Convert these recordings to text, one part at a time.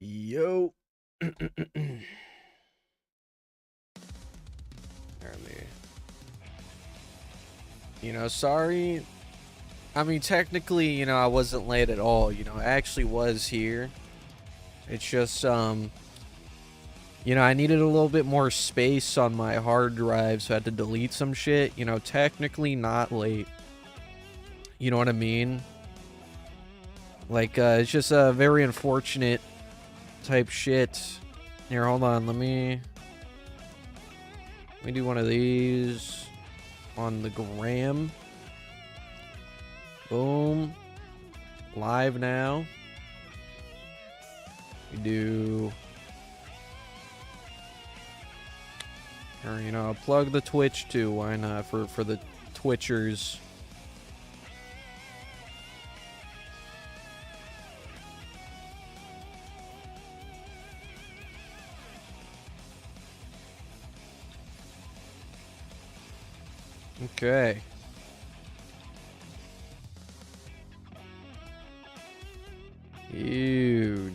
Yo. Sorry. I mean, technically, I wasn't late at all. I actually was here. It's just, I needed a little bit more space on my hard drive, so I had to delete some shit. Technically not late. You know what I mean? Like, it's just a very unfortunate type shit. Here, hold on. Let me do one of these on the gram. Boom. Live now. We do. Or, I'll plug the Twitch too. Why not? For the Twitchers. Okay. Huge.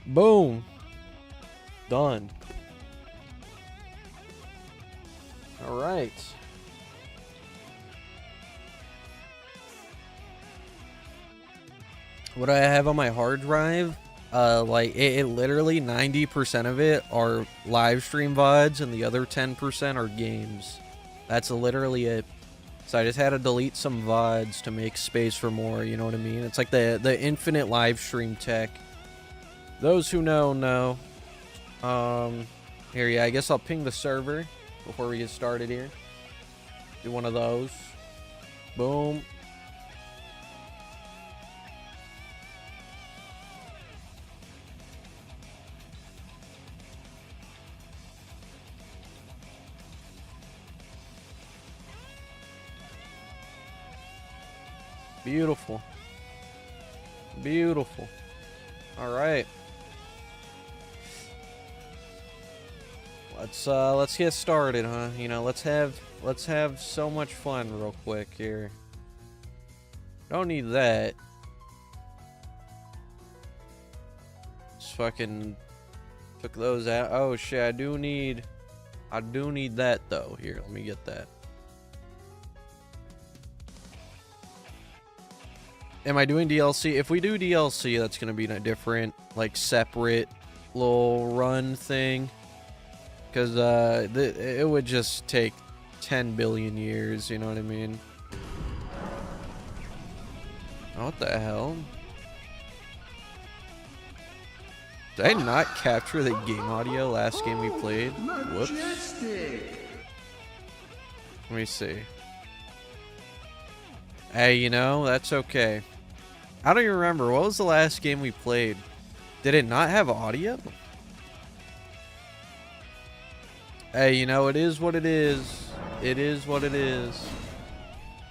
Boom. Done. All right. What I have on my hard drive, like it literally 90% of it are live stream VODs and the other 10% are games. That's literally it. So I just had to delete some VODs to make space for more, you know what I mean? It's like the infinite live stream tech. Those who know. Here, yeah, I guess I'll ping the server before we get started here. Do one of those. Boom. Beautiful. Beautiful. All right. Let's get started, huh? Let's have so much fun real quick here. Don't need that. Just fucking took those out. Oh shit, I do need that though. Here, let me get that. Am I doing DLC? If we do DLC, that's gonna be in a different, like, separate little run thing. Because it would just take 10 billion years, you know what I mean? Oh, what the hell? Did I not capture the game audio last game we played? Whoops. Let me see. Hey, that's okay. I don't even remember. What was the last game we played? Did it not have audio? Hey, it is what it is. It is what it is.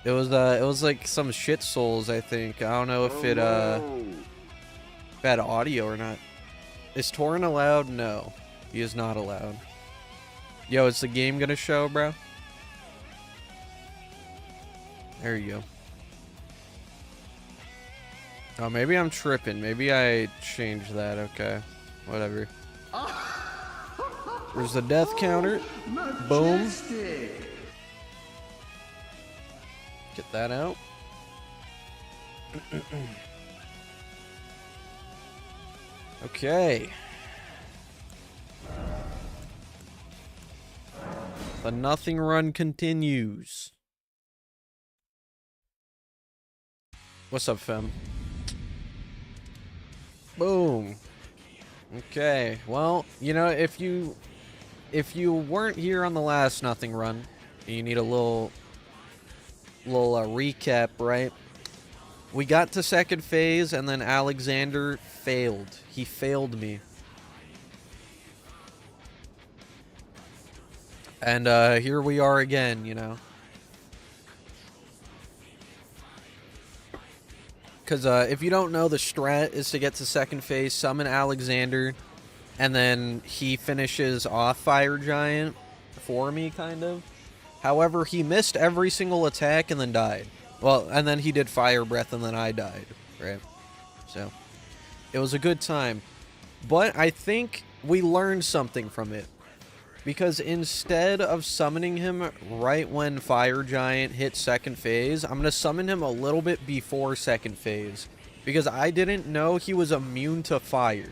It was like some shit souls, I think. I don't know if it had audio or not. Is Torin allowed? No. He is not allowed. Yo, is the game gonna show, bro? There you go. Oh, maybe I'm tripping. Maybe I changed that. Okay. Whatever. There's the death counter. Boom. Get that out. Okay. The nothing run continues. What's up, fam? Boom. Okay. Well, if you weren't here on the last nothing run, you need a little recap, right? We got to second phase, and then Alexander failed. He failed me. And here we are again, Because if you don't know, the strat is to get to second phase, summon Alexander, and then he finishes off Fire Giant for me, kind of. However, he missed every single attack and then died. Well, and then he did Fire Breath and then I died. right? So, it was a good time. But I think we learned something from it. Because instead of summoning him right when Fire Giant hits second phase, I'm going to summon him a little bit before second phase. Because I didn't know he was immune to fire.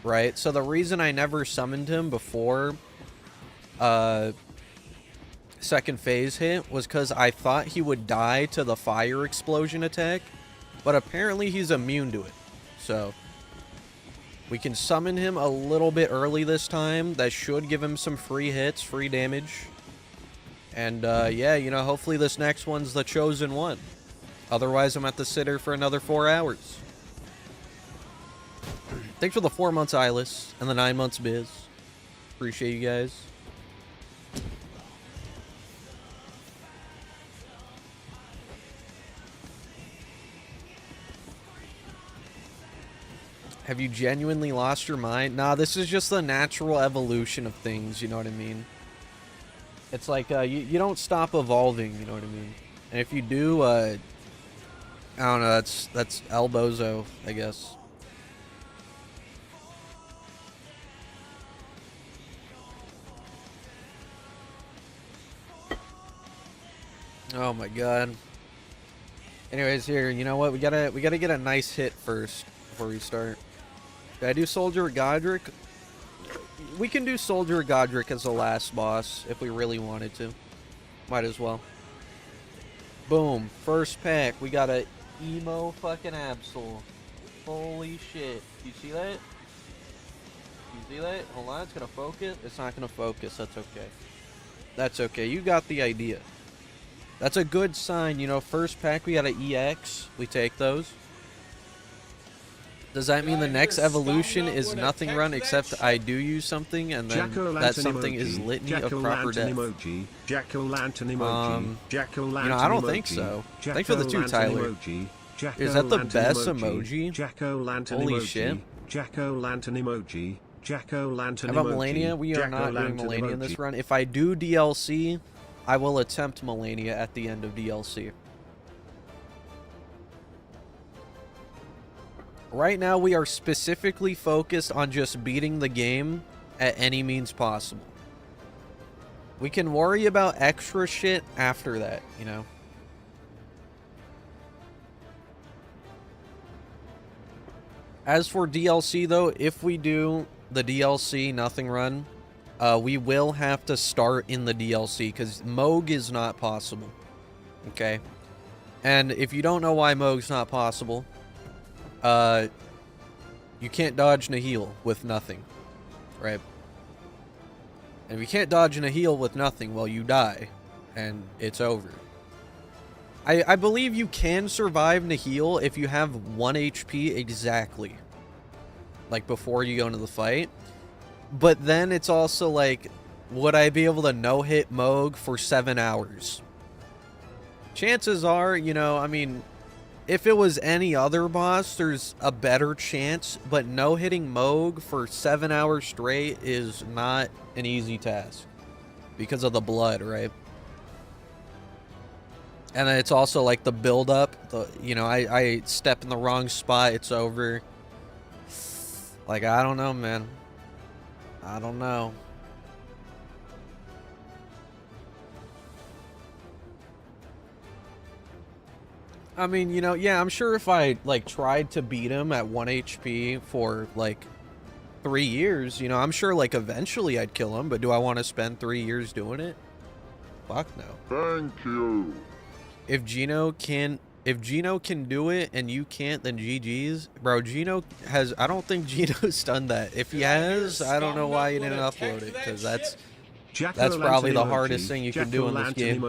Right? So the reason I never summoned him before second phase hit was because I thought he would die to the fire explosion attack. But apparently he's immune to it. So we can summon him a little bit early this time. That should give him some free hits, free damage. And yeah, you know, hopefully this next one's the chosen one. Otherwise, I'm at the sit here for another 4 hours. Thanks for the 4 months, Eyeless, and the 9 months, Biz. Appreciate you guys. Have you genuinely lost your mind? Nah, this is just the natural evolution of things, you know what I mean? It's like, you don't stop evolving, you know what I mean? And if you do, I don't know, that's Elbozo, I guess. Oh my god. Anyways, here, you know what? We gotta get a nice hit first before we start. Did I do Soldier Godric? We can do Soldier Godric as the last boss if we really wanted to. Might as well. Boom. First pack. We got a emo fucking Absol. Holy shit. You see that? You see that? Hold on. It's gonna focus. It's not gonna focus. That's okay. That's okay. You got the idea. That's a good sign. You know, first pack we got an EX. We take those. Does that mean the next evolution is nothing run except I do use something and then that something is litany of proper death? You know, I don't think so. Thanks for the 2, Tyler. Is that the best emoji? Holy shit. How about Melania? We are not doing Melania in this run. If I do DLC, I will attempt Melania at the end of DLC. Right now, we are specifically focused on just beating the game at any means possible. We can worry about extra shit after that, you know? As for DLC, though, if we do the DLC nothing run, we will have to start in the DLC, because Moog is not possible. Okay? And if you don't know why Moog's not possible... you can't dodge Nihil with nothing, right? And if you can't dodge Nihil with nothing, well, you die, and it's over. I believe you can survive Nihil if you have 1 HP exactly, like before you go into the fight. But then it's also like, would I be able to no-hit Moog for 7 hours? Chances are, you know, I mean... If it was any other boss, there's a better chance, but no-hitting Moog for 7 hours straight is not an easy task. Because of the blood, right? And then it's also like the build-up. You know, I step in the wrong spot, it's over. Like, I don't know, man. I don't know. I mean, you know, yeah, I'm sure if I, like, tried to beat him at 1 HP for, like, 3 years, you know, I'm sure, like, eventually I'd kill him, but do I want to spend 3 years doing it? Fuck no. Thank you. If Gino can do it and you can't, then GG's. Bro, Gino has, I don't think Gino's done that. If he has, I don't know why he didn't upload it, because that's probably the hardest thing you can do in this game.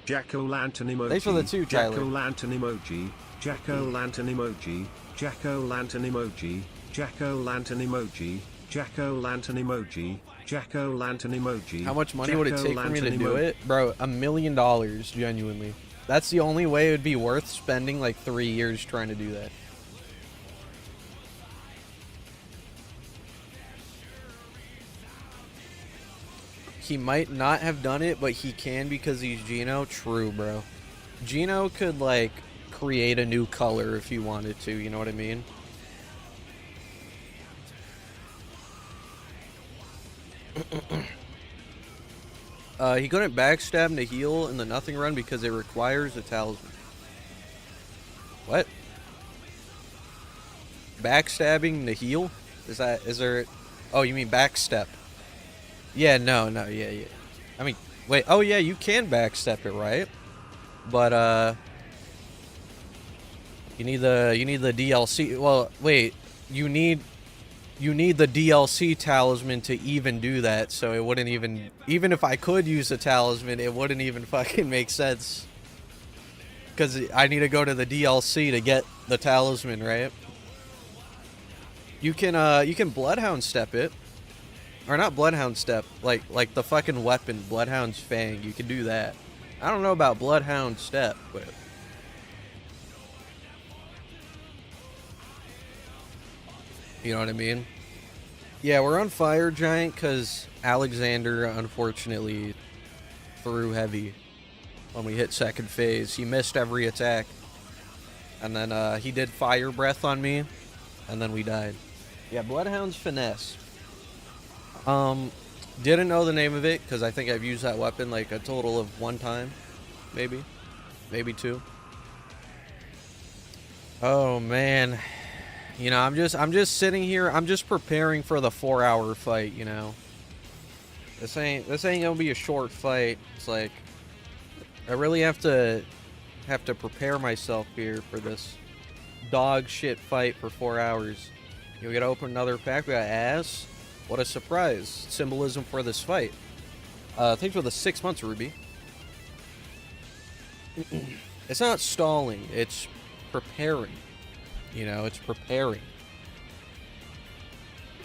Jack-o'-lantern emoji. Thanks for the 2, Tyler. Jack-o'-lantern emoji. Jack-o'-lantern emoji. Jack-o'-lantern emoji. Jack-o'-lantern emoji. Jack-o'-lantern emoji. Jack-o'-lantern emoji. How much money would it take for me to do it? Bro, $1 million, genuinely. That's the only way it would be worth spending like 3 years trying to do that. He might not have done it, but he can because he's Gino. True, bro. Gino could, like, create a new color if you wanted to, you know what I mean? He couldn't backstab to heal in the nothing run because it requires a talisman. What? Backstabbing to heal? Is there... Oh, you mean backstep? Yeah, no, yeah. I mean, wait, oh yeah, you can backstep it, right? But, you need the DLC. Well, wait, you need the DLC talisman to even do that, so it wouldn't even if I could use the talisman, it wouldn't even fucking make sense. Because I need to go to the DLC to get the talisman, right? You can Bloodhound step it. Or not Bloodhound step, like the fucking weapon, Bloodhound's Fang, you can do that. I don't know about Bloodhound step, but... You know what I mean? Yeah, we're on Fire Giant because Alexander, unfortunately, threw heavy when we hit second phase. He missed every attack. And then he did Fire Breath on me, and then we died. Yeah, Bloodhound's Finesse. Didn't know the name of it because I think I've used that weapon like a total of 1 time. Maybe 2. Oh, man. You know, I'm just sitting here. I'm just preparing for the 4-hour fight. You know, this ain't gonna be a short fight. It's like I really have to prepare myself here for this dog shit fight for 4 hours. We gotta open another pack. We got ass. What a surprise! Symbolism for this fight. Thanks for the 6 months, Ruby. It's not stalling. It's preparing. You know, it's preparing.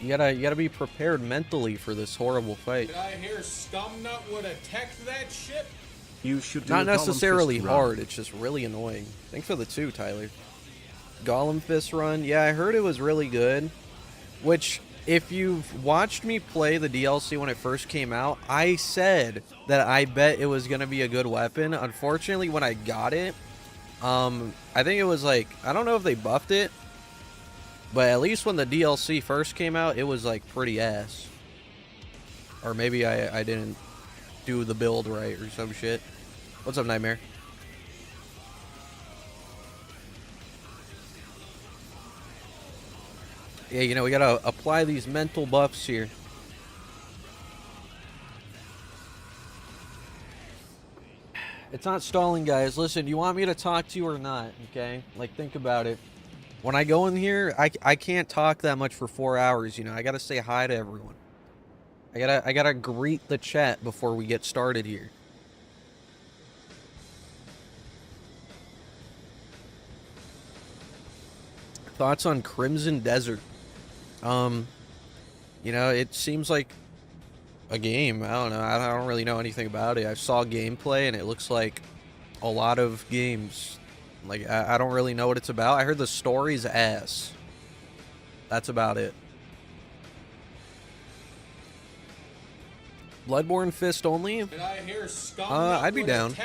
You gotta be prepared mentally for this horrible fight. Did I hear Skumnut would have teched that shit? You should do Not a Golem necessarily Fist hard, run. it's just really annoying. Thanks for the 2, Tyler. Golem Fist run. Yeah, I heard it was really good. Which, if you've watched me play the DLC when it first came out, I said that I bet it was gonna be a good weapon. Unfortunately, when I got it, I think it was like, I don't know if they buffed it, but at least when the DLC first came out, it was like pretty ass. Or maybe I didn't do the build right or some shit. What's up, Nightmare? Yeah, you know, we gotta apply these mental buffs here. It's not stalling, guys. Listen, you want me to talk to you or not, okay? Like, think about it. When I go in here, I can't talk that much for 4 hours, you know? I gotta say hi to everyone. I gotta greet the chat before we get started here. Thoughts on Crimson Desert? You know, it seems like a game. I don't know. I don't really know anything about it. I saw gameplay and it looks like a lot of games. Like, I don't really know what it's about. I heard the story's ass. That's about it. Bloodborne Fist only? Did I hear Skumnut I'd be down.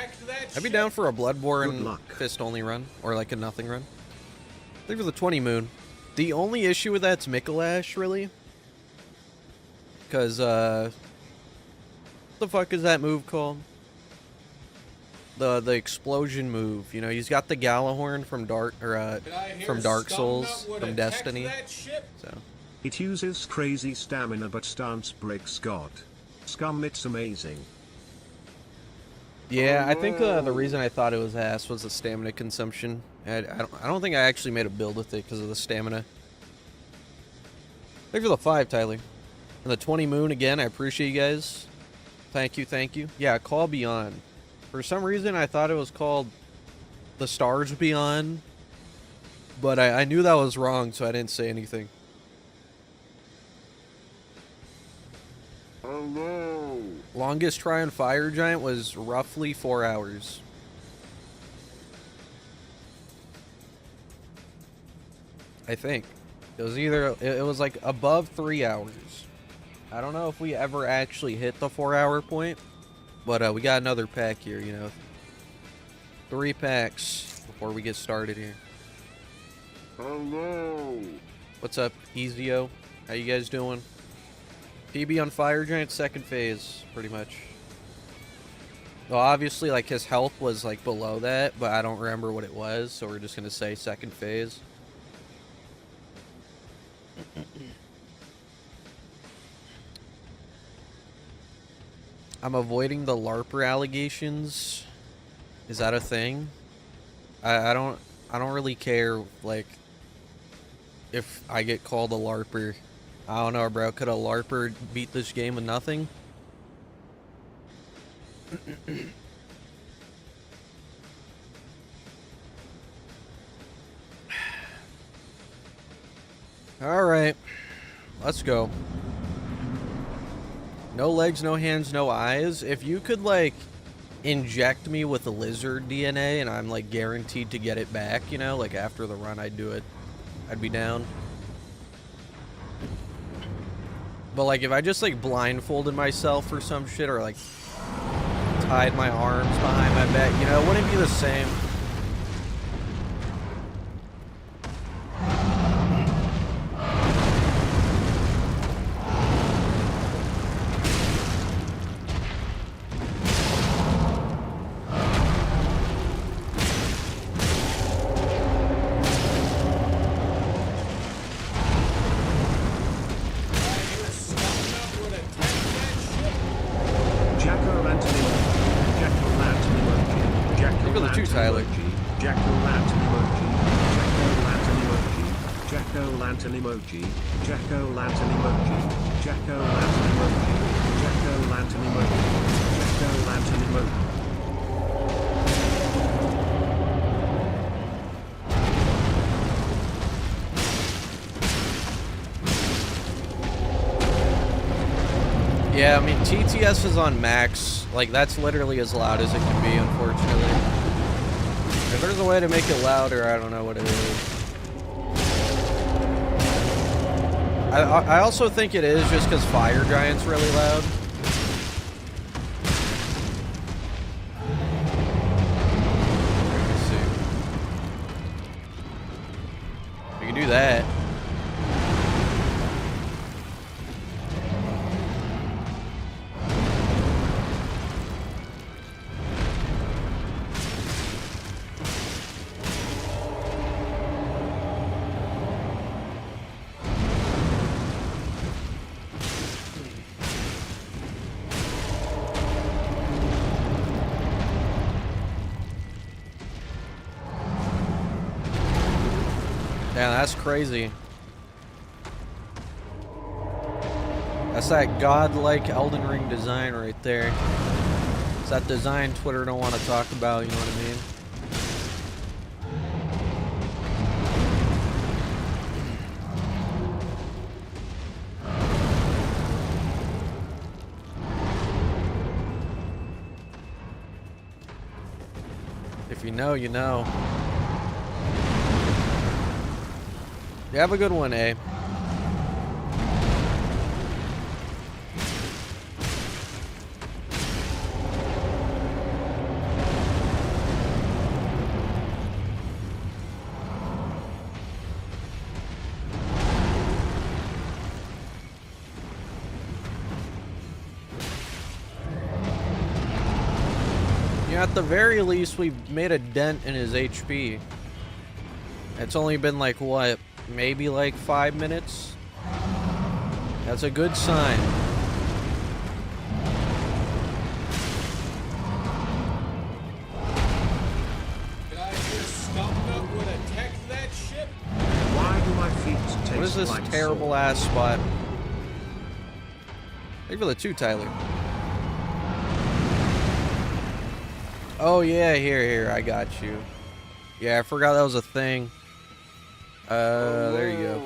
I'd be down for a Bloodborne Fist only run. Or like a nothing run. I think for the 20 moon. The only issue with that's Mikolash, really. Because, what the fuck is that move called? The explosion move. You know, he's got the Galahorn from Dark Souls, from Destiny. So It uses crazy stamina but stance breaks God. It's amazing. yeah, I think the reason I thought it was ass was the stamina consumption. I don't think I actually made a build with it because of the stamina. Thanks for the 5, Tyler. And the 20 moon again. I appreciate you guys. Thank you, thank you. Yeah, Call Beyond. For some reason, I thought it was called The Stars Beyond, but I knew that was wrong, so I didn't say anything. Oh no! Longest try on Fire Giant was roughly 4 hours. I think. It was either, it was like above 3 hours. I don't know if we ever actually hit the 4-hour point, but we got another pack here, you know. 3 packs before we get started here. Hello. What's up, Ezio? How you guys doing? PB on Fire Giant, second phase, pretty much. Well, obviously, like, his health was, like, below that, but I don't remember what it was, so we're just gonna say second phase. I'm avoiding the LARPer allegations. Is that a thing? I don't really care, like, if I get called a LARPer. I don't know, bro. Could a LARPer beat this game with nothing? Alright. Let's go. No legs, no hands, no eyes. If you could, like, inject me with a lizard DNA and I'm, like, guaranteed to get it back, you know, like, after the run, I'd do it. I'd be down. But, like, if I just, like, blindfolded myself or some shit, or, like, tied my arms behind my back, you know, it wouldn't be the same. Emoji, Jack-o'-lantern emoji, Jack-o'-lantern emoji, Jack-o'-lantern emoji, Jack-o'-lantern emoji. Yeah, I mean, TTS is on max. Like, that's literally as loud as it can be, unfortunately. If there's a way to make it louder, I don't know what it is. I also think it is just because Fire Giant's really loud. Let's see. We can do that. Yeah, that's crazy. That's that godlike Elden Ring design right there. It's that design Twitter don't want to talk about, you know what I mean? If you know, you know. You have a good one, eh? Yeah, at the very least, we've made a dent in his HP. It's only been like, what? Maybe like 5 minutes. That's a good sign. Did I hear Skumnut would attack that ship? Why do my feet taste What is this like terrible ass spot? Thank you for the 2, Tyler. Oh yeah, here, I got you. Yeah, I forgot that was a thing. There you go.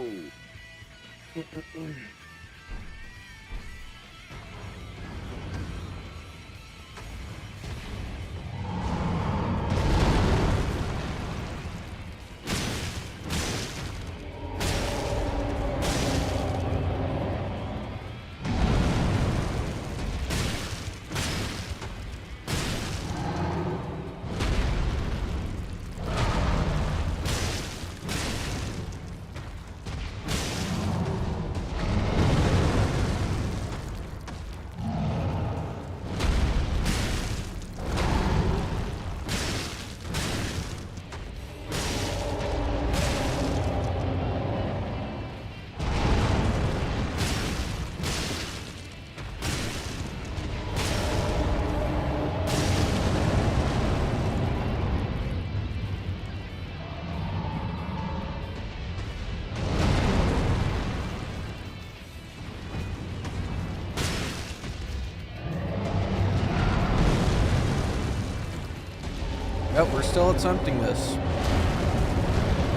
Yep, we're still attempting this.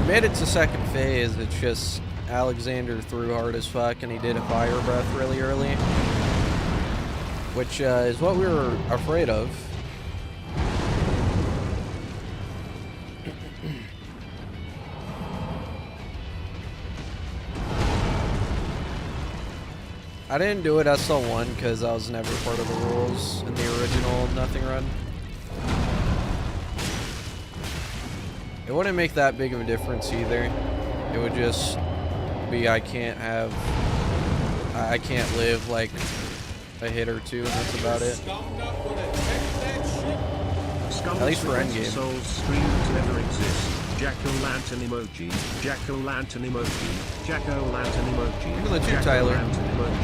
We made it to second phase. It's just Alexander threw hard as fuck, and he did a fire breath really early, which is what we were afraid of. I didn't do it SL1 because I was never part of the rules in the original Nothing Run. It wouldn't make that big of a difference either. It would just be I can't live like a hit or two, and that's about it. At least for Endgame. Souls streams never exist. Jack-o'-lantern emoji. Jack-o'-lantern emoji. Jack-o'-lantern emoji. Look at the two, Tyler.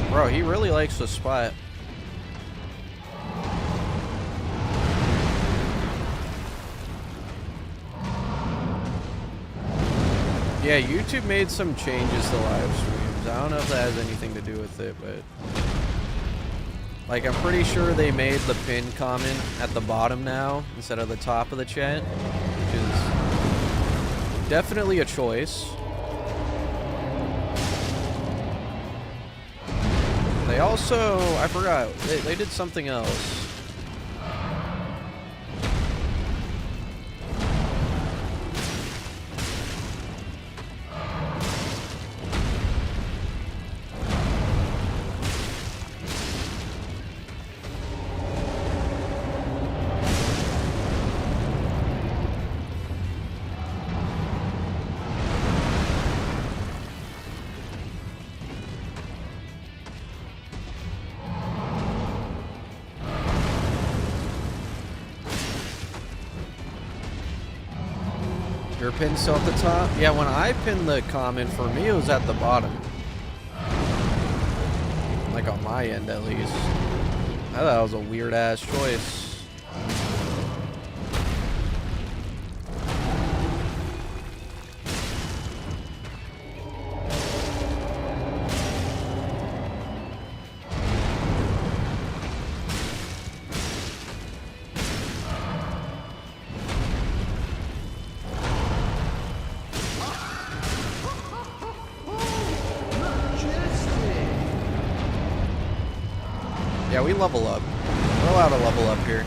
Bro, he really likes the spot. Yeah, YouTube made some changes to live streams. I don't know if that has anything to do with it, but like I'm pretty sure they made the pinned comment at the bottom now instead of the top of the chat, which is definitely a choice. They also, I forgot, they did something else. Your pin's still at the top? Yeah, when I pinned the comment, for me it was at the bottom. Like on my end at least. I thought that was a weird ass choice. Yeah, we level up. We're allowed to level up here.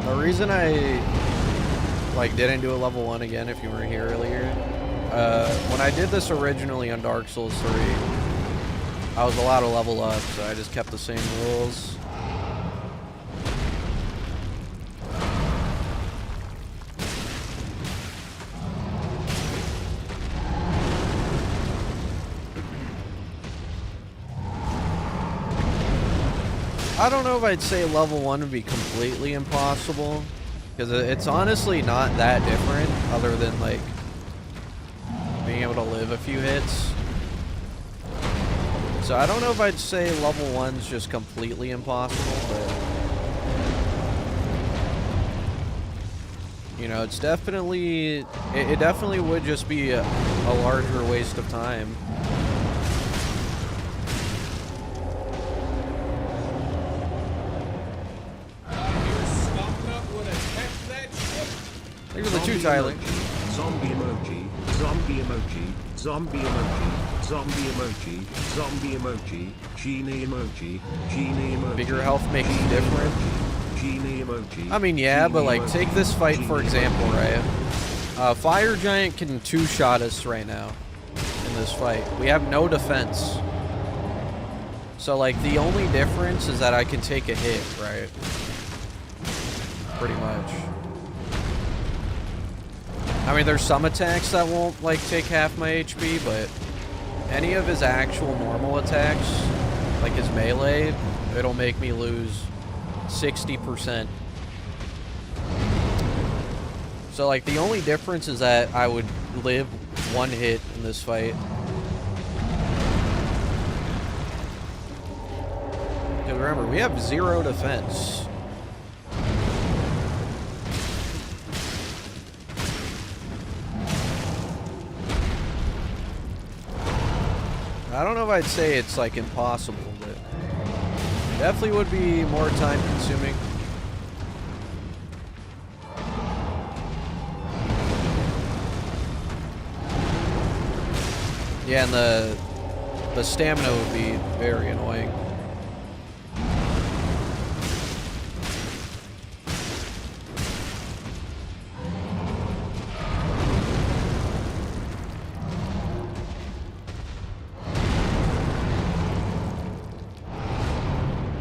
The reason I didn't do a level 1 again, if you were here earlier, when I did this originally on Dark Souls 3, I was allowed to level up, so I just kept the same rules. I don't know if I'd say level 1 would be completely impossible, because it's honestly not that different, other than like being able to live a few hits. So I don't know if I'd say level 1's just completely impossible, but you know, it's definitely, it definitely would just be a larger waste of time. Look at the two, Tyler. Zombie emoji, zombie emoji, zombie emoji, zombie emoji, zombie emoji, genie emoji, genie emoji. Bigger health makes it different. Genie emoji. I mean, yeah, but like, take this fight for example, right? Fire Giant can two-shot us right now in this fight. We have no defense. So like, the only difference is that I can take a hit, right? Pretty much. I mean, there's some attacks that won't, like, take half my HP, but any of his actual normal attacks, like his melee, it'll make me lose 60%. So, like, the only difference is that I would live one hit in this fight. Because remember, we have 0 defense. I don't know if I'd say it's like impossible, but Definitely would be more time consuming. Yeah, and the stamina would be very annoying.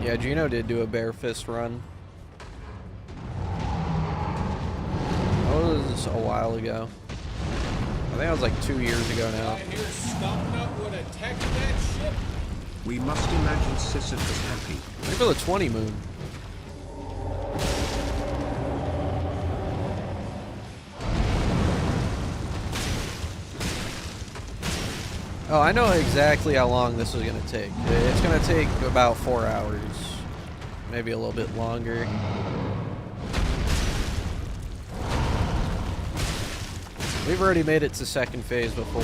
Yeah, Gino did do a bare fist run. That was a while ago. I think that was like 2 years ago now. I hear Skumnut would attack that ship. We must imagine Sisyphus happy. Maybe for the 20 moon. Oh, I know exactly how long this is going to take. It's going to take about 4 hours. Maybe a little bit longer. We've already made it to second phase before.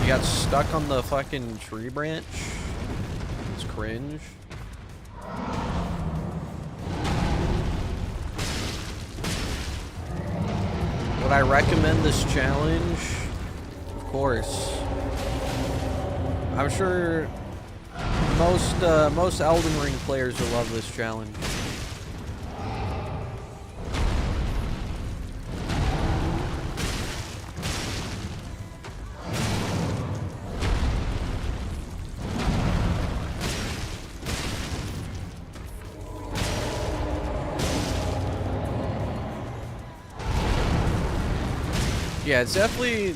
You got stuck on the fucking tree branch? It's cringe. Would I recommend this challenge? Of course. I'm sure most Elden Ring players will love this challenge. Yeah, it's definitely.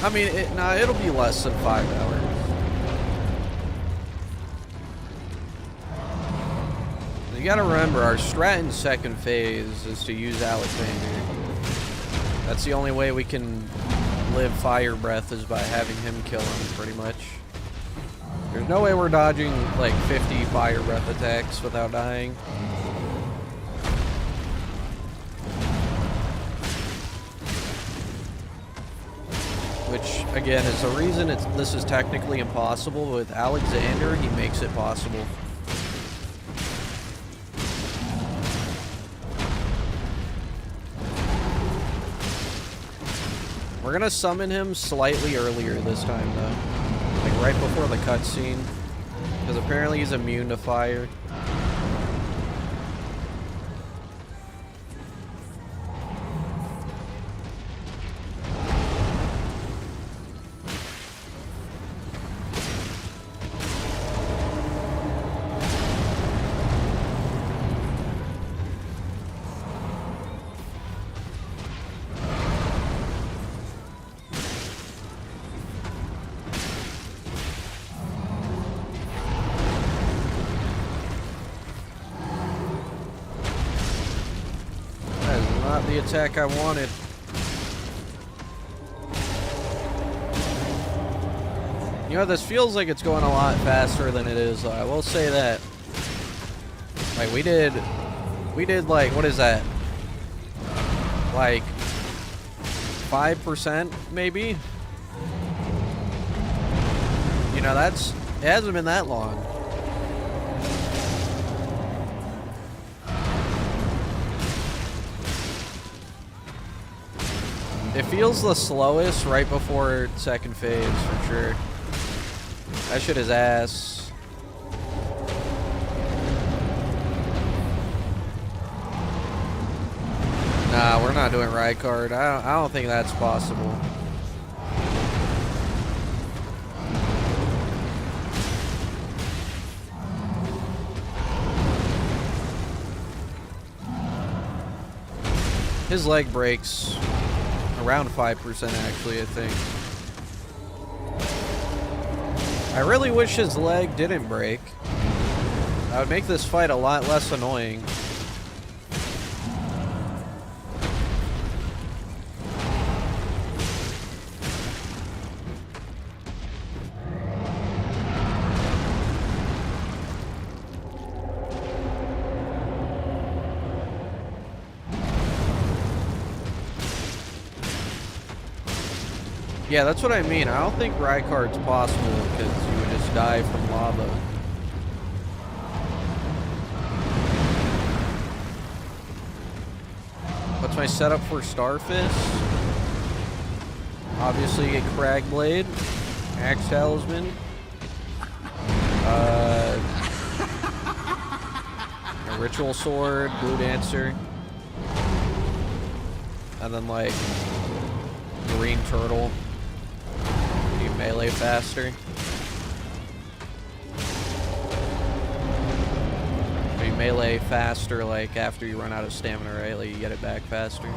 I mean, it'll be less than 5 hours. You gotta remember, our strat in second phase is to use Alexander. That's the only way we can live Fire Breath is by having him kill him, pretty much. There's no way we're dodging like 50 Fire Breath attacks without dying. Which, again, is the reason this is technically impossible. With Alexander, he makes it possible. We're gonna summon him slightly earlier this time, though. Like right before the cutscene. Because apparently he's immune to fire. The attack I wanted. You know, this feels like it's going a lot faster than it is, though. I will say that. Like, we did like, what is that? Like, 5% maybe? You know, it hasn't been that long. It feels the slowest right before second phase, for sure. That shit is ass. Nah, we're not doing ride card. I don't think that's possible. His leg breaks around 5% actually, I think. I really wish his leg didn't break. That would make this fight a lot less annoying. Yeah, that's what I mean. I don't think Rykard's possible because you would just die from lava. What's my setup for Starfist? Obviously, you get Cragblade, Axe Talisman, a Ritual Sword, Blue Dancer, and then like Green Turtle. You melee faster. You melee faster like after you run out of stamina, right? Like you get it back faster.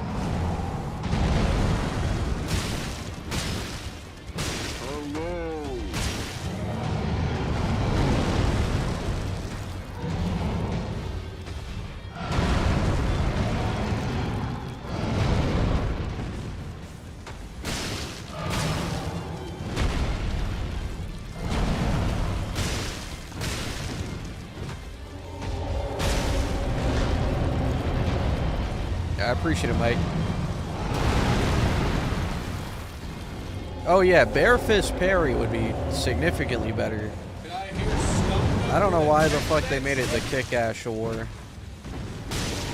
I appreciate it, Mike. Oh yeah, Bare Fist Parry would be significantly better. Can I hear Skumnut I don't know with why a the fuck they made it the Kick-Ass War.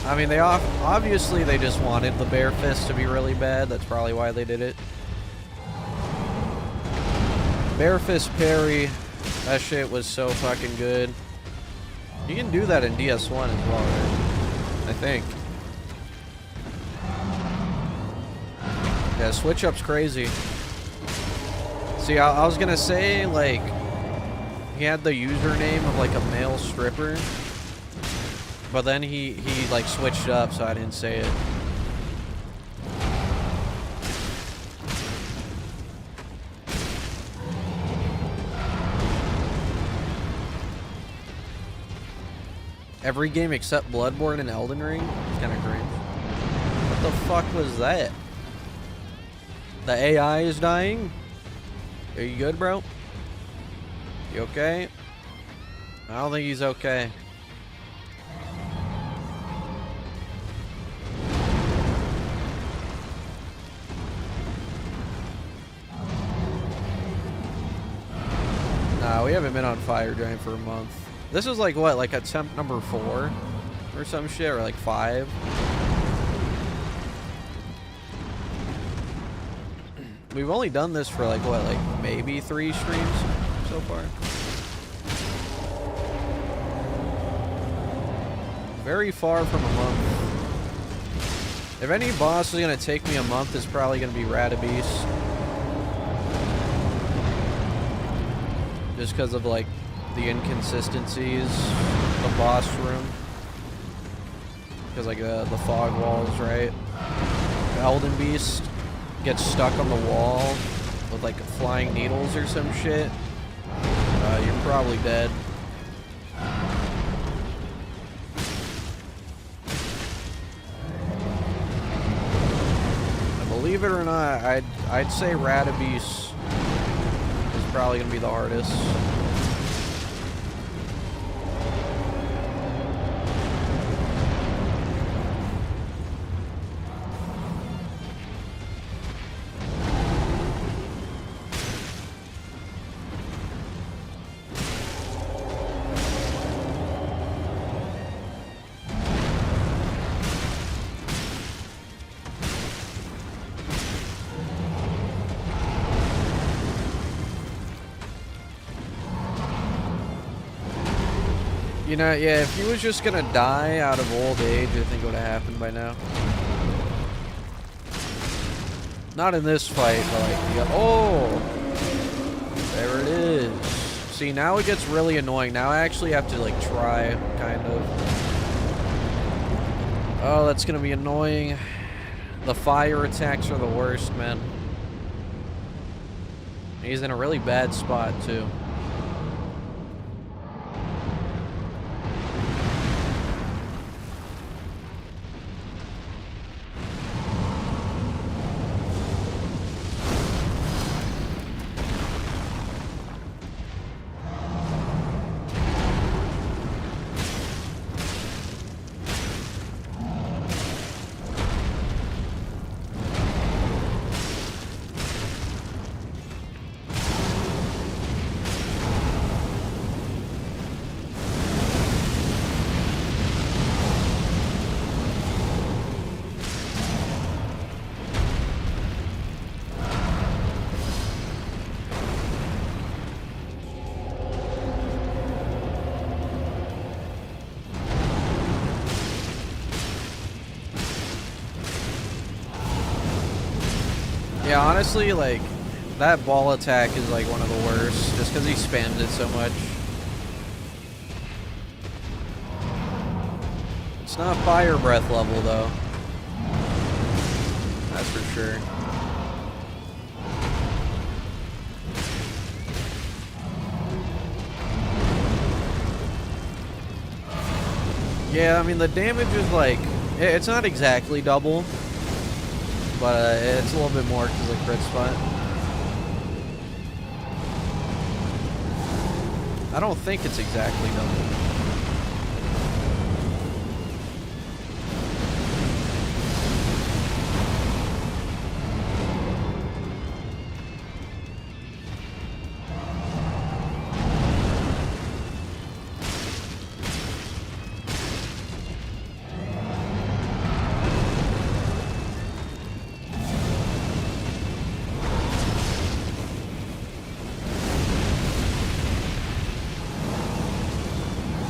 I mean, they obviously they just wanted the Bare Fist to be really bad. That's probably why they did it. Bare Fist Parry, that shit was so fucking good. You can do that in DS1 as well, right? I think. Yeah, switch up's crazy. See, I was gonna say, like, he had the username of, like, a male stripper. But then he like, switched up, so I didn't say it. Every game except Bloodborne and Elden Ring? It's kinda cringe. What the fuck was that? The AI is dying? Are you good, bro? You okay? I don't think he's okay. Nah, we haven't been on Fire Giant for a month. This is like what, like attempt number 4 or some shit, or like 5? We've only done this for like what, like maybe 3 streams so far. Very far from a month. If any boss is gonna take me a month, it's probably gonna be Radabise. Just because of like the inconsistencies of the boss room. Because like the fog walls, right? The Elden Beast gets stuck on the wall with like flying needles or some shit. You're probably dead. And believe it or not, I'd say Radabise is probably gonna be the hardest. You know, yeah, if he was just gonna die out of old age, I think it would have happened by now. Not in this fight, but like, oh! There it is. See, now it gets really annoying. Now I actually have to, like, try, kind of. Oh, that's gonna be annoying. The fire attacks are the worst, man. He's in a really bad spot, too. Yeah, honestly, like, that ball attack is like one of the worst, just because he spammed it so much. It's not fire breath level, though. That's for sure. Yeah, I mean, the damage is like, it's not exactly double, but it's a little bit more because of the crit spot. I don't think it's exactly double.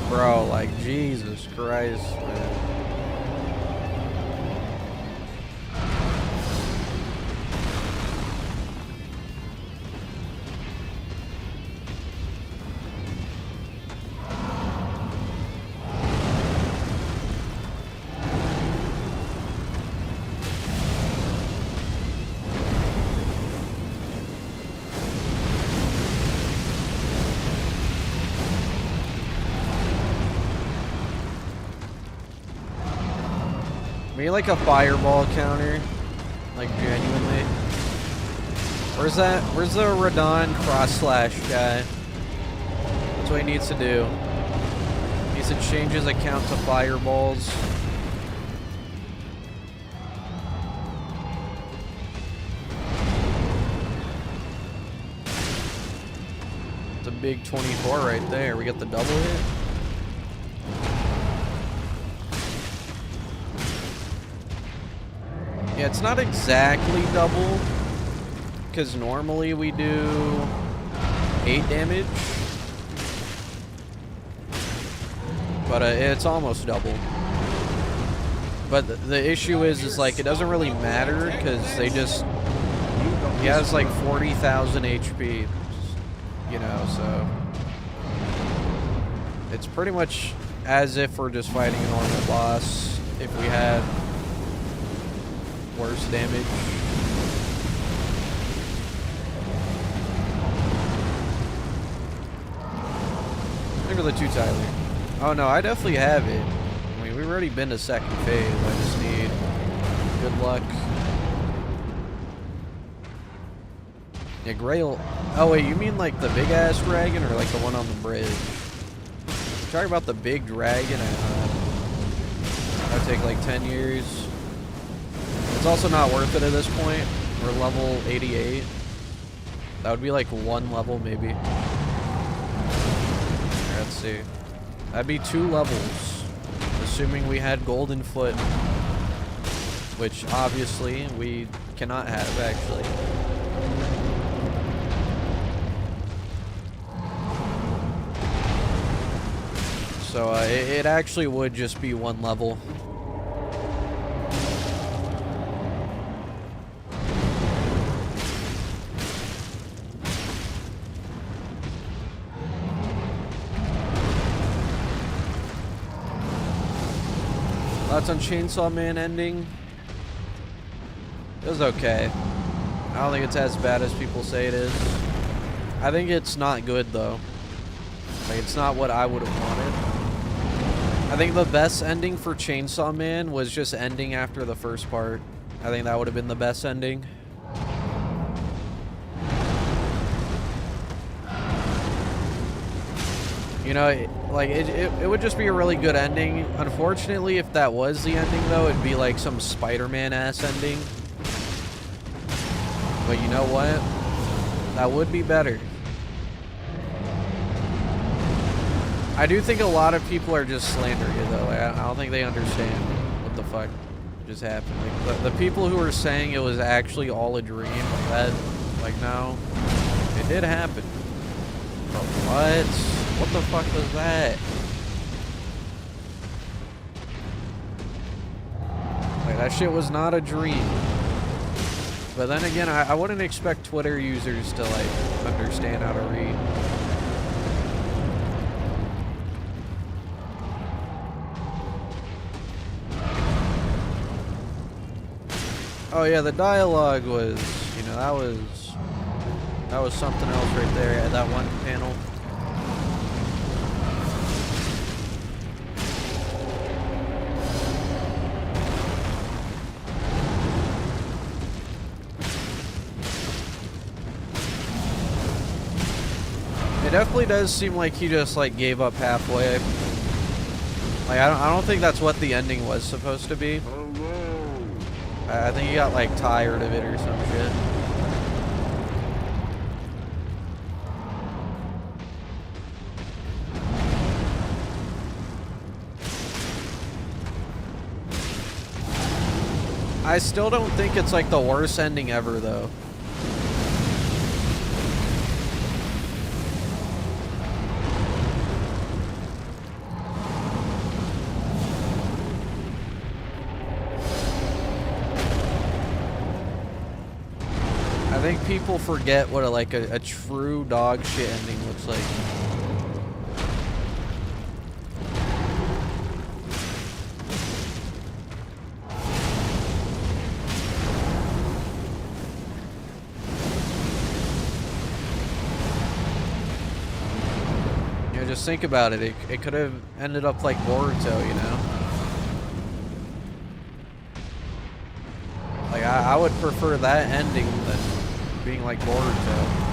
Bro, like, Jesus Christ, man. Maybe like a fireball counter, like genuinely. Where's the Radon cross slash guy? That's what he needs to do. He needs to change his account to fireballs. It's a big 24 right there. We got the double hit. Yeah, it's not exactly double, because normally we do 8 damage, but it's almost double. But the issue is like, it doesn't really matter, because they just, he has like 40,000 HP, you know, so it's pretty much as if we're just fighting a normal boss if we had worse damage. Look at the 2 Tyler. Oh no, I definitely have it. I mean, we've already been to second phase. I just need good luck. Yeah, Grail. Oh wait, you mean like the big ass dragon or like the one on the bridge? You're talking about the big dragon. That'd take like 10 years. It's also not worth it at this point. We're level 88. That would be like 1 level maybe. Let's see. That'd be 2 levels. Assuming we had golden foot. Which obviously we cannot have actually. So it actually would just be 1 level. Thoughts on Chainsaw Man ending? It was okay. I don't think it's as bad as people say it is. I think it's not good though. Like, it's not what I would have wanted. I think the best ending for Chainsaw Man was just ending after the first part. I think that would have been the best ending. You know, it would just be a really good ending. Unfortunately, if that was the ending, though, it'd be like some Spider-Man-ass ending. But you know what? That would be better. I do think a lot of people are just slandering it, though. I don't think they understand what the fuck just happened. Like, the people who are saying it was actually all a dream, no, it did happen. But what? What the fuck was that? Like, that shit was not a dream. But then again, I wouldn't expect Twitter users to, like, understand how to read. Oh yeah, the dialogue was, you know, that was something else right there at that one panel. It definitely does seem like he just, like, gave up halfway. Like, I don't think that's what the ending was supposed to be. I think he got, like, tired of it or some shit. I still don't think it's, like, the worst ending ever, though. I think people forget what a true dog shit ending looks like. You know, just think about it. It could have ended up like Boruto, you know? Like, I would prefer that ending than being like Boruto.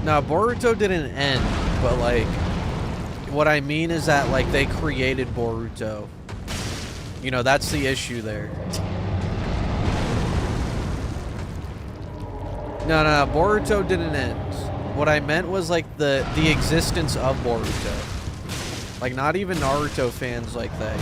Now, Boruto didn't end, but, like, what I mean is that, like, they created Boruto. You know, that's the issue there. No, Boruto didn't end. What I meant was, like, the existence of Boruto. Like, not even Naruto fans like that.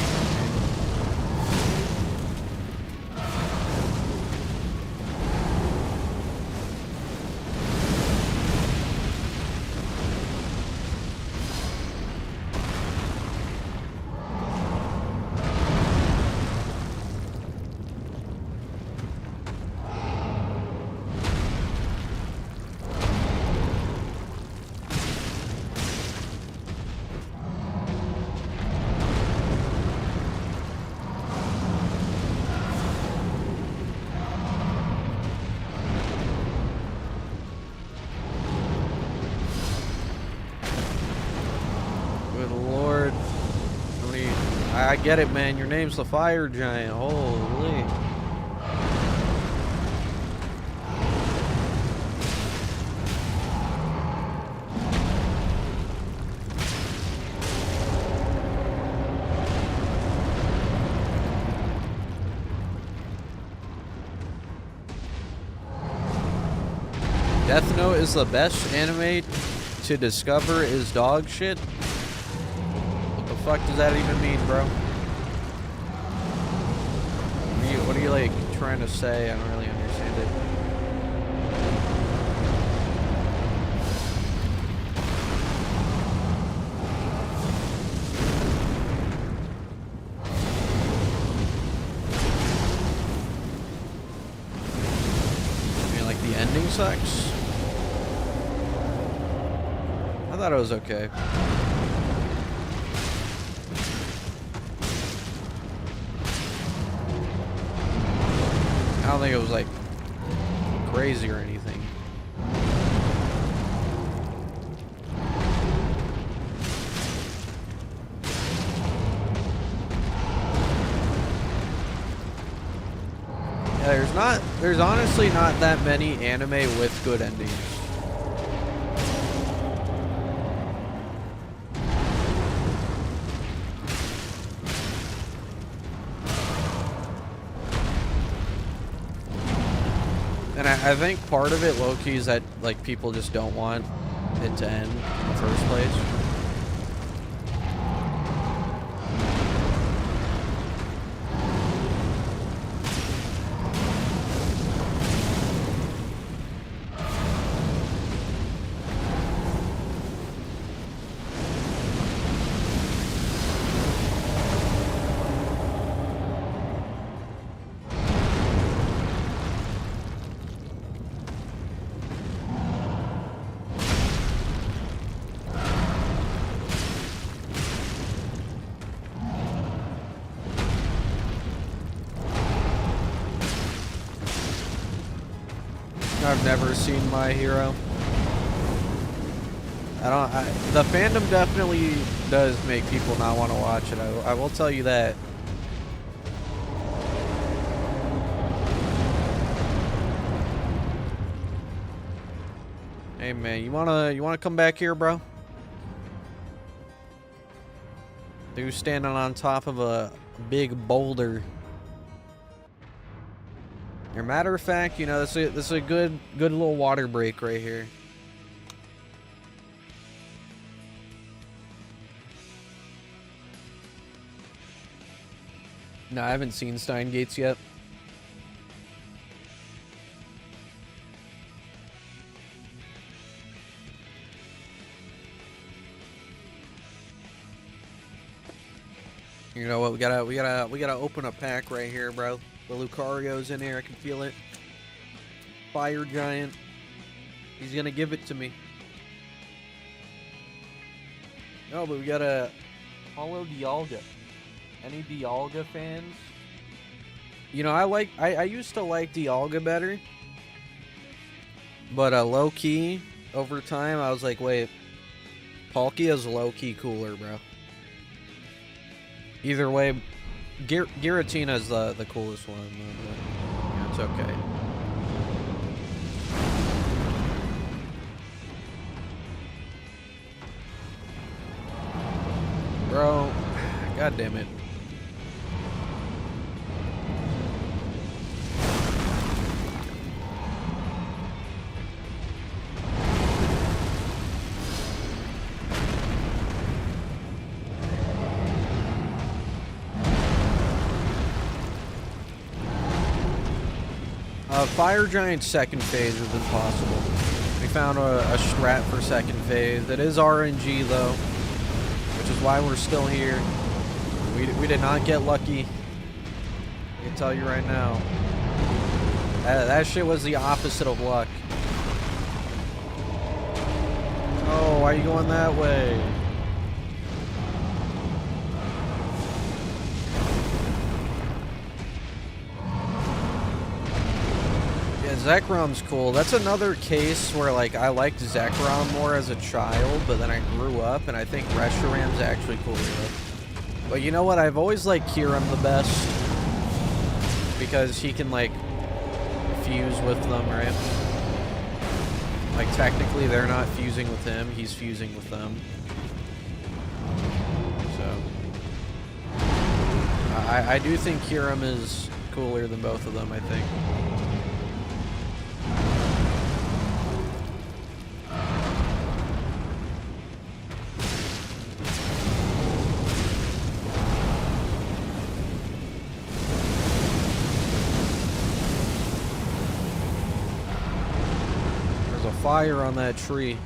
I get it, man. Your name's the Fire Giant. Holy. Death Note is the best anime to discover is dog shit. What the fuck does that even mean, bro? What are you like trying to say? I don't really understand it. I mean, like, the ending sucks? I thought it was okay. I don't think it was, like, crazy or anything. Yeah, there's honestly not that many anime with good endings. And I think part of it, low-key, is that, like, people just don't want it to end in the first place. I've never seen My Hero. The fandom definitely does make people not want to watch it. I will tell you that. Hey man, you wanna come back here, bro? Dude standing on top of a big boulder. As a matter of fact, you know, this is a good little water break right here. No, I haven't seen Steingates yet. You know what? We gotta open a pack right here, bro. The Lucario's in here. I can feel it. Fire Giant. He's gonna give it to me. No, but we gotta follow Dialga. Any Dialga fans? You know, I used to like Dialga better. But low key, over time, I was like, wait, Palkia's low key cooler, bro. Either way, Giratina's the coolest one, but yeah, it's okay. Bro, god damn it. Fire Giant's second phase is impossible. We found a strat for second phase. It is RNG though, which is why we're still here. We did not get lucky. I can tell you right now. That shit was the opposite of luck. Oh, why are you going that way? Zekrom's cool. That's another case where, like, I liked Zekrom more as a child, but then I grew up, and I think Reshiram's actually cooler. But you know what? I've always liked Kiram the best, because he can, like, fuse with them, right? Like, technically, they're not fusing with him. He's fusing with them. So, I do think Kiram is cooler than both of them, I think. Fire on that tree.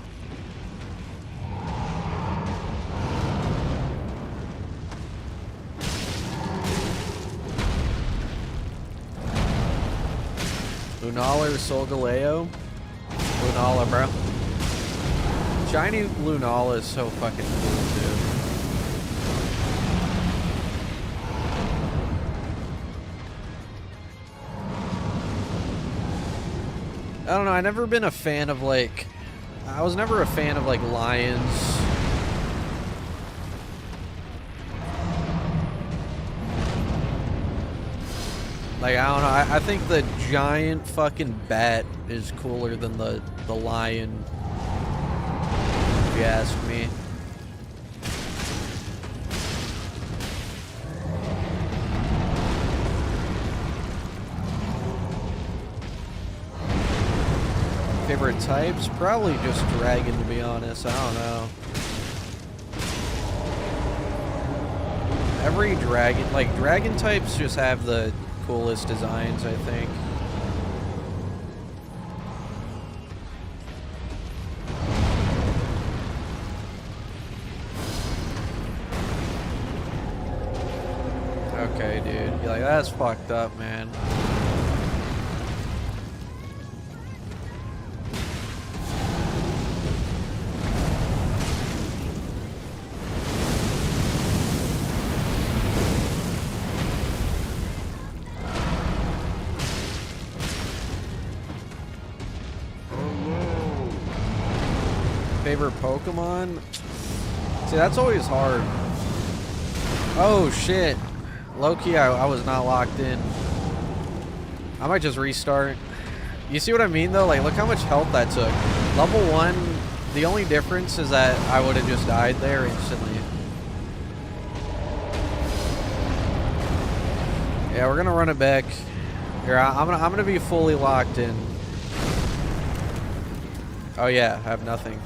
Lunala or Solgaleo? Lunala, bro. Shiny Lunala is so fucking cool, dude. I don't know, I've never been a fan of, like... I was never a fan of, like, lions. Like, I don't know, I think the giant fucking bat is cooler than the lion, if you ask me. Favorite types? Probably just dragon, to be honest. I don't know. Every dragon, like, dragon types just have the coolest designs, I think. Okay, dude. You're like, that's fucked up, man. favorite Pokemon? See, that's always hard. Oh, shit. Low-key, I was not locked in. I might just restart. You see what I mean, though? Like, look how much health that took. Level 1, the only difference is that I would have just died there instantly. Yeah, we're gonna run it back. Here, I'm gonna be fully locked in. Oh yeah, I have nothing.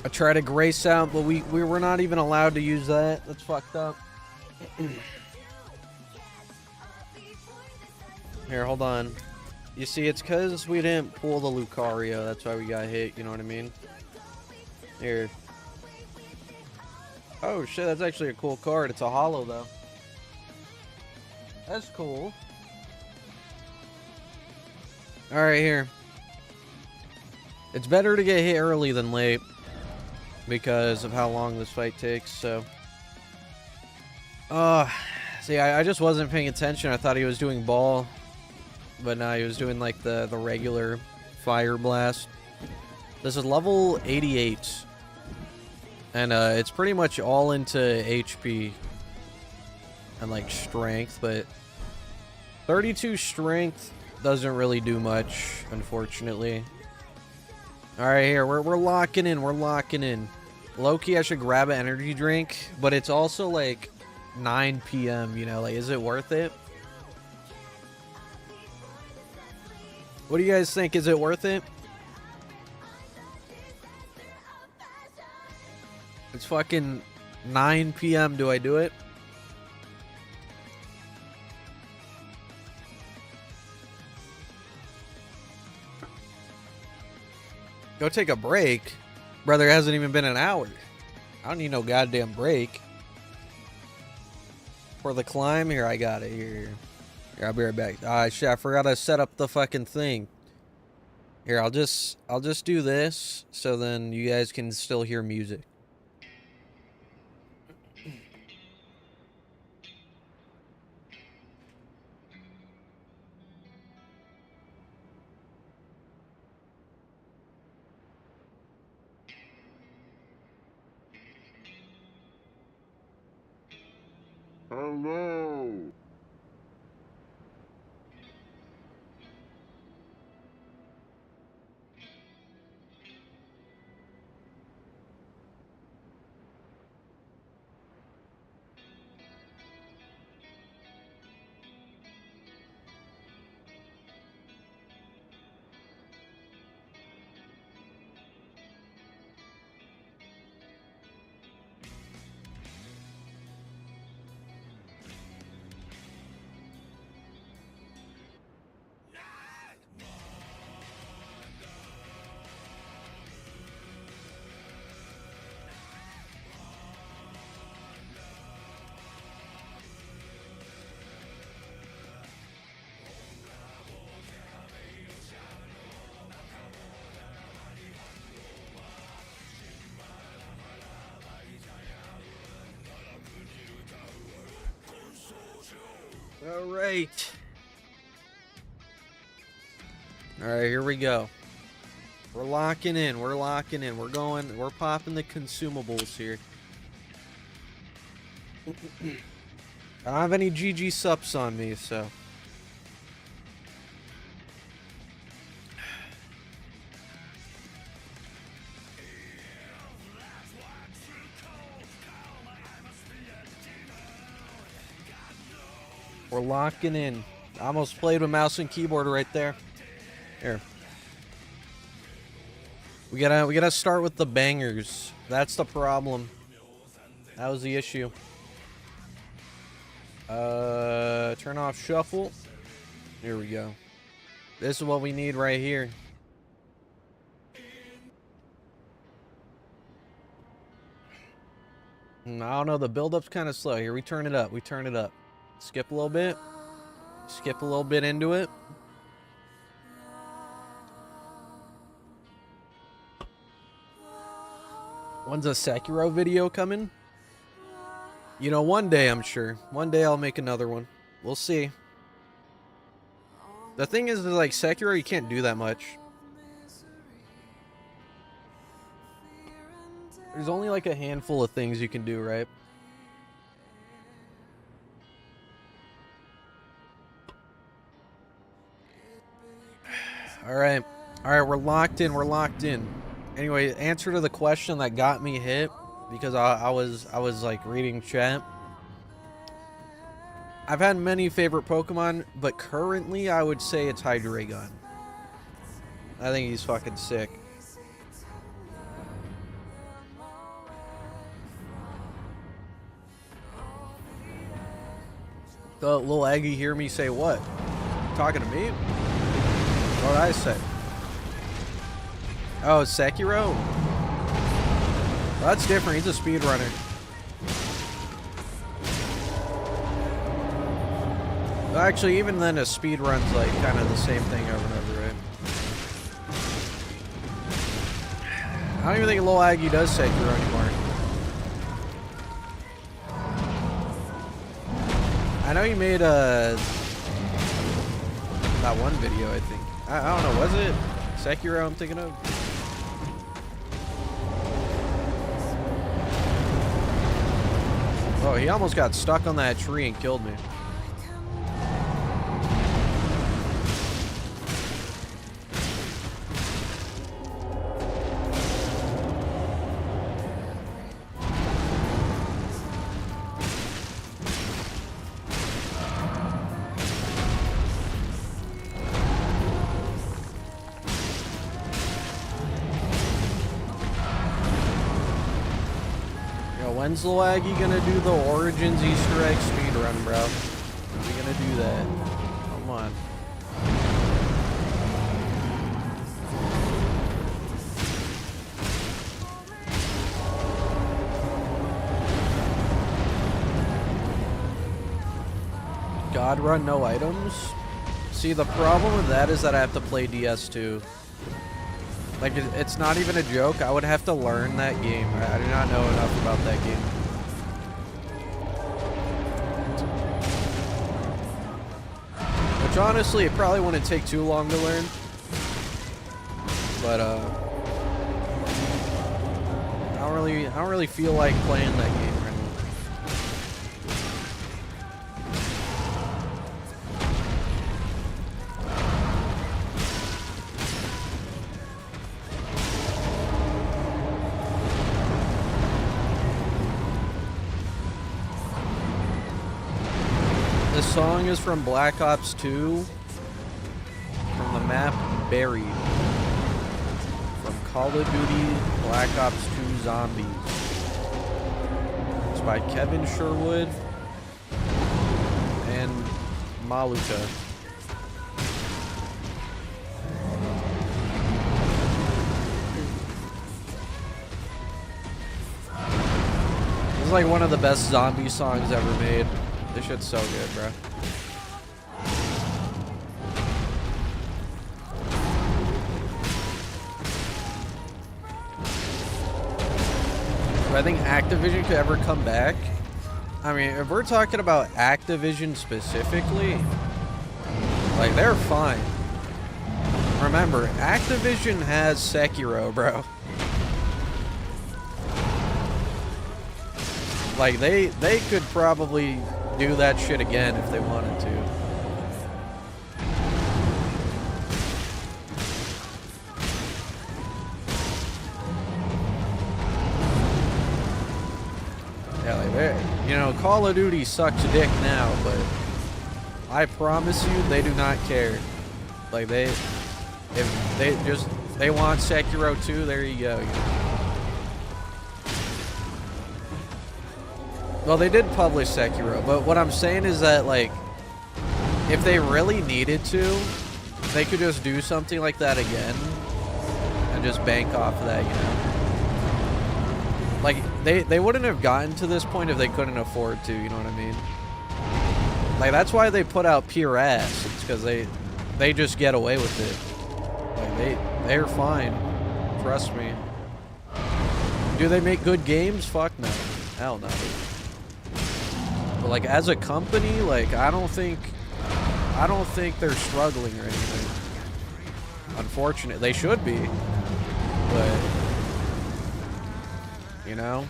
I tried to grace out, but we were not even allowed to use that. That's fucked up. Here, hold on. You see, it's because we didn't pull the Lucario. That's why we got hit, you know what I mean? Here. Oh shit, that's actually a cool card. It's a holo though. That's cool. Alright, here. It's better to get hit early than late because of how long this fight takes, so. See, I just wasn't paying attention. I thought he was doing ball. But no, he was doing like the regular fire blast. This is level 88. And it's pretty much all into HP and like strength, but 32 strength doesn't really do much, unfortunately. Alright, here, we're locking in, we're locking in. Low-key, I should grab an energy drink, but it's also like 9 p.m., you know, like, is it worth it? What do you guys think? Is it worth it? It's fucking 9 p.m. Do I do it? Go take a break? Brother, it hasn't even been an hour. I don't need no goddamn break. For the climb? Here, I got it. Here, I'll be right back. Shit, I forgot to set up the fucking thing. Here, I'll just do this so then you guys can still hear music. Hello. All right. All right, here we go. We're locking in. We're locking in. We're going. We're popping the consumables here. I don't have any GG sups on me, so. We're locking in. I almost played with mouse and keyboard right there. Here. We gotta start with the bangers. That's the problem. That was the issue. Turn off shuffle. Here we go. This is what we need right here. I don't know, the build-up's kind of slow. Here, we turn it up. We turn it up. Skip a little bit. Skip a little bit into it. When's a Sekiro video coming? You know, one day, I'm sure. One day I'll make another one. We'll see. The thing is, like, Sekiro, you can't do that much. There's only like a handful of things you can do, right? Alright. Alright, we're locked in, we're locked in. Anyway, answer to the question that got me hit, because I was like reading chat. I've had many favorite Pokemon, but currently I would say it's Hydreigon. I think he's fucking sick. The little Aggie hear me say what? Talking to me? What did I say? Oh, Sekiro? Well, that's different. He's a speedrunner. Well, actually, even then, a speedrun's like kind of the same thing over and over, right? I don't even think Lil Aggie does Sekiro anymore. I know he made that one video, I think. I don't know, was it Sekiro I'm thinking of? Oh, he almost got stuck on that tree and killed me. When's Lil Aggie gonna do the Origins Easter egg speedrun, bro? When are we gonna do that? Come on. God run, no items? See, the problem with that is that I have to play DS2. Like, it's not even a joke. I would have to learn that game. I do not know enough about that game. Which, honestly, it probably wouldn't take too long to learn. But, I don't really feel like playing that game right now. This song is from Black Ops 2, from the map Buried, from Call of Duty Black Ops 2 Zombies. It's by Kevin Sherwood and Maluka. This is like one of the best zombie songs ever made. This shit's so good, bro. Do I think Activision could ever come back? I mean, if we're talking about Activision specifically, like, they're fine. Remember, Activision has Sekiro, bro. Like, they could probably do that shit again if they wanted to. Yeah, like, you know, Call of Duty sucks dick now, but I promise you, they do not care. Like, they want Sekiro 2, there you go. You know? Well, they did publish Sekiro, but what I'm saying is that, like, if they really needed to, they could just do something like that again and just bank off of that, you know? Like, they wouldn't have gotten to this point if they couldn't afford to, you know what I mean? Like, that's why they put out pure ass. It's because they just get away with it. Like, they're fine. Trust me. Do they make good games? Fuck no. Hell no. But, like, as a company, like, I don't think I don't think they're struggling or anything. Unfortunate. They should be. But, you know,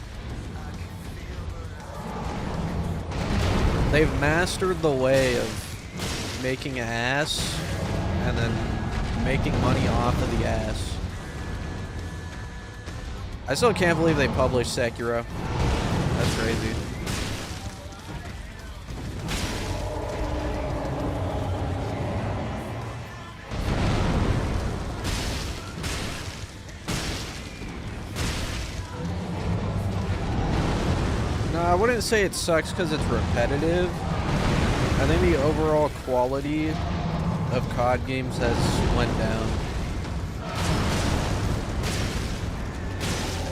they've mastered the way of making an ass and then making money off of the ass. I still can't believe they published Sekiro. That's crazy. No, I wouldn't say it sucks because it's repetitive. I think the overall quality of COD games has went down.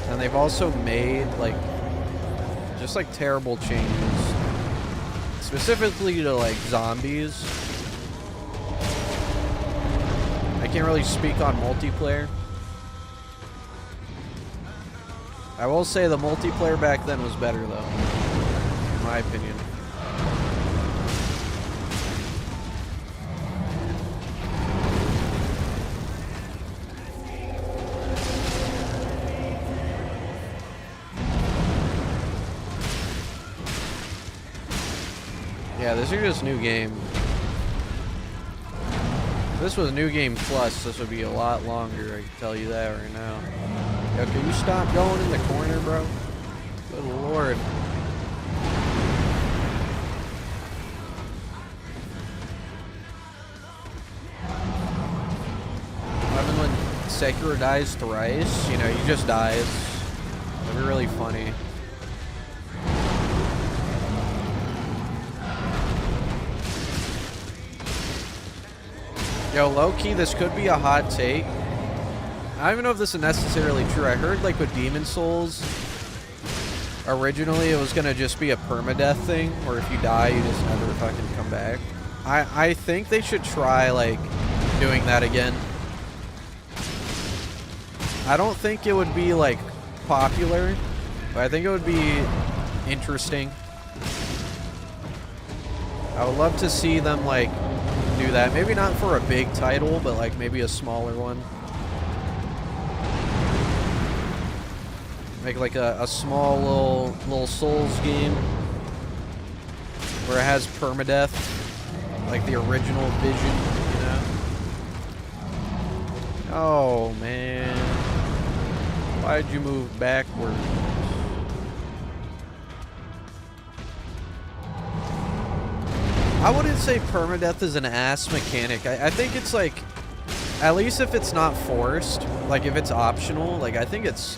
And they've also made, like, just, like, terrible changes. Specifically to, like, zombies. I can't really speak on multiplayer. I will say the multiplayer back then was better, though. In my opinion. Yeah, this is just new game. If this was new game plus, this would be a lot longer, I can tell you that right now. Yo, can you stop going in the corner, bro? Good lord. I mean, when Sekiro dies thrice, you know, he just dies. That'd be really funny. Yo, low-key, this could be a hot take. I don't even know if this is necessarily true. I heard, like, with Demon Souls, originally it was gonna just be a permadeath thing, where if you die, you just never fucking come back. I think they should try, like, doing that again. I don't think it would be, like, popular, but I think it would be interesting. I would love to see them, like, do that. Maybe not for a big title, but, like, maybe a smaller one. Make like a small little Souls game where it has permadeath, like the original Vision, you know? Oh man, why'd you move backwards? I wouldn't say permadeath is an ass mechanic. I think it's like, at least if it's not forced, like if it's optional, like I think it's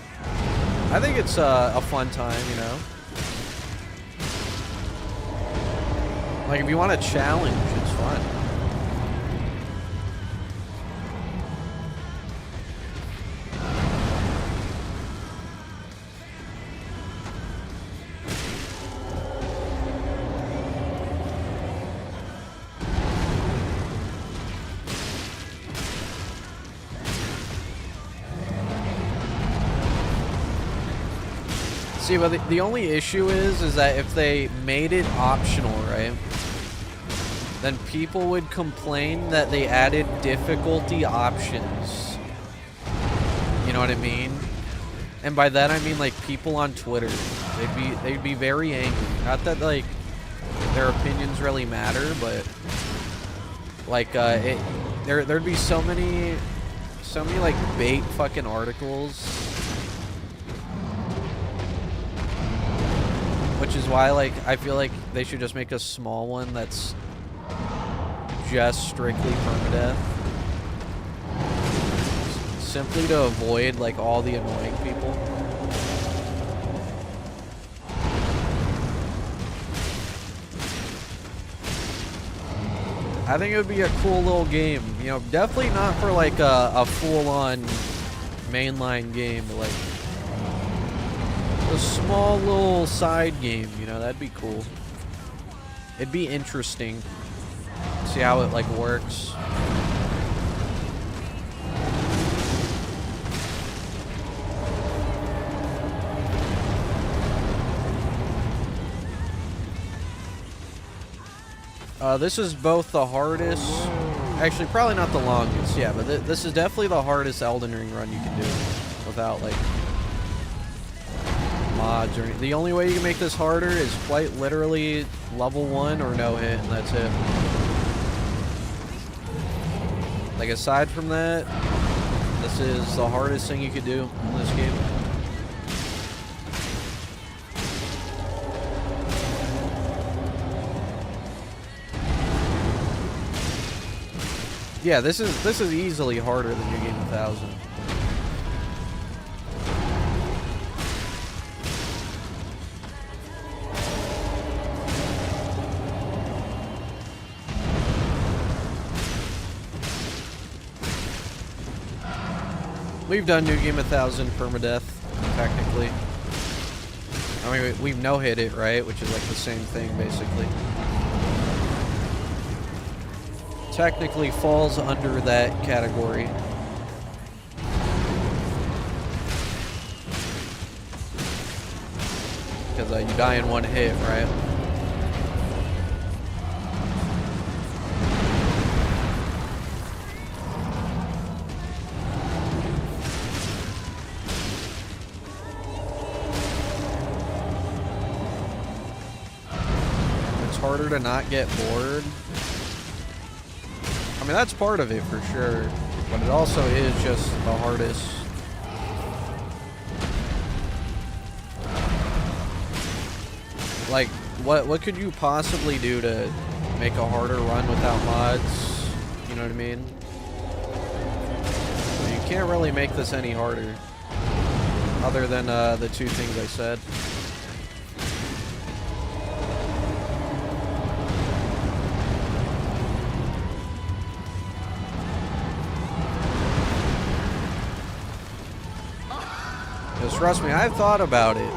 a fun time, you know? Like, if you want a challenge, it's fun. See, but the only issue is that if they made it optional, right, then people would complain that they added difficulty options. You know what I mean? And by that I mean like people on Twitter. They'd be very angry. Not that like their opinions really matter, but like there'd be so many like bait fucking articles. Which is why, like, I feel like they should just make a small one that's just strictly permadeath. Simply to avoid, like, all the annoying people. I think it would be a cool little game. You know, definitely not for, like, a full-on mainline game, but, like, a small little side game, you know, that'd be cool. It'd be interesting. See how it like works. This is both the hardest, actually probably not the longest, yeah, but this is definitely the hardest Elden Ring run you can do without like mods or anything. The only way you can make this harder is quite literally level 1 or no hit, and that's it. Like aside from that, this is the hardest thing you could do in this game. Yeah, this is easily harder than New Game 1000. We've done New Game 1000 permadeath, technically. I mean, we've no-hit it, right? Which is like the same thing, basically. Technically falls under that category. Because you die in one hit, right? It's harder to not get bored. I mean, that's part of it for sure, but it also is just the hardest. Like, what could you possibly do to make a harder run without mods? You know what I mean? You can't really make this any harder, other than the two things I said. Trust me, I've thought about it.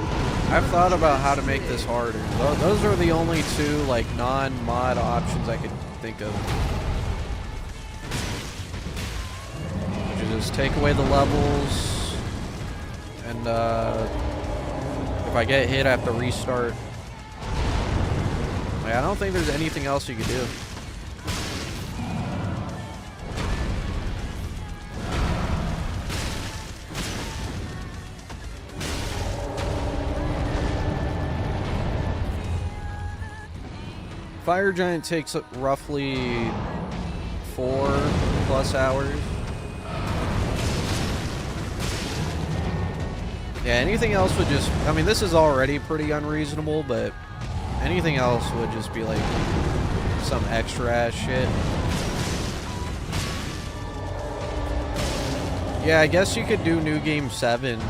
I've thought about how to make this harder. Those are the only two, like, non-mod options I could think of. Which is just take away the levels, and, if I get hit, I have to restart. Like, I don't think there's anything else you could do. Fire Giant takes roughly 4+ hours. Yeah, anything else would just... I mean, this is already pretty unreasonable, but anything else would just be like some extra ass shit. Yeah, I guess you could do New Game 7.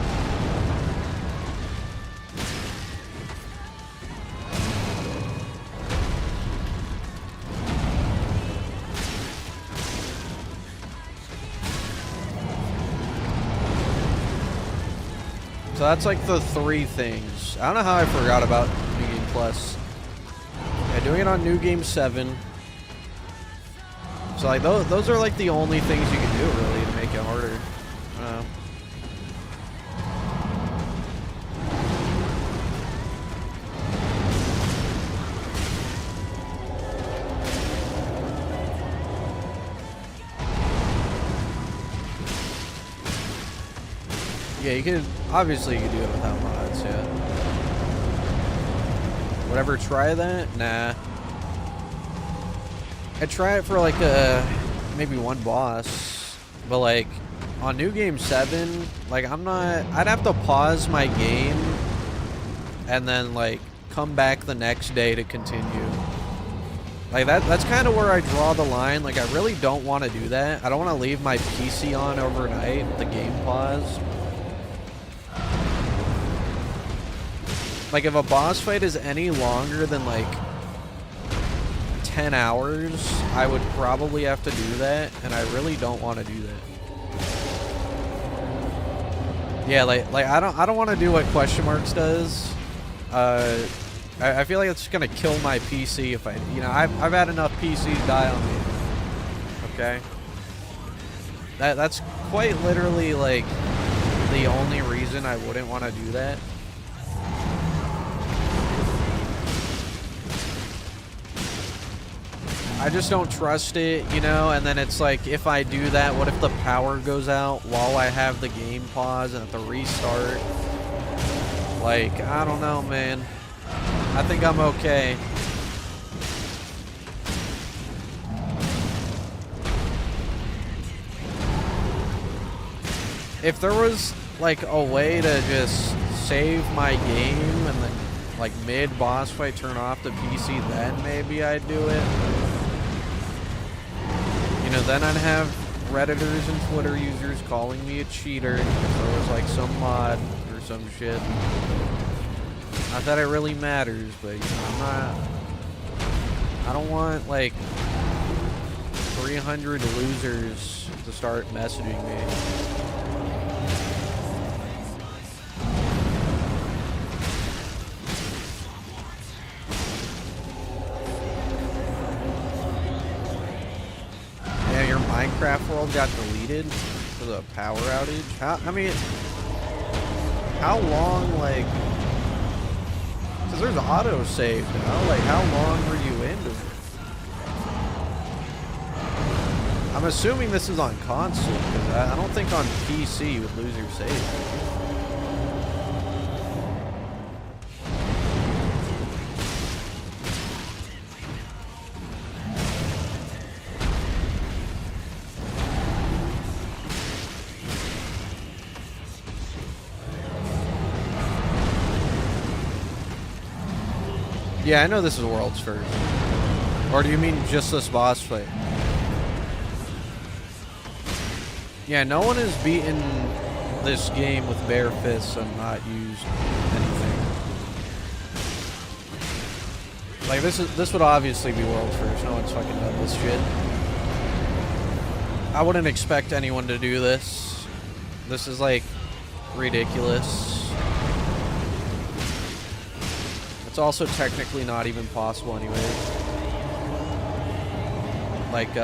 So that's like the 3 things. I don't know how I forgot about New Game Plus. Yeah, doing it on New Game 7. So like those are like the only things you can do really to make it harder. Yeah, you could, obviously you could do it without mods, yeah. Would I ever try that? Nah. I'd try it for like maybe one boss, but like on New Game 7, like I'd have to pause my game and then like come back the next day to continue. Like that's kind of where I draw the line. Like I really don't want to do that. I don't want to leave my PC on overnight with the game pause. Like, if a boss fight is any longer than, like, 10 hours, I would probably have to do that, and I really don't want to do that. Yeah, like I don't want to do what Question Marks does. I feel like it's gonna kill my PC if I, you know, I've had enough PCs die on me. Okay? That's quite literally, like, the only reason I wouldn't want to do that. I just don't trust it, you know, and then it's like, if I do that, what if the power goes out while I have the game pause and have to restart? Like, I don't know, man. I think I'm okay. If there was, like, a way to just save my game and then, like, mid-boss fight turn off the PC, then maybe I'd do it. You know, then I'd have Redditors and Twitter users calling me a cheater if there was, like, some mod or some shit. Not that it really matters, but, you know, I don't want, like, 300 losers to start messaging me. Minecraft world got deleted for the power outage. How long, like, because there's autosave now, like, how long were you into it? I'm assuming this is on console, because I don't think on PC you would lose your save. Yeah, I know this is world's first. Or do you mean just this boss fight? Yeah, no one has beaten this game with bare fists and not used anything. Like, this would obviously be world's first. No one's fucking done this shit. I wouldn't expect anyone to do this. This is, like, ridiculous. It's also technically not even possible anyway. Like,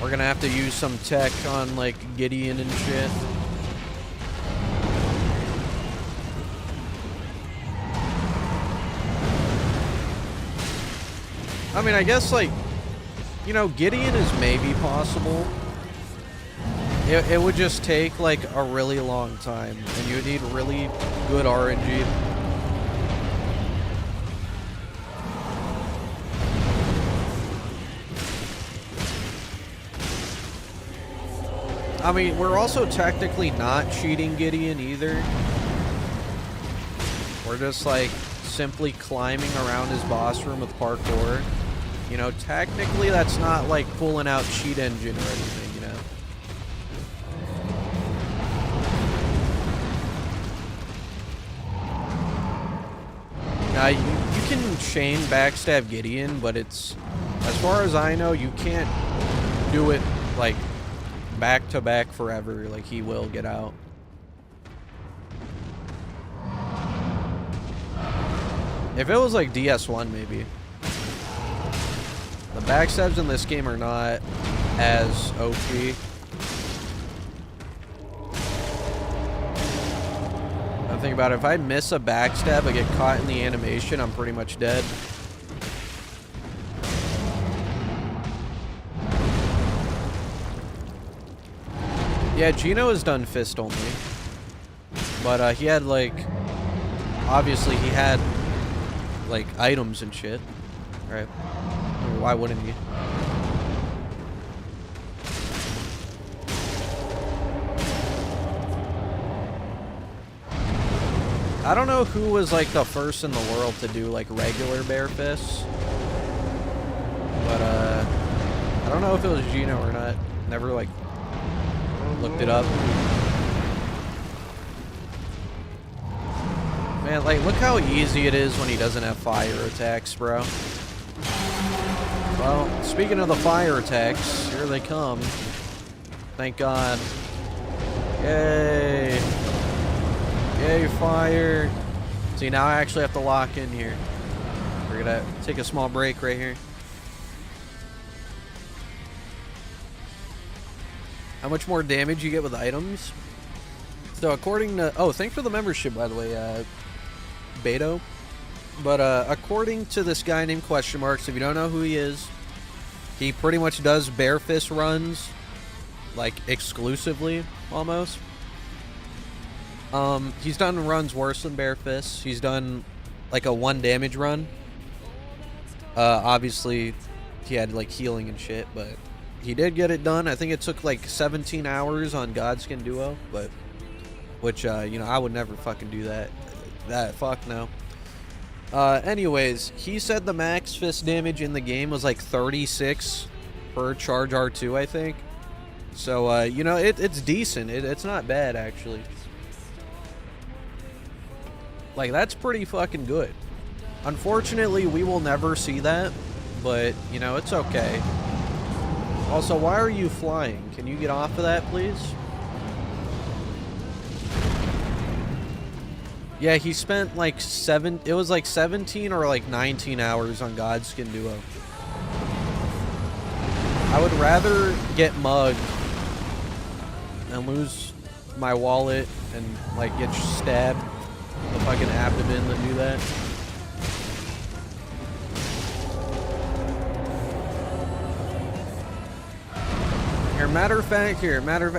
we're gonna have to use some tech on, like, Gideon and shit. I mean, I guess, like, you know, Gideon is maybe possible. It would just take, like, a really long time, and you would need really good RNG. I mean, we're also technically not cheating Gideon either. We're just, like, simply climbing around his boss room with parkour. You know, technically that's not, like, pulling out cheat engine or anything, you know? Now, you can chain backstab Gideon, but it's, as far as I know, you can't do it, like, back to back forever. Like, he will get out. If it was like DS1, maybe. The backstabs in this game are not as OP. I'm thinking about it. If I miss a backstab, I get caught in the animation, I'm pretty much dead. Yeah, Gino has done fist only. But he had, like, obviously he had, like, items and shit. Right? Why wouldn't he? I don't know who was, like, the first in the world to do, like, regular bare fists. But, I don't know if it was Gino or not. Never, like, looked it up. Man, like, look how easy it is when he doesn't have fire attacks, bro. Well, speaking of the fire attacks, here they come. Thank God. Yay. Yay, fire. See, now I actually have to lock in here. We're gonna take a small break right here. How much more damage you get with items? So according to... Oh, thanks for the membership, by the way, Beto. But according to this guy named Question Marks, if you don't know who he is, he pretty much does bare fist runs, like exclusively, almost. He's done runs worse than bare fists. He's done like a 1 damage run. Obviously, he had like healing and shit, but he did get it done. I think it took like 17 hours on Godskin Duo, but which you know, I would never fucking do that. Fuck no. Anyways, he said the max fist damage in the game was like 36 per charge R2, I think. So, you know, it's decent. It's not bad, actually. Like, that's pretty fucking good. Unfortunately, we will never see that, but, you know, it's okay. Also, why are you flying? Can you get off of that, please? Yeah, he spent like it was like 17 or like 19 hours on Godskin Duo. I would rather get mugged and lose my wallet and like get stabbed in the fucking abdomen than do that. Here, matter of fact,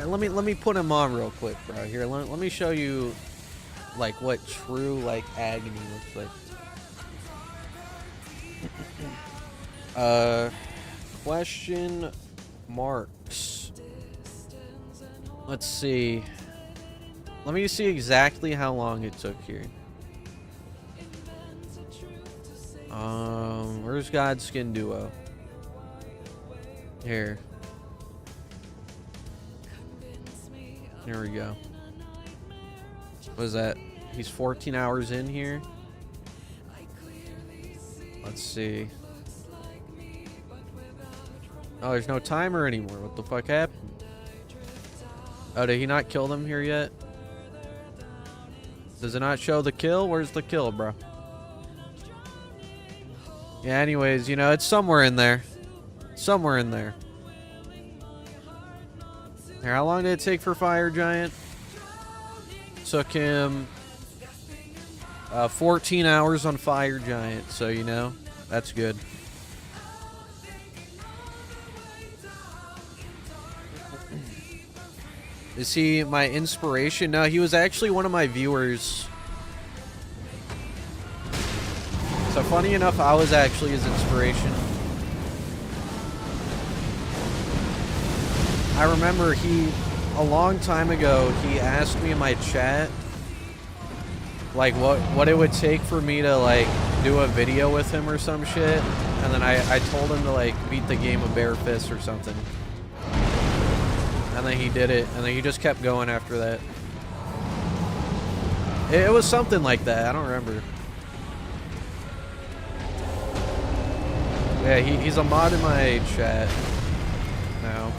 let me put him on real quick, bro. Here, let me show you like what true like agony looks like. Question marks. Let's see. Let me see exactly how long it took here. Where's Godskin Duo? Here. Here we go. What is that? He's 14 hours in here. Let's see. Oh, there's no timer anymore. What the fuck happened? Oh, did he not kill them here yet? Does it not show the kill? Where's the kill, bro? Yeah, anyways, you know, it's somewhere in there. Somewhere in there. Here, how long did it take for Fire Giant? Took him 14 hours on Fire Giant, so you know, that's good. Is he my inspiration? No, he was actually one of my viewers. So funny enough, I was actually his inspiration. I remember a long time ago, he asked me in my chat, like, what it would take for me to, like, do a video with him or some shit. And then I told him to, like, beat the game of bare fist or something. And then he did it, and then he just kept going after that. It was something like that, I don't remember. Yeah, he's a mod in my chat now.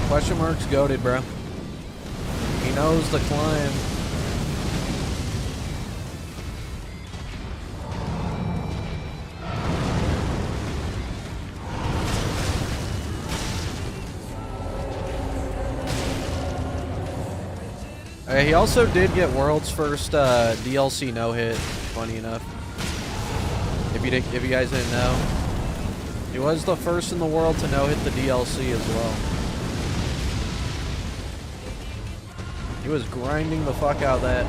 Question mark's goated, bro. He knows the climb. He also did get world's first DLC no hit. Funny enough, if you guys didn't know, he was the first in the world to no hit the DLC as well. He was grinding the fuck out of that.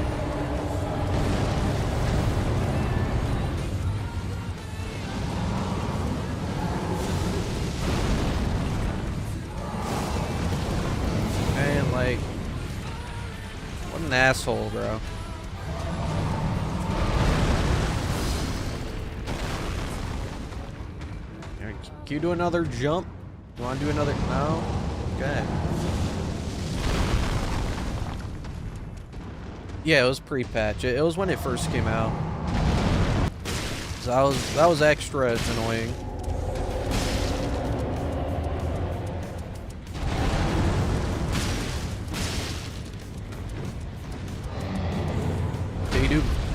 Man, like, what an asshole, bro. Can you do another jump? You want to do another? No? Okay. Yeah, it was pre-patch. It was when it first came out. So that was extra annoying.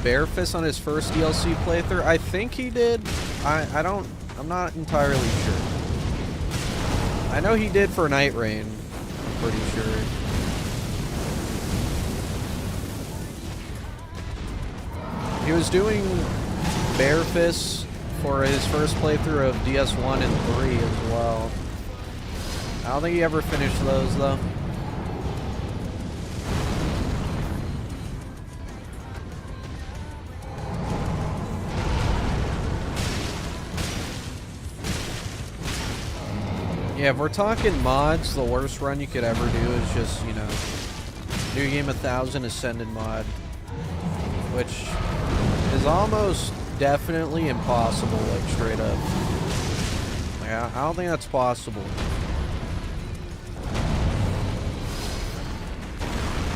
Barefist on his first DLC playthrough? I think he did. I'm not entirely sure. I know he did for Night Rain. I'm pretty sure. He was doing Barefist for his first playthrough of DS1 and 3 as well. I don't think he ever finished those though. Yeah, if we're talking mods, the worst run you could ever do is just, you know, New Game 1000 Ascended mod, which is almost definitely impossible, like straight up. Like, I don't think that's possible.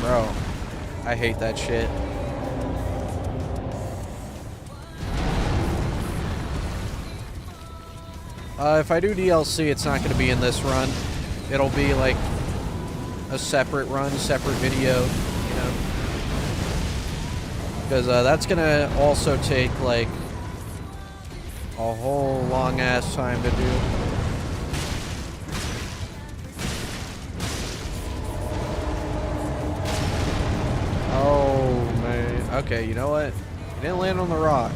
Bro, I hate that shit. If I do DLC, it's not going to be in this run. It'll be like a separate run, separate video, you know. Because that's going to also take like a whole long ass time to do. Oh man. Okay, you know what? You didn't land on the rock.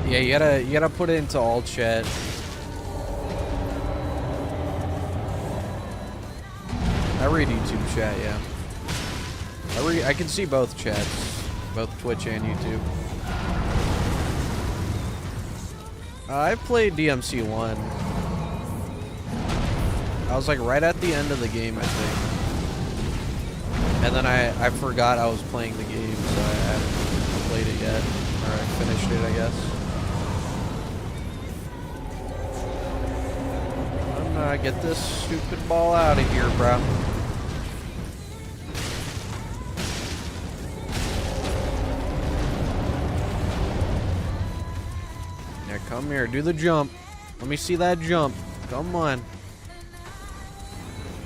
Yeah, you gotta put it into all chat. I read YouTube chat, yeah. I can see both chats, both Twitch and YouTube. I played DMC1. I was like right at the end of the game, I think. And then I forgot I was playing the game, so I haven't played it yet. Or I finished it, I guess. Get this stupid ball out of here, bro. Yeah, come here. Do the jump. Let me see that jump. Come on.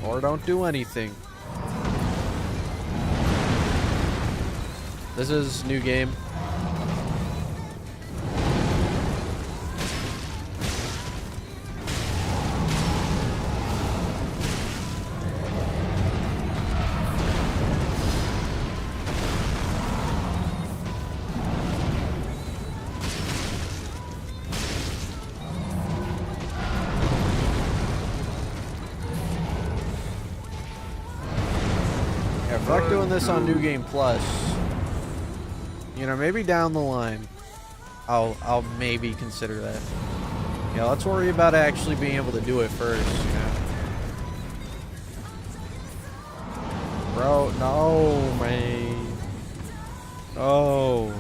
Or don't do anything. This is new game. Fuck doing this on New Game Plus. You know, maybe down the line, I'll maybe consider that. Yeah, let's worry about actually being able to do it first. You know, bro, no, man. Oh,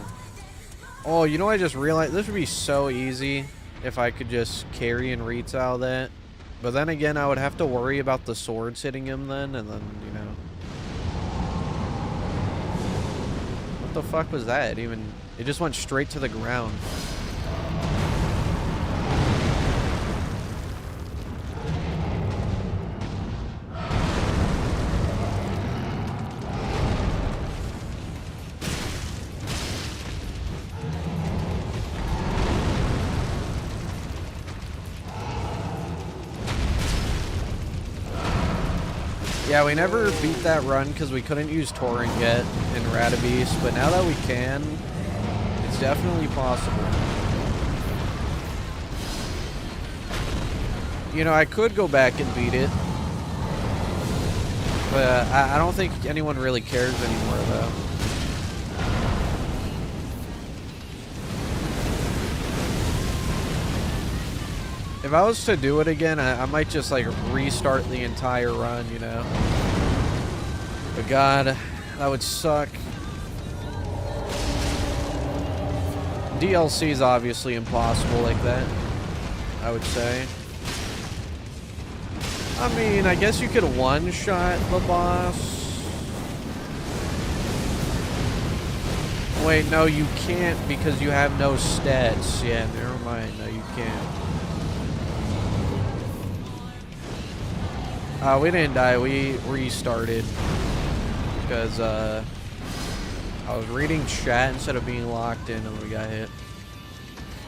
you know, I just realized this would be so easy if I could just carry and retail that. But then again, I would have to worry about the swords hitting him then, and then, you know. What the fuck was that? It just went straight to the ground. Yeah, we never beat that run because we couldn't use Torrent yet in Radabise, but now that we can, it's definitely possible. You know, I could go back and beat it, but I don't think anyone really cares anymore, though. If I was to do it again, I might just like restart the entire run, you know. But God, that would suck. DLC is obviously impossible like that, I would say. I mean, I guess you could one-shot the boss. Wait, no, you can't because you have no stats. Yeah, never mind. No, you can't. We didn't die. We restarted because I was reading chat instead of being locked in, and we got hit.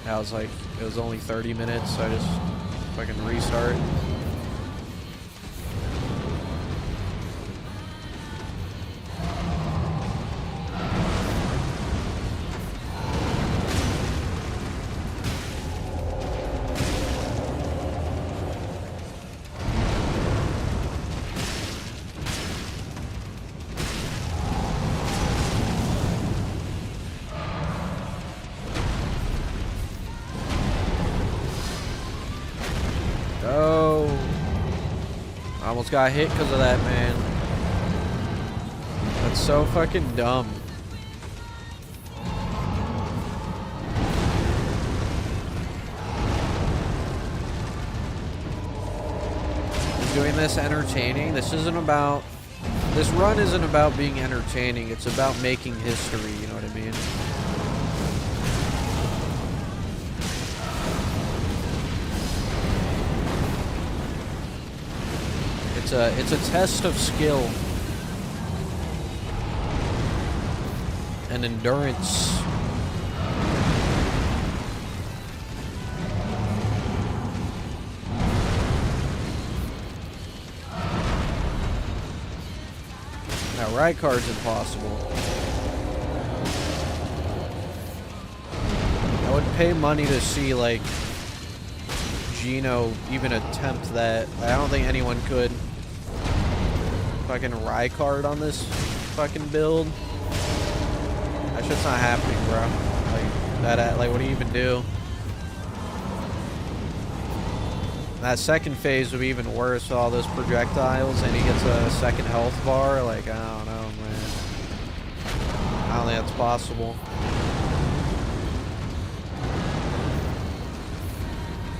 I was like, it was only 30 minutes, so I just fucking restart. Almost got hit because of that, man. That's so fucking dumb. Is doing this entertaining? This isn't about... This run isn't about being entertaining. It's about making history, you know what I mean? It's a test of skill and endurance. Now, ride card's impossible. I would pay money to see, like, Gino even attempt that. I don't think anyone could. Fucking Rykard on this fucking build. That shit's not happening, bro. Like that. Like, what do you even do? That second phase would be even worse with all those projectiles, and he gets a second health bar. Like, I don't know, man. I don't think that's possible.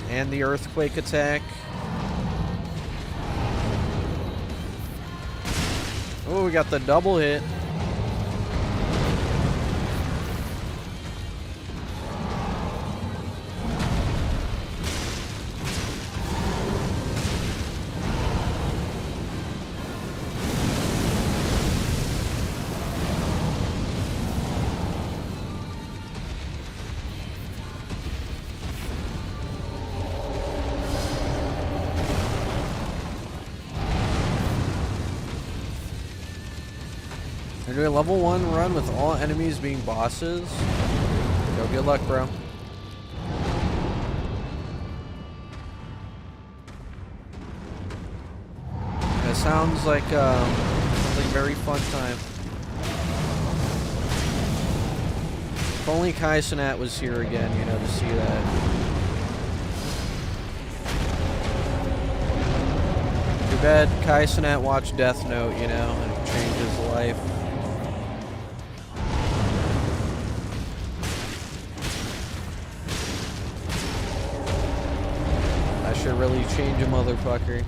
And the earthquake attack. Oh, we got the double hit. We're doing a level 1 run with all enemies being bosses. Yo, good luck, bro. It sounds like something very fun time. If only Kai Cenat was here again, you know, to see that. Too bad Kai Cenat watched Death Note, you know, and it changed his life. That should really change a motherfucker.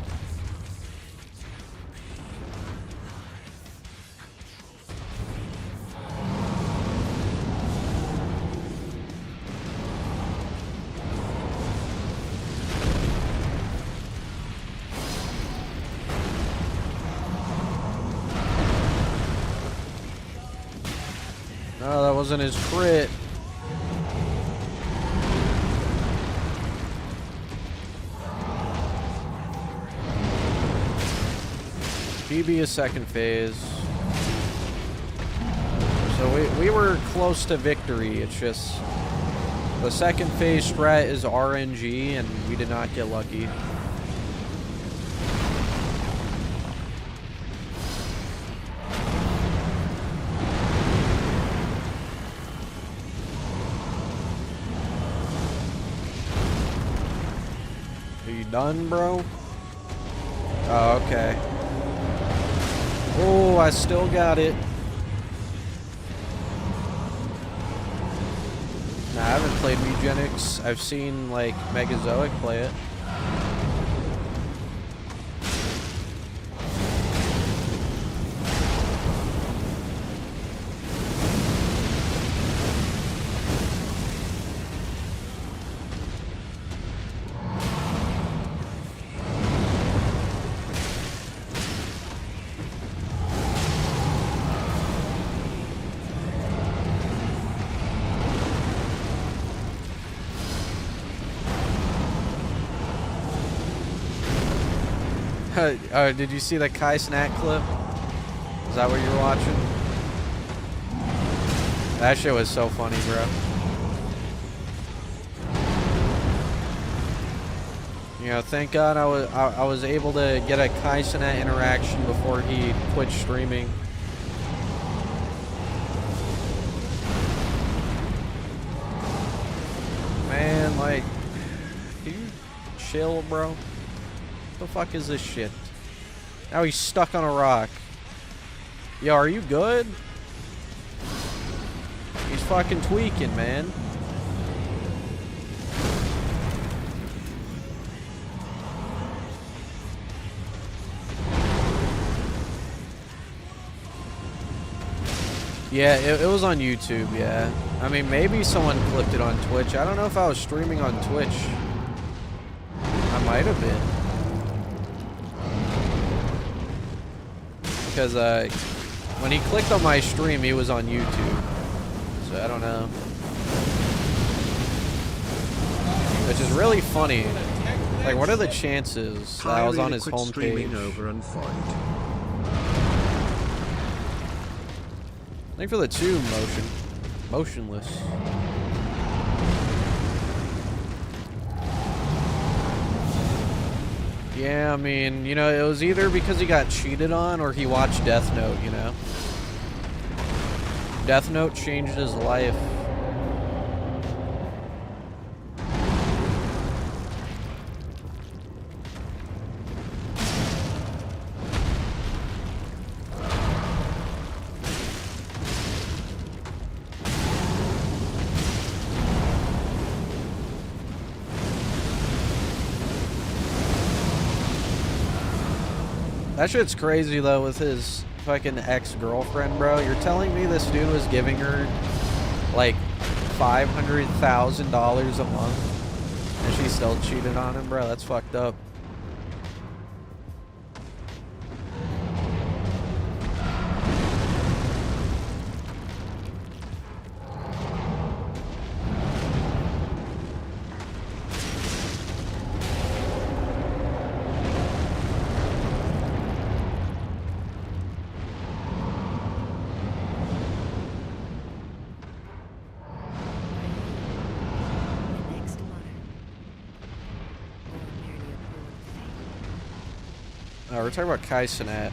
Oh, that wasn't his crit. BB a second phase. So we were close to victory. It's just the second phase strat is RNG and we did not get lucky. Are you done, bro? Oh, okay. Oh, I still got it. Nah, I haven't played Eugenics. I've seen, like, Megazoic play it. Did you see the Kai Snack clip? Is that what you're watching? That shit was so funny, bro. You know, thank God I was able to get a Kai Snack interaction before he quit streaming. Man, like, can you chill, bro? What the fuck is this shit? Now he's stuck on a rock. Yo, are you good? He's fucking tweaking, man. Yeah, it was on YouTube, yeah. I mean, maybe someone clipped it on Twitch. I don't know if I was streaming on Twitch. I might have been. Because when he clicked on my stream, he was on YouTube. So I don't know. Which is really funny. Like, what are the chances that I was on his homepage? Over and fight. I think for the two, motionless. Yeah, I mean, you know, it was either because he got cheated on or he watched Death Note, you know? Death Note changed his life. That shit's crazy though with his fucking ex-girlfriend, bro. You're telling me this dude was giving her like $500,000 a month and she still cheated on him, bro? That's fucked up. We're talking about Kai Cenat.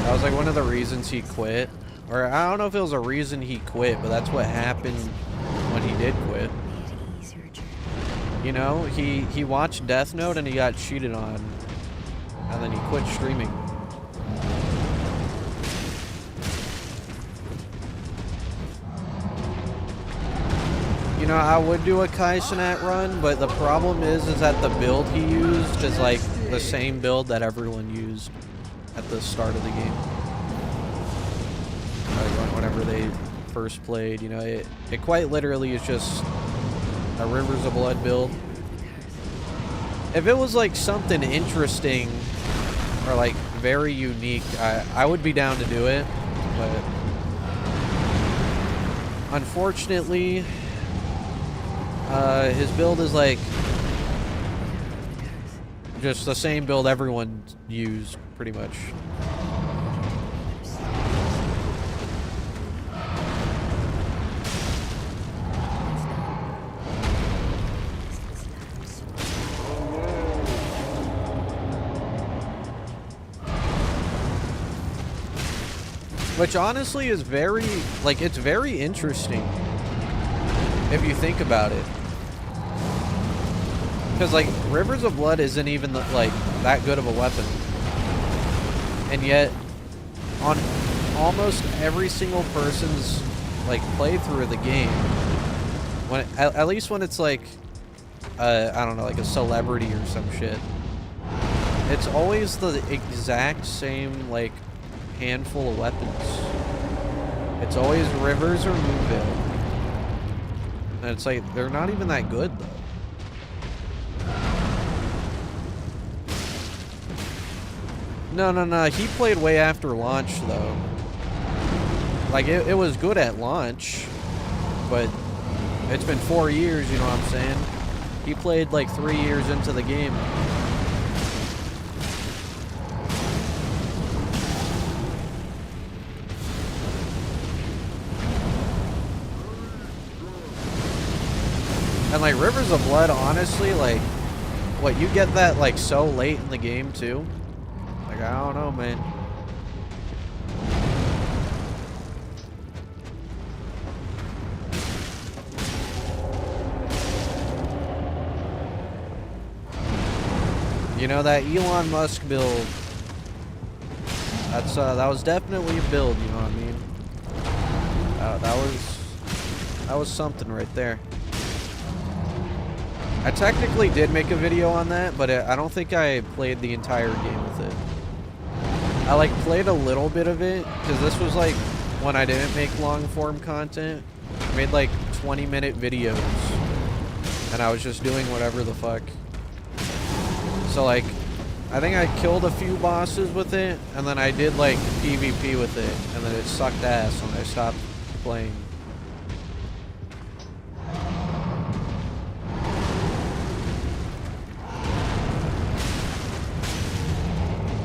That was like one of the reasons he quit. Or I don't know if it was a reason he quit, but that's what happened when he did quit. You know, he watched Death Note and he got cheated on. And then he quit streaming. You know, I would do a Kai Cenat run, but the problem is that the build he used is like the same build that everyone used at the start of the game. Like whenever they first played, you know, it quite literally is just a Rivers of Blood build. If it was like something interesting or like very unique, I would be down to do it, but unfortunately, his build is like just the same build everyone used, pretty much. Which honestly is very, like, it's very interesting if you think about it. Because, like, Rivers of Blood isn't even, like, that good of a weapon. And yet, on almost every single person's, like, playthrough of the game, when at least when it's, like, I don't know, like a celebrity or some shit, it's always the exact same, like, handful of weapons. It's always Rivers or Moonveil. And it's like, they're not even that good, though. No. He played way after launch, though. Like, it was good at launch, but it's been 4 years, you know what I'm saying? He played, like, 3 years into the game. And like Rivers of Blood, honestly, like, what, you get that like so late in the game too? Like, I don't know, man. You know, that Elon Musk build, that was definitely a build, you know what I mean? That was something right there. I technically did make a video on that, but I don't think I played the entire game with it. I like played a little bit of it, because this was like when I didn't make long form content. I made like 20-minute videos, and I was just doing whatever the fuck. So like, I think I killed a few bosses with it, and then I did like PvP with it, and then it sucked ass when I stopped playing.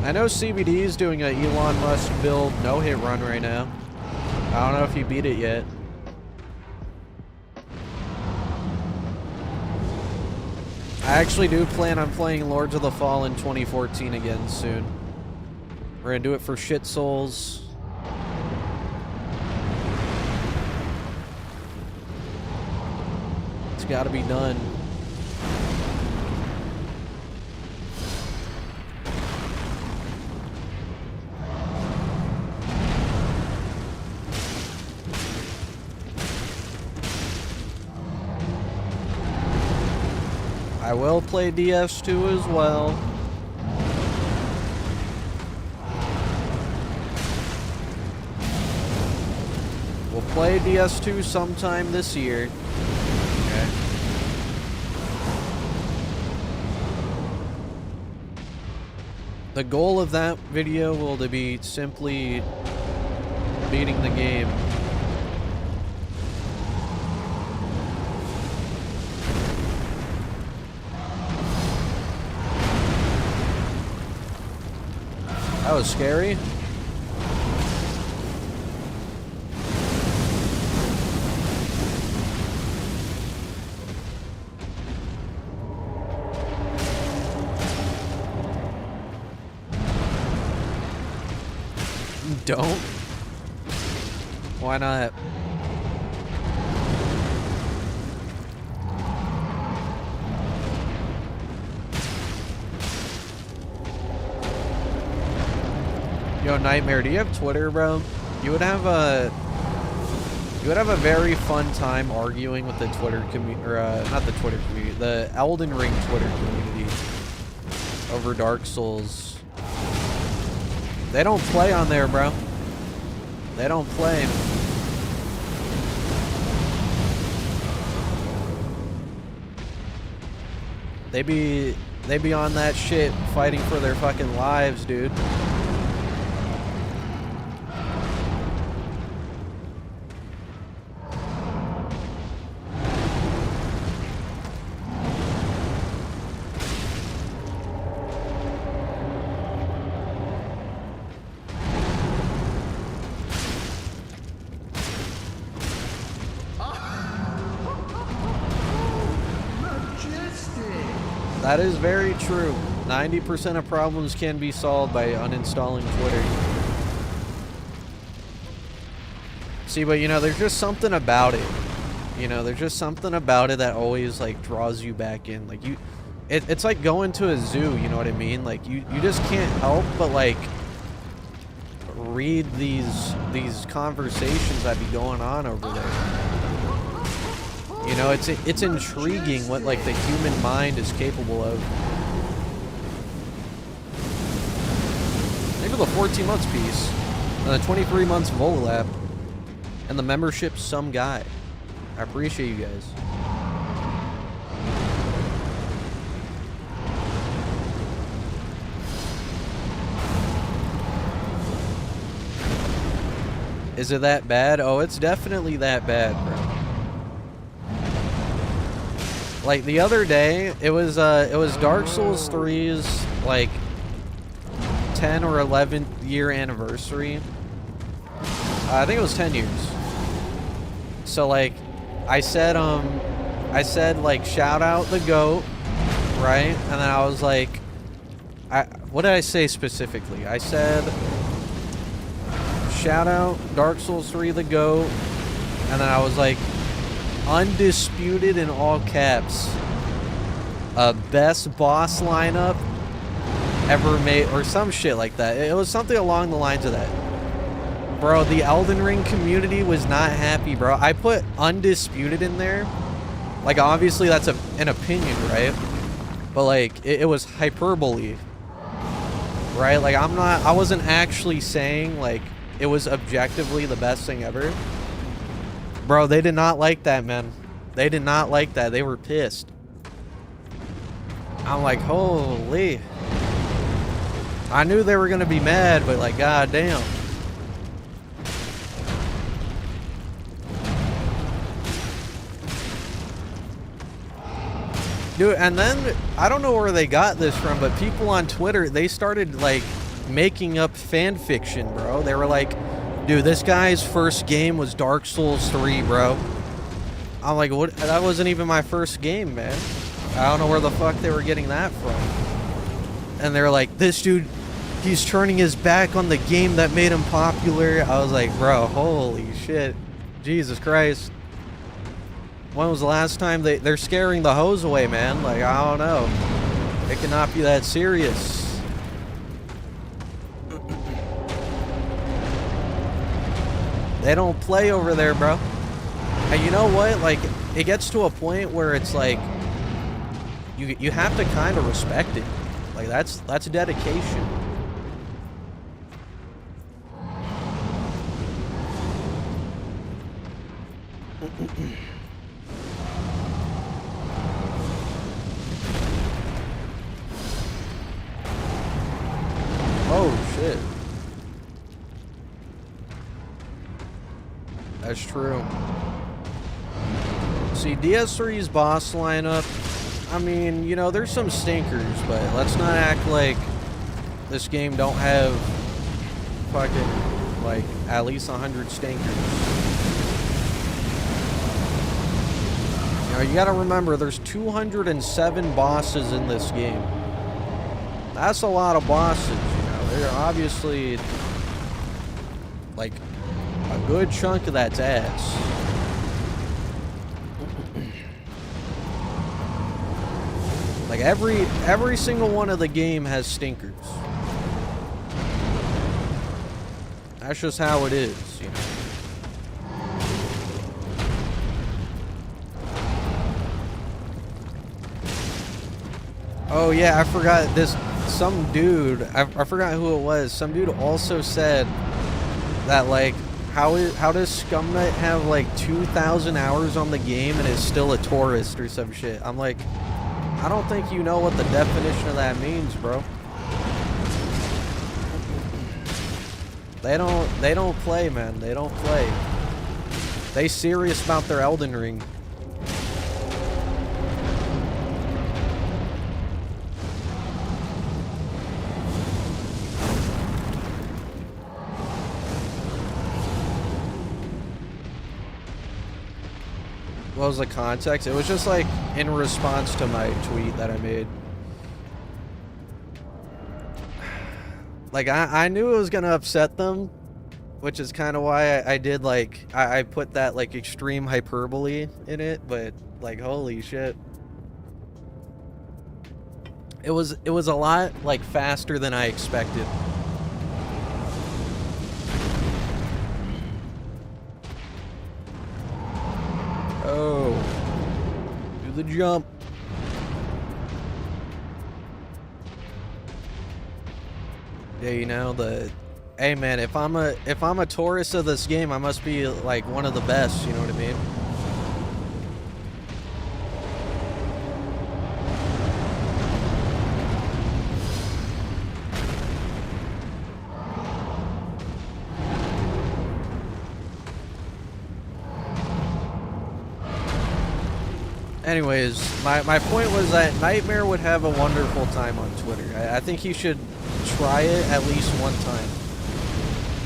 I know CBD is doing a Elon Musk build no-hit run right now. I don't know if he beat it yet. I actually do plan on playing Lords of the Fallen 2014 again soon. We're gonna do it for shit souls. It's gotta be done. I will play DS2 as well. We'll play DS2 sometime this year. Okay. The goal of that video will be simply beating the game. That was scary. Don't. Why not? Yo, Nightmare, do you have Twitter, bro? You would have a very fun time arguing with the Twitter community, or not the Twitter community, the Elden Ring Twitter community over Dark Souls. They don't play on there, bro. They don't play. They be on that shit fighting for their fucking lives, dude. That is very true. 90% of problems can be solved by uninstalling Twitter. See, but you know, there's just something about it. You know, there's just something about it that always like draws you back in. Like it's like going to a zoo, you know what I mean? Like you just can't help but like read these conversations that be going on over there. You know, it's intriguing what like the human mind is capable of. Maybe the 14 months piece, and the 23 months Volap, and the membership some guy. I appreciate you guys. Is it that bad? Oh, it's definitely that bad, bro. Like the other day, it was Dark Souls 3's like 10 or 11th year anniversary. I think it was 10 years. So like I said I said, like, shout out the GOAT, right? And then I was like, what did I say specifically? I said, shout out Dark Souls 3 the GOAT. And then I was like, undisputed in all caps. Best boss lineup ever made, or some shit like that. It was something along the lines of that. Bro, the Elden Ring community was not happy, bro. I put undisputed in there. Like, obviously that's an opinion, right? But like, it was hyperbole, right? Like, I wasn't actually saying like it was objectively the best thing ever. Bro, they did not like that, man. They did not like that. They were pissed. I'm like, holy. I knew they were gonna be mad, but like, goddamn. Dude, and then, I don't know where they got this from, but people on Twitter, they started, like, making up fan fiction, bro. They were like, dude, this guy's first game was Dark Souls 3, bro. I'm like, what? That wasn't even my first game, man. I don't know where the fuck they were getting that from. And they're like, this dude, he's turning his back on the game that made him popular. I was like, bro, holy shit. Jesus Christ. When was the last time they're scaring the hose away, man? Like, I don't know. It cannot be that serious. They don't play over there, bro. And you know what? Like, it gets to a point where it's like, you have to kind of respect it. Like, that's dedication. Oh, shit. That's true. See, DS3's boss lineup, I mean, you know, there's some stinkers, but let's not act like this game don't have fucking, like, at least 100 stinkers. You know, you gotta remember, there's 207 bosses in this game. That's a lot of bosses, you know. They're obviously, like, a good chunk of that's ass. Like, every single one of the game has stinkers. That's just how it is, you know. Oh yeah, I forgot this. Some dude, I forgot who it was. Some dude also said that, like, how does Skumnut have like 2,000 hours on the game and is still a tourist or some shit? I'm like, I don't think you know what the definition of that means, bro. They don't play, man. They don't play. They serious about their Elden Ring. What was the context? It was just like in response to my tweet that I made. Like, I knew it was gonna upset them, which is kind of why I did, like, I put that, like, extreme hyperbole in it, but, like, holy shit. It was a lot, like, faster than I expected. Oh, do the jump. Yeah, you know, hey man, if I'm a tourist of this game, I must be like one of the best, you know what I mean? Anyways, my point was that Nightmare would have a wonderful time on Twitter. I think he should try it at least one time.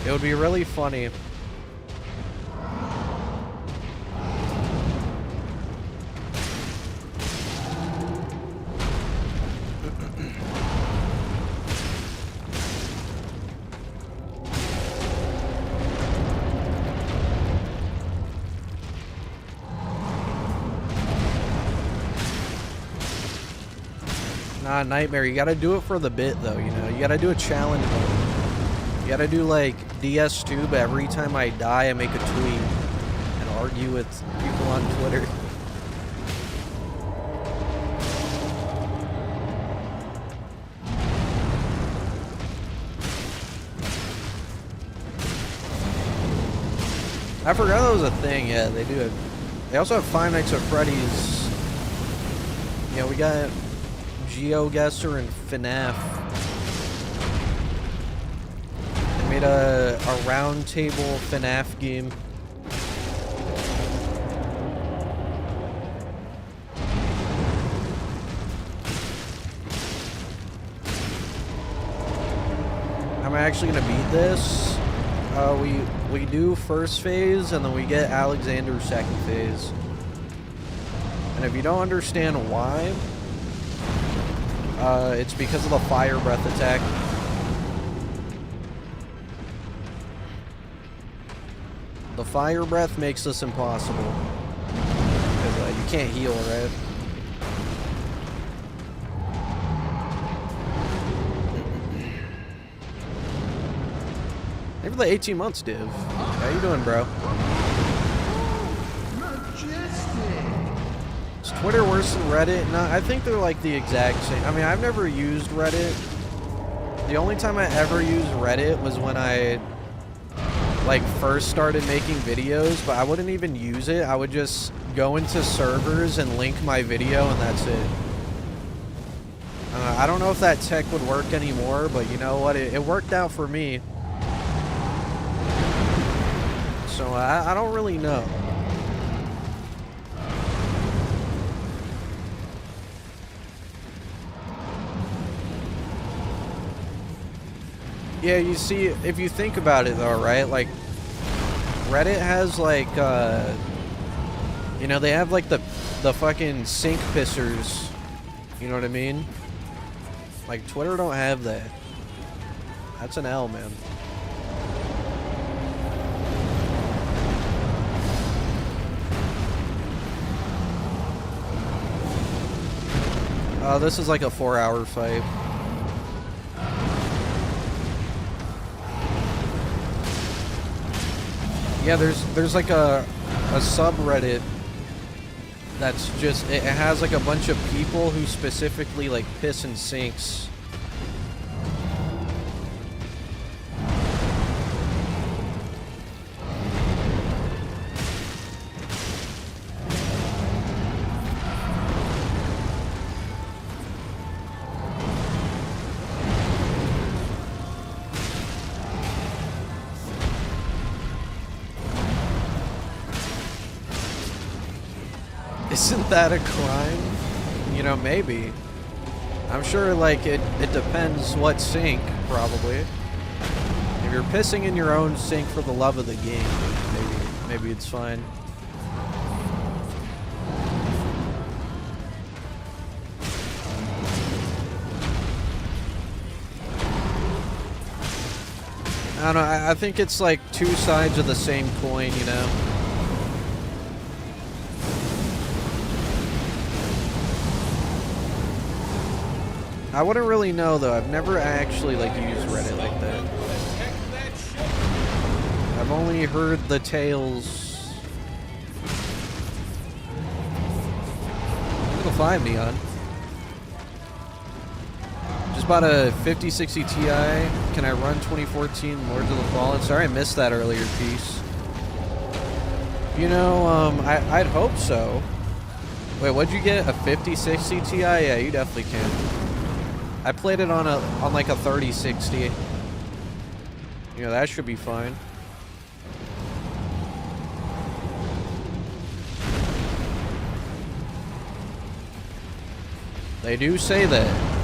It would be really funny. Nah, Nightmare, you gotta do it for the bit, though, you know? You gotta do a challenge mode. You gotta do, like, DS2, but every time I die, I make a tweet and argue with people on Twitter. I forgot that was a thing, yeah, they do it. They also have Five Nights at Freddy's. Yeah, we got GeoGuessr and FNAF. They made a round table FNAF game. I'm actually gonna beat this. We do first phase, and then we get Alexander's second phase. And if you don't understand why, it's because of the fire breath attack. The fire breath makes this impossible. Because you can't heal, right? Maybe the 18 months, Div. How you doing, bro? Is Twitter worse than Reddit? No, I think they're like the exact same. I mean, I've never used Reddit. The only time I ever used Reddit was when I like first started making videos, but I wouldn't even use it. I would just go into servers and link my video, and that's it. I don't know if that tech would work anymore, but you know what? It worked out for me. So I don't really know. Yeah, you see, if you think about it though, right? Like, Reddit has like, you know, they have like the fucking sink pissers. You know what I mean? Like, Twitter don't have that. That's an L, man. This is like a 4-hour fight. Yeah, there's like a subreddit that's just, it has like a bunch of people who specifically like piss in sinks. Isn't that a crime? You know, maybe. I'm sure, like, it depends what sink, probably. If you're pissing in your own sink for the love of the game, maybe it's fine. I don't know, I think it's like two sides of the same coin, you know? I wouldn't really know, though. I've never actually, like, used Reddit like that. I've only heard the tales. Level 5 Neon. Just bought a 5060 Ti. Can I run 2014 Lords of the Fallen? Sorry I missed that earlier piece. You know, I'd hope so. Wait, what'd you get? A 5060 Ti? Yeah, you definitely can. I played it on like a 3060. You know, that should be fine. They do say that.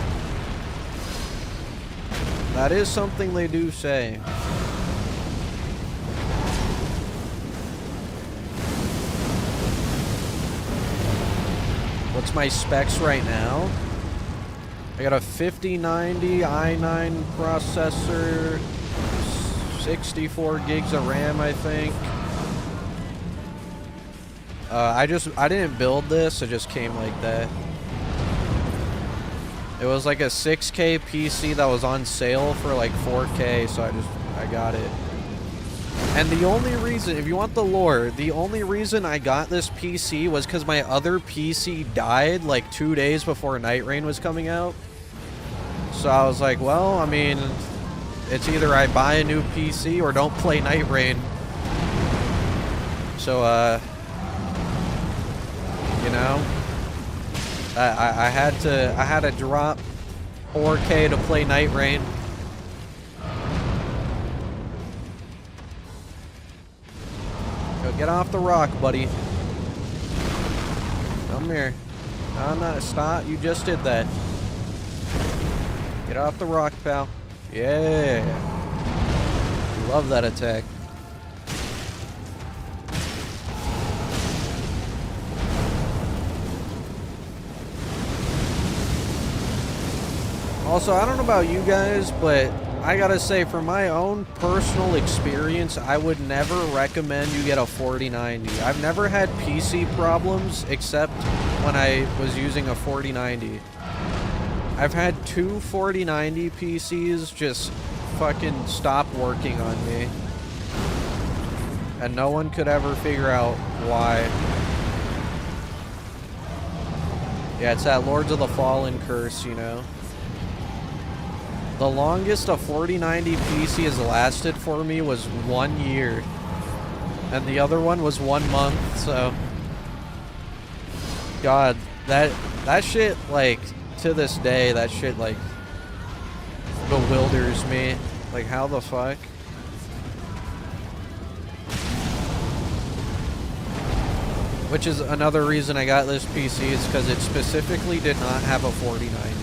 That is something they do say. What's my specs right now? I got a 5090 i9 processor, 64 gigs of RAM, I think. I didn't build this, it just came like that. It was like a 6K PC that was on sale for like 4K, so I got it. And the only reason, if you want the lore, the only reason I got this PC was because my other PC died like 2 days before Night Rain was coming out. So I was like, well, I mean, it's either I buy a new PC or don't play Night Rain. So, you know, I had to drop 4K to play Night Rain. Go get off the rock, buddy. Come here. No, no, stop. You just did that. Get off the rock, pal. Yeah. Love that attack. Also, I don't know about you guys, but I gotta say, from my own personal experience, I would never recommend you get a 4090. I've never had PC problems except when I was using a 4090. I've had two 4090 PCs just fucking stop working on me. And no one could ever figure out why. Yeah, it's that Lords of the Fallen curse, you know. The longest a 4090 PC has lasted for me was 1 year. And the other one was 1 month, so... God, that shit, like, to this day, that shit, like, bewilders me. Like, how the fuck? Which is another reason I got this PC, is because it specifically did not have a 4090.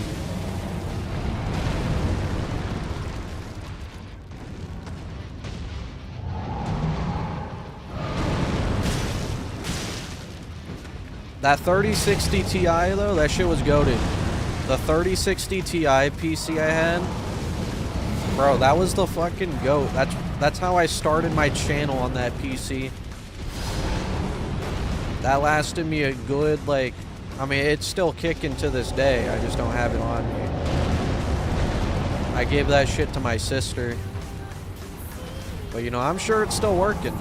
That 3060 Ti, though, that shit was goated. The 3060 Ti PC I had, bro, that was the fucking goat. That's how I started my channel on that PC. That lasted me a good, like, I mean, it's still kicking to this day. I just don't have it on me. I gave that shit to my sister. But, you know, I'm sure it's still working.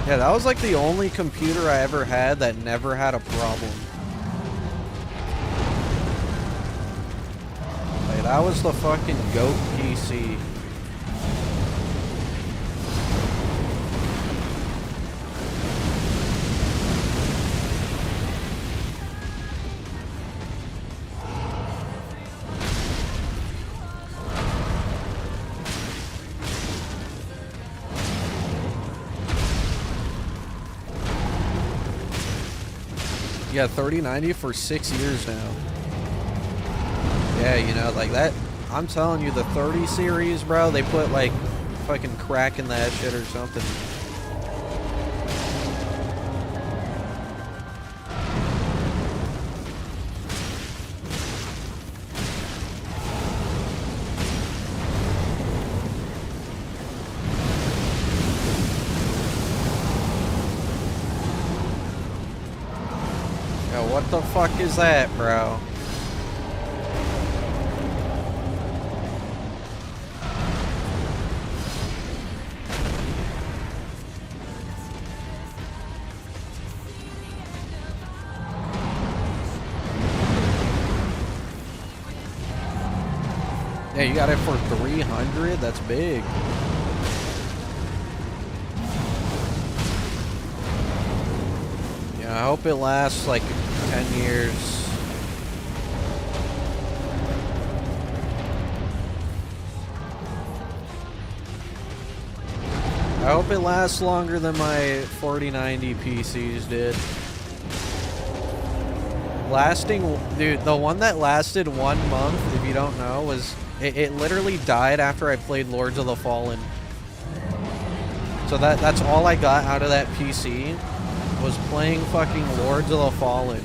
Yeah, that was like the only computer I ever had that never had a problem. Like, that was the fucking GOAT PC. Yeah, 3090 for 6 years now. Yeah, you know, like that. I'm telling you, the 30 series, bro, they put like fucking crack in that shit or something. What the fuck is that, bro? Yeah, you got it for 300? That's big. Yeah, I hope it lasts like 10 years. I hope it lasts longer than my 4090 PCs did. Dude, the one that lasted 1 month, if you don't know, was... It literally died after I played Lords of the Fallen. So that's all I got out of that PC, was playing fucking Lords of the Fallen.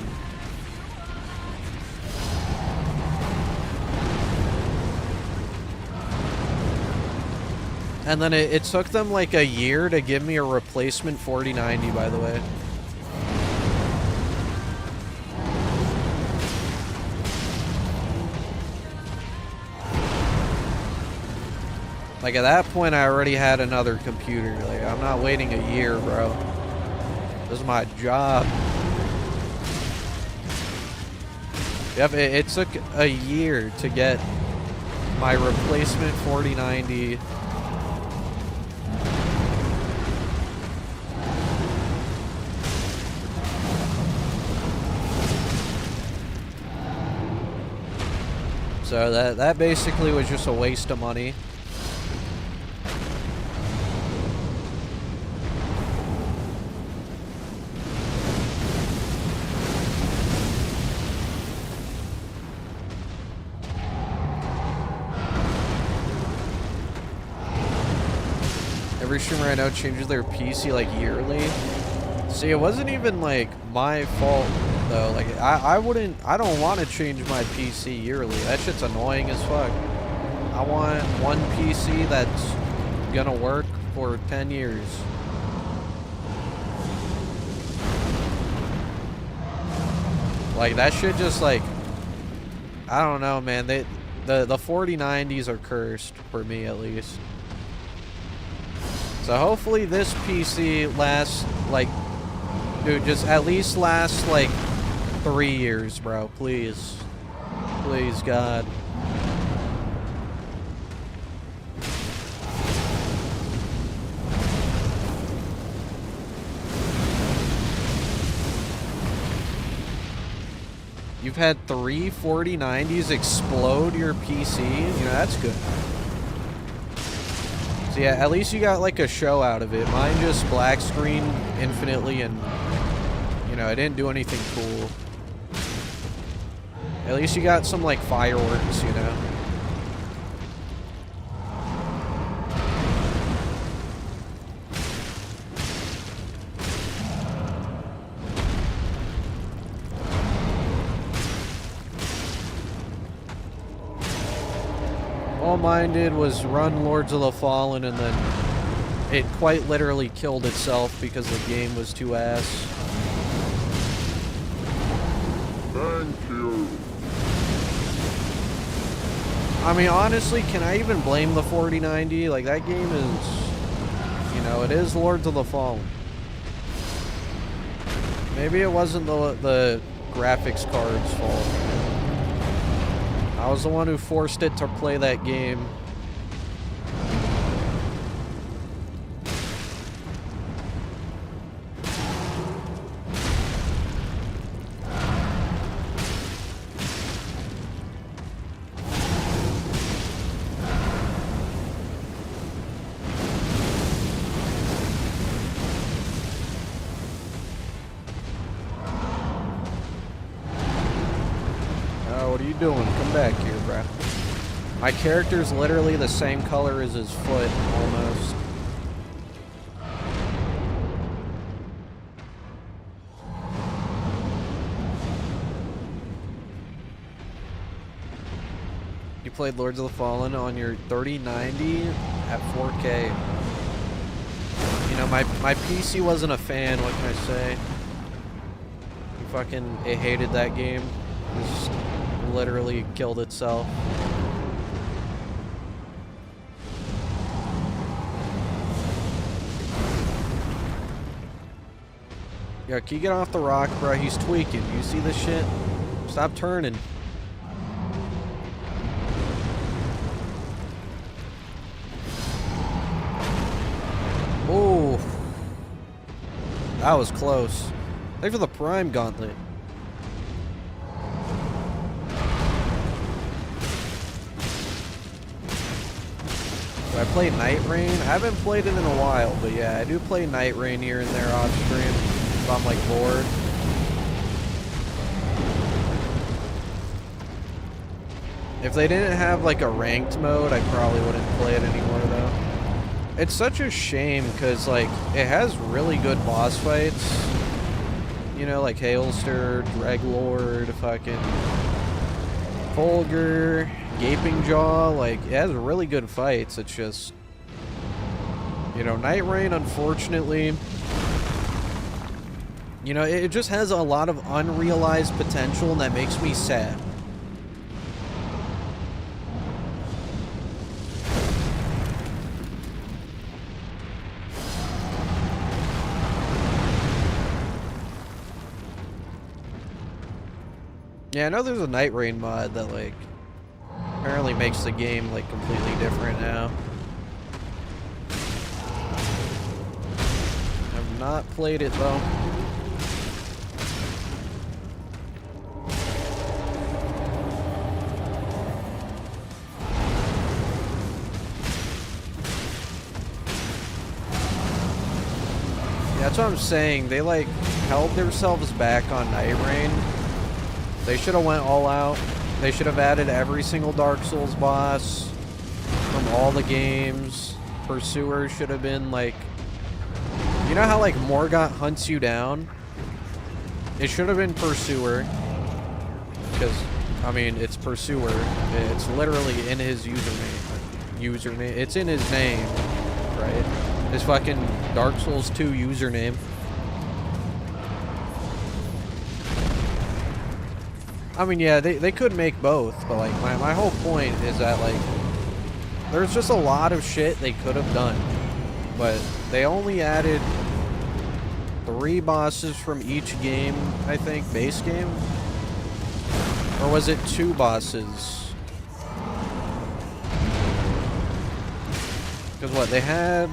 And then it took them like a year to give me a replacement 4090, by the way. Like, at that point, I already had another computer. Like, I'm not waiting a year, bro. This is my job. Yep, it took a year to get my replacement 4090. So that basically was just a waste of money. Every streamer I know changes their PC like yearly. See, it wasn't even like my fault though. Like I don't want to change my PC yearly. That shit's annoying as fuck. I want one PC that's gonna work for 10 years. Like that shit just like, I don't know, man. The 4090s are cursed for me at least. So hopefully this PC lasts, like, dude, just at least lasts, like, 3 years, bro. Please. Please, God. You've had 3 4090s explode your PC? You know, that's good. So yeah, at least you got like a show out of it. Mine just black screen infinitely and, you know, it didn't do anything cool. At least you got some like fireworks, you know. All mine did was run Lords of the Fallen, and then it quite literally killed itself because the game was too ass. Thank you. I mean, honestly, can I even blame the 4090? Like, that game is, you know, it is Lords of the Fallen. Maybe it wasn't the graphics card's fault. I was the one who forced it to play that game. What are you doing? Come back here, bruh. My character's literally the same color as his foot, almost. You played Lords of the Fallen on your 3090 at 4K. You know, my PC wasn't a fan, what can I say? It hated that game. It just literally killed itself. Yo, can you get off the rock, bro? He's tweaking. You see this shit? Stop turning. Oh, that was close. Thanks for the Prime Gauntlet. Do I play Night Rain? I haven't played it in a while, but yeah, I do play Night Rain here and there off stream if I'm like bored. If they didn't have like a ranked mode, I probably wouldn't play it anymore though. It's such a shame because like it has really good boss fights. You know, like Hailster, Dreglord, fucking Fulgur, Gaping Jaw, like, it has really good fights. It's just, You know, Night Rain, unfortunately, you know, it just has a lot of unrealized potential, and that makes me sad. Yeah, I know there's a Night Rain mod that, like, apparently makes the game, like, completely different now. I've not played it, though. Yeah, that's what I'm saying. They, like, held themselves back on Night Rain. They should have went all out. They should have added every single Dark Souls boss from all the games. Pursuer should have been like... You know how like Morgott hunts you down? It should have been Pursuer. Because, I mean, it's Pursuer. It's literally in his username. It's in his name, right? His fucking Dark Souls 2 username. I mean, yeah, they could make both, but, like, my whole point is that, like, there's just a lot of shit they could have done, but they only added 3 bosses from each game, I think, base game? Or was it 2 bosses? Because what, they had...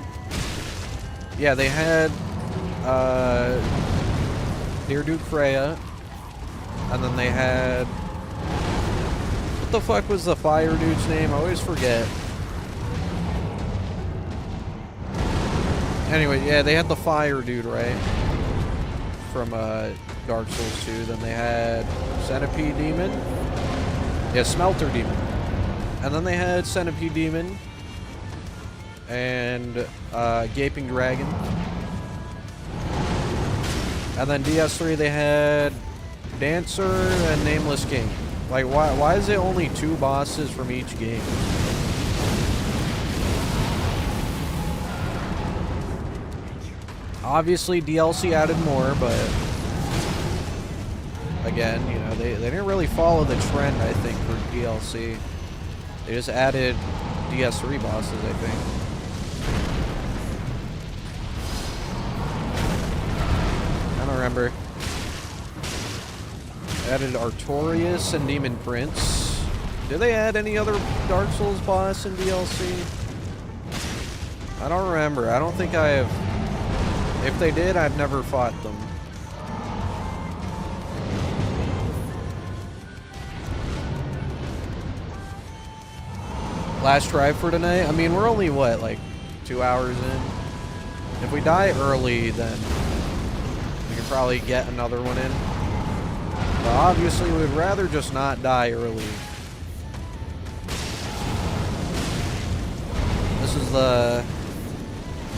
Yeah, they had, Deerduke Freya. And then they had... What the fuck was the fire dude's name? I always forget. Anyway, yeah, they had the fire dude, right? From Dark Souls 2. Then they had Centipede Demon. Yeah, Smelter Demon. And then they had Centipede Demon. And Gaping Dragon. And then DS3 they had... Dancer and Nameless King. Like, why is it only 2 bosses from each game? Obviously, DLC added more, but... Again, you know, they didn't really follow the trend, I think, for DLC. They just added DS3 bosses, I think. I don't remember. Added Artorias and Demon Prince. Did they add any other Dark Souls boss in DLC? I don't remember. I don't think I have... If they did, I've never fought them. Last try for tonight? I mean, we're only, what, like 2 hours in? If we die early, then we can probably get another one in. But obviously, we'd rather just not die early. This is the...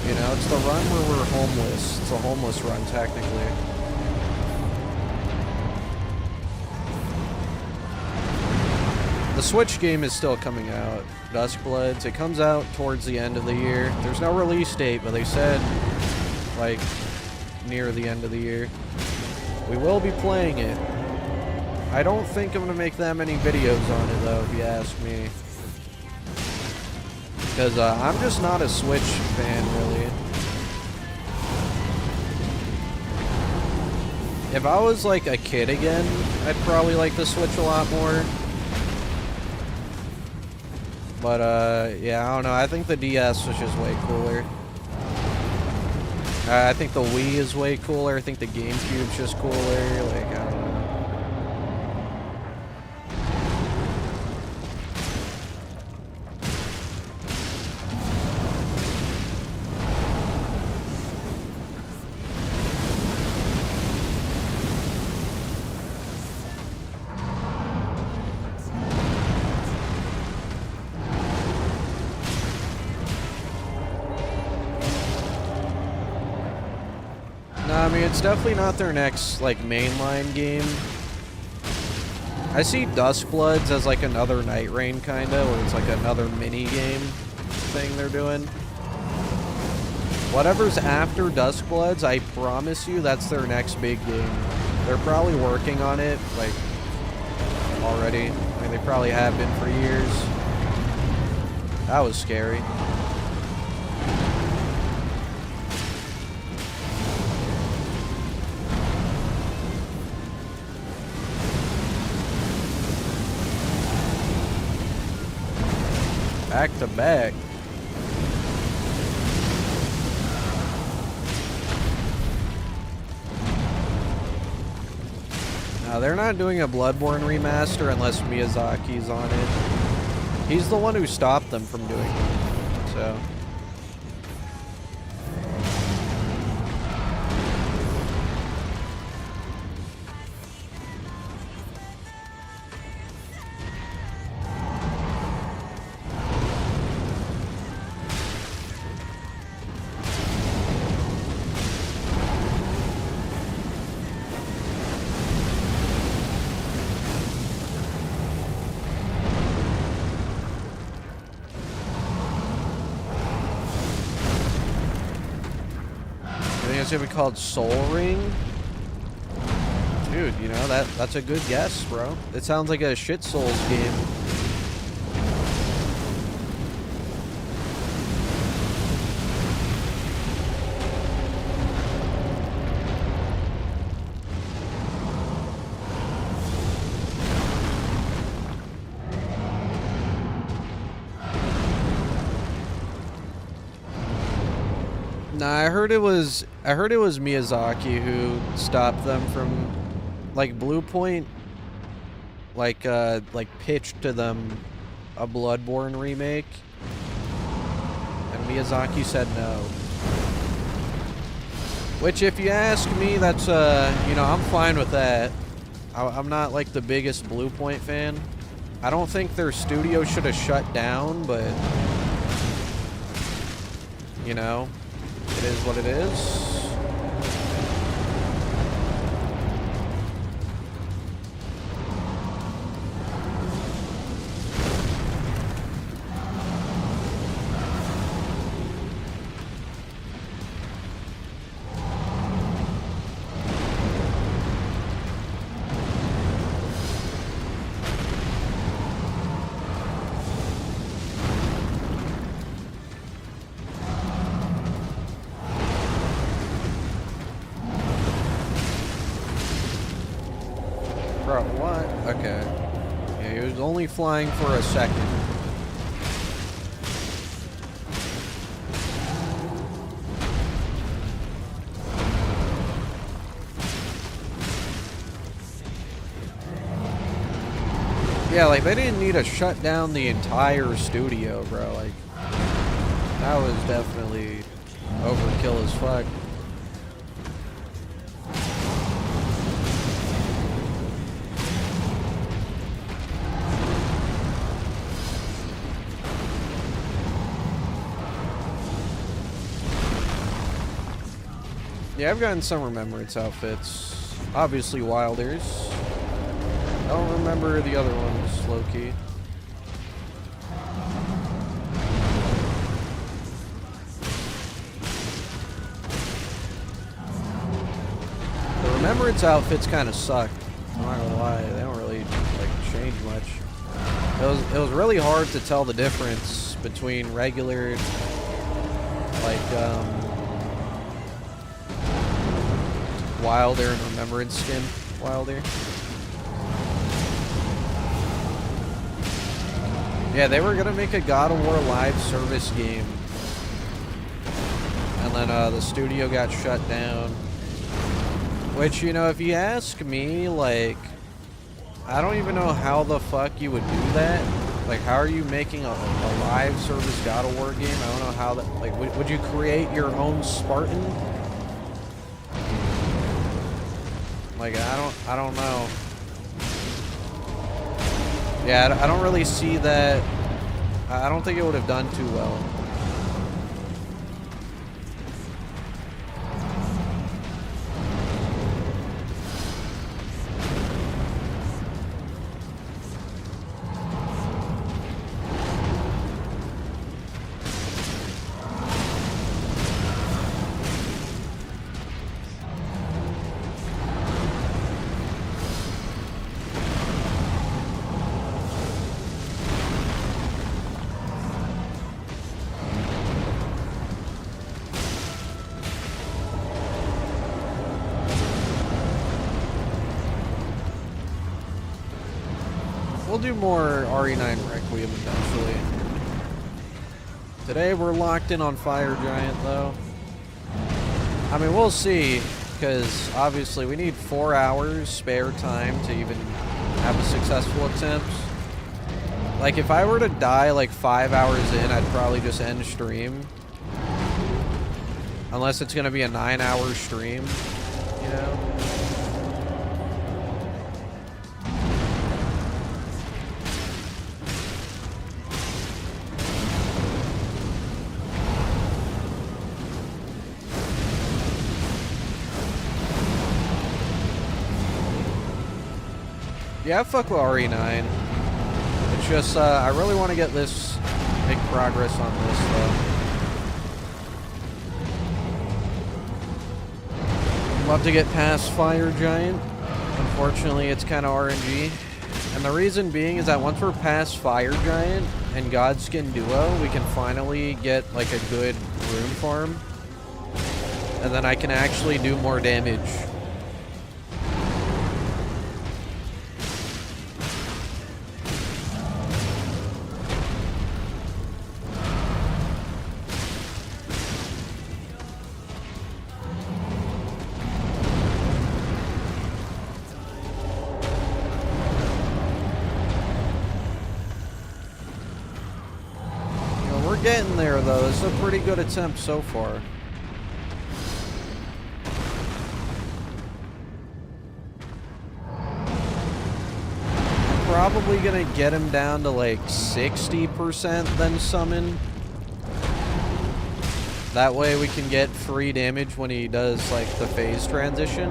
You know, it's the run where we're homeless. It's a homeless run, technically. The Switch game is still coming out. Duskbloods. It comes out towards the end of the year. There's no release date, but they said, like, near the end of the year. We will be playing it. I don't think I'm going to make that many videos on it, though, if you ask me. Because I'm just not a Switch fan, really. If I was, like, a kid again, I'd probably like the Switch a lot more. But, yeah, I don't know. I think the DS was just way cooler. I think the Wii is way cooler. I think the GameCube's just cooler. Like, I don't know. I mean, it's definitely not their next, like, mainline game. I see Duskbloods as, like, another Night Rain, kinda, where it's, like, another mini-game thing they're doing. Whatever's after Duskbloods, I promise you that's their next big game. They're probably working on it, like, already. I mean, they probably have been for years. That was scary. Back to back. Now, they're not doing a Bloodborne remaster unless Miyazaki's on it. He's the one who stopped them from doing it, so... It's gonna be called Soul Ring? Dude, you know, that's a good guess, bro. It sounds like a shit Souls game. Nah, I heard it was Miyazaki who stopped them from, like, Blue Point, like pitched to them a Bloodborne remake, and Miyazaki said no. Which, if you ask me, that's you know, I'm fine with that. I'm not like the biggest Blue Point fan. I don't think their studio should have shut down, but you know. It is what it is. Bro, what? Okay. Yeah, he was only flying for a second. Yeah, like, they didn't need to shut down the entire studio, bro. Like, that was definitely overkill as fuck. Yeah, I've gotten some Remembrance outfits. Obviously Wilder's. I don't remember the other ones, low-key. The Remembrance outfits kind of suck. I'm not gonna lie, they don't really like change much. It was really hard to tell the difference between regular, like, Wilder and Remembrance skin Wilder. Yeah, they were gonna make a God of War live service game, and then the studio got shut down. Which, you know, if you ask me, like, I don't even know how the fuck you would do that. Like, how are you making a live service God of War game? I don't know how that. Like, would you create your own Spartan? Like, I don't know. Yeah, I don't really see that. I don't think it would have done too well. do more RE9 Requiem eventually. Today we're locked in on Fire Giant, though. I mean, we'll see, because obviously we need 4 hours spare time to even have a successful attempt. Like, if I were to die like 5 hours in, I'd probably just end stream. Unless it's going to be a 9-hour stream, you know? Yeah, I fuck with RE9. It's just, I really want to get this, make progress on this, though. Love to get past Fire Giant. Unfortunately, it's kind of RNG. And the reason being is that once we're past Fire Giant and Godskin Duo, we can finally get, like, a good rune farm. And then I can actually do more damage. Getting there, though. This is a pretty good attempt so far. I'm probably gonna get him down to like 60% then summon. That way we can get free damage when he does like the phase transition.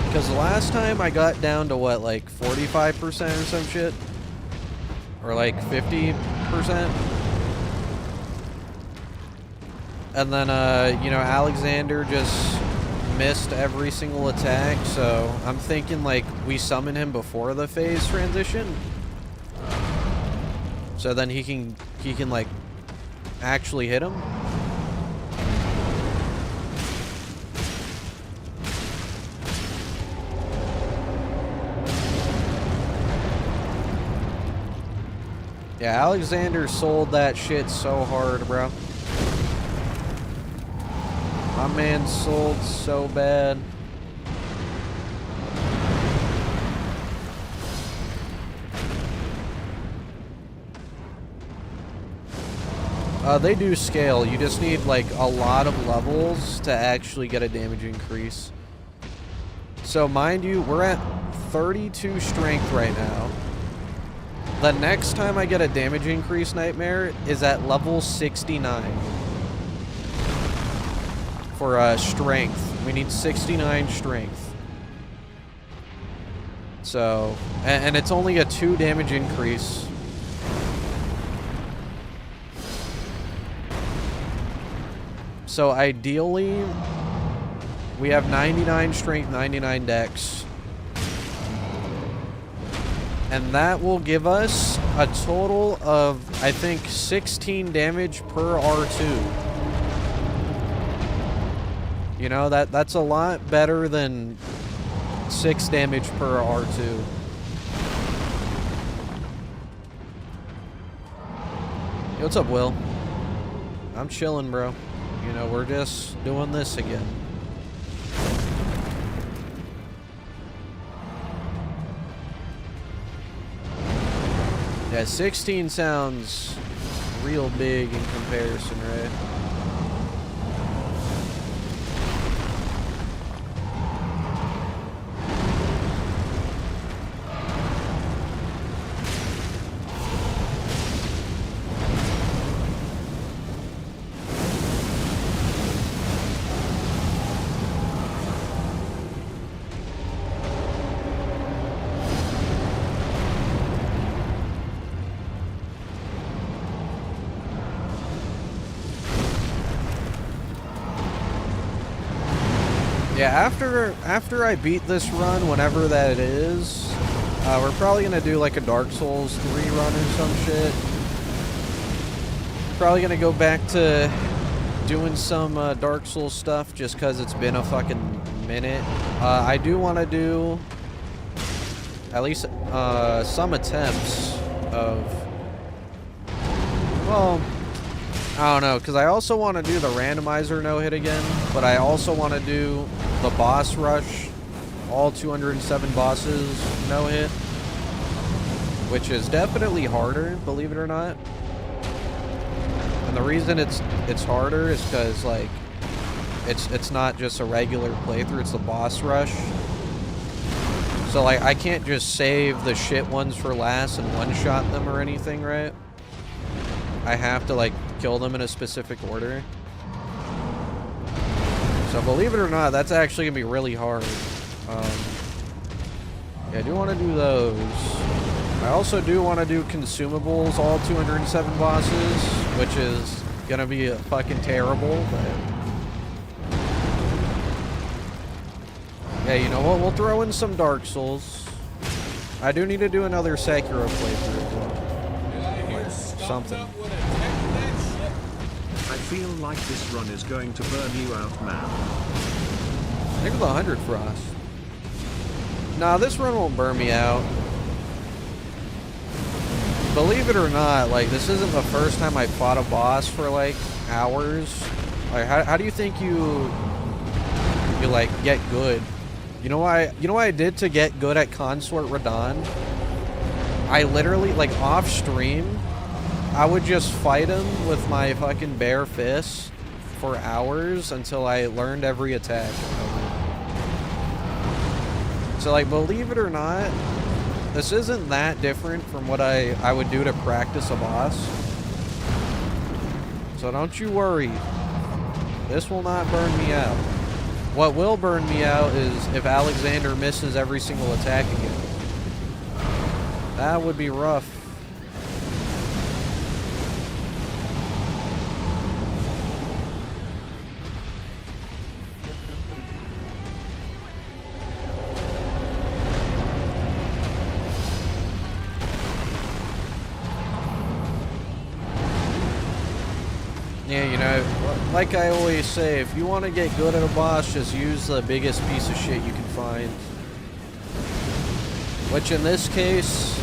Because the last time I got down to what, like 45% or some shit? Or like 50%. And then, you know, Alexander just missed every single attack, so I'm thinking like we summon him before the phase transition. So then he can like actually hit him. Yeah, Alexander sold that shit so hard, bro. My man sold so bad. They do scale. You just need like a lot of levels to actually get a damage increase. So mind you, we're at 32 strength right now. The next time I get a damage increase nightmare is at level 69. For strength. We need 69 strength. So, and it's only a 2 damage increase. So ideally, we have 99 strength, 99 dex. And that will give us a total of, I think, 16 damage per R2. You know, that's a lot better than 6 damage per R2. Hey, what's up, Will? I'm chilling, bro. You know, we're just doing this again. Yeah, 16 sounds real big in comparison, right? Yeah, after I beat this run, whenever that it is, we're probably gonna do like a Dark Souls 3 run or some shit. Probably gonna go back to doing some Dark Souls stuff just because it's been a fucking minute. I do want to do at least some attempts of, well, I don't know, because I also want to do the randomizer no-hit again, but I also want to do the boss rush, all 207 bosses no-hit, which is definitely harder, believe it or not. And the reason it's harder is because, like, it's not just a regular playthrough, it's the boss rush. So, like, I can't just save the shit ones for last and one-shot them or anything, right? I have to, like, kill them in a specific order. So, believe it or not, that's actually going to be really hard. Yeah, I do want to do those. I also do want to do consumables, all 207 bosses, which is going to be fucking terrible, but... Yeah, you know what? We'll throw in some Dark Souls. I do need to do another Sekiro playthrough as well. Did I hear Something. Skumnut would attack that ship? I feel like this run is going to burn you out, man. I think it's 100 Frost. Nah, this run won't burn me out. Believe it or not, like, this isn't the first time I fought a boss for, like, hours. Like, how do you think you like, get good? You know what I did to get good at Consort Radahn? I literally, like, off stream, I would just fight him with my fucking bare fists for hours until I learned every attack. So, like, believe it or not, this isn't that different from what I would do to practice a boss. So don't you worry. This will not burn me out. What will burn me out is if Alexander misses every single attack again. That would be rough. Yeah, you know, like I always say, if you want to get good at a boss, just use the biggest piece of shit you can find. Which in this case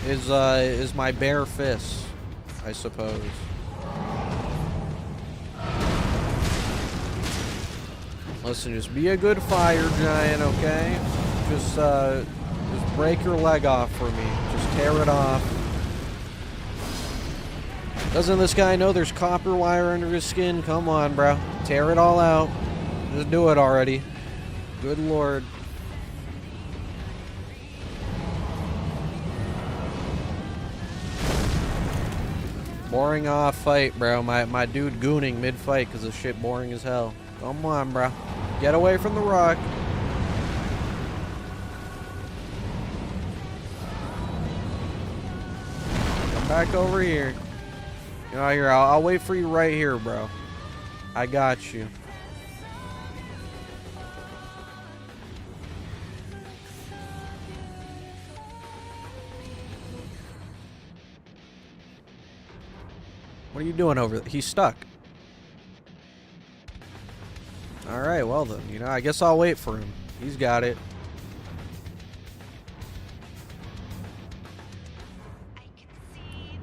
is my bare fist, I suppose. Listen, just be a good fire giant, okay? Just break your leg off for me. Just tear it off. Doesn't this guy know there's copper wire under his skin? Come on, bro. Tear it all out. Just do it already. Good lord. Boring off fight, bro. My dude gooning mid-fight because this shit boring as hell. Come on, bro. Get away from the rock. Come back over here. You know, here, I'll wait for you right here, bro. I got you. What are you doing over there? He's stuck. Alright, well then, you know, I guess I'll wait for him. He's got it.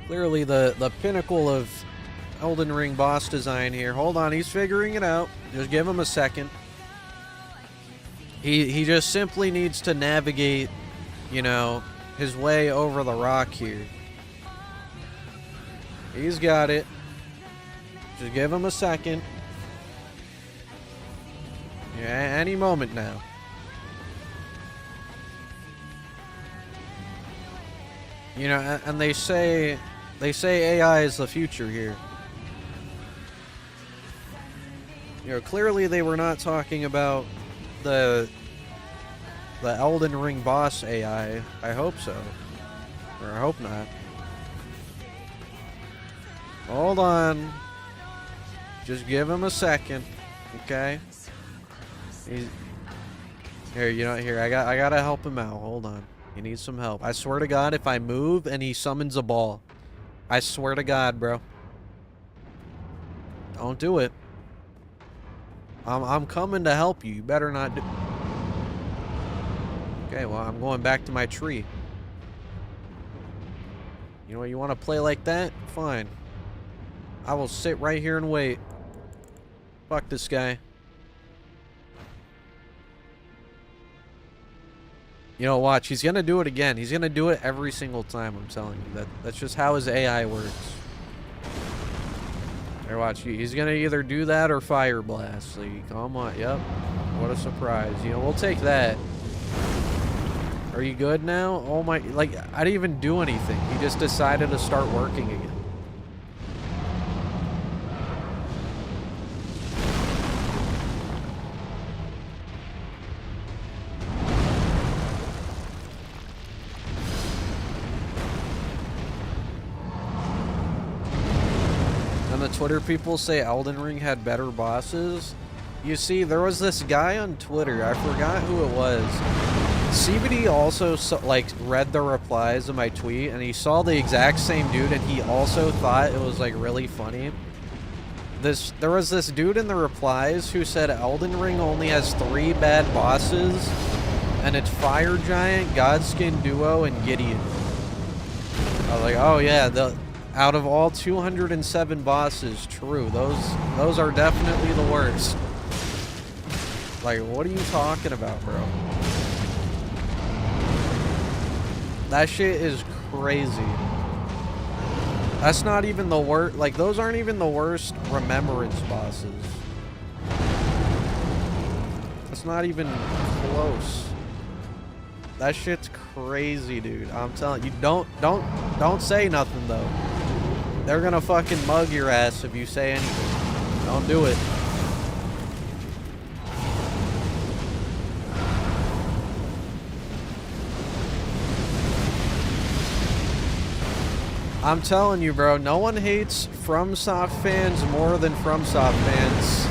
Clearly the pinnacle of Elden Ring boss design here. Hold on, he's figuring it out. Just give him a second. He just simply needs to navigate, you know, his way over the rock here. He's got it. Just give him a second. Yeah, any moment now. You know, and they say AI is the future here. You know, clearly they were not talking about the Elden Ring boss AI. I hope so. Or I hope not. Hold on. Just give him a second. Okay? Here, you know, here, I gotta help him out. Hold on. He needs some help. I swear to God, if I move and he summons a ball, I swear to God, bro. Don't do it. I'm coming to help you. You better not do... Okay, well, I'm going back to my tree. You know what, you want to play like that? Fine. I will sit right here and wait. Fuck this guy. You know, watch. He's gonna do it again. He's gonna do it every single time, I'm telling you. That's just how his AI works. Here, watch. He's gonna either do that or fire blast. Like, come on. Yep. What a surprise. You know, we'll take that. Are you good now? Oh my... Like, I didn't even do anything. He just decided to start working again. And the Twitter people say Elden Ring had better bosses. You see, there was this guy on Twitter. I forgot who it was. CBD also like read the replies of my tweet, and he saw the exact same dude, and he also thought it was like really funny. There was this dude in the replies who said Elden Ring only has 3 bad bosses, and it's Fire Giant, Godskin Duo, and Gideon. I was like, oh yeah, out of all 207 bosses, true. Those are definitely the worst. Like, what are you talking about, bro? That shit is crazy. That's not even the worst. Like, those aren't even the worst remembrance bosses. That's not even close. That shit's crazy, dude. I'm telling you, don't say nothing though. They're gonna fucking mug your ass if you say anything. Don't do it. I'm telling you, bro, no one hates FromSoft fans more than FromSoft fans.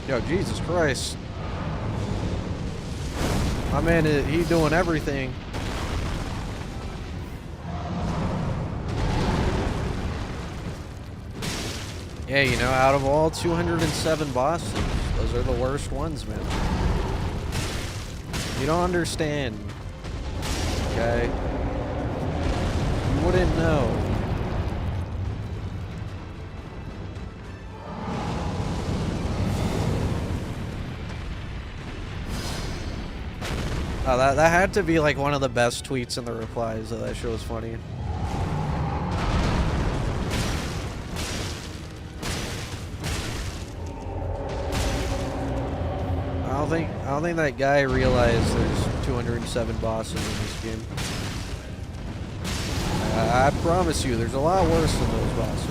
Yo, Jesus Christ. My man, he doing everything. Yeah, you know, out of all 207 bosses, those are the worst ones, man. You don't understand. Okay? You wouldn't know. Oh, that had to be like one of the best tweets in the replies. That shit was funny. I don't think that guy realized there's 207 bosses in this game. I promise you, there's a lot worse than those bosses.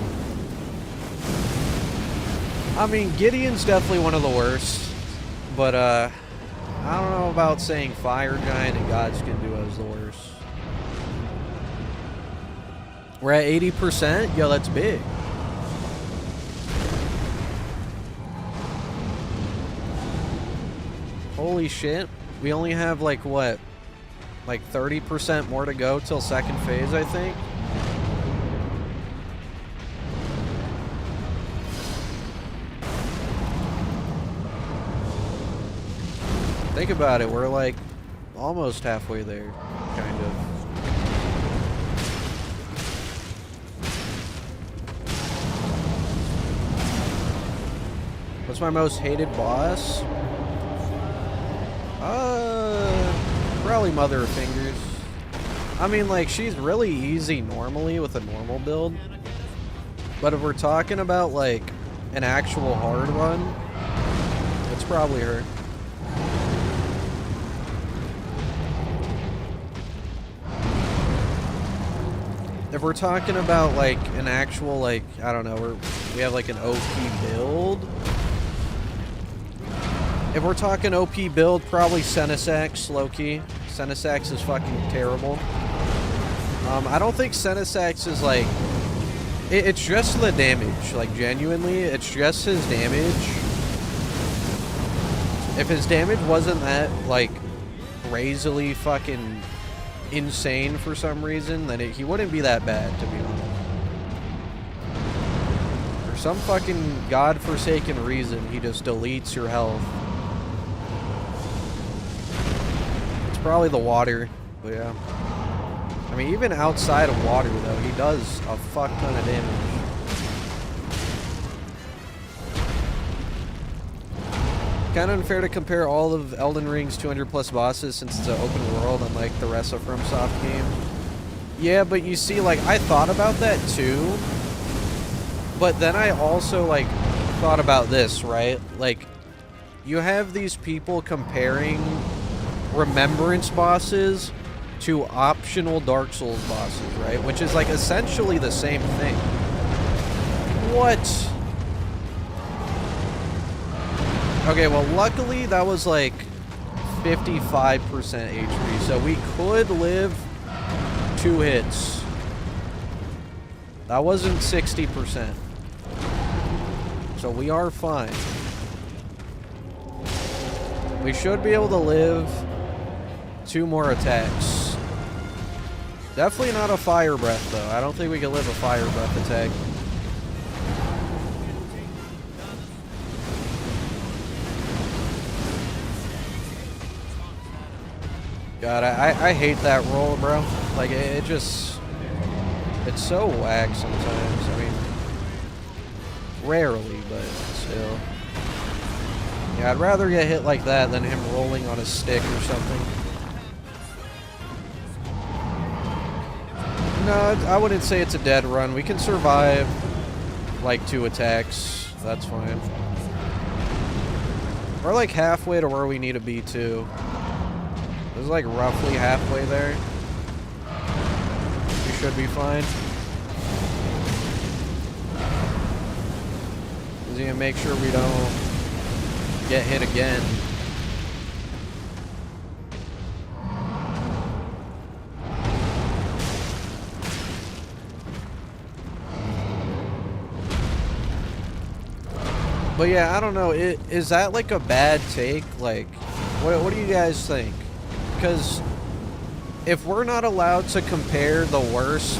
I mean, Gideon's definitely one of the worst, but I don't know about saying Fire Giant and Godskin Duo is the worst. We're at 80%? Yo, that's big. Holy shit. We only have like what? Like 30% more to go till second phase, I think. Think about it, we're like almost halfway there, kind of. What's my most hated boss? Probably Mother of Fingers. I mean, like, she's really easy normally with a normal build. But if we're talking about, like, an actual hard one, it's probably her. If we're talking about, like, an actual, like, I don't know, we have, like, an OP build. If we're talking OP build, probably Senesax, low-key. Senesax is fucking terrible. I don't think Senesax is like... It's just the damage. Like, genuinely, it's just his damage. If his damage wasn't that, like, crazily fucking insane for some reason, then he wouldn't be that bad, to be honest. For some fucking godforsaken reason, he just deletes your health. It's probably the water, but yeah. I mean, even outside of water, though, he does a fuck ton of damage. Kind of unfair to compare all of Elden Ring's 200 plus bosses since it's an open world unlike the rest of FromSoft game. Yeah, but you see, like, I thought about that too, but then I also, like, thought about this, right? Like, you have these people comparing Remembrance bosses to optional Dark Souls bosses, right? Which is, like, essentially the same thing. What? Okay, well, luckily that was like 55% HP, so we could live 2 hits. That wasn't 60%. So we are fine. We should be able to live 2 more attacks. Definitely not a fire breath, though. I don't think we can live a fire breath attack. God, I hate that roll, bro. Like, it just... It's so whack sometimes. I mean... Rarely, but still. Yeah, I'd rather get hit like that than him rolling on a stick or something. No, I wouldn't say it's a dead run. We can survive, like, 2 attacks. That's fine. We're, like, halfway to where we need to be, too. This is like roughly halfway there. We should be fine. Just need to make sure we don't get hit again. But yeah, I don't know. Is that like a bad take? Like, what do you guys think? Because if we're not allowed to compare the worst,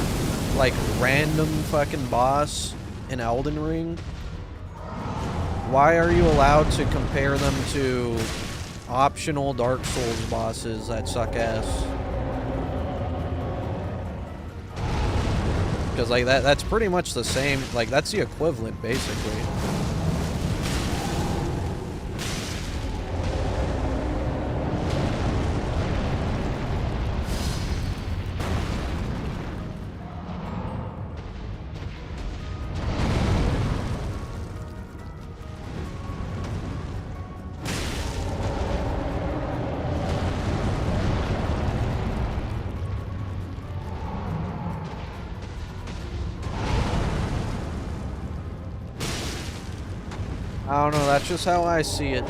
like, random fucking boss in Elden Ring, why are you allowed to compare them to optional Dark Souls bosses that suck ass? Because, like, that's pretty much the same, like, that's the equivalent, basically. I don't know, that's just how I see it.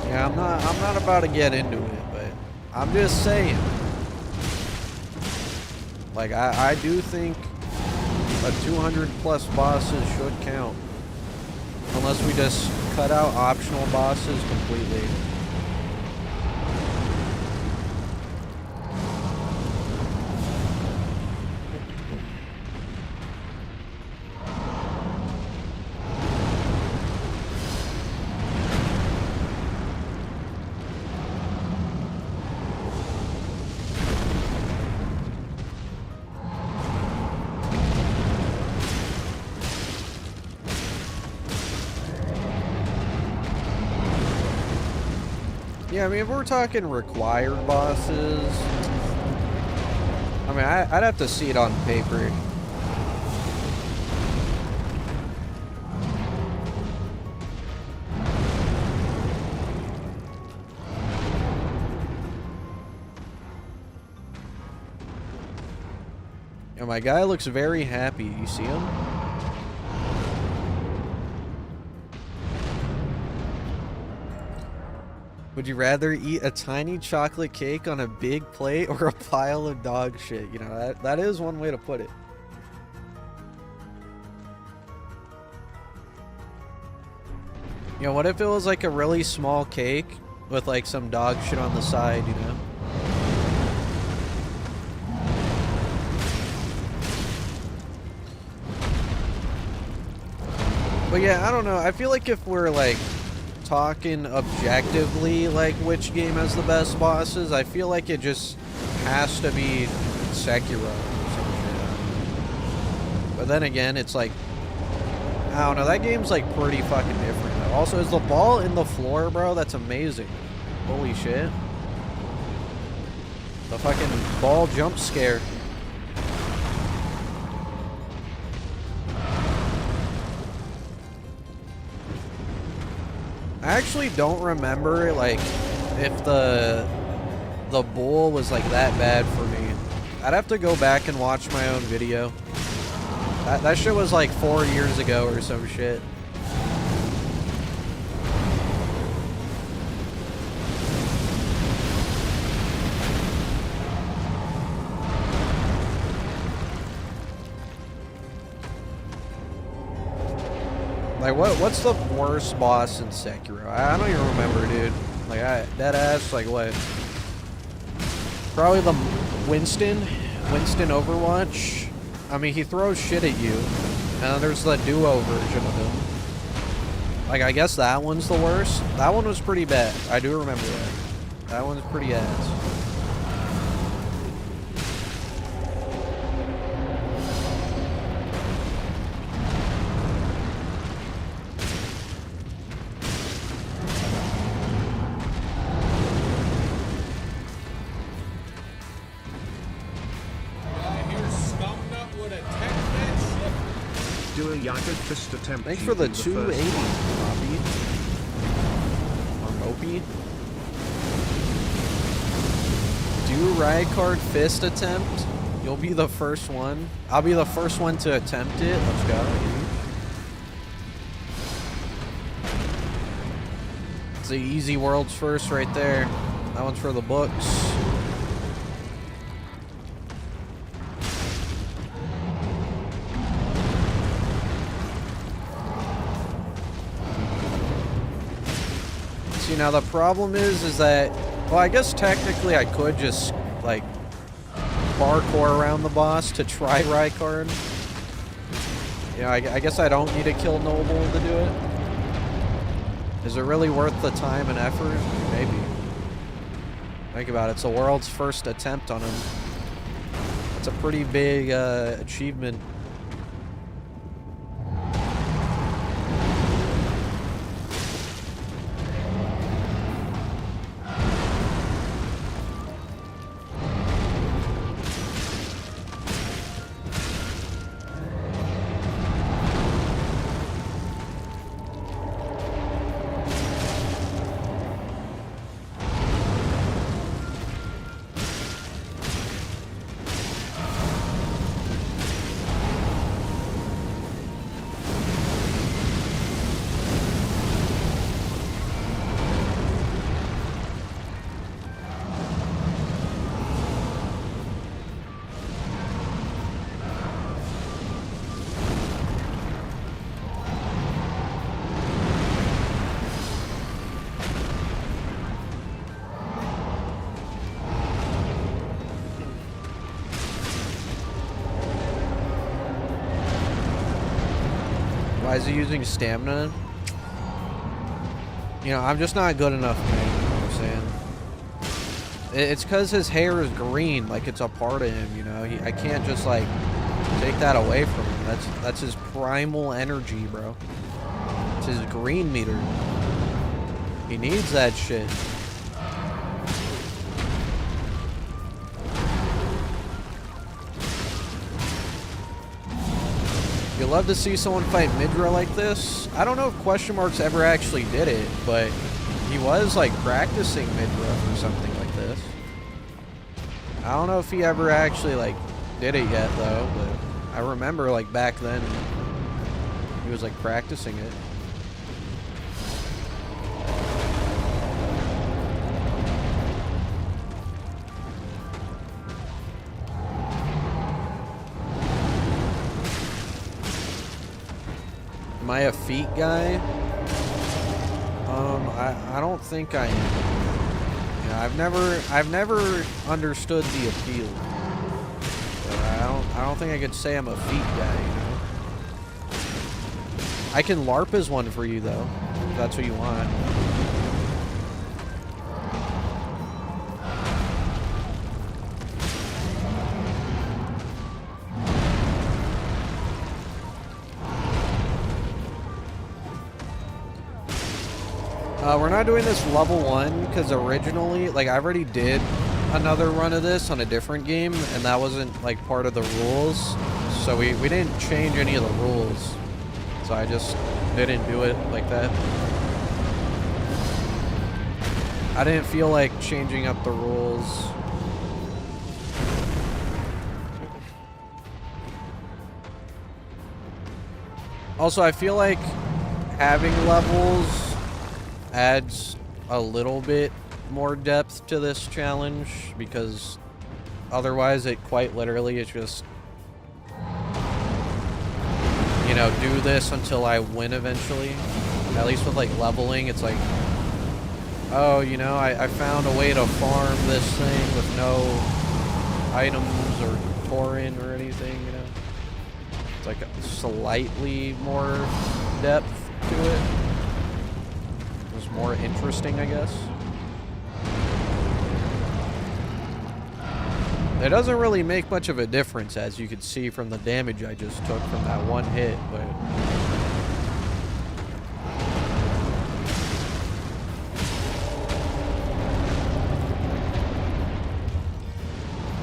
Yeah, I'm not about to get into it, but I'm just saying. Like, I do think a 200 plus bosses should count. Unless we just cut out optional bosses completely. Yeah, I mean, if we're talking required bosses, I mean, I'd have to see it on paper. Yeah, my guy looks very happy. You see him? Would you rather eat a tiny chocolate cake on a big plate or a pile of dog shit? You know, that is one way to put it. You know, what if it was like a really small cake with like some dog shit on the side, you know? But yeah, I don't know. I feel like if we're like talking objectively, like which game has the best bosses, I feel like it just has to be Sekiro or some shit. But then again, it's like, I don't know, that game's like pretty fucking different though. Also, is the ball in the floor, bro? That's amazing. Holy shit. The fucking ball jump scare. I actually don't remember, like, if the bull was, like, that bad for me. I'd have to go back and watch my own video. That shit was, like, 4 years ago or some shit. Like, what's the worst boss in Sekiro? I don't even remember, dude. Like, dead ass, like, what? Probably the Winston Overwatch. I mean, he throws shit at you. And then there's the duo version of him. Like, I guess that one's the worst. That one was pretty bad. I do remember that. That one's pretty ass. Do a Yaga fist attempt. Thanks for the 280, Moppy. Or Mopey. Do Rykard fist attempt. You'll be the first one. I'll be the first one to attempt it. Let's go. It's the easy world's first right there. That one's for the books. See, now the problem is that, well, I guess technically I could just, like, parkour around the boss to try Rykard. You know, I guess I don't need to kill Noble to do it. Is it really worth the time and effort? Maybe. Think about it. It's the world's first attempt on him. It's a pretty big achievement. Why is he using stamina? You know, I'm just not good enough, man. You know what I'm saying? It's because his hair is green, like it's a part of him, you know? I can't just, like, take that away from him. That's his primal energy, bro. It's his green meter. He needs that shit. You'd love to see someone fight Midra like this. I don't know if Question Marks ever actually did it, but he was like practicing Midra for something like this. I don't know if he ever actually like did it yet though, but I remember like back then he was like practicing it. Am I a feet guy? I don't think I am. Yeah, I've never understood the appeal. But I don't think I could say I'm a feet guy, you know? I can LARP as one for you though, if that's what you want. We're not doing this level 1 because originally, like, I already did another run of this on a different game, and that wasn't, like, part of the rules. So we didn't change any of the rules. So I just didn't do it like that. I didn't feel like changing up the rules. Also, I feel like having levels adds a little bit more depth to this challenge, because otherwise it quite literally is just, you know, do this until I win eventually. At least with like leveling, it's like, oh, you know, I found a way to farm this thing with no items or Tauren or anything, you know. It's like a slightly more depth to it. More interesting, I guess. It doesn't really make much of a difference, as you can see from the damage I just took from that one hit, but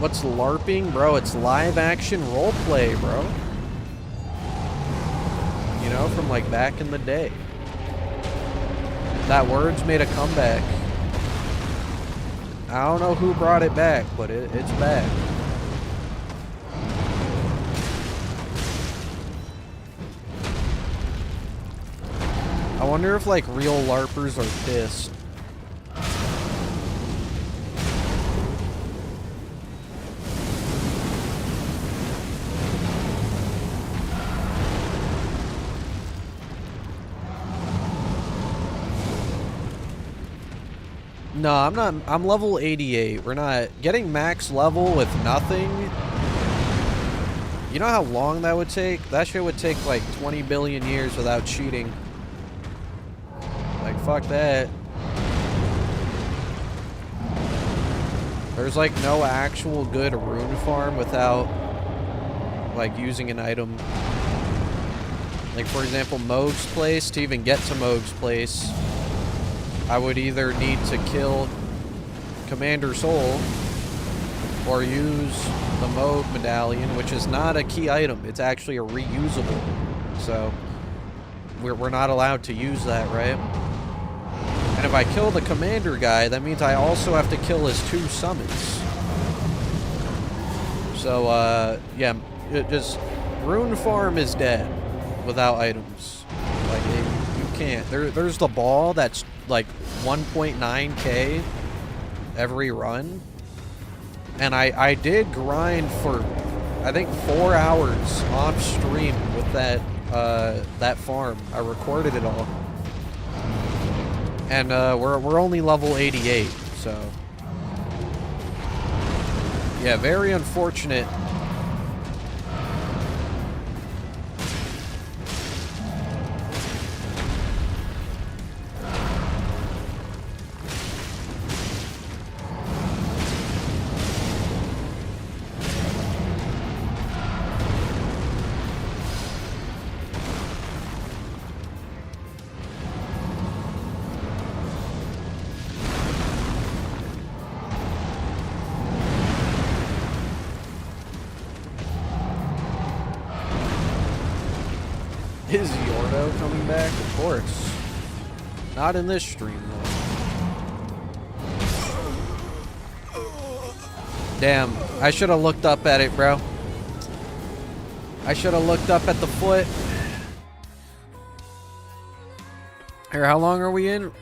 what's LARPing, bro? It's live action roleplay, bro. You know, from like back in the day. That word's made a comeback. I don't know who brought it back, but it's back. I wonder if, like, real LARPers are pissed. No, I'm not. I'm level 88. We're not getting max level with nothing. You know how long that would take? That shit would take like 20 billion years without cheating. Like, fuck that. There's like no actual good rune farm without like using an item. Like, for example, Moog's Place. To even get to Moog's Place, I would either need to kill Commander Soul or use the Moog Medallion, which is not a key item. It's actually a reusable. So we're not allowed to use that, right? And if I kill the Commander guy, that means I also have to kill his 2 summons. So, yeah, just Rune Farm is dead without items. Like, you can't. There's the ball that's like 1.9k every run, and I did grind for I think 4 hours off stream with that farm. I recorded it all, and we're only level 88, so yeah, very unfortunate. Is Yordo coming back? Of course. Not in this stream, though. Damn, I should have looked up at it, bro. I should have looked up at the foot. Here, how long are we in?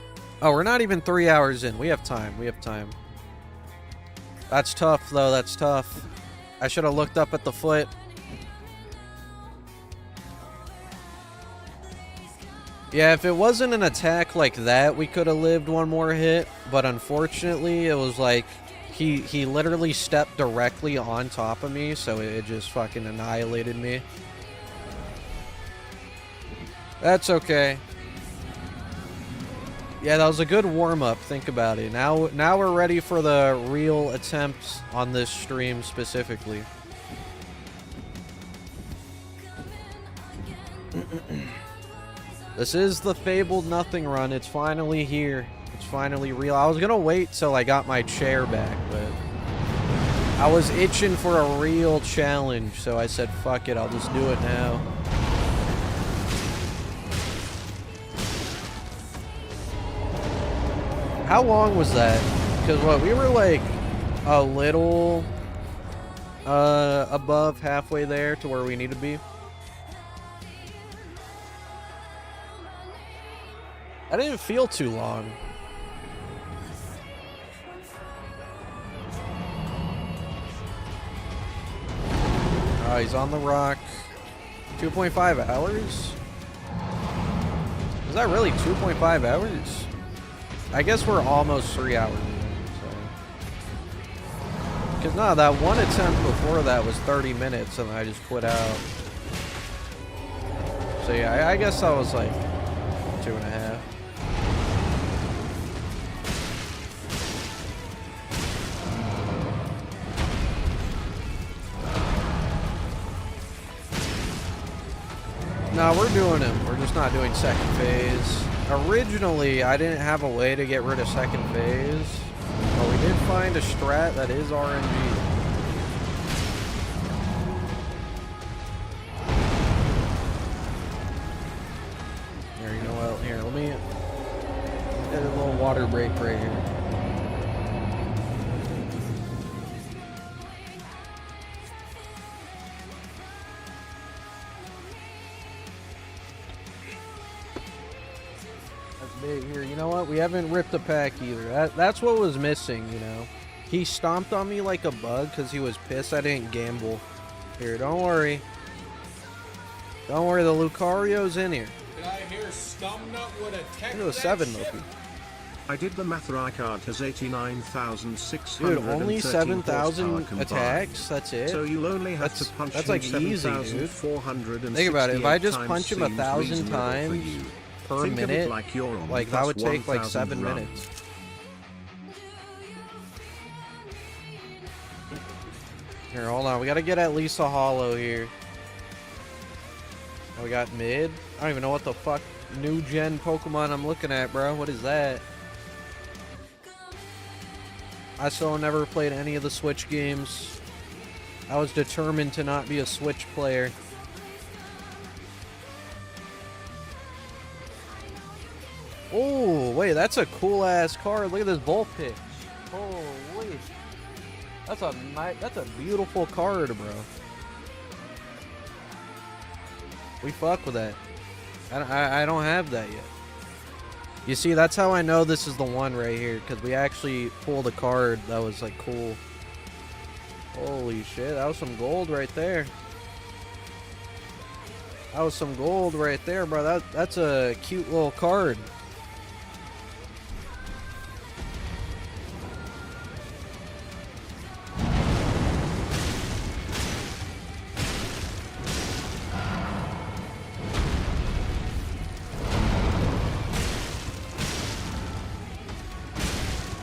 Oh, we're not even 3 hours in. We have time. We have time. That's tough, though. That's tough. I should have looked up at the foot. Yeah, if it wasn't an attack like that, we could have lived one more hit. But unfortunately, it was like he literally stepped directly on top of me, so it just fucking annihilated me. That's okay. Yeah, that was a good warm-up. Think about it. Now we're ready for the real attempts on this stream specifically. This is the fabled nothing run. It's finally here. It's finally real. I was gonna wait till I got my chair back, but I was itching for a real challenge, so I said, fuck it, I'll just do it now. How long was that? Because what, we were like a little above halfway there to where we need to be. I didn't feel too long. Oh, he's on the rock. 2.5 hours? Is that really 2.5 hours? I guess we're almost 3 hours in, so. Because no, that one attempt before that was 30 minutes and I just quit out. So yeah, I guess I was like 2.5. No, we're doing him. We're just not doing second phase. Originally, I didn't have a way to get rid of second phase, but we did find a strat that is RNG. Here, you know what? Here, let me get a little water break right here. Here, you know what? We haven't ripped the pack either. That's what was missing, you know. He stomped on me like a bug because he was pissed I didn't gamble. Here, don't worry. Don't worry, the Lucario's in here. Did I hear Skumnut would attack It was that 7 ship? Loki. I did the math. Rykart has 89,600. Dude, only 7,000 attacks? That's it? So you'll only have to punch that's him like easy, dude. 7,468 Think about it. If I just times punch him seems 1,000 reasonable for times you. per Think of it minute, like you're on like that plus would take like 1,000 7 runs. minutes. Here, hold on. We gotta get at least a hollow here. Oh, we got mid. I don't even know what the fuck new gen Pokemon I'm looking at, bro. What is that? I still never played any of the Switch games. I was determined to not be a Switch player. Oh, wait, that's a cool ass card. Look at this Vulpix. Holy. That's a beautiful card, bro. We fuck with that. I don't have that yet. You see, that's how I know this is the one right here, because we actually pulled a card that was like cool. Holy shit, that was some gold right there. That was some gold right there, bro. That's a cute little card.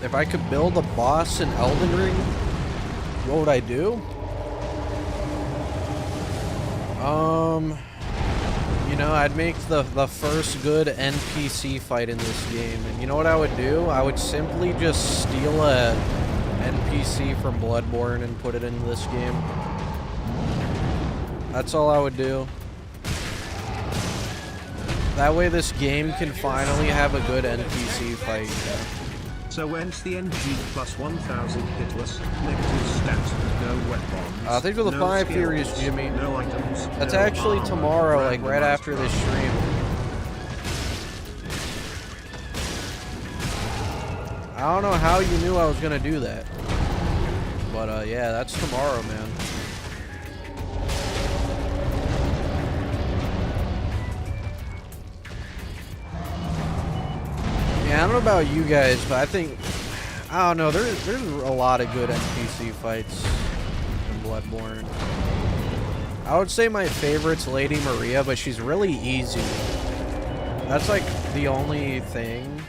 If I could build a boss in Elden Ring, what would I do? You know, I'd make the first good NPC fight in this game. And you know what I would do? I would simply just steal a NPC from Bloodborne and put it into this game. That's all I would do. That way this game can finally have a good NPC fight, you know? So when's the NG plus 1,000 hitless, negative stats, no weapons? Thanks for the no 5 skills, Furious, Jimmy. No items. That's no actually armor, tomorrow, like right randomized after this stream. I don't know how you knew I was gonna do that. But yeah, that's tomorrow, man. I don't know about you guys, but I don't know, there's a lot of good NPC fights in Bloodborne. I would say my favorite's Lady Maria, but she's really easy. That's like the only thing.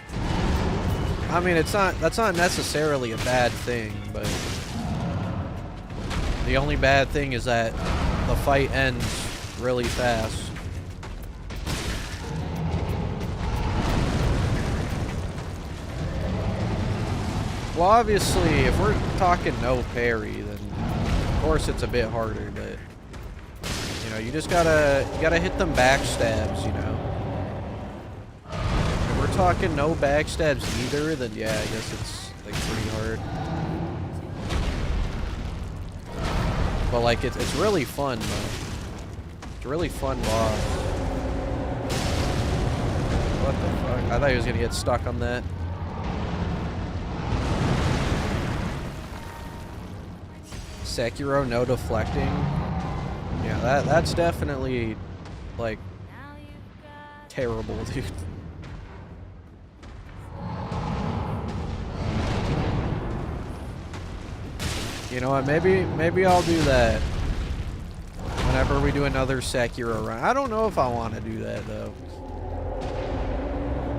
I mean, that's not necessarily a bad thing, but the only bad thing is that the fight ends really fast. Well, obviously, if we're talking no parry, then of course it's a bit harder, but you know, you just gotta hit them backstabs, you know. If we're talking no backstabs either, then yeah, I guess it's like pretty hard. But like it's really fun though. It's a really fun boss. What the fuck? I thought he was gonna get stuck on that. Sekiro, no deflecting. Yeah, that's definitely like terrible, dude. You know what? Maybe I'll do that whenever we do another Sekiro run. I don't know if I want to do that though.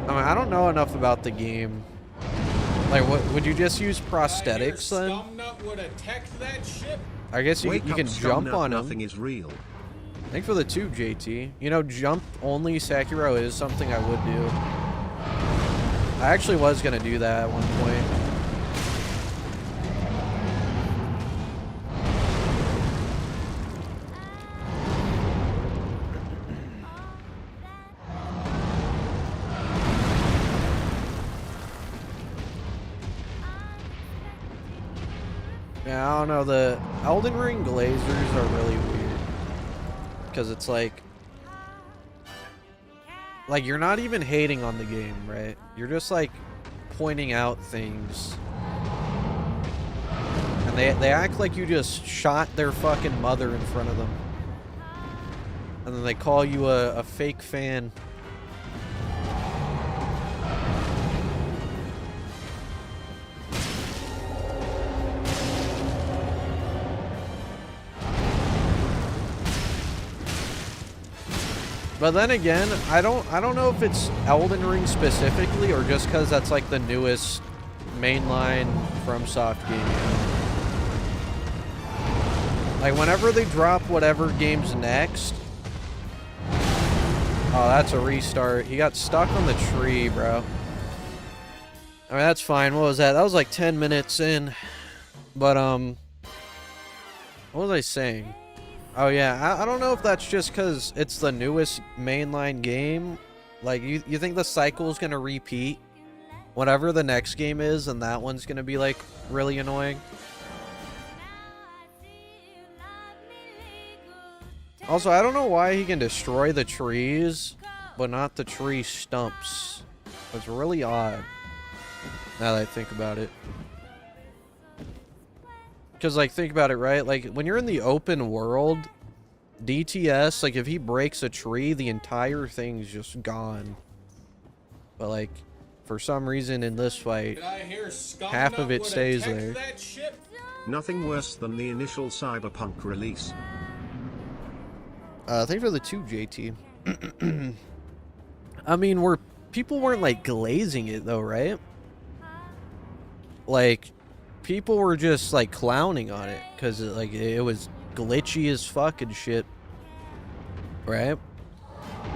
I mean, I don't know enough about the game. Like, what would you just use prosthetics then? Skumnut would attack that ship. I guess you can jump on them. Nothing is real. Thanks for the tube, JT. You know, jump only Sekiro is something I would do. I actually was gonna do that at one point. Yeah, I don't know, the Elden Ring glazers are really weird. Because it's like you're not even hating on the game, right? You're just like pointing out things. And they act like you just shot their fucking mother in front of them. And then they call you a fake fan. But then again, I don't know if it's Elden Ring specifically or just because that's like the newest mainline FromSoft game. Like whenever they drop whatever game's next. Oh, that's a restart. He got stuck on the tree, bro. I mean, that's fine. What was that? That was like 10 minutes in. But what was I saying? Oh yeah, I don't know if that's just because it's the newest mainline game. Like, you think the cycle's gonna repeat? Whatever the next game is, and that one's gonna be, like, really annoying? Also, I don't know why he can destroy the trees, but not the tree stumps. It's really odd, now that I think about it. Because, like, think about it, right? Like, when you're in the open world, DTS, like, if he breaks a tree, the entire thing's just gone. But, like, for some reason in this fight, half of it stays there. Nothing worse than the initial Cyberpunk release. Thanks for the 2, JT. I mean, people weren't, like, glazing it, though, right? Like, people were just, like, clowning on it because, like, it was glitchy as fuck and shit, right?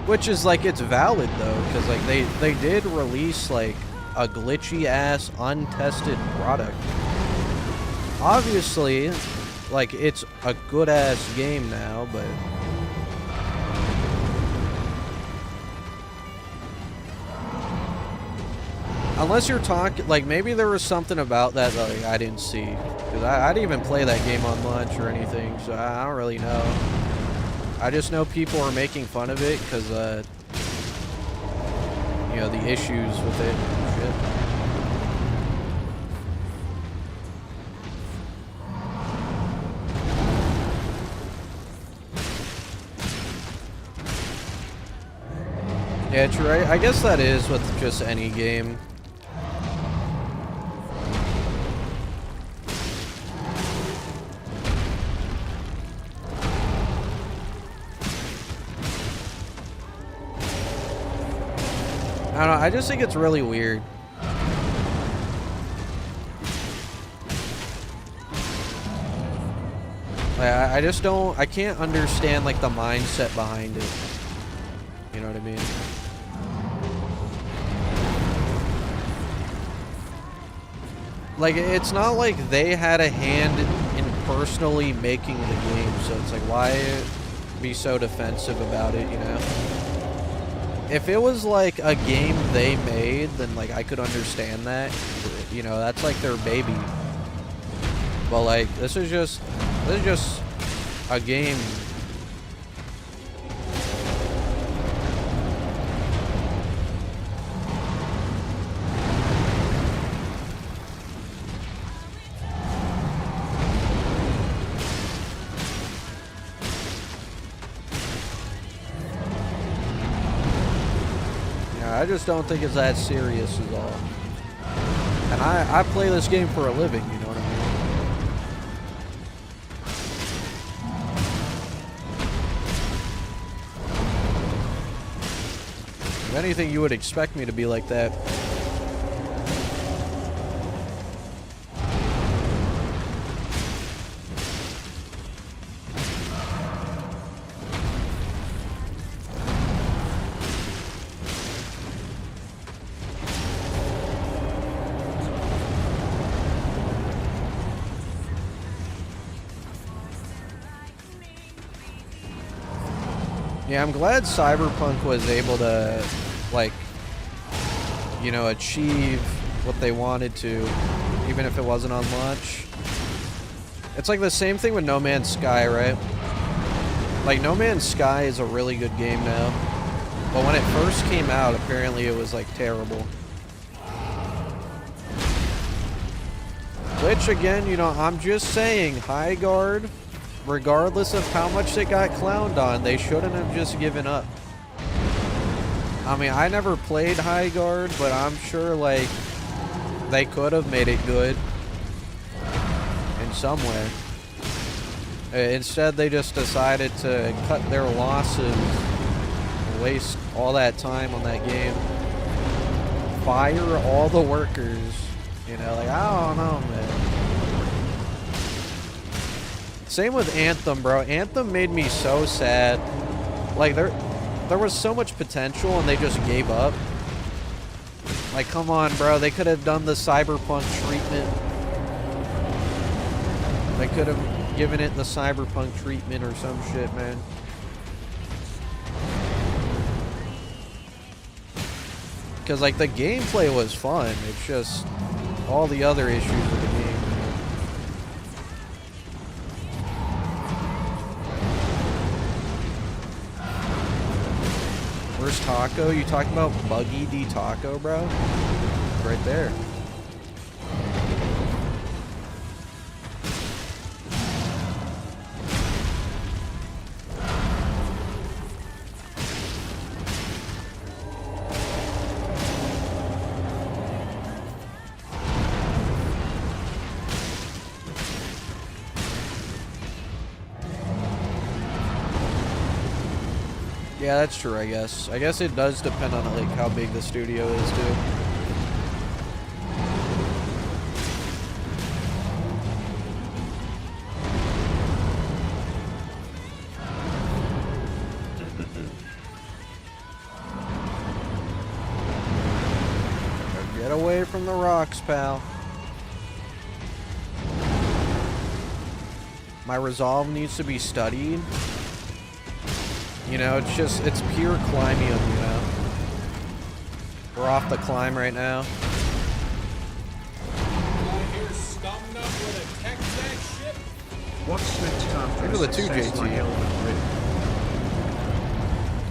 Which is, like, it's valid, though, because, like, they did release, like, a glitchy-ass, untested product. Obviously, like, it's a good-ass game now, but unless you're talking, like, maybe there was something about that that, like, I didn't see. Because I didn't even play that game on launch or anything, so I don't really know. I just know people are making fun of it because, you know, the issues with it and shit. Yeah, true. I guess that is with just any game. I don't know, I just think it's really weird. Like, I just don't, I can't understand, like, the mindset behind it. You know what I mean? Like, it's not like they had a hand in personally making the game, so it's like, why be so defensive about it, you know? If it was, like, a game they made, then, like, I could understand that. You know, that's, like, their baby. But, like, this is just a game. I just don't think it's that serious at all. And I play this game for a living, you know what I mean? If anything, you would expect me to be like that. Yeah, I'm glad Cyberpunk was able to, like, you know, achieve what they wanted to, even if it wasn't on launch. It's like the same thing with No Man's Sky, right? Like, No Man's Sky is a really good game now, but when it first came out, apparently it was, like, terrible. Which, again, you know, I'm just saying, High Guard, regardless of how much it got clowned on, they shouldn't have just given up. I mean, I never played High Guard, but I'm sure, like, they could have made it good in some way. Instead, they just decided to cut their losses and waste all that time on that game. Fire all the workers. You know, like, I don't know, man. Same with Anthem, bro. Anthem made me so sad. Like, there was so much potential and they just gave up. Like, come on, bro. They could have done the Cyberpunk treatment. They could have given it the Cyberpunk treatment or some shit, man. Because, like, the gameplay was fun. It's just all the other issues with the game. Where's Taco? You talking about Buggy D Taco, bro? Right there. Yeah, that's true, I guess. I guess it does depend on, like, how big the studio is, too. Get away from the rocks, pal. My resolve needs to be studied. You know, it's pure climium, you know. We're off the climb right now. I hear Skumnut would attack that ship. What's next after Look at the two JT.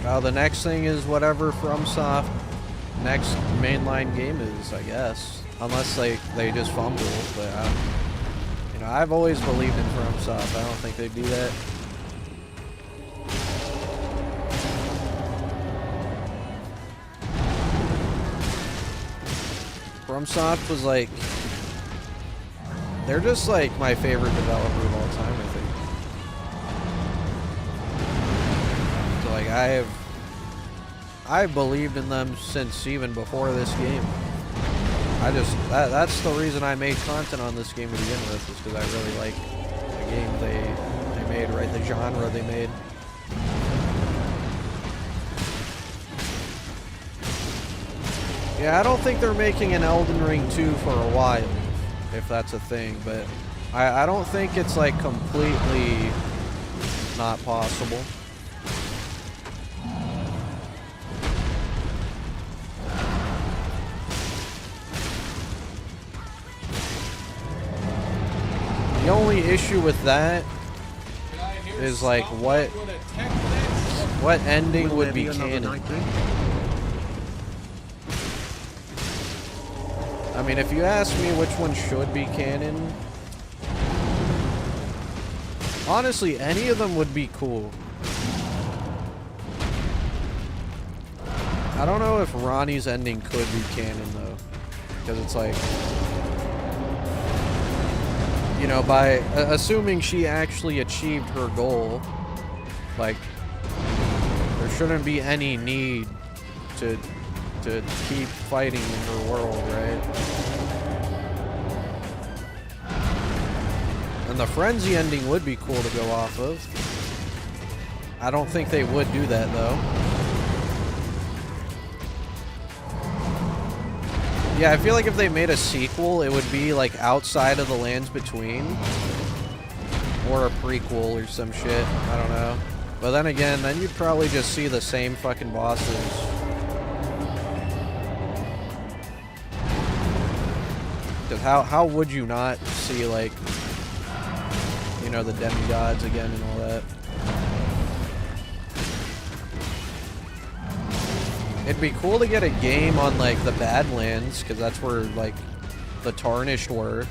Oh, the next thing is whatever FromSoft next mainline game is, I guess. Unless they just fumble, but you know, I've always believed in FromSoft. I don't think they'd do that. FromSoft was like, they're just like my favorite developer of all time, I think. So like I've believed in them since even before this game. That's the reason I made content on this game to begin with, is because I really like the game they made, right? The genre they made. Yeah, I don't think they're making an Elden Ring 2 for a while, if that's a thing, but I don't think it's like completely not possible. The only issue with that is like what ending would be canon. I mean, if you ask me which one should be canon, honestly, any of them would be cool. I don't know if Ronnie's ending could be canon though, because it's like, you know, by assuming she actually achieved her goal, like, there shouldn't be any need to keep fighting in her world, right? And the frenzy ending would be cool to go off of. I don't think they would do that though. Yeah, I feel like if they made a sequel, it would be like Outside of the Lands Between, or a prequel or some shit. I don't know. But then again, then you'd probably just see the same fucking bosses. Because how would you not see, like, you know, the demigods again and all that? It'd be cool to get a game on, like, the Badlands, because that's where, like, the Tarnished were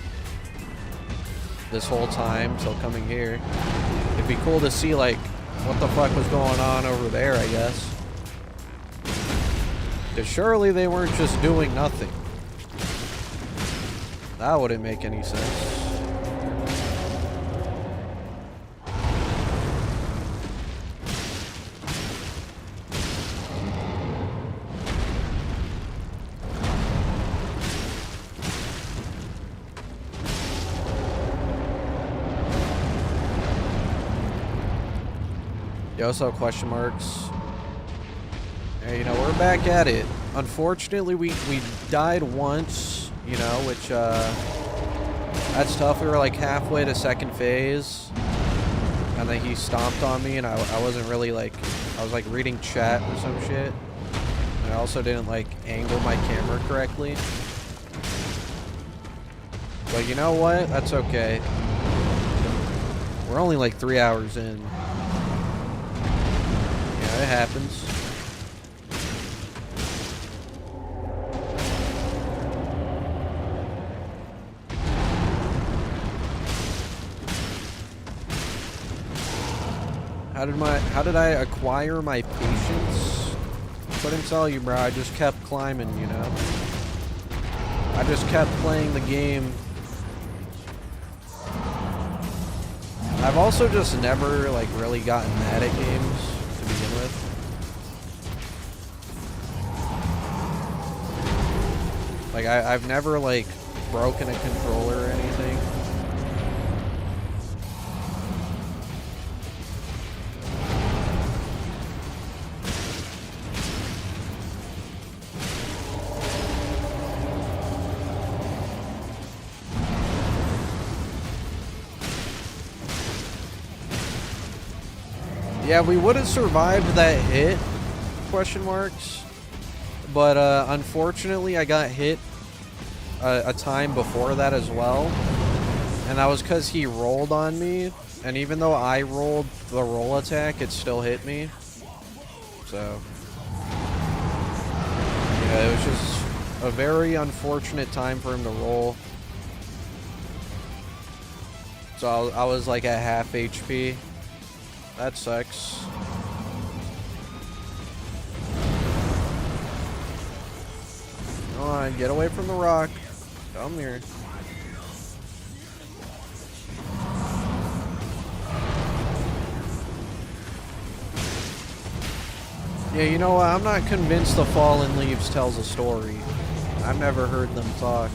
this whole time till coming here. It'd be cool to see, like, what the fuck was going on over there, I guess. Because surely they weren't just doing nothing. That wouldn't make any sense. Yo, what's up, question marks? Hey, you know, we're back at it. Unfortunately, we died once, you know, which, that's tough. We were like halfway to second phase, and then he stomped on me, and I wasn't really like, I was like reading chat or some shit. And I also didn't like angle my camera correctly. But you know what? That's okay. We're only like 3 hours in. Yeah, it happens. How did I acquire my patience? Couldn't tell you, bro. I just kept climbing, you know? I just kept playing the game. I've also just never, like, really gotten mad at games to begin with. Like, I've never, like, broken a controller or anything. Yeah, we would have survived that hit, question marks, but unfortunately I got hit a time before that as well, and that was because he rolled on me, and even though I rolled the roll attack, it still hit me, so, yeah, it was just a very unfortunate time for him to roll. So I was like at half HP. That sucks. Come on, get away from the rock. Come here. Yeah, you know what? I'm not convinced the Fallen Leaves tells a story. I've never heard them talk.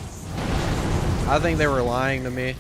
I think they were lying to me.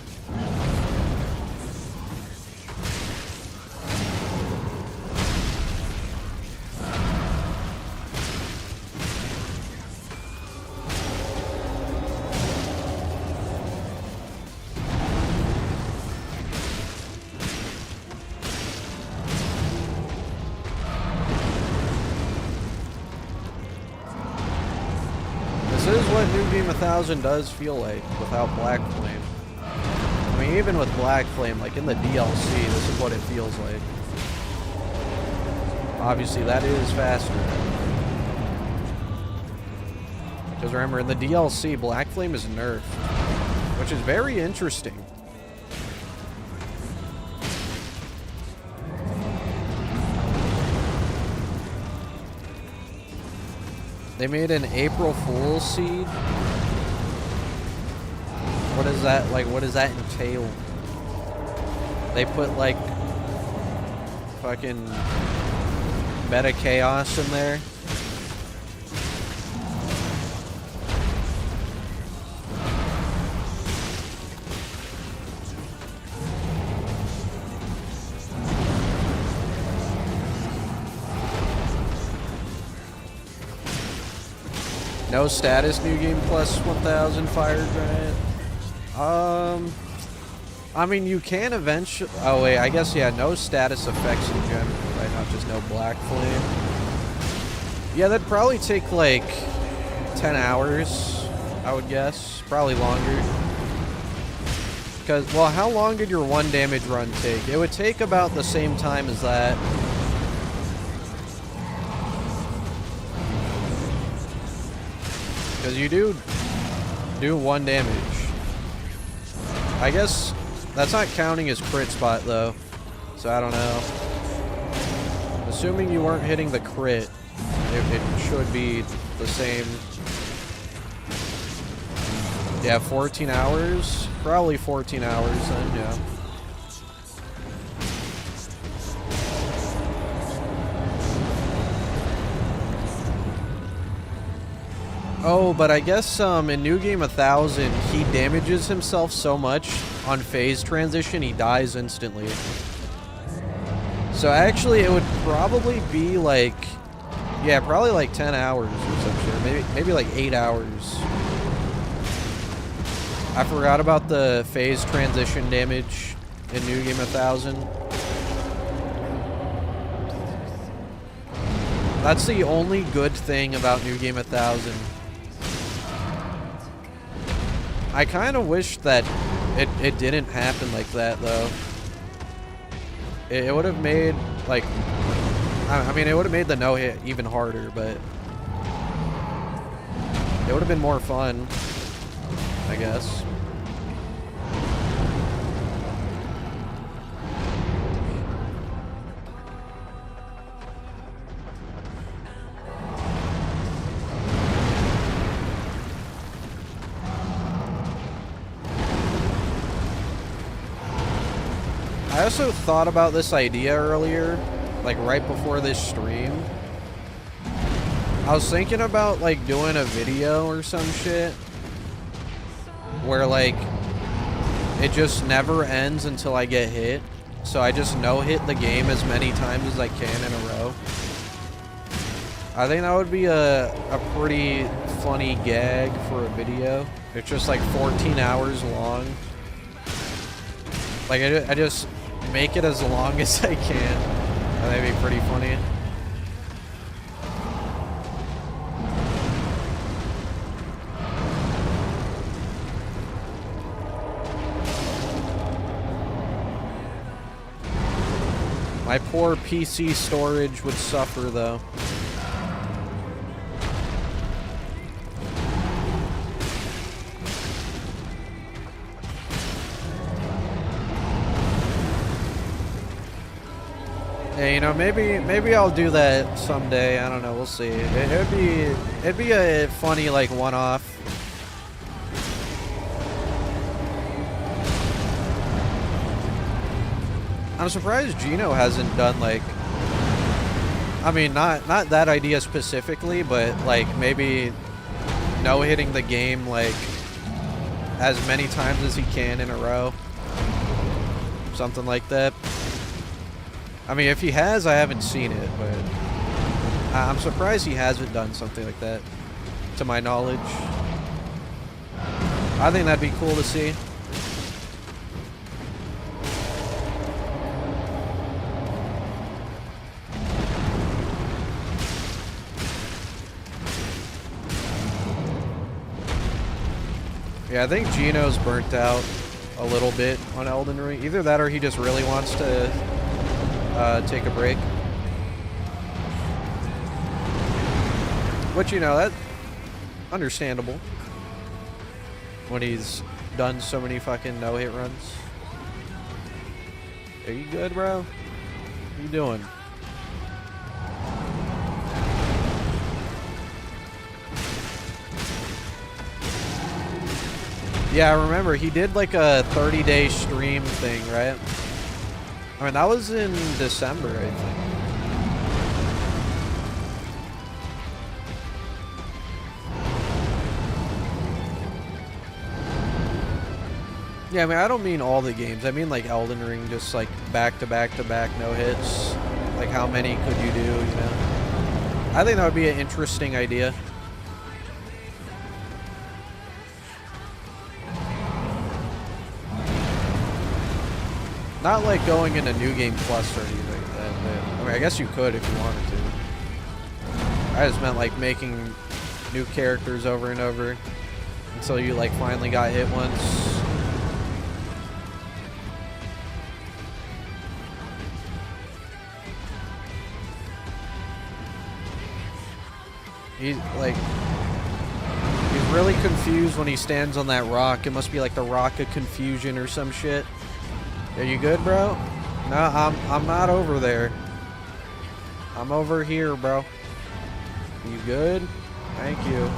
This is what New Game 1000 does feel like without Black Flame. I mean, even with Black Flame, like in the DLC, this is what it feels like. Obviously, that is faster. Because remember, in the DLC, Black Flame is nerfed, which is very interesting. They made an April Fool's seed. What is that? Like, what does that entail? They put, like, fucking meta chaos in there. No status, New Game Plus 1000 Fire Giant. I mean, you can eventually... Oh, wait, I guess, yeah, no status effects in general, right? Not just no Black Flame. Yeah, that'd probably take, like, 10 hours, I would guess. Probably longer. Because, well, how long did your 1 damage run take? It would take about the same time as that. Because you do 1 damage. I guess that's not counting as crit spot though. So I don't know. Assuming you weren't hitting the crit, it should be the same. Yeah, 14 hours? Probably 14 hours then, yeah. Oh, but I guess in New Game 1000, he damages himself so much on phase transition, he dies instantly. So actually, it would probably be like, yeah, probably like 10 hours or some shit. Maybe like 8 hours. I forgot about the phase transition damage in New Game 1000. That's the only good thing about New Game 1000. I kind of wish that it didn't happen like that, though. It would have made, like... I mean, it would have made the no-hit even harder, but... It would have been more fun, I guess. I also thought about this idea earlier, like right before this stream. I was thinking about like doing a video or some shit where like it just never ends until I get hit. So I just no-hit the game as many times as I can in a row. I think that would be a pretty funny gag for a video. It's just like 14 hours long. Like I just make it as long as I can. That'd be pretty funny. My poor PC storage would suffer though. Yeah, you know, maybe I'll do that someday. I don't know. We'll see. It'd be a funny like one-off. I'm surprised Gino hasn't done like I mean, not that idea specifically, but like maybe no hitting the game like as many times as he can in a row. Something like that. I mean, if he has, I haven't seen it, but I'm surprised he hasn't done something like that, to my knowledge. I think that'd be cool to see. Yeah, I think Gino's burnt out a little bit on Elden Ring. Either that or he just really wants to take a break. Which, you know, that's understandable. When he's done so many fucking no-hit runs. Are you good, bro? What you doing? Yeah, I remember he did like a 30-day stream thing, right? I mean, that was in December, I think. Yeah, I mean, I don't mean all the games. I mean like Elden Ring, just like back-to-back-to-back no hits. Like how many could you do, you know? I think that would be an interesting idea. Not like going into New Game Plus or anything like that, but I mean, I guess you could if you wanted to. I just meant like making new characters over and over until you like finally got hit once. He's like, he's really confused when he stands on that rock. It must be like the Rock of Confusion or some shit. Are you good, bro? No, I'm not over there. I'm over here, bro. You good? Thank you.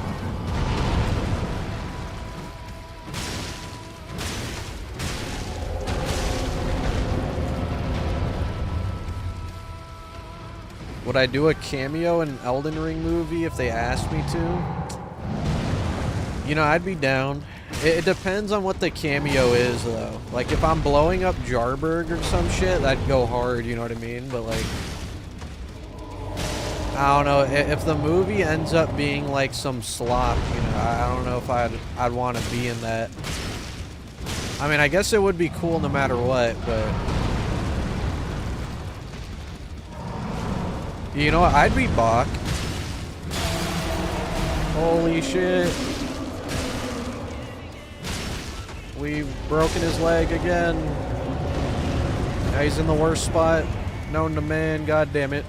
Would I do a cameo in an Elden Ring movie if they asked me to? You know, I'd be down. It depends on what the cameo is, though. Like, if I'm blowing up Jarberg or some shit, that'd go hard, you know what I mean? But, like, I don't know. If the movie ends up being, like, some slop, you know, I don't know if I'd want to be in that. I mean, I guess it would be cool no matter what, but... You know what? I'd be Bach. Holy shit. We've broken his leg again. Now he's in the worst spot known to man. God damn it.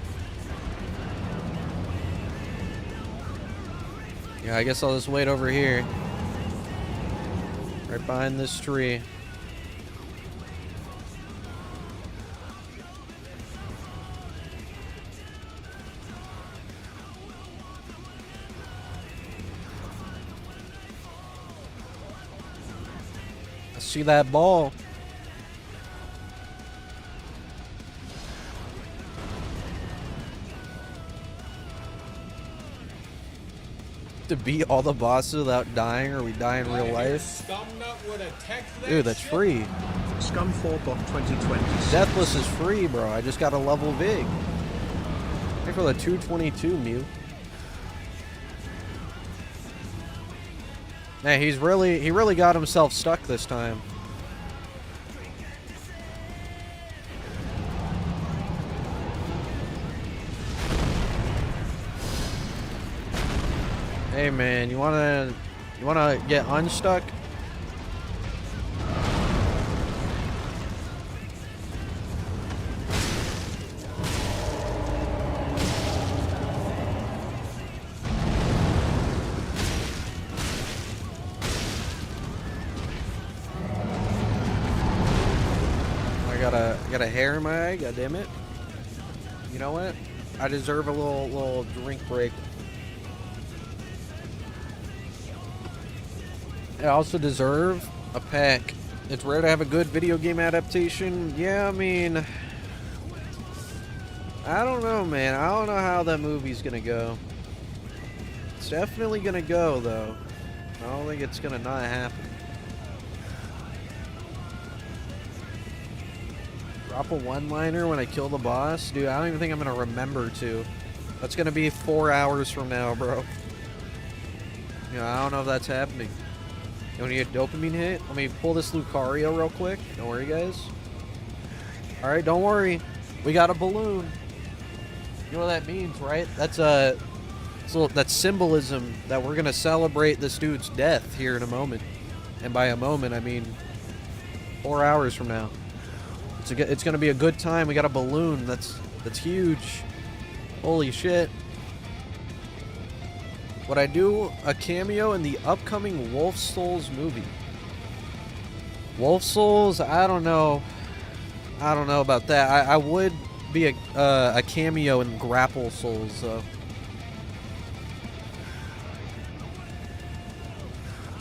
Yeah, I guess I'll just wait over here. Right behind this tree. See that ball. To beat all the bosses without dying, or we die in real life. Dude, that's free. Scum 4 bot 2020. Deathless is free, bro. I just got a level big. Pay for the 222, Mew. Man, he really got himself stuck this time. Hey man, you wanna get unstuck? I got a hair in my eye, god damn it. You know what? I deserve a little drink break. I also deserve a pack. It's rare to have a good video game adaptation. Yeah, I mean, I don't know, man. I don't know how that movie's gonna go. It's definitely gonna go, though. I don't think it's gonna not happen. Drop a one-liner when I kill the boss? Dude, I don't even think I'm gonna remember to. That's gonna be 4 hours from now, bro. You know, I don't know if that's happening. You want to get a dopamine hit? Let me pull this Lucario real quick. Don't worry, guys. Alright, don't worry. We got a balloon. You know what that means, right? That's that's symbolism that we're gonna celebrate this dude's death here in a moment. And by a moment, I mean 4 hours from now. It's gonna be a good time. We got a balloon. That's huge. Holy shit. Would I do a cameo in the upcoming Wolf Souls movie? Wolf Souls? I don't know. I don't know about that. I would be a cameo in Grapple Souls, though.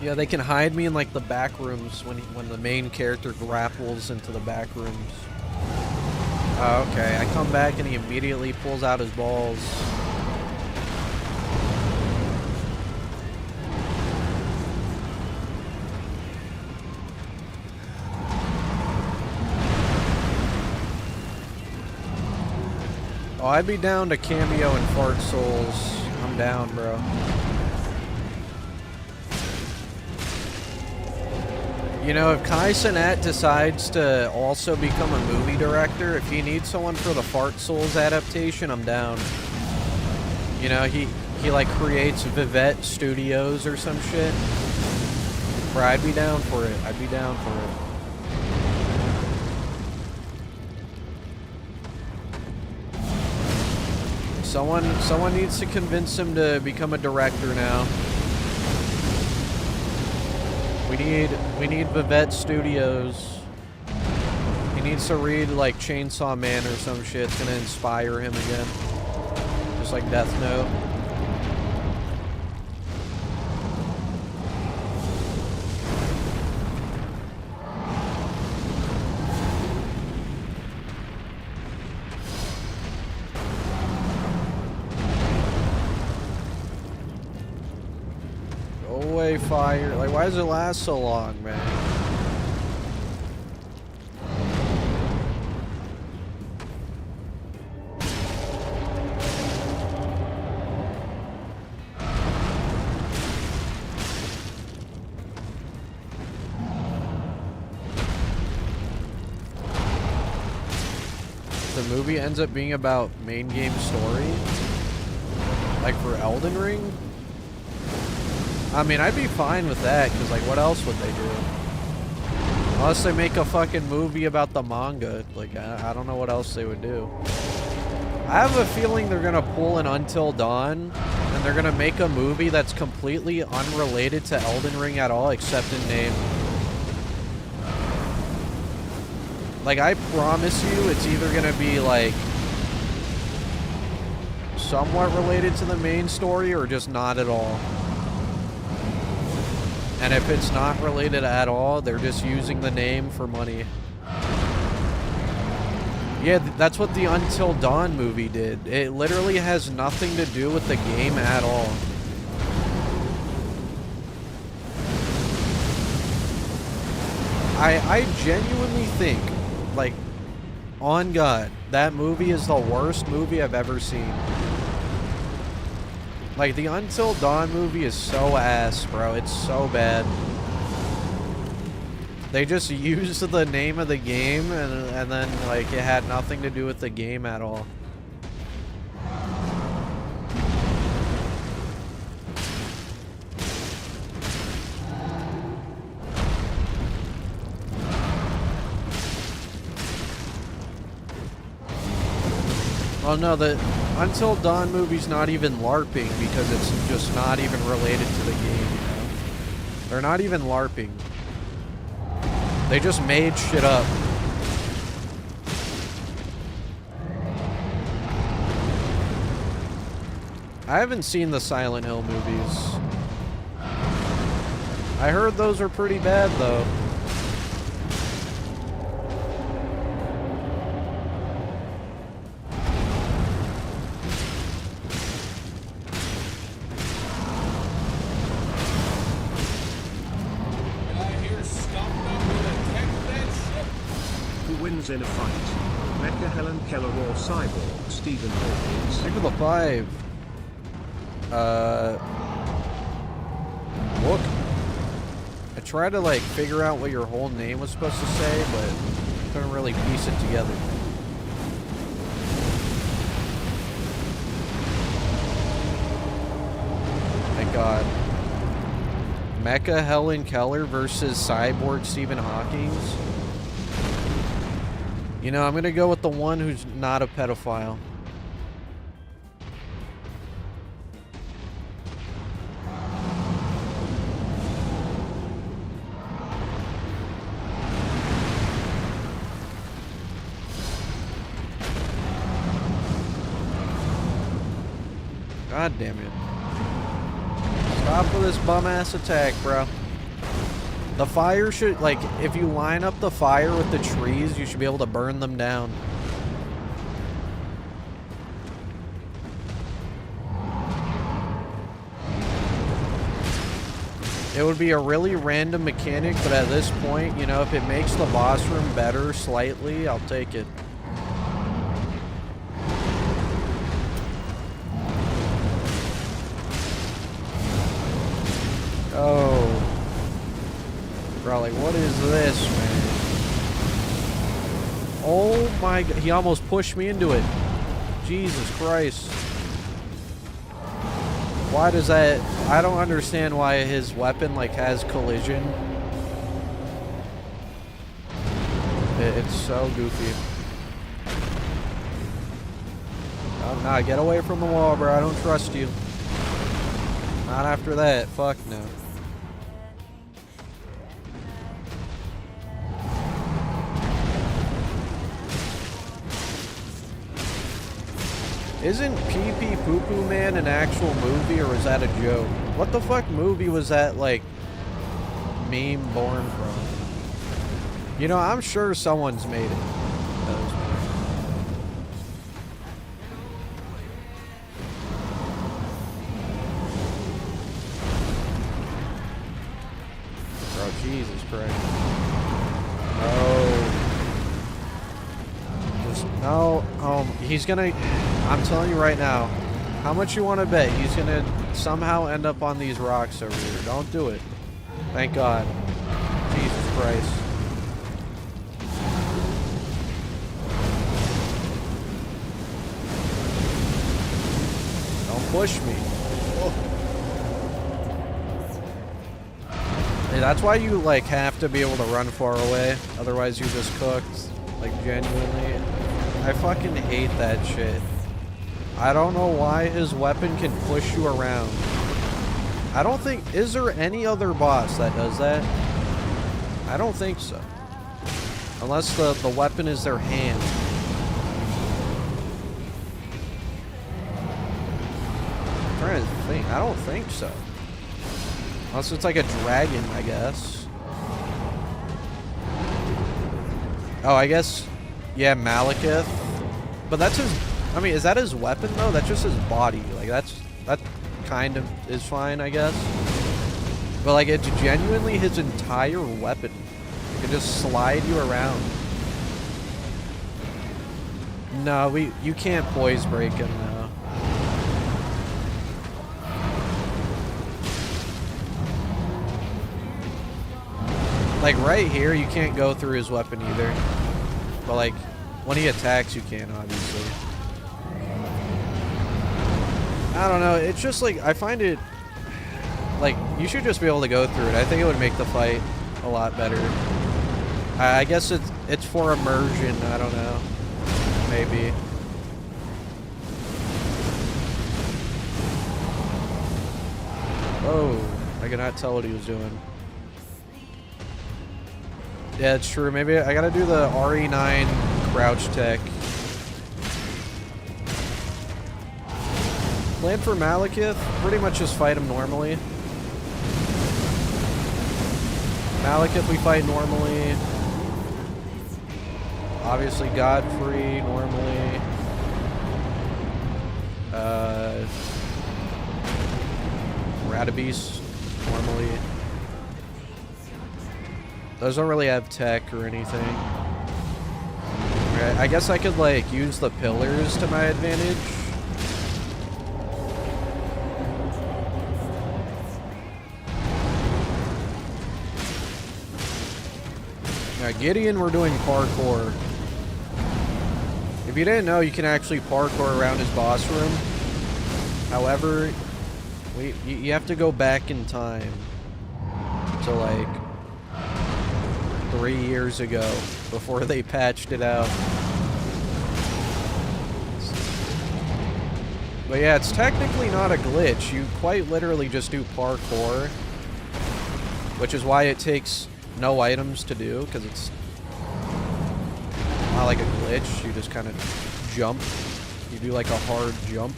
Yeah, they can hide me in like the back rooms when the main character grapples into the back rooms. Oh, okay. I come back and he immediately pulls out his balls. Oh, I'd be down to cameo in Fart Souls. I'm down, bro. You know, if Kai Cenat decides to also become a movie director, if he needs someone for the Fart Souls adaptation, I'm down. You know, he like creates Vivette Studios or some shit. Bro, I'd be down for it. I'd be down for it. Someone needs to convince him to become a director now. We need Vivette Studios. He needs to read like Chainsaw Man or some shit. It's gonna inspire him again. Just like Death Note. Fire. Like, why does it last so long, man? The movie ends up being about main game story? Like for Elden Ring? I mean, I'd be fine with that, because, like, what else would they do? Unless they make a fucking movie about the manga. Like, I don't know what else they would do. I have a feeling they're going to pull an Until Dawn, and they're going to make a movie that's completely unrelated to Elden Ring at all, except in name. Like, I promise you, it's either going to be, like, somewhat related to the main story, or just not at all. And if it's not related at all, they're just using the name for money. Yeah, that's what the Until Dawn movie did. It literally has nothing to do with the game at all. I genuinely think, like, on God, that movie is the worst movie I've ever seen. Like, the Until Dawn movie is so ass, bro. It's so bad. They just used the name of the game, and then, like, it had nothing to do with the game at all. Well, no, the Until Dawn movie's not even LARPing because it's just not even related to the game, you know? They're not even LARPing. They just made shit up. I haven't seen the Silent Hill movies. I heard those are pretty bad, though. wins in a fight? Mecha Helen Keller or Cyborg Stephen Hawkins? Think of the 5. Look. I tried to like figure out what your whole name was supposed to say, but couldn't really piece it together. Thank God. Mecha Helen Keller versus Cyborg Stephen Hawkins. You know, I'm gonna go with the one who's not a pedophile. God damn it. Stop with this bum-ass attack, bro. The fire should, like, if you line up the fire with the trees, you should be able to burn them down. It would be a really random mechanic, but at this point, you know, if it makes the boss room better slightly, I'll take it. Oh. Bro, like, what is this, man? Oh my God. He almost pushed me into it. Jesus Christ. Why does that... I don't understand why his weapon, like, has collision. It's so goofy. Oh, nah, get away from the wall, bro. I don't trust you. Not after that. Fuck no. Isn't Pee Pee Poo Poo Man an actual movie, or was that a joke? What the fuck movie was that, like, meme born from? You know, I'm sure someone's made it. Bro, Jesus Christ. No. No, he's gonna... I'm telling you right now, how much you want to bet he's gonna somehow end up on these rocks over here? Don't do it. Thank God. Jesus Christ. Don't push me. Oh. Hey, that's why you, like, have to be able to run far away. Otherwise, you're just cooked. Like, genuinely. I fucking hate that shit. I don't know why his weapon can push you around. I don't think... Is there any other boss that does that? I don't think so. Unless the weapon is their hand. I'm trying to think. I don't think so. Unless it's like a dragon, I guess. Oh, I guess... Yeah, Malekith. But that's his... I mean, is that his weapon, though? That's just his body. Like, that kind of is fine, I guess. But, like, it's genuinely his entire weapon. It can just slide you around. No, you can't poise break him, though. Like, right here, you can't go through his weapon either. But, like, when he attacks, you can, obviously. I don't know. It's just, like, I find it... Like, you should just be able to go through it. I think it would make the fight a lot better. I guess it's for immersion. I don't know. Maybe. Oh, I cannot tell what he was doing. Yeah, it's true. Maybe I gotta do the RE9 crouch tech. Plan for Malekith, pretty much just fight him normally. Malekith we fight normally. Obviously Godfrey normally. Radabis normally. Those don't really have tech or anything. Alright, I guess I could, like, use the pillars to my advantage. Now, Gideon, we're doing parkour. If you didn't know, you can actually parkour around his boss room. However, you have to go back in time to, like, 3 years ago before they patched it out. But yeah, it's technically not a glitch. You quite literally just do parkour, which is why it takes no items to do, because it's not like a glitch. You just kind of jump. You do like a hard jump.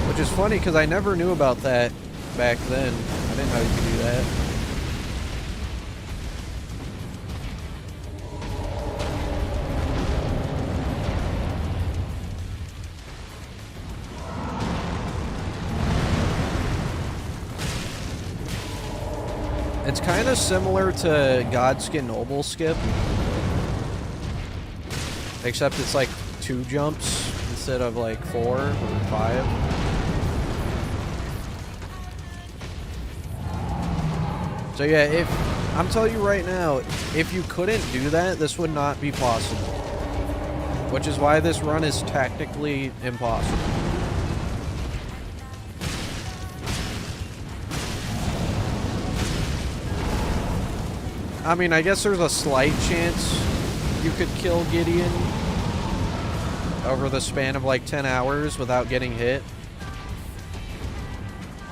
Which is funny, because I never knew about that back then. I didn't know you could do that. It's kind of similar to Godskin Noble Skip, except it's like 2 jumps instead of like 4 or 5. So yeah, if I'm telling you right now, if you couldn't do that, this would not be possible. Which is why this run is technically impossible. I mean, I guess there's a slight chance you could kill Gideon over the span of like 10 hours without getting hit.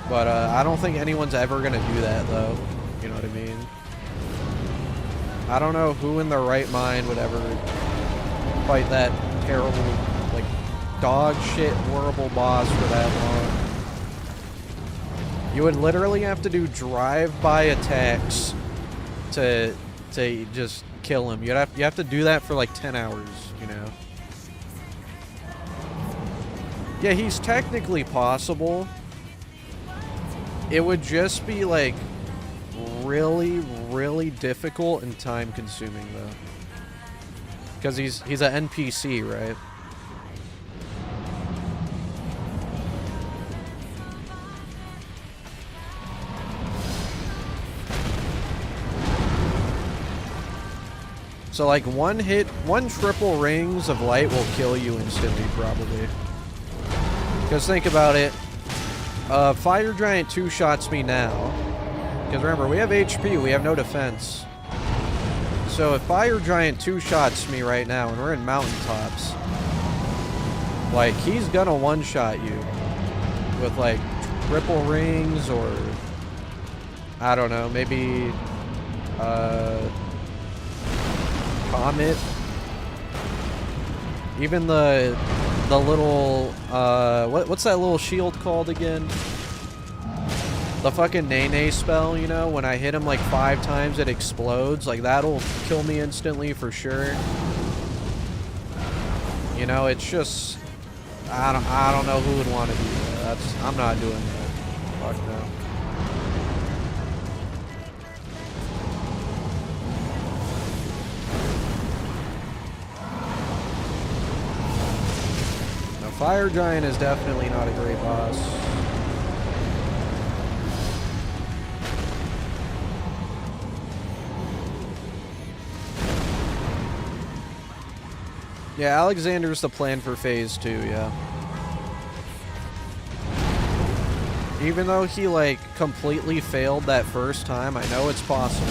But I don't think anyone's ever gonna do that, though. You know what I mean? I don't know who in their right mind would ever fight that terrible, like, dog shit, horrible boss for that long. You would literally have to do drive-by attacks to just kill him. You have to do that for like 10 hours, you know. Yeah, he's technically possible. It would just be like really, really difficult and time consuming though. Because he's an NPC, right? So like one triple rings of light will kill you instantly, probably. Because think about it. Fire Giant 2-shots me now. Because remember, we have HP, we have no defense. So if Fire Giant 2-shots me right now, and we're in mountaintops, like, he's gonna one-shot you. With like triple rings, or I don't know, maybe Comet. Even the little what's that little shield called again? The fucking Nene spell, you know, when I hit him like 5 times it explodes, like that'll kill me instantly for sure. You know, it's just I don't know who would want to do that. I'm not doing that. Fuck no. Fire Giant is definitely not a great boss. Yeah, Alexander's the plan for phase 2, yeah. Even though he, like, completely failed that first time, I know it's possible.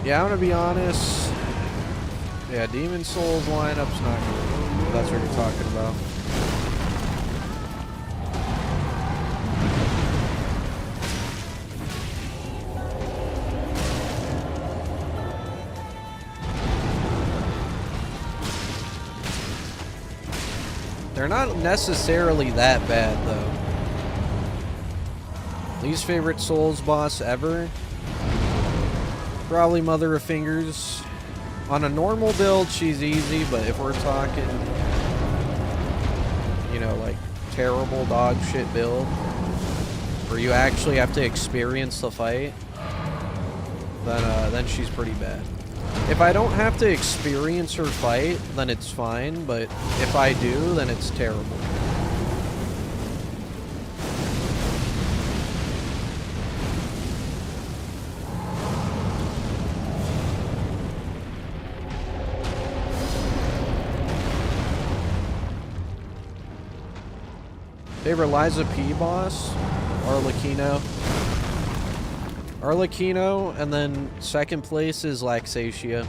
Yeah, I'm gonna be honest. Yeah, Demon Souls lineup's not good. If that's what you're talking about. They're not necessarily that bad, though. Least favorite Souls boss ever? Probably Mother of Fingers. On a normal build, she's easy, but if we're talking, you know, like terrible dog shit build where you actually have to experience the fight, then she's pretty bad. If I don't have to experience her fight, then it's fine, but if I do, then it's terrible. Favorite Liza P boss? Arlecchino. Arlecchino, and then second place is Laxatia.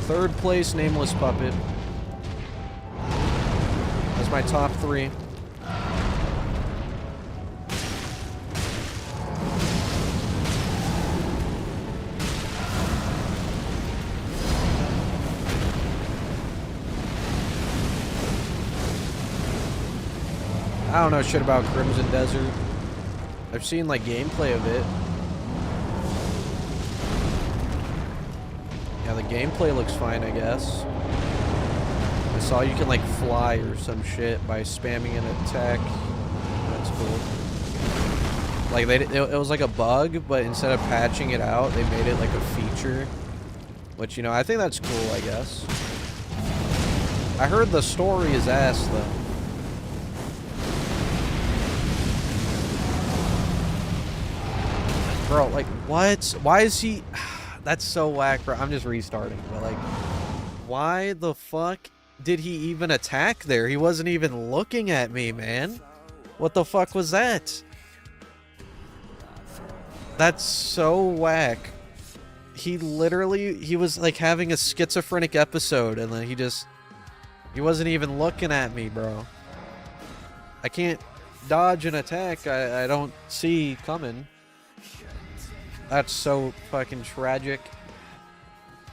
Third place, Nameless Puppet. That's my top 3. I don't know shit about Crimson Desert. I've seen like gameplay of it. Yeah, the gameplay looks fine, I guess. I saw you can like fly or some shit by spamming an attack. That's cool. Like it was like a bug, but instead of patching it out, they made it like a feature. Which, you know, I think that's cool, I guess. I heard the story is ass though. Bro, like, what? Why is he... That's so whack, bro. I'm just restarting. But, like, why the fuck did he even attack there? He wasn't even looking at me, man. What the fuck was that? That's so whack. He literally... He was, like, having a schizophrenic episode, and then he wasn't even looking at me, bro. I can't dodge an attack I don't see coming. That's so fucking tragic.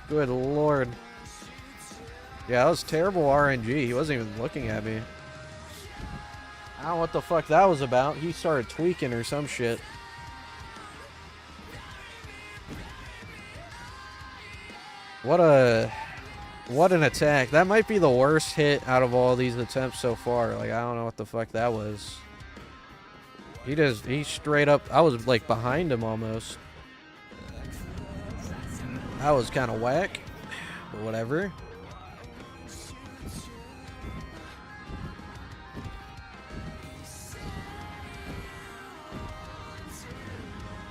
Good lord. Yeah, that was terrible RNG. He wasn't even looking at me. I don't know what the fuck that was about. He started tweaking or some shit. What an attack. That might be the worst hit out of all these attempts so far. Like, I don't know what the fuck that was. He straight up... I was, like, behind him almost. That was kind of whack, but whatever.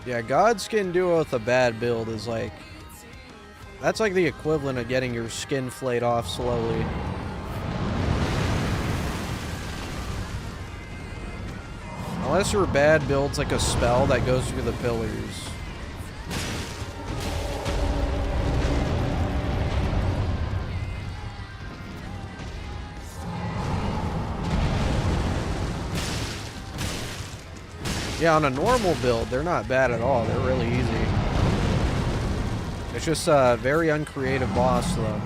Yeah, Godskin Duo with a bad build is like... That's like the equivalent of getting your skin flayed off slowly. Unless your bad build's like a spell that goes through the pillars. Yeah, on a normal build, they're not bad at all. They're really easy. It's just a very uncreative boss, though.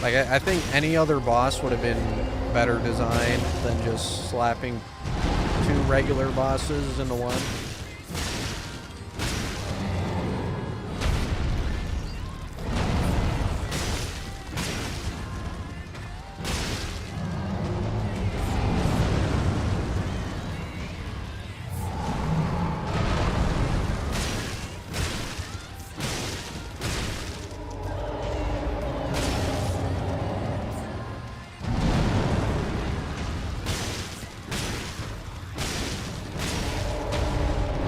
Like, I think any other boss would have been better designed than just slapping 2 regular bosses into one.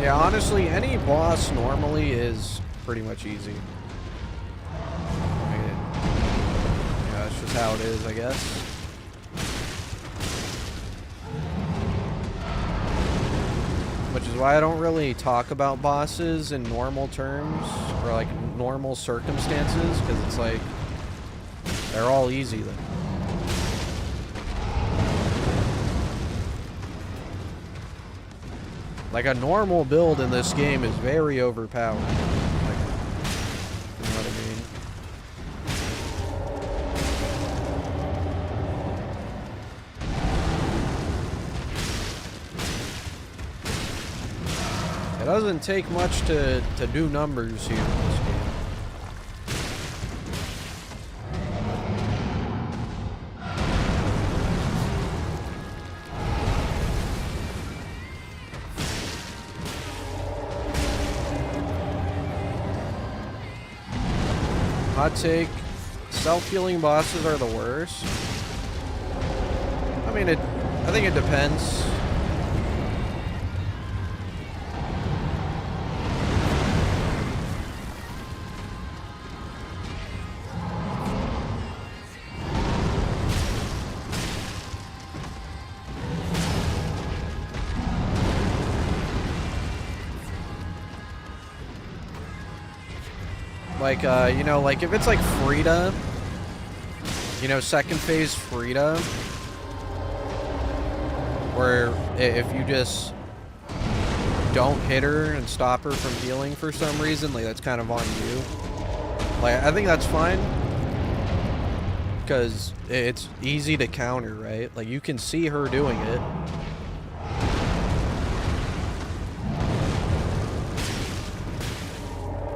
Yeah, honestly, any boss normally is pretty much easy. I mean, yeah, that's just how it is, I guess. Which is why I don't really talk about bosses in normal terms, or like normal circumstances, because it's like, they're all easy then. Like, a normal build in this game is very overpowered. Like, you know what I mean? It doesn't take much to do numbers here in this game. Hot take, self-healing bosses are the worst. I mean, I think it depends. Like, you know, like if it's like Frida, you know, second phase Frida, where if you just don't hit her and stop her from healing for some reason, like that's kind of on you. Like, I think that's fine, because it's easy to counter, right? Like, you can see her doing it.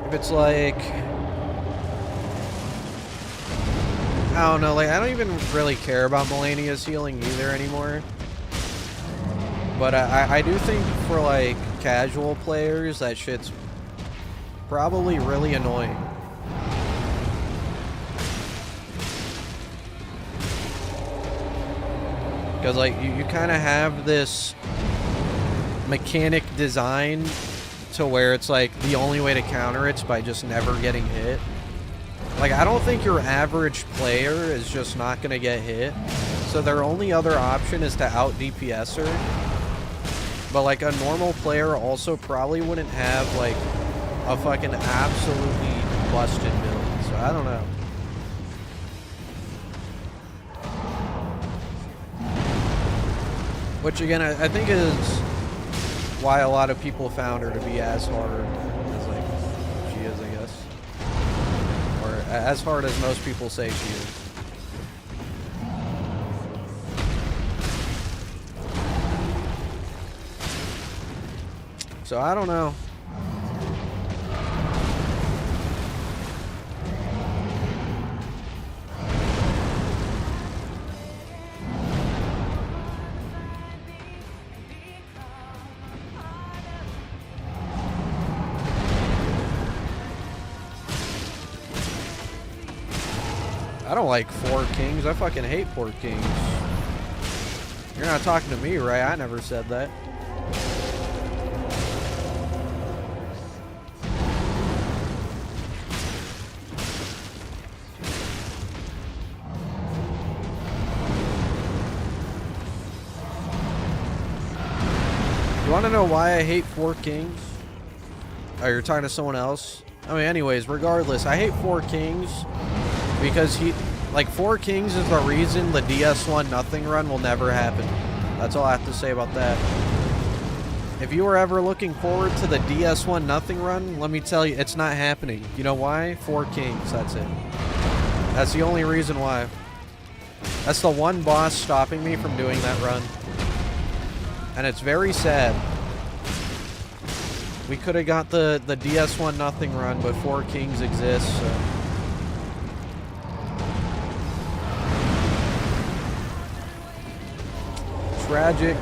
If it's like, I don't know, like, I don't even really care about Melania's healing either anymore. But I do think for, like, casual players, that shit's probably really annoying. Because, like, you kind of have this mechanic design to where it's like the only way to counter it's by just never getting hit. Like, I don't think your average player is just not going to get hit. So their only other option is to out DPS her. But, like, a normal player also probably wouldn't have, like, a fucking absolutely busted build. So I don't know. Which, again, I think is why a lot of people found her to be as hard as, like, she is, I guess. Or as hard as most people say she is. So I don't know. I don't like 4 kings. I fucking hate 4 kings. You're not talking to me, right? I never said that. You want to know why I hate 4 kings? Oh, you're talking to someone else? I mean, anyways, regardless, I hate 4 kings because like, 4 kings is the reason the DS1 nothing run will never happen. That's all I have to say about that. If you were ever looking forward to the DS1 nothing run, let me tell you, it's not happening. You know why? 4 kings, that's it. That's the only reason why. That's the one boss stopping me from doing that run. And it's very sad. We could have got the DS1 nothing run, but 4 kings exists, so. Tragic.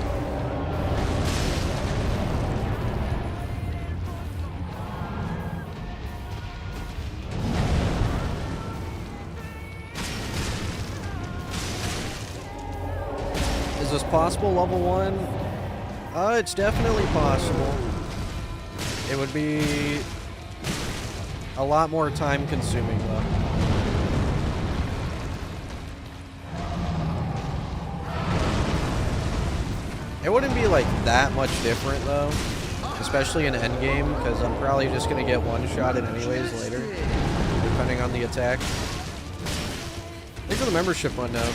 Is this possible, level 1? It's definitely possible. It would be a lot more time consuming, though. It wouldn't be like that much different though, especially in Endgame, because I'm probably just going to get one-shotted anyways later, depending on the attack. Thanks for the membership one now.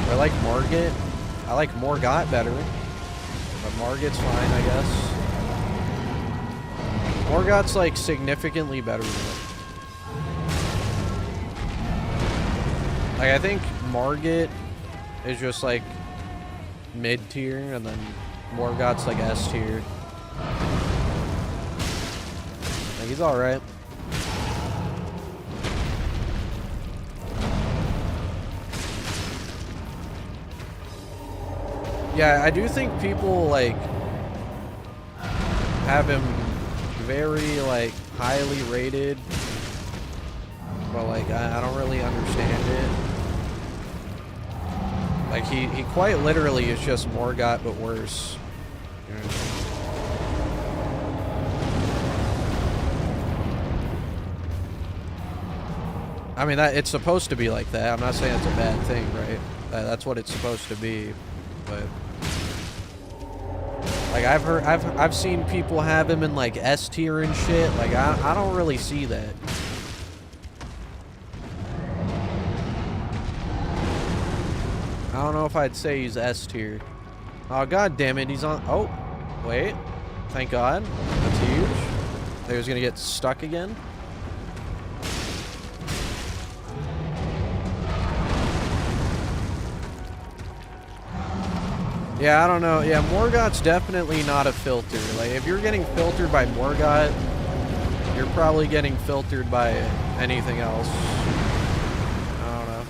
I like Margit. I like Morgott better, but Margit's fine, I guess. Morgott's like significantly better than it. Like, I think Margit is just like mid-tier, and then Morgott's like S-tier. Like, he's alright. Yeah, I do think people like have him very like highly rated, but like I don't really understand it. Like he quite literally is just Morgott but worse. You know? I mean that it's supposed to be like that. I'm not saying it's a bad thing, right? That's what it's supposed to be, but like I've seen people have him in like S tier and shit. Like I don't really see that. I don't know if I'd say he's S tier. Oh god damn it, he's on. Oh, wait. Thank God. That's huge. He was gonna get stuck again. Yeah, I don't know. Yeah, Morgott's definitely not a filter. Like, if you're getting filtered by Morgott, you're probably getting filtered by anything else. I don't know.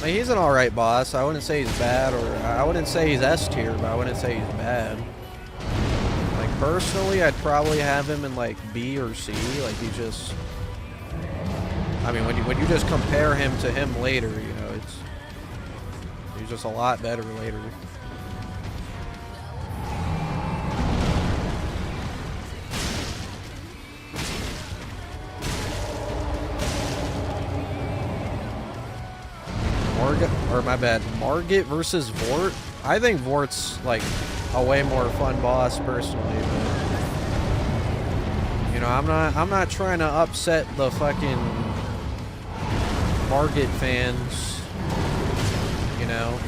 Like, he's an alright boss. I wouldn't say he's bad, or I wouldn't say he's S tier, but I wouldn't say he's bad. Like, personally, I'd probably have him in, like, B or C. Like, he just... I mean, when you just compare him to him later, you know, he's just a lot better later. Margit versus Vort. I think Vort's like a way more fun boss personally, but you know, I'm not trying to upset the fucking Margit fans, you know.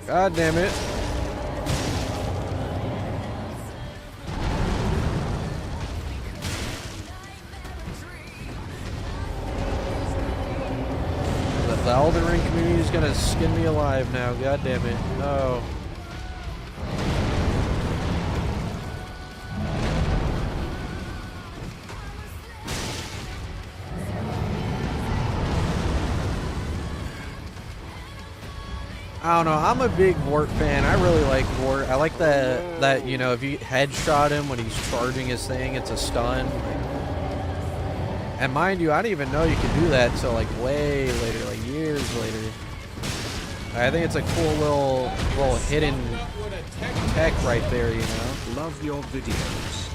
God damn it. The Elden Ring community is gonna skin me alive now. God damn it. No. I don't know. I'm a big Vort fan. I really like Vort. I like that you know, if you headshot him when he's charging his thing, it's a stun. And mind you, I didn't even know you could do that until like way later, like years later. I think it's a cool little hidden tech right there, you know. Love your videos.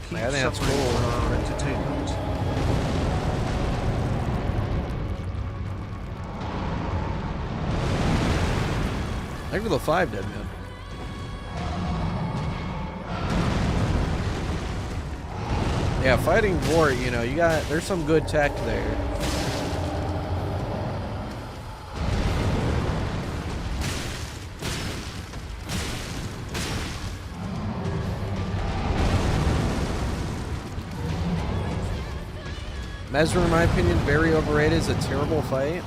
Keep I think that's suffering cool. for our entertainment. Thank you for the 5, dead man. Yeah, fighting Vort, you know, there's some good tech there. Mesmer, in my opinion, very overrated. It's a terrible fight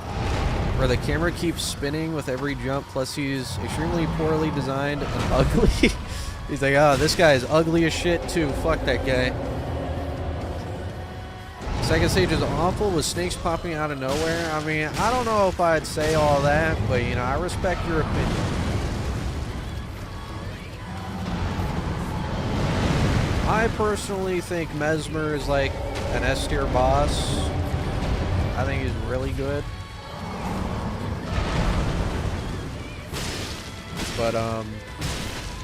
where the camera keeps spinning with every jump, plus he's extremely poorly designed and ugly. He's like, oh, this guy is ugly as shit too. Fuck that guy. Second stage is awful with snakes popping out of nowhere. I mean, I don't know if I'd say all that, but you know, I respect your opinion. I personally think Mesmer is like an S tier boss. I think he's really good. But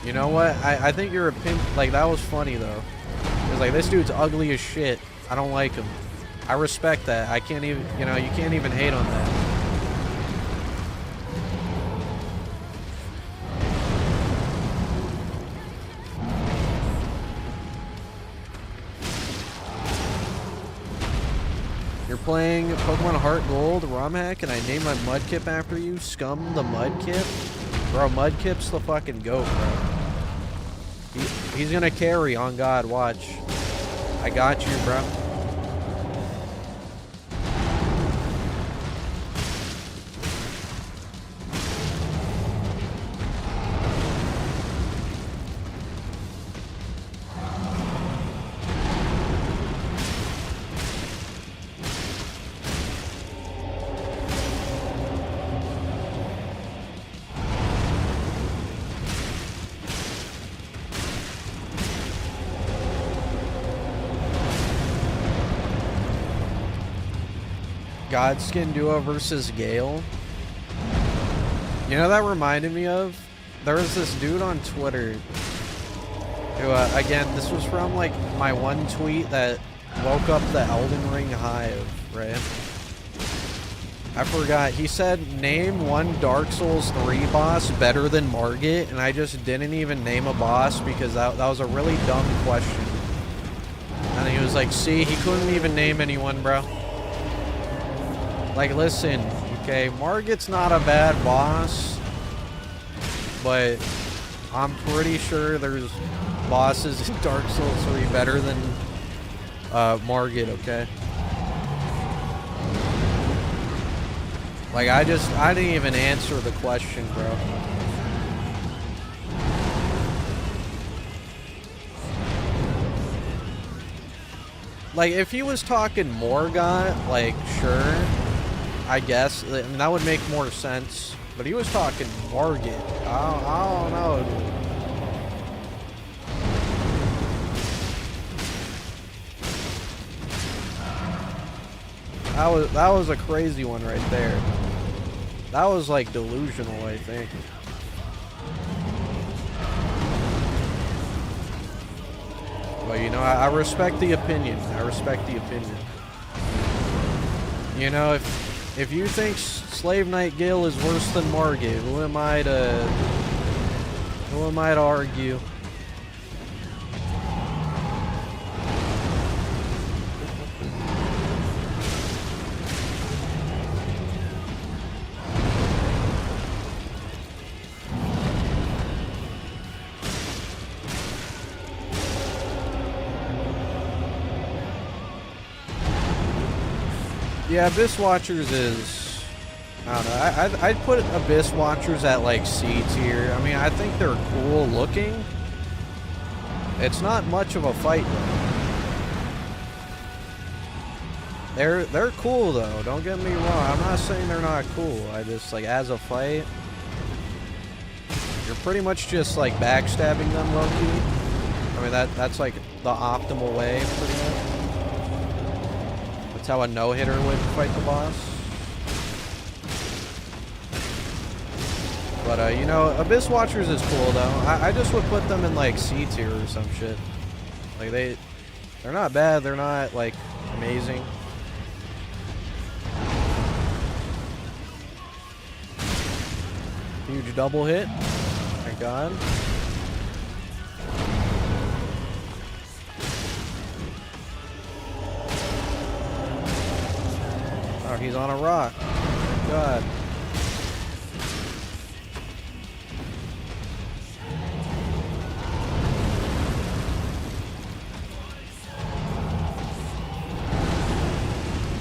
you know what? I think your opinion, like, that was funny though. It's like, this dude's ugly as shit. I don't like him. I respect that. I can't even, you know, you can't even hate on that. Your playing Pokemon Heart Gold ROM hack and I named my Mudkip after you, Scum the Mudkip? Bro, Mudkip's the fucking goat, bro. He's gonna carry, on God, watch. I got you, bro. Godskin Duo versus Gale. You know, that reminded me of? There was this dude on Twitter who, again, this was from, like, my one tweet that woke up the Elden Ring hive, right? I forgot. He said, name one Dark Souls 3 boss better than Margit, and I just didn't even name a boss because that was a really dumb question. And he was like, see, he couldn't even name anyone, bro. Like, listen, okay, Margit's not a bad boss, but I'm pretty sure there's bosses in Dark Souls 3 better than Margit, okay? Like, I didn't even answer the question, bro. Like, if he was talking Morgott, like, sure, I guess, I mean, that would make more sense. But he was talking Margit. I don't know, dude. That was a crazy one right there. That was like delusional, I think. But you know, I respect the opinion. I respect the opinion. You know, if you think Slave Knight Gale is worse than Margit, who am I to argue? Yeah, Abyss Watchers is, I don't know, I'd put Abyss Watchers at like C tier. I mean, I think they're cool looking. It's not much of a fight though. They're cool though, don't get me wrong. I'm not saying they're not cool. I just, like, as a fight, you're pretty much just like backstabbing them low-key. I mean, that's like the optimal way, pretty much. That's how a no-hitter would fight the boss. But, you know, Abyss Watchers is cool, though. I just would put them in, like, C tier or some shit. Like, they're not bad. They're not, like, amazing. Huge double hit. My God. Oh, he's on a rock. God.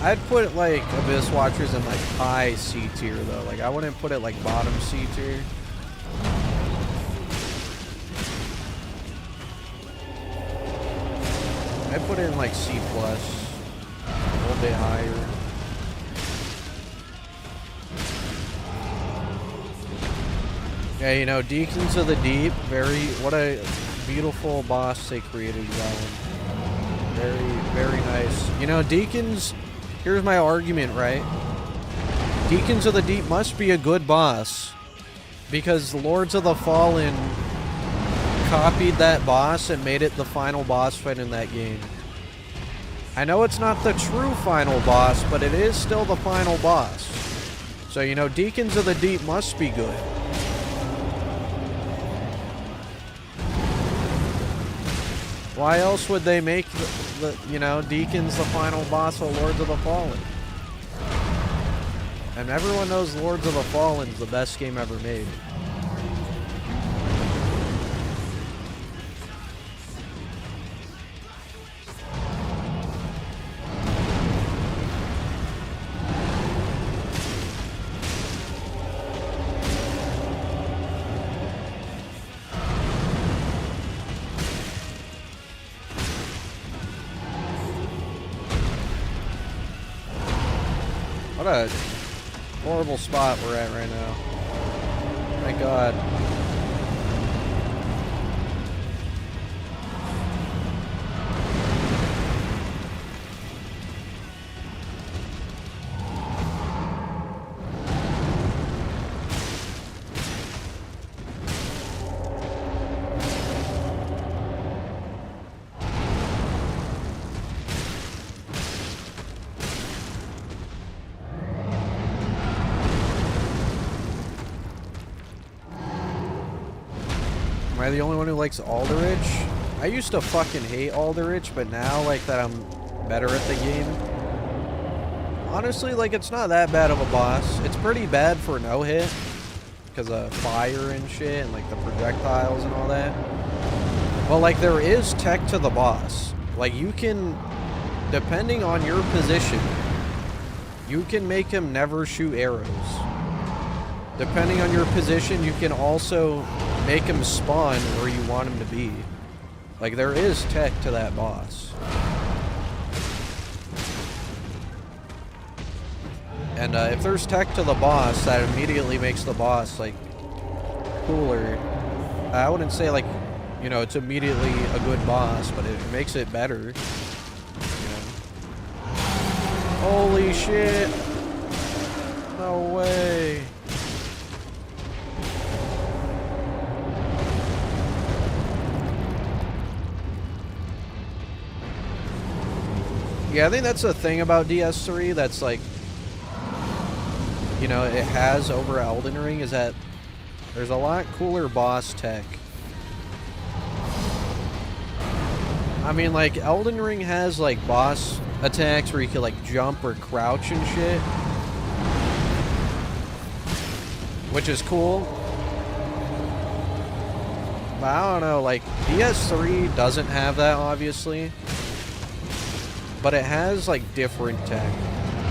I'd put, like, Abyss Watchers in, like, high C tier, though. Like, I wouldn't put it, like, bottom C tier. I'd put it in, like, C+. A little bit higher. Yeah, you know, Deacons of the Deep, what a beautiful boss they created with that one. Very, very nice. You know, Deacons, here's my argument, right? Deacons of the Deep must be a good boss, because Lords of the Fallen copied that boss and made it the final boss fight in that game. I know it's not the true final boss, but it is still the final boss. So, you know, Deacons of the Deep must be good. Why else would they make you know, Deacons the final boss of Lords of the Fallen? And everyone knows Lords of the Fallen's the best game ever made. What a horrible spot we're at right now. My God. Am I the only one who likes Alderich? I used to fucking hate Alderich, but now, like, that I'm better at the game, honestly, like, it's not that bad of a boss. It's pretty bad for no hit, because of fire and shit, and, like, the projectiles and all that. But, like, there is tech to the boss. Like, you can, depending on your position, you can make him never shoot arrows. Depending on your position, you can also make him spawn where you want him to be. Like, there is tech to that boss. And if there's tech to the boss, that immediately makes the boss, like, cooler. I wouldn't say, like, you know, it's immediately a good boss, but it makes it better. You know? Holy shit! No way! Yeah, I think that's the thing about DS3 that's like, you know, it has over Elden Ring, is that there's a lot cooler boss tech. I mean, like, Elden Ring has, like, boss attacks where you can, like, jump or crouch and shit, which is cool. But I don't know, like, DS3 doesn't have that, obviously. But it has, like, different tech.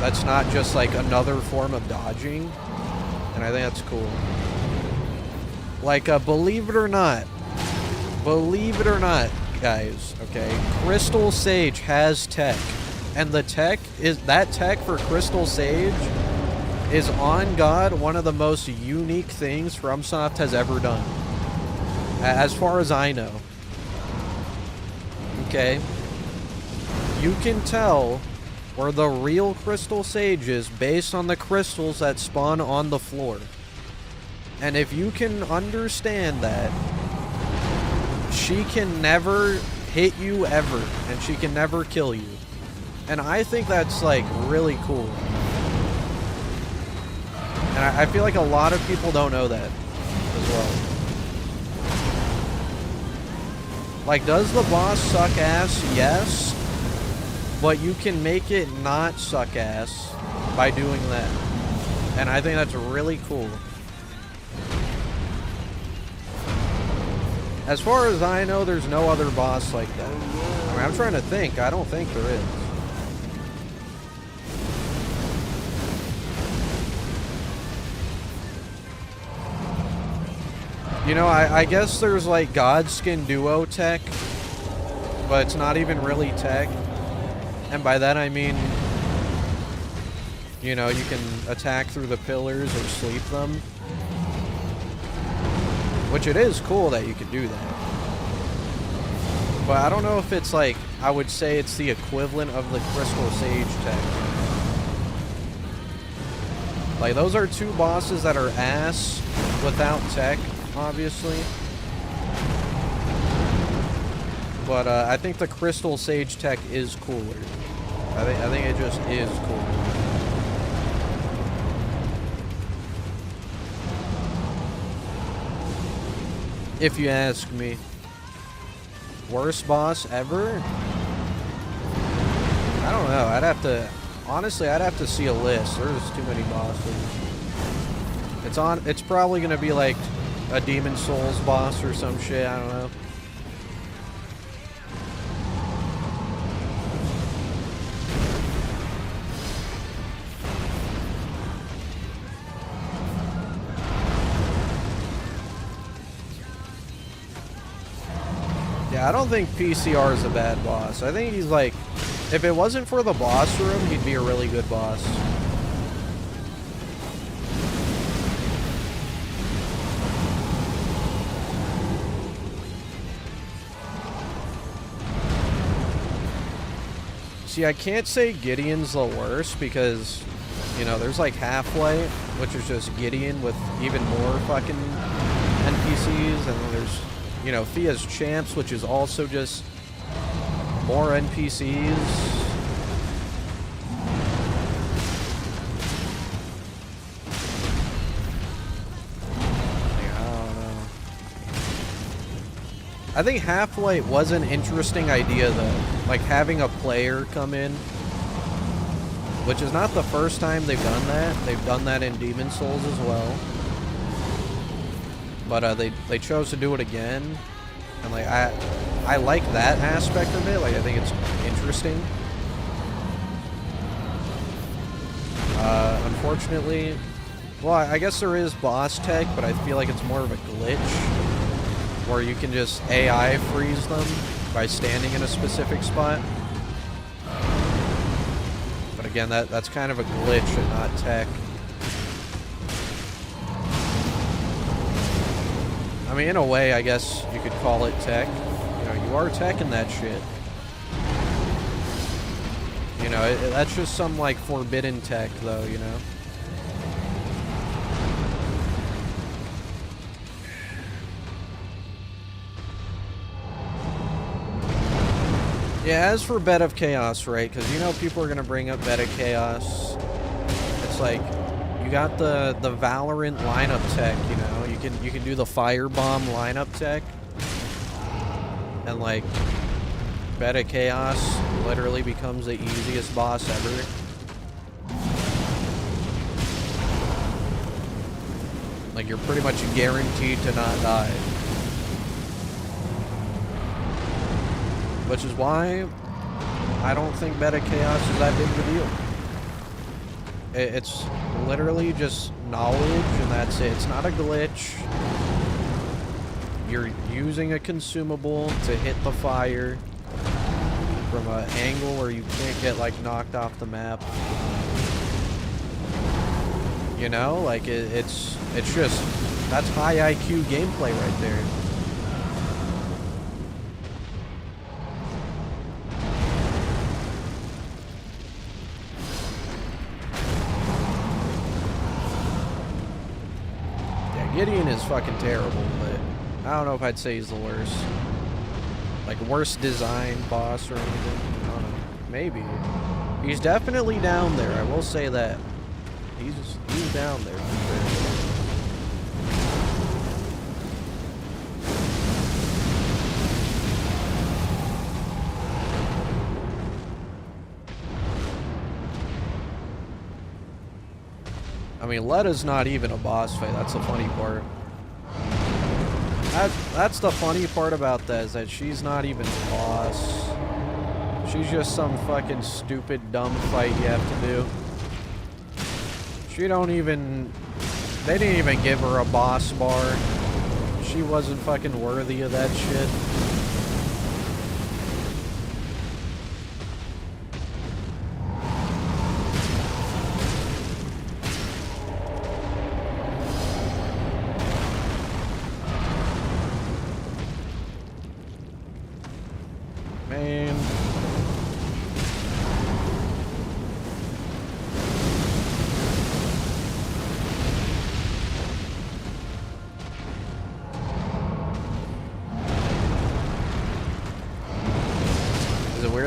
That's not just, like, another form of dodging. And I think that's cool. Like, believe it or not, guys, okay, Crystal Sage has tech. And the tech is, that tech for Crystal Sage is, on God, one of the most unique things FromSoft has ever done. As far as I know. Okay? You can tell where the real Crystal Sage is based on the crystals that spawn on the floor. And if you can understand that, she can never hit you ever, and she can never kill you. And I think that's, like, really cool. And I feel like a lot of people don't know that as well. Like, does the boss suck ass? Yes. But you can make it not suck ass by doing that. And I think that's really cool. As far as I know, there's no other boss like that. I mean, I'm trying to think. I don't think there is. You know, I guess there's, like, Godskin Duo tech, but it's not even really tech. And by that I mean, you know, you can attack through the pillars or sleep them. Which it is cool that you can do that. But I don't know if it's, like, I would say it's the equivalent of the Crystal Sage tech. Like, those are two bosses that are ass without tech, obviously. But I think the Crystal Sage tech is cooler. I think it just is cool. If you ask me. Worst boss ever? I don't know. I'd have to... Honestly, I'd have to see a list. There's too many bosses. It's probably gonna be like a Demon Souls boss or some shit. I don't know. Yeah, I don't think PCR is a bad boss. I think he's like, if it wasn't for the boss room, he'd be a really good boss. See, I can't say Gideon's the worst because, you know, there's like Half-Light, which is just Gideon with even more fucking NPCs, and then there's, you know, Fia's Champs, which is also just more NPCs. I think Half-Light was an interesting idea, though. Like, having a player come in. Which is not the first time they've done that. They've done that in Demon Souls as well. But they chose to do it again. And, like, I like that aspect of it. Like, I think it's interesting. Unfortunately... Well, I guess there is boss tech, but I feel like it's more of a glitch. Where you can just AI freeze them by standing in a specific spot. But again, that's kind of a glitch and not tech. I mean, in a way, I guess you could call it tech. You know, you are teching that shit. You know, that's just some, like, forbidden tech, though, you know? Yeah, as for Bed of Chaos, right? Because you know people are going to bring up Bed of Chaos. It's like, you got the Valorant lineup tech, you know? You can do the Firebomb lineup tech. And like, Bed of Chaos literally becomes the easiest boss ever. Like, you're pretty much guaranteed to not die. Which is why I don't think Bed of Chaos is that big of a deal. It's literally just knowledge, and that's it. It's not a glitch. You're using a consumable to hit the fire from an angle where you can't get, like, knocked off the map. You know? Like, it's just... That's high IQ gameplay right there. Gideon is fucking terrible, but I don't know if I'd say he's the worst. Like, worst design boss or anything. I don't know. Maybe. He's definitely down there, I will say that. He's down there for sure. I mean, Letta's not even a boss fight. That's the funny part. That's the funny part about that, is that she's not even a boss. She's just some fucking stupid, dumb fight you have to do. She don't even... They didn't even give her a boss bar. She wasn't fucking worthy of that shit.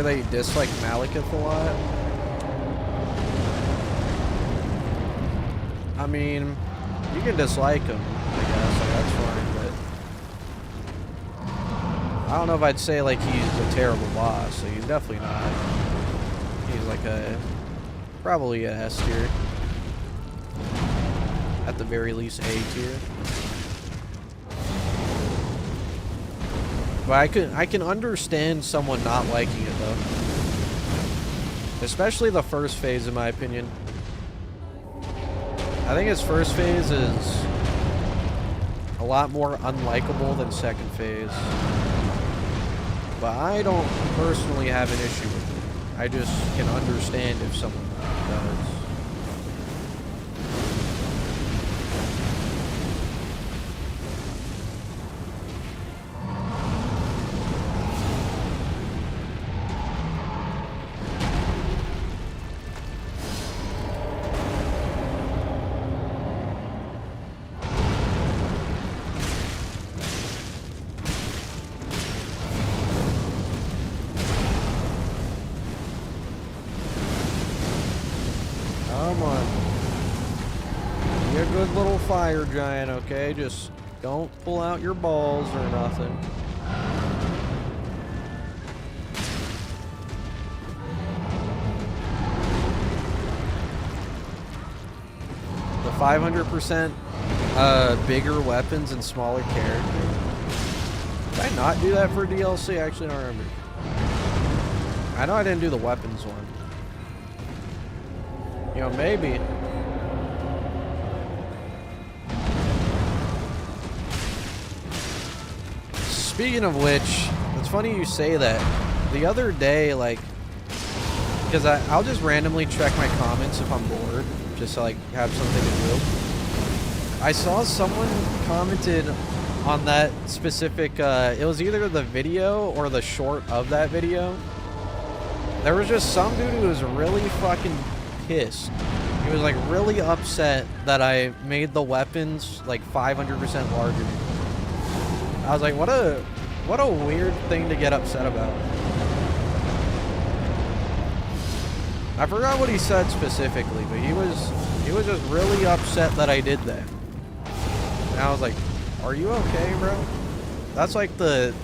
They dislike Malekith a lot. I mean, you can dislike him, I guess, like, that's fine, but I don't know if I'd say like he's a terrible boss. So he's definitely not. He's like probably a S tier. At the very least, A tier. But I can understand someone not liking it though. Especially the first phase, in my opinion. I think his first phase is a lot more unlikable than second phase. But I don't personally have an issue with it. I just can understand if someone does. Come on. Be a good little fire giant, okay? Just don't pull out your balls or nothing. The 500% bigger weapons and smaller characters. Did I not do that for DLC? I actually don't remember. I know I didn't do the weapons one. You know, maybe. Speaking of which, it's funny you say that. The other day, like, because I'll just randomly check my comments if I'm bored, just to, like, have something to do. I saw someone commented on that specific, it was either the video or the short of that video. There was just some dude who was really fucking pissed. He was like really upset that I made the weapons like 500% larger. I was like, what a weird thing to get upset about. I forgot what he said specifically, but he was just really upset that I did that. And I was like, are you okay, bro? That's like the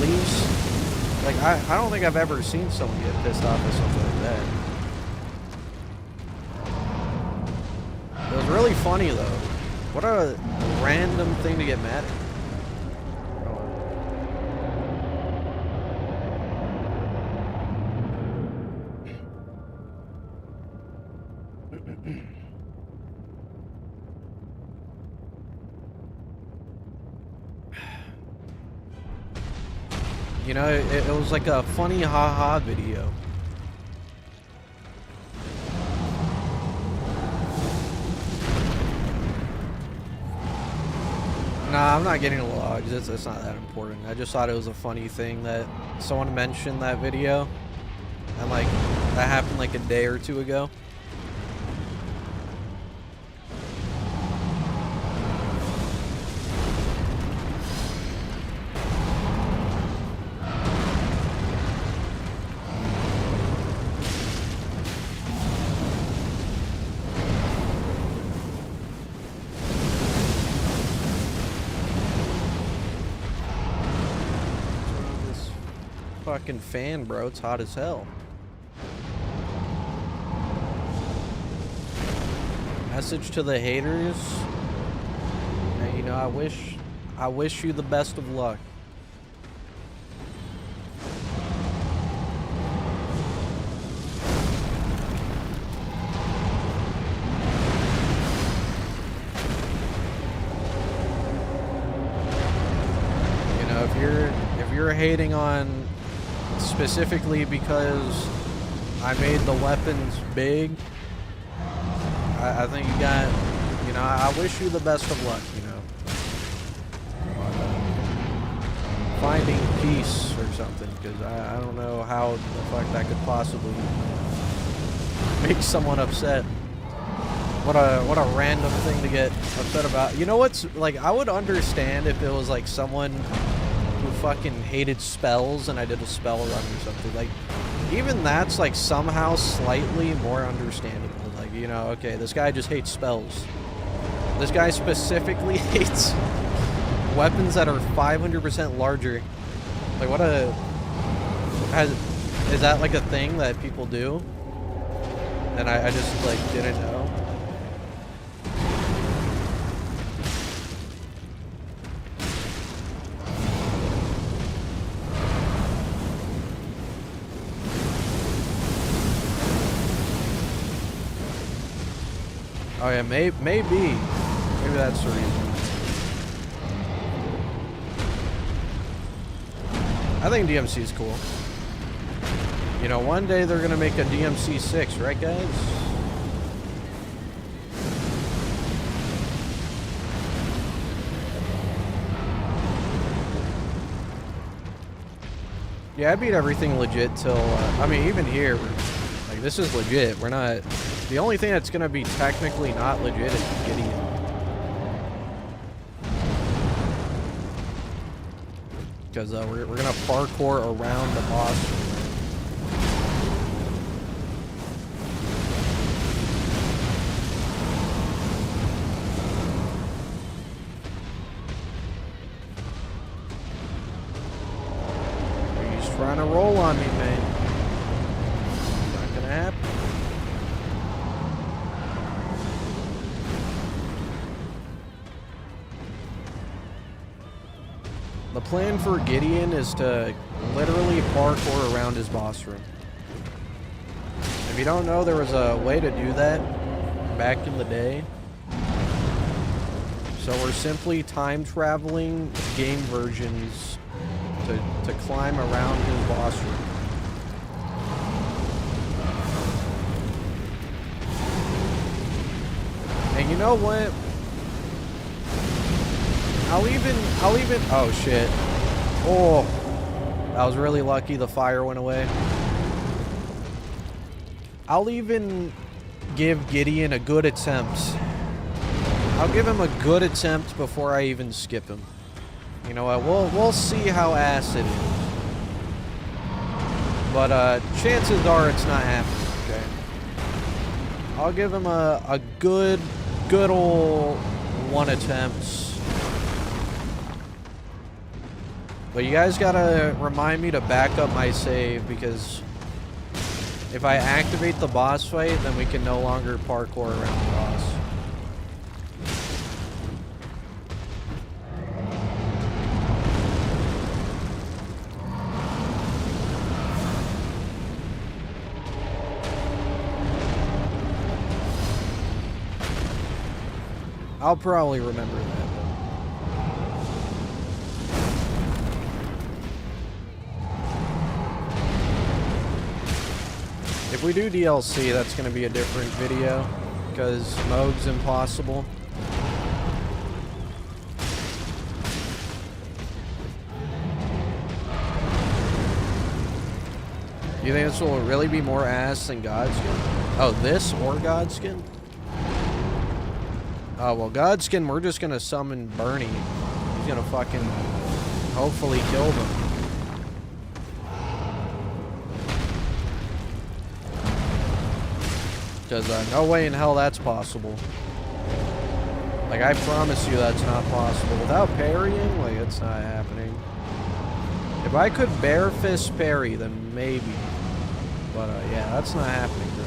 least, like I don't think I've ever seen someone get pissed off at something like that. It was really funny though. What a random thing to get mad at. You know, it was like a funny haha video. Nah, I'm not getting logs. It's not that important. I just thought it was a funny thing that someone mentioned that video. And like, that happened like a day or two ago. Fucking fan, bro. It's hot as hell. Message to the haters. Hey, you know, I wish you the best of luck. You know, if you're hating on specifically because I made the weapons big, I think you got, you know, I wish you the best of luck, you know. Finding peace or something, because I don't know how the fuck that could possibly make someone upset. What a random thing to get upset about. You know what's, like, I would understand if it was like someone who fucking hated spells and I did a spell run or something. Like, even that's like somehow slightly more understandable. Like, you know, okay, this guy just hates spells. This guy specifically hates weapons that are 500% larger. Like, what a... Is that like a thing that people do? And I just, like, didn't know. Oh yeah, maybe that's the reason. I think DMC is cool. You know, one day they're gonna make a DMC 6, right, guys? Yeah, I beat everything legit till, I mean, even here, like, this is legit. We're not... The only thing that's gonna be technically not legit is Gideon. Because we're gonna parkour around the boss. He's trying to roll on me, man. Not gonna happen. The plan for Gideon is to literally parkour around his boss room. If you don't know, there was a way to do that back in the day. So we're simply time traveling game versions to climb around his boss room. And you know what? I'll even, oh shit. Oh, I was really lucky the fire went away. I'll even give Gideon a good attempt. I'll give him a good attempt before I even skip him. You know what, we'll see how ass it is. But chances are it's not happening, okay? I'll give him a good old one attempt. But you guys gotta remind me to back up my save, because if I activate the boss fight, then we can no longer parkour around the boss. I'll probably remember that. If we do DLC, that's going to be a different video, because Moog's impossible. You think this will really be more ass than Godskin? Oh, this or Godskin? Oh, well, Godskin, we're just going to summon Bernie. He's going to fucking hopefully kill them. Because no way in hell that's possible. Like, I promise you that's not possible. Without parrying, like, it's not happening. If I could bare fist parry, then maybe. But, yeah, that's not happening, bro.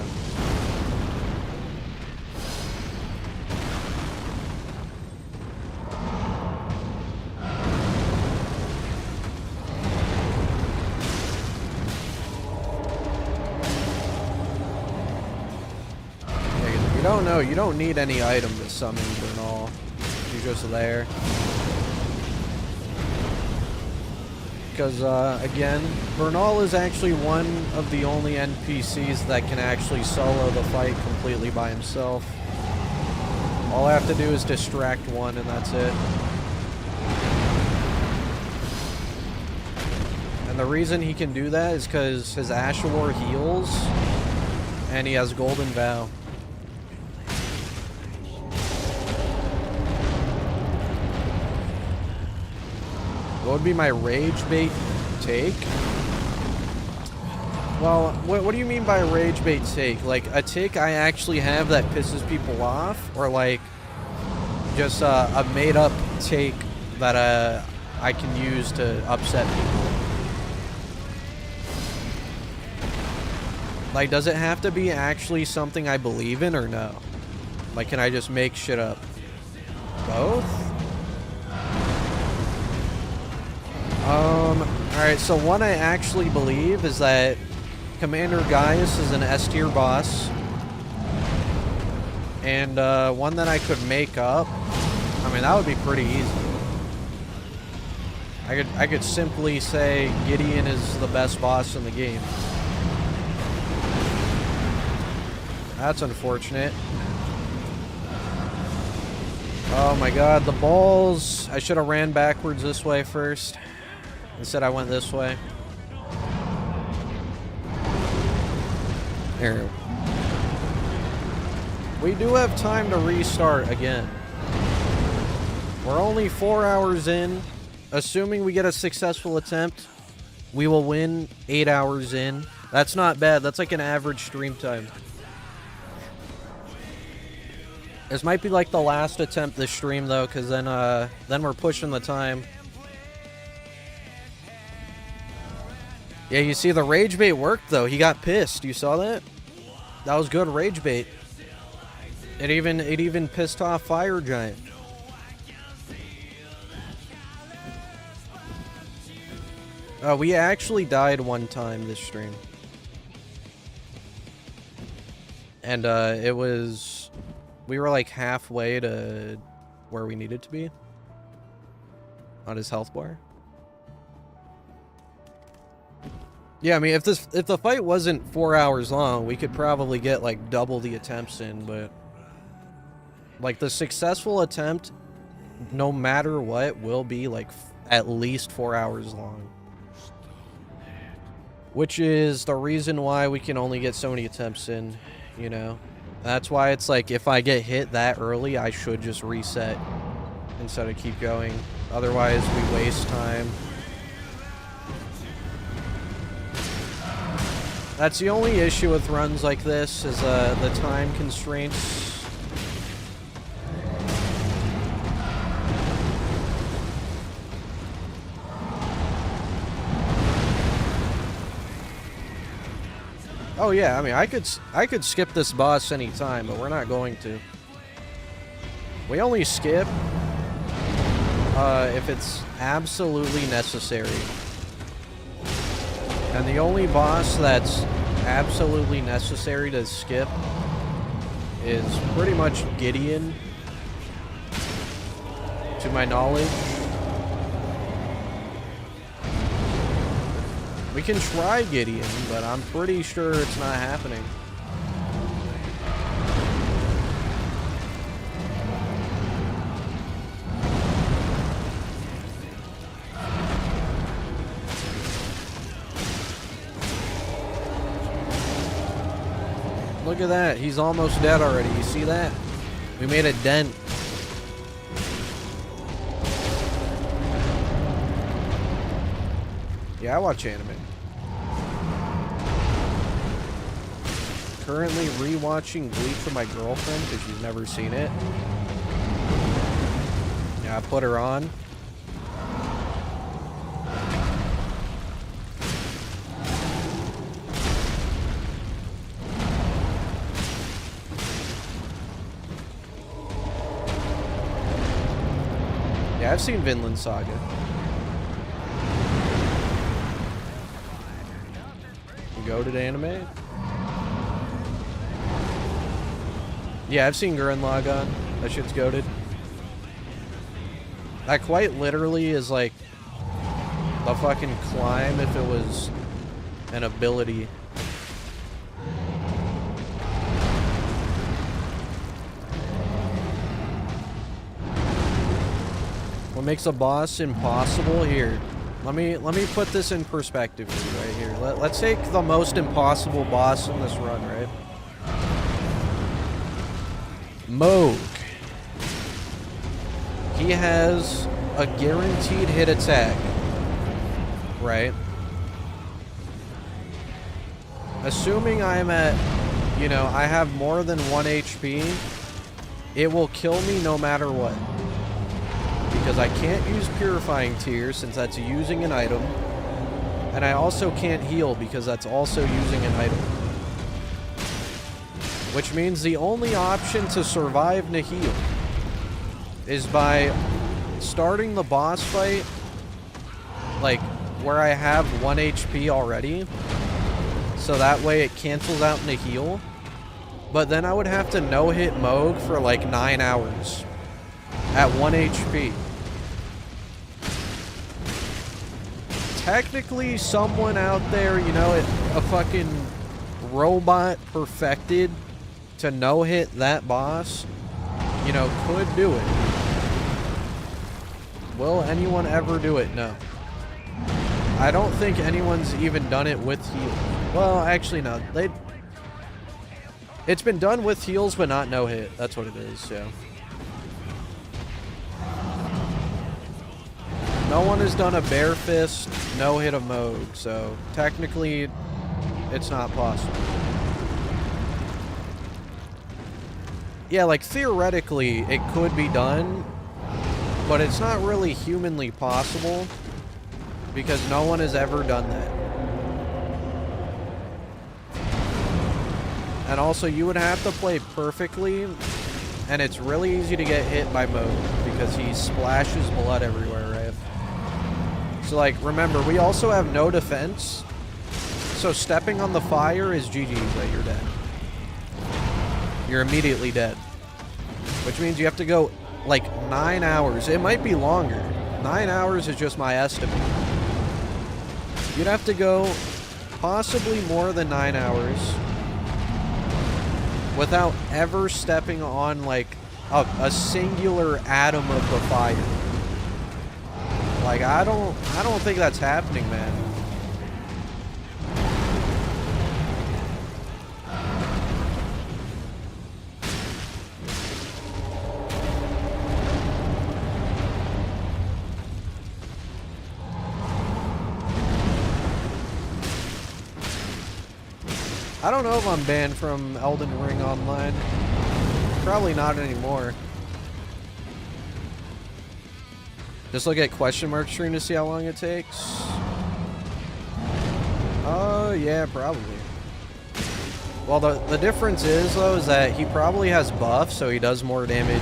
You don't know, you don't need any item to summon Bernal. You're just there. Because, again, Bernal is actually one of the only NPCs that can actually solo the fight completely by himself. All I have to do is distract one, and that's it. And the reason he can do that is because his Ashawar heals, and he has Golden Vow. What would be my rage bait take? Well, what do you mean by rage bait take? Like a take I actually have that pisses people off, or like just a made up take that I can use to upset people. Like, does it have to be actually something I believe in or no? Like, can I just make shit up? Both? Alright, so one I actually believe is that Commander Gaius is an S tier boss. And one that I could make up, I mean, that would be pretty easy. I could simply say Gideon is the best boss in the game. That's unfortunate. Oh my god, the balls. I should have ran backwards this way first. Instead I went this way. There. We do have time to restart again. We're only 4 hours in. Assuming we get a successful attempt, we will win 8 hours in. That's not bad. That's like an average stream time. This might be like the last attempt this stream though, because then we're pushing the time. Yeah, you see the rage bait worked though. He got pissed. You saw that? That was good rage bait. It even pissed off Fire Giant. We actually died one time this stream. And we were like halfway to where we needed to be on his health bar. Yeah, I mean, if the fight wasn't 4 hours long, we could probably get like double the attempts in, but like the successful attempt, no matter what, will be like at least 4 hours long. Which is the reason why we can only get so many attempts in, you know? That's why it's like, if I get hit that early, I should just reset instead of keep going. Otherwise, we waste time. That's the only issue with runs like this, is the time constraints. Oh yeah, I mean, I could skip this boss anytime, but we're not going to. We only skip if it's absolutely necessary. And the only boss that's absolutely necessary to skip is pretty much Gideon, to my knowledge. We can try Gideon, but I'm pretty sure it's not happening. Look at that. He's almost dead already. You see that? We made a dent. Yeah, I watch anime. Currently rewatching Bleach with my girlfriend because she's never seen it. Yeah, I put her on. Yeah, I've seen Vinland Saga. Goated anime? Yeah, I've seen Gurren Lagann. That shit's goated. That quite literally is like the fucking climb if it was an ability. What makes a boss impossible? Here, let me put this in perspective for you right here. Let's take the most impossible boss in this run, right? Moog. He has a guaranteed hit attack, right? Assuming I'm at, you know, I have more than 1 HP, it will kill me no matter what. because I can't use Purifying Tears since that's using an item. And I also can't heal because that's also using an item. Which means the only option to survive Nihil is by starting the boss fight, like, where I have 1 HP already. So that way it cancels out Nihil. But then I would have to no-hit Moog for like 9 hours at 1 HP. Technically, someone out there, you know, a fucking robot perfected to no-hit that boss, you know, could do it. Will anyone ever do it? No. I don't think anyone's even done it with heals. Well, actually, no. It's been done with heals, but not no-hit. That's what it is, yeah. No one has done a bare fist, no-hit of Moog, so technically, it's not possible. Yeah, like, theoretically, it could be done, but it's not really humanly possible, because no one has ever done that. And also, you would have to play perfectly, and it's really easy to get hit by Moog, because he splashes blood everywhere, right? So, like, remember, we also have no defense, so stepping on the fire is GG's, that you're dead. You're immediately dead. Which means you have to go, like, 9 hours. It might be longer. 9 hours is just my estimate. You'd have to go possibly more than 9 hours without ever stepping on, like, a singular atom of the fire. Like, I don't think that's happening, man. I don't know if I'm banned from Elden Ring Online. Probably not anymore. Just look at question mark stream to see how long it takes. Oh, yeah, probably. Well, the difference is, though, is that he probably has buffs, so he does more damage.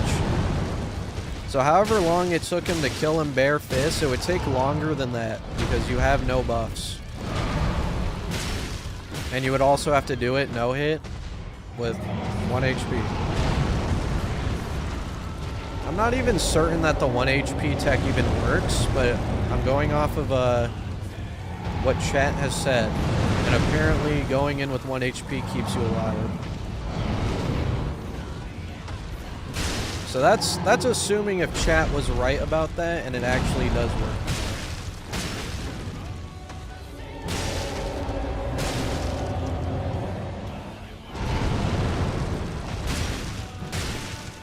So however long it took him to kill him bare fist, it would take longer than that, because you have no buffs. And you would also have to do it no hit with 1 HP. I'm not even certain that the 1 HP tech even works, but I'm going off of what chat has said. And apparently going in with 1 HP keeps you alive. So that's assuming if chat was right about that and it actually does work.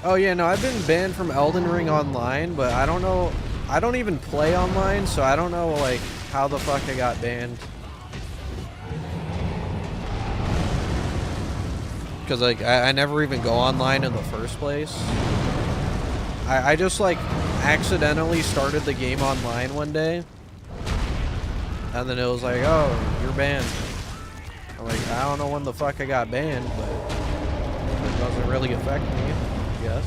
Oh yeah, no, I've been banned from Elden Ring Online, but I don't know, I don't even play online, so I don't know, like, how the fuck I got banned. Because, like, I never even go online in the first place. I just, like, accidentally started the game online one day, and then it was like, oh, you're banned. I'm like, I don't know when the fuck I got banned, but it doesn't really affect me. Yes.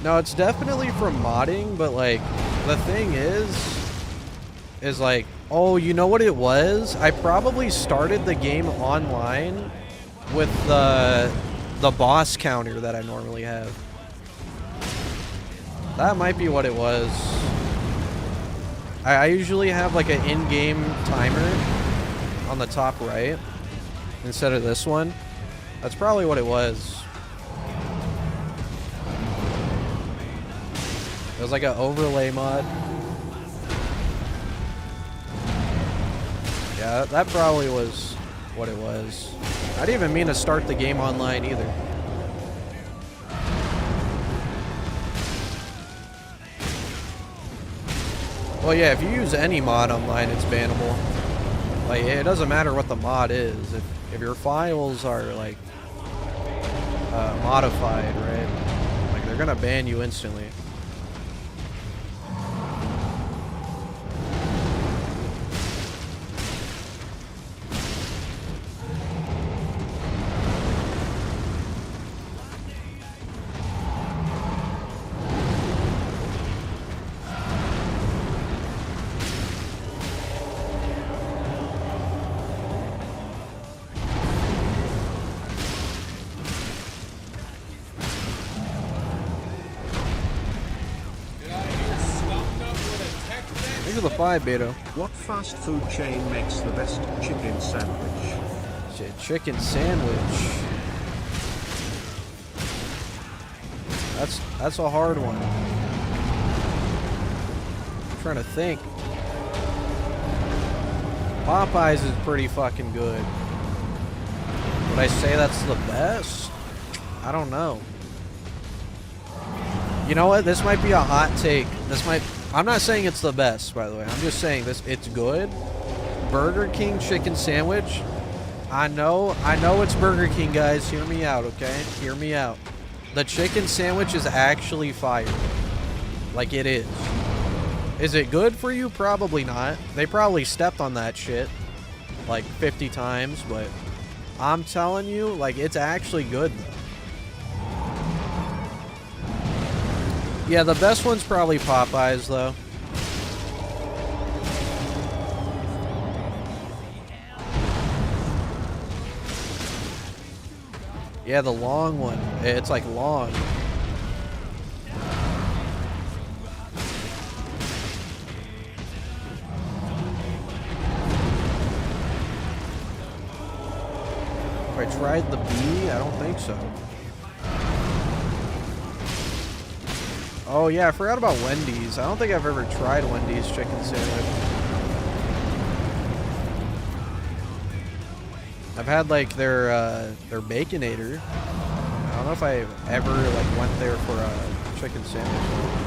No, it's definitely from modding, but like the thing is like, oh, you know what it was? I probably started the game online with the boss counter that I normally have. That might be what it was. I usually have like an in-game timer on the top right instead of this one. That's probably what it was. It was like an overlay mod. Yeah, that probably was what it was. I didn't even mean to start the game online either. Well, yeah, if you use any mod online, it's bannable. Like, it doesn't matter what the mod is. If your files are, like, modified, right? they're gonna ban you instantly. Did I hear Skumnut would attack that? Look at the 5 beta. What fast food chain makes the best chicken sandwich? Shit, chicken sandwich. That's a hard one. I'm trying to think. Popeyes is pretty fucking good. Would I say that's the best? I don't know. You know what? This might be a hot take. I'm not saying it's the best, by the way. I'm just saying it's good. Burger King chicken sandwich. I know it's Burger King, guys. Hear me out, okay? Hear me out. The chicken sandwich is actually fire. Like, it is. Is it good for you? Probably not. They probably stepped on that shit like 50 times, but I'm telling you, like, it's actually good, though. Yeah, the best one's probably Popeyes, though. Yeah, the long one. It's like long. Have I tried the bee? I don't think so. Oh yeah, I forgot about Wendy's. I don't think I've ever tried Wendy's chicken sandwich. I've had like their Baconator. I don't know if I ever like went there for a chicken sandwich.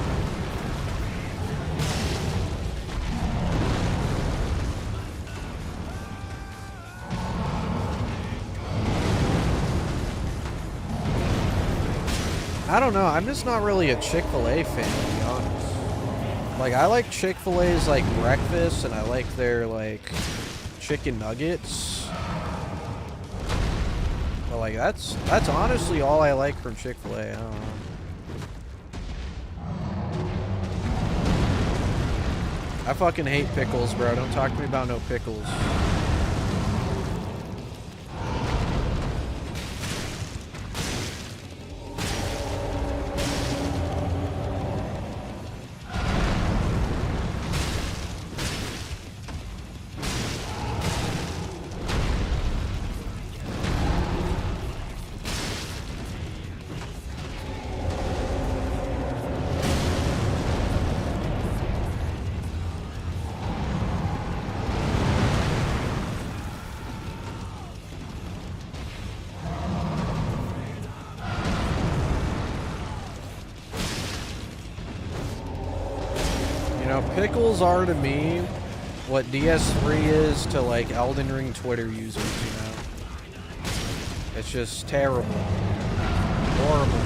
I don't know. I'm just not really a Chick-fil-A fan, to be honest. Like, I like Chick-fil-A's like breakfast, and I like their like chicken nuggets. But like that's honestly all I like from Chick-fil-A. I don't know. I fucking hate pickles, bro. Don't talk to me about no pickles. Pickles are to me what DS3 is to like Elden Ring Twitter users, you know? It's just terrible. Horrible.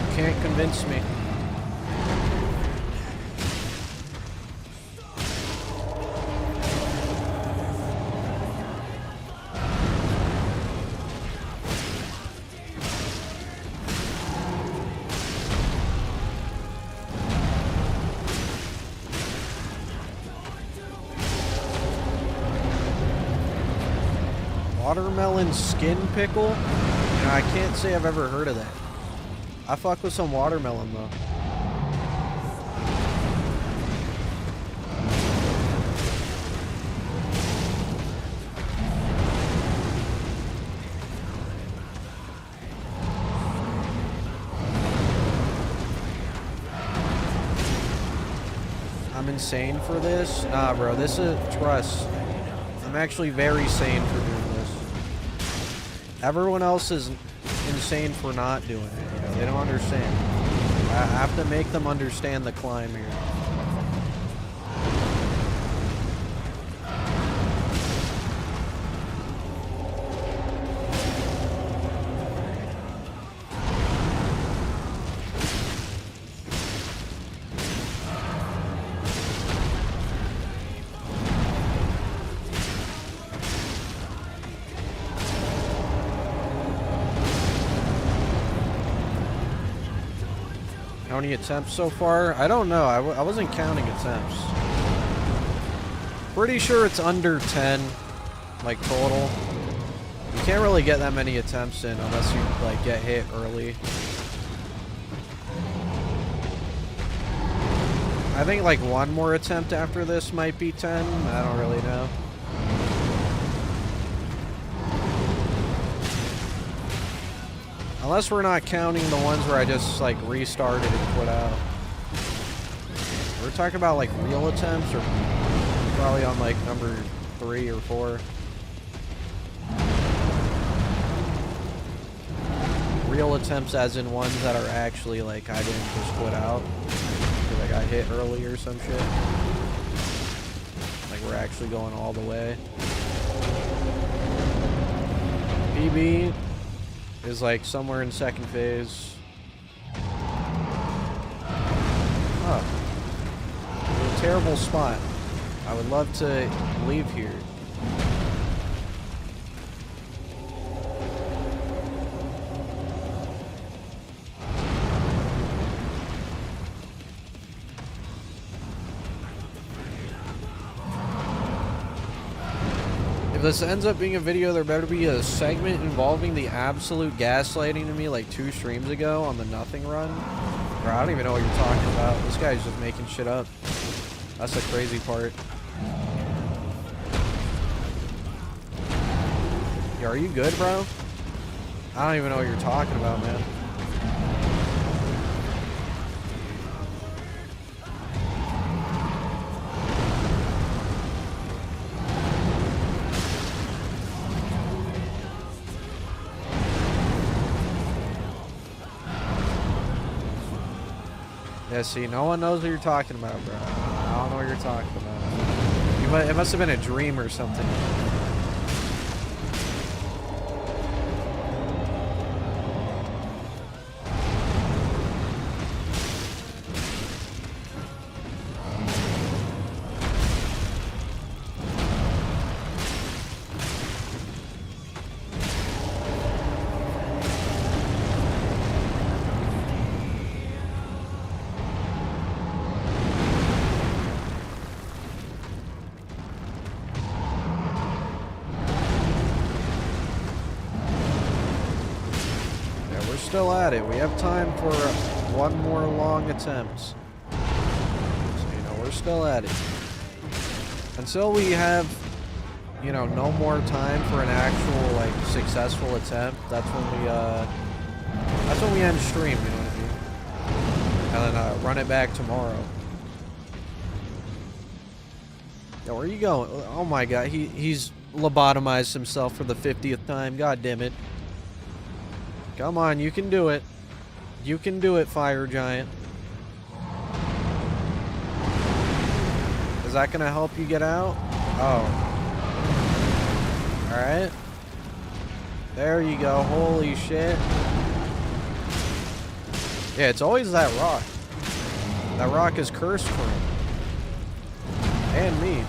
You can't convince me. Watermelon skin pickle? You know, I can't say I've ever heard of that. I fuck with some watermelon though. I'm insane for this? Nah, bro, this is, trust. I'm actually very sane for doing this. Everyone else is insane for not doing it. You know, they don't understand. I have to make them understand the climb here. How many attempts so far? I don't know. I wasn't counting attempts. Pretty sure it's under 10, like, total. You can't really get that many attempts in unless you, like, get hit early. I think, like, one more attempt after this might be 10. I don't really know. Unless we're not counting the ones where I just, like, restarted and quit out. We're talking about, like, real attempts, or probably on, like, number 3 or 4. Real attempts as in ones that are actually, like, I didn't just quit out. Because I got hit early or some shit. Like, we're actually going all the way. PB is like somewhere in second phase. Oh. A terrible spot. I would love to leave here. If this ends up being a video, there better be a segment involving the absolute gaslighting to me like 2 streams ago on the nothing run. Bro, I don't even know what you're talking about. This guy's just making shit up. That's the crazy part. Yo, are you good, bro? I don't even know what you're talking about, man. Yeah, see, no one knows what you're talking about, bro. I don't know what you're talking about. It must have been a dream or something. Still at it. We have time for one more long attempt. So, you know, we're still at it. Until we have, you know, no more time for an actual, like, successful attempt, that's when we end stream, you know what I mean? And then run it back tomorrow. Yo, where are you going? Oh my god, he's lobotomized himself for the 50th time. God damn it. Come on, you can do it. You can do it, Fire Giant. Is that gonna help you get out? Oh. Alright. There you go. Holy shit. Yeah, it's always that rock. That rock is cursed for him. And me.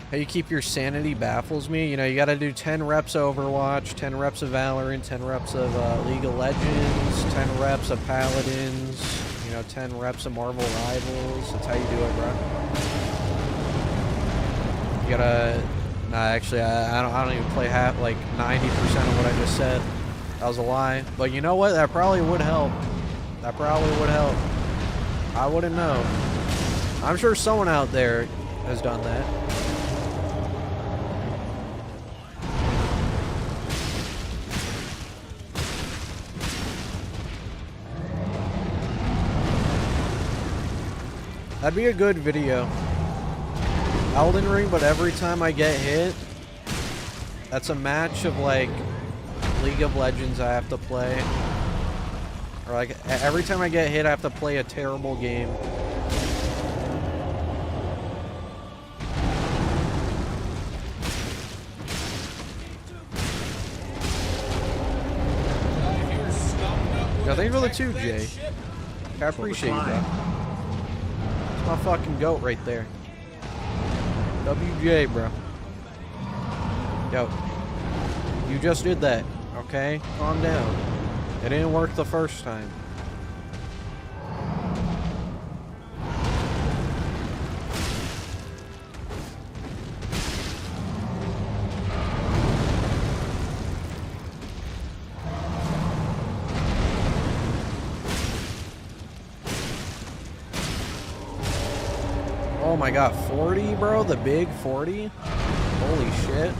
How you keep your sanity baffles me. You know, you gotta do 10 reps of Overwatch, 10 reps of Valorant, 10 reps of League of Legends, 10 reps of Paladins, you know, 10 reps of Marvel Rivals. That's how you do it, bro. You gotta... Nah, actually, I don't even play half, like, 90% of what I just said. That was a lie. But you know what? That probably would help. That probably would help. I wouldn't know. I'm sure someone out there has done that. That'd be a good video. Elden Ring, but every time I get hit, that's a match of, like, League of Legends I have to play. Or, like, every time I get hit, I have to play a terrible game. Yeah, thank you for the 2, Jay. I appreciate you, bro. That's my fucking goat right there. WJ, bro. Yo. You just did that, okay? Calm down. It didn't work the first time. Oh my god, 40, bro? The big 40? Holy shit.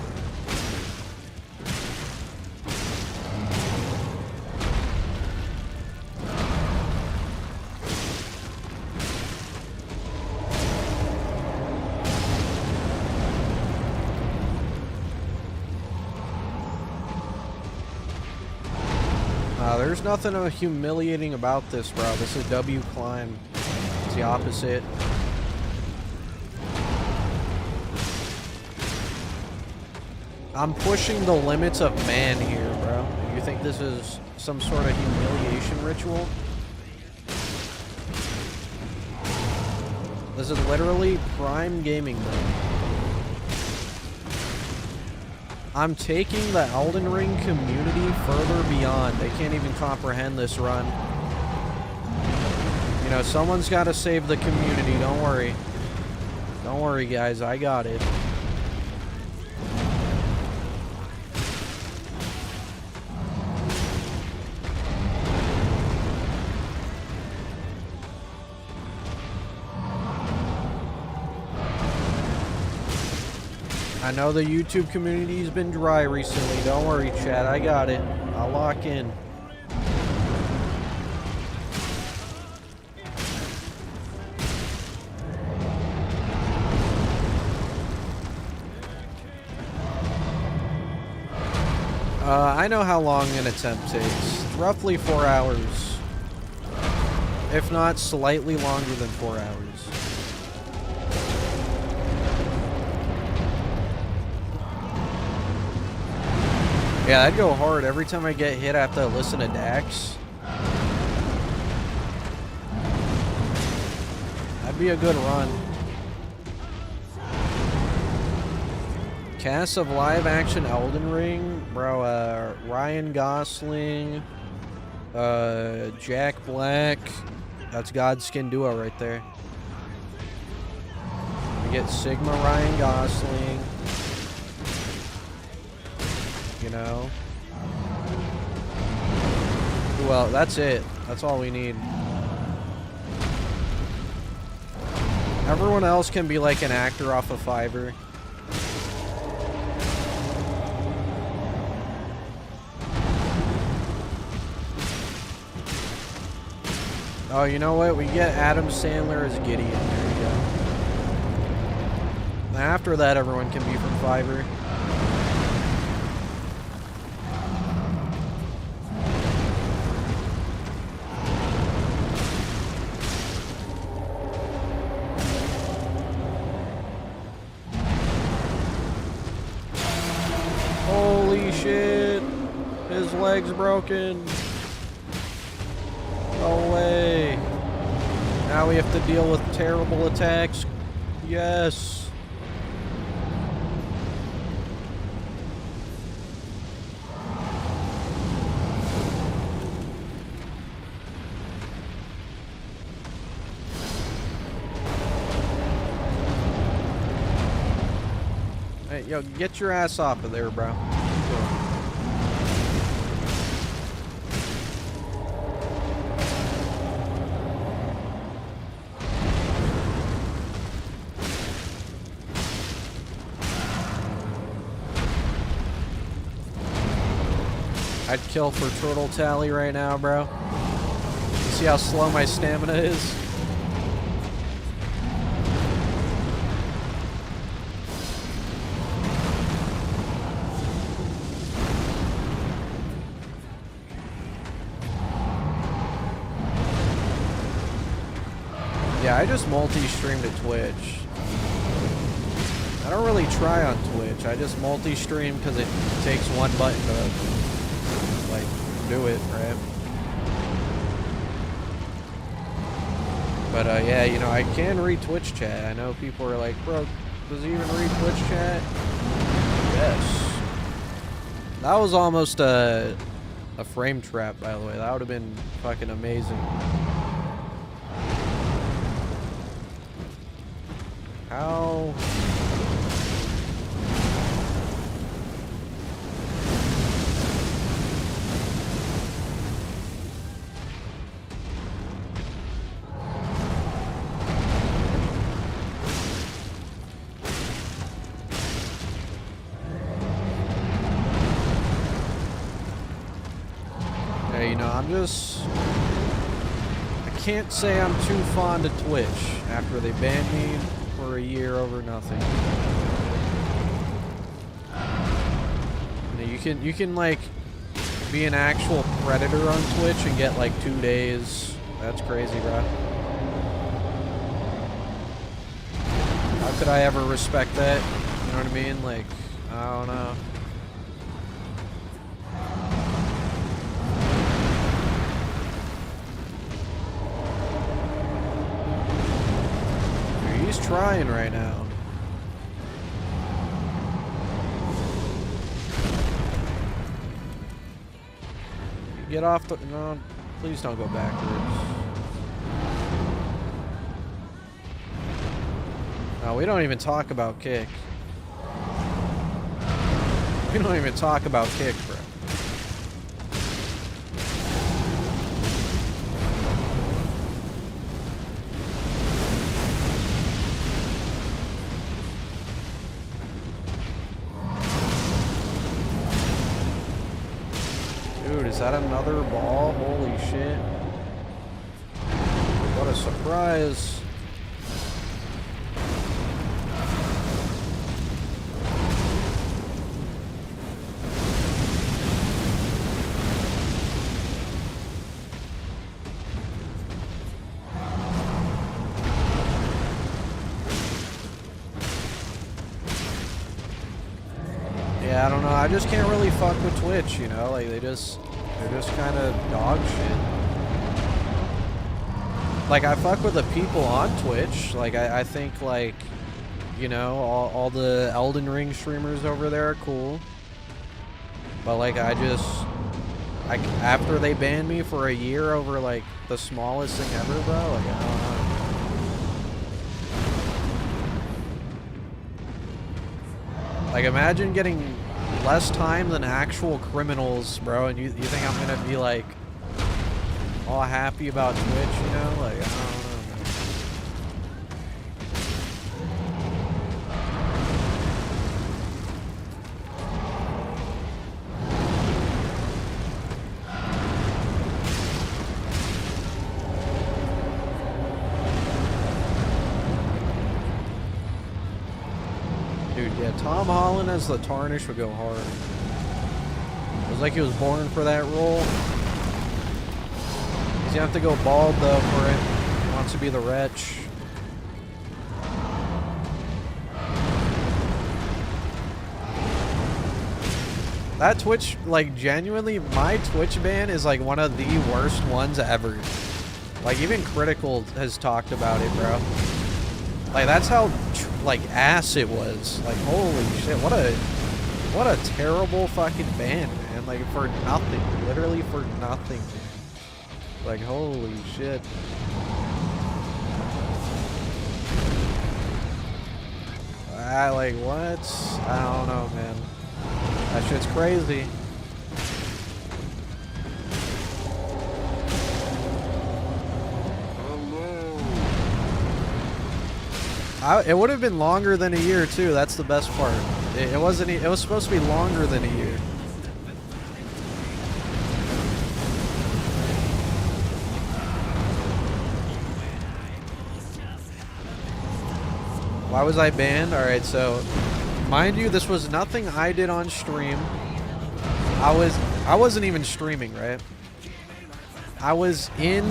There's nothing humiliating about this, bro. This is W climb. It's the opposite. I'm pushing the limits of man here, bro. You think this is some sort of humiliation ritual? This is literally prime gaming mode. I'm taking the Elden Ring community further beyond. They can't even comprehend this run. You know, someone's got to save the community. Don't worry. Don't worry, guys. I got it. I know the YouTube community's been dry recently. Don't worry, chat. I got it. I'll lock in. I know how long an attempt takes. It's roughly 4 hours. If not slightly longer than 4 hours. Yeah, I'd go hard. Every time I get hit, I have to listen to Dax. That'd be a good run. Cast of live action Elden Ring. Bro, Ryan Gosling. Jack Black. That's Godskin duo right there. We get Sigma Ryan Gosling. You know? Well, that's it. That's all we need. Everyone else can be like an actor off of Fiverr. Oh, you know what? We get Adam Sandler as Gideon. There you go. After that, everyone can be from Fiverr. Holy shit! His leg's broken. No way. Now we have to deal with terrible attacks. Yes. Hey, yo, get your ass off of there, bro. I'd kill for turtle tally right now, bro. You see how slow my stamina is? Yeah, I just multi-stream to Twitch. I don't really try on Twitch. I just multi-stream because it takes one button to do it, right? But yeah, you know, I can read Twitch chat. I know people are like, bro, does he even read Twitch chat? Yes. That was almost a frame trap, by the way. That would have been fucking amazing. How? Yeah, you know, I can't say I'm too fond of Twitch after they banned me for a year over nothing. You know, you can like be an actual predator on Twitch and get like 2 days. That's crazy, bro. How could I ever respect that? You know what I mean? Like, I don't know. He's trying right now. Get off the... No, please don't go backwards. No, we don't even talk about kick. We don't even talk about kick, bro. Dude, is that another ball? Holy shit. What a surprise. Yeah, I don't know. I just can't really fuck with Twitch, you know? Like, they're just kind of dog shit. Like, I fuck with the people on Twitch. Like, I think, like, you know, all the Elden Ring streamers over there are cool. But, like, after they banned me for a year over, like, the smallest thing ever, bro, like, I don't know. Like, imagine getting less time than actual criminals, bro, and you think I'm gonna be, like, all happy about Twitch, you know? Like, I don't know, man. Dude, yeah, Tom Holland as the Tarnish would go hard. It was like he was born for that role. He's gonna have to go bald, though, for it. He wants to be the wretch. That Twitch, like, genuinely, my Twitch ban is, like, one of the worst ones ever. Like, even Critical has talked about it, bro. Like, that's how, like, ass it was. Like, holy shit, what a terrible fucking ban, man. Like, for nothing. Literally for nothing, man. Like, holy shit. Like, what? I don't know, man. That shit's crazy. It would have been longer than a year, too. That's the best part. It wasn't. It was supposed to be longer than a year. Why was I banned? Alright, so mind you, this was nothing I did on stream. I wasn't even streaming, right? I was in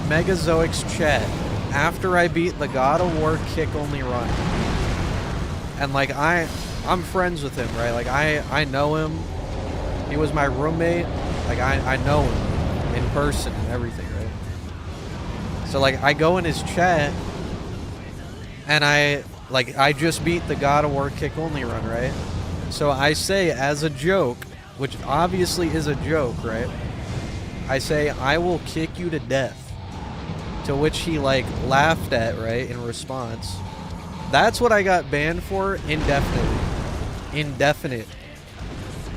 Megazoic's chat after I beat the God of War kick only run. And like I'm friends with him, right? Like I know him. He was my roommate. Like I know him in person and everything, right? So like I go in his chat and I just beat the God of War kick only run, right? So I say as a joke, which obviously is a joke, right? I say I will kick you to death. To which he like laughed at, right, in response. That's what I got banned for indefinitely. Indefinite.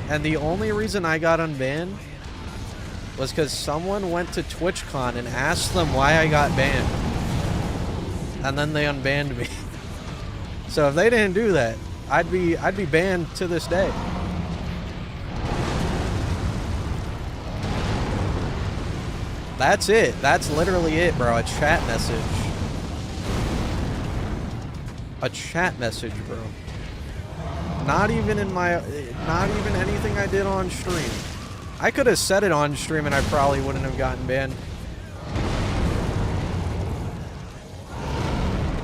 And the only reason I got unbanned was because someone went to TwitchCon and asked them why I got banned. And then they unbanned me. So if they didn't do that, I'd be banned to this day. That's it. That's literally it, bro. A chat message. A chat message, bro. Not even anything I did on stream. I could have said it on stream and I probably wouldn't have gotten banned.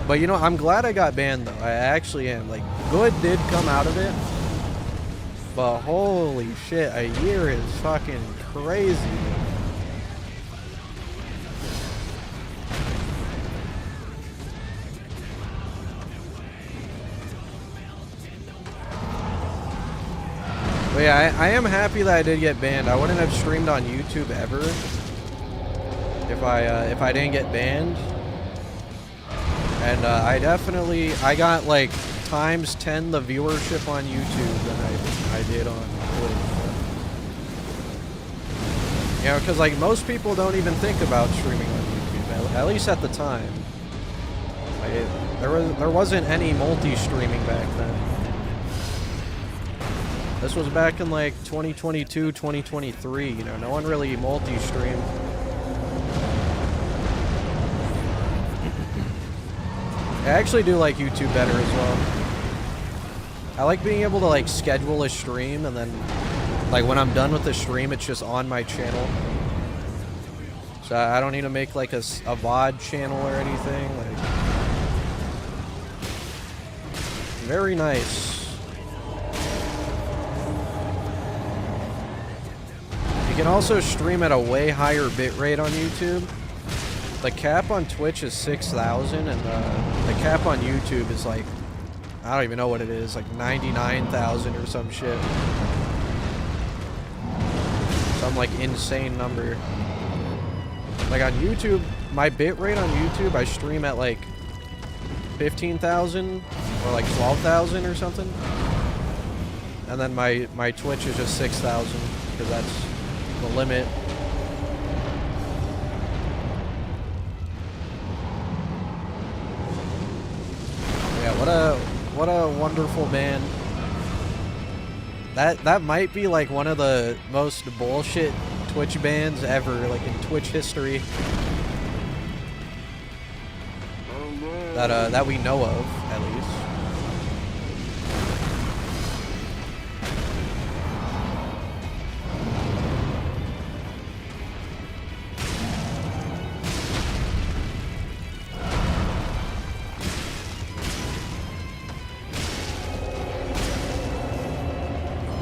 But you know, I'm glad I got banned though. I actually am. Like, good did come out of it. But holy shit, a year is fucking crazy. But yeah, I am happy that I did get banned. I wouldn't have streamed on YouTube ever if I didn't get banned. And I got like times 10 the viewership on YouTube than I did on Twitch. You know, because like most people don't even think about streaming on YouTube, at least at the time. Like there wasn't any multi-streaming back then. This was back in like 2022, 2023, you know, no one really multi-streamed. I actually do like YouTube better as well. I like being able to like schedule a stream and then like when I'm done with the stream, it's just on my channel. So I don't need to make like a VOD channel or anything. Like, very nice. You can also stream at a way higher bitrate on YouTube. The cap on Twitch is 6,000 and the cap on YouTube is like, I don't even know what it is, like 99,000 or some shit. Some like insane number. Like on YouTube, my bitrate on YouTube, I stream at like 15,000 or like 12,000 or something. And then my Twitch is just 6,000 because that's the limit. Yeah, what a wonderful band. That might be like one of the most bullshit Twitch bans ever, like in Twitch history. That we know of, at least.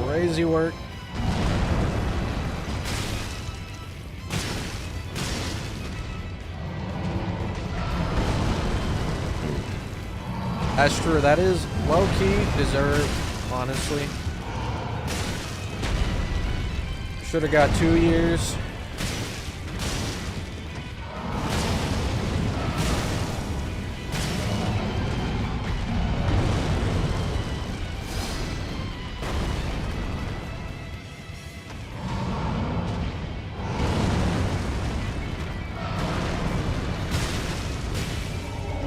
Crazy work. That's true. That is low-key deserved, honestly. Should have got 2 years.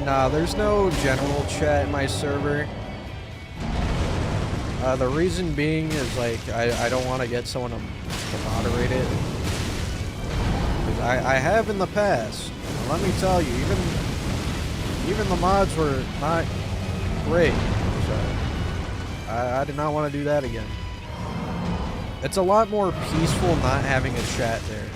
Nah, there's no general chat in my server. The reason being is like I don't want to get someone to moderate it. Because I have in the past. And let me tell you, even the mods were not great. So I did not want to do that again. It's a lot more peaceful not having a chat there.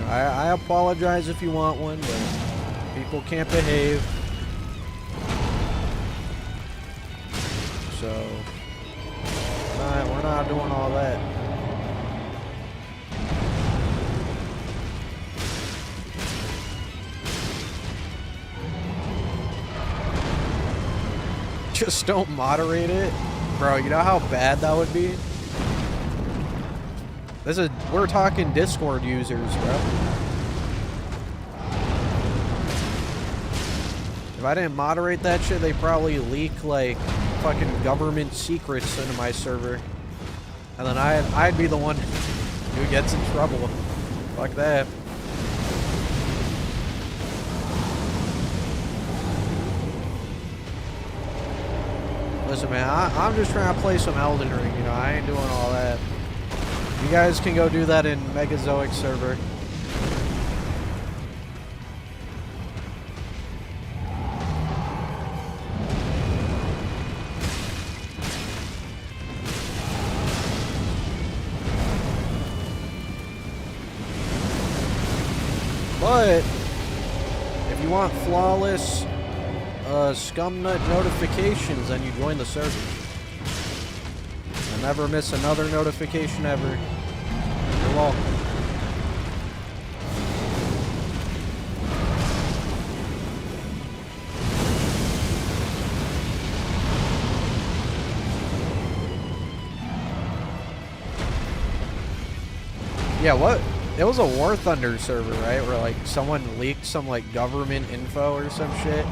I apologize if you want one, but people can't behave. So we're not doing all that. Just don't moderate it. Bro, you know how bad that would be? We're talking Discord users, bro. If I didn't moderate that shit, they probably leak like fucking government secrets into my server. And then I'd be the one who gets in trouble. Fuck that. Listen, man, I'm just trying to play some Elden Ring, you know, I ain't doing all that. You guys can go do that in Megazoic server. But if you want flawless Skumnut notifications, then you join the server. You'll never miss another notification ever. You're welcome. Yeah, what? It was a War Thunder server, right? Where like someone leaked some like government info or some shit.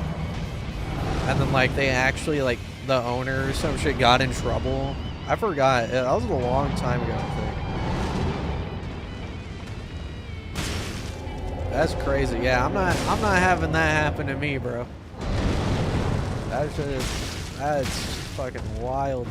And then like they actually like the owner or some shit got in trouble. I forgot. That was a long time ago, I think. That's crazy. Yeah, I'm not having that happen to me, bro. That's fucking wild.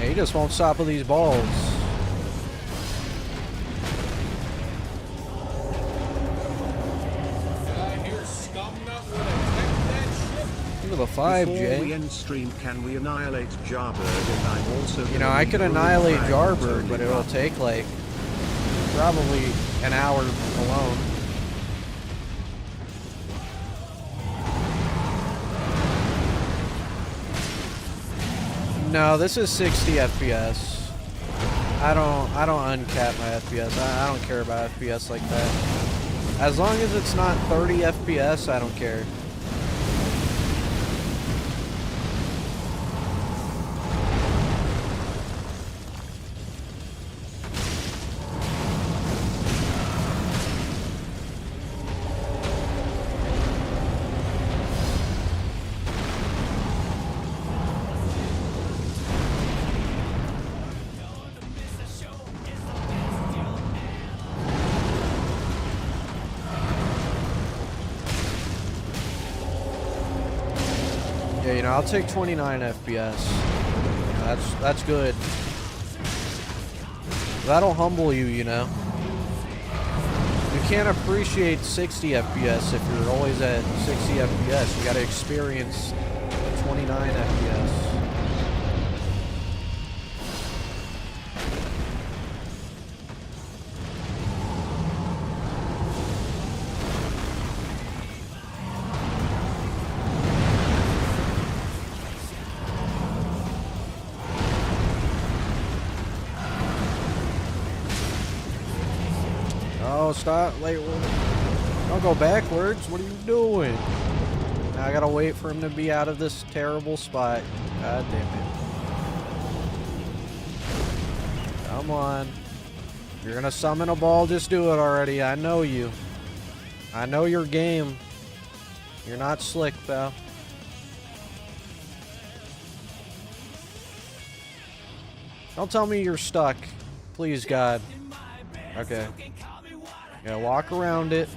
He just won't stop with these balls. Did I hear Skumnut would attack that ship? Look at the 5, Before Jay. we end stream, can we annihilate Jarbird? And I'm also You know, I could annihilate Jarbird, but it'll take like probably an hour alone. No, this is 60 FPS. I don't uncap my FPS. I don't care about FPS like that. As long as it's not 30 FPS, I don't care. Yeah, you know, I'll take 29 FPS. Yeah, that's good. That'll humble you, you know. You can't appreciate 60 FPS if you're always at 60 FPS. You gotta experience 29 FPS. Oh, stop. Like, don't go backwards. What are you doing? Now I gotta wait for him to be out of this terrible spot. God damn it. Come on. If you're gonna summon a ball, just do it already. I know you. I know your game. You're not slick, pal. Don't tell me you're stuck. Please, God. Okay. Yeah, walk around it.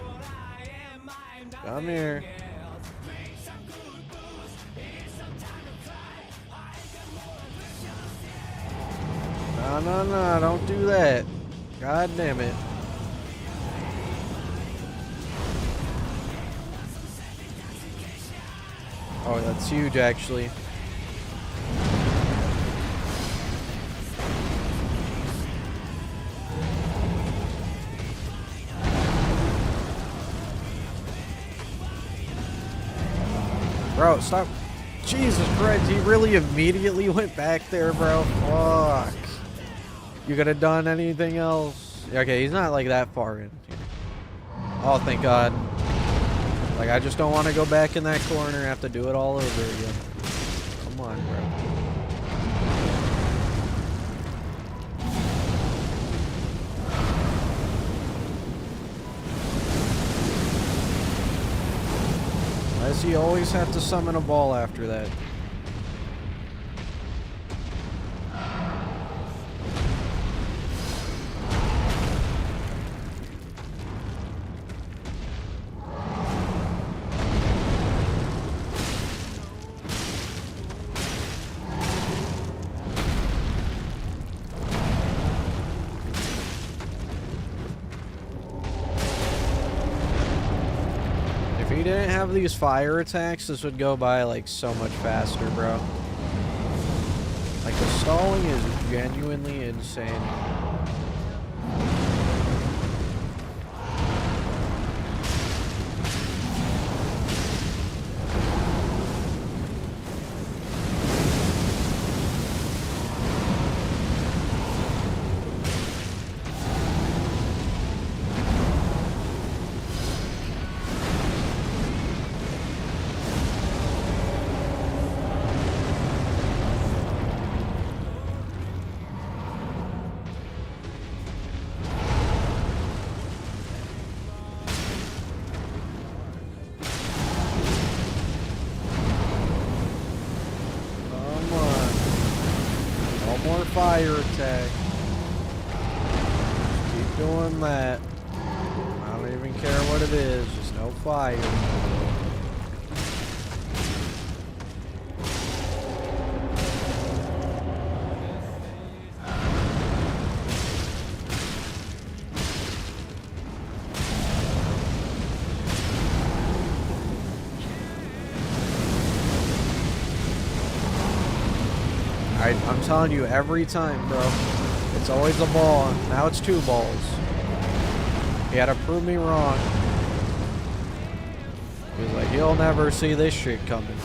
Come here. No, no, no, don't do that. God damn it. Oh, that's huge, actually. Bro, stop. Jesus Christ, he really immediately went back there, bro. Fuck. You could have done anything else. Okay, he's not like that far in. Oh, thank God. Like, I just don't want to go back in that corner and have to do it all over again. Come on, bro. Why does he always have to summon a ball after that? If he didn't have these fire attacks, this would go by like so much faster, bro. Like the stalling is genuinely insane. Fire attack. Keep doing that. I don't even care what it is, just no fire. I'm telling you, every time, bro. It's always a ball. Now it's 2 balls. He had to prove me wrong. He was like, you'll never see this shit coming.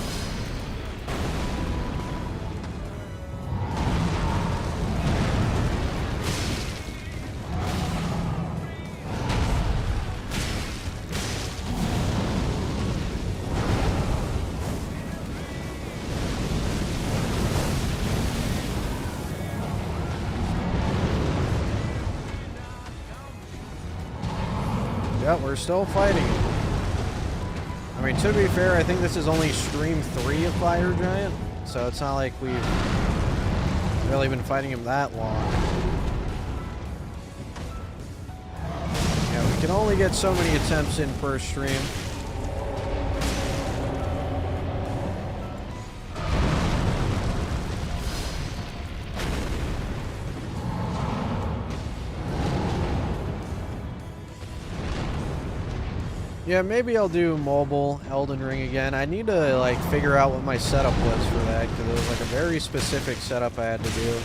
Yeah, we're still fighting. I mean, to be fair, I think this is only stream 3 of Fire Giant, so it's not like we've really been fighting him that long. Yeah, we can only get so many attempts in per stream. Yeah, maybe I'll do mobile Elden Ring again. I need to, like, figure out what my setup was for that, because it was, like, a very specific setup I had to do.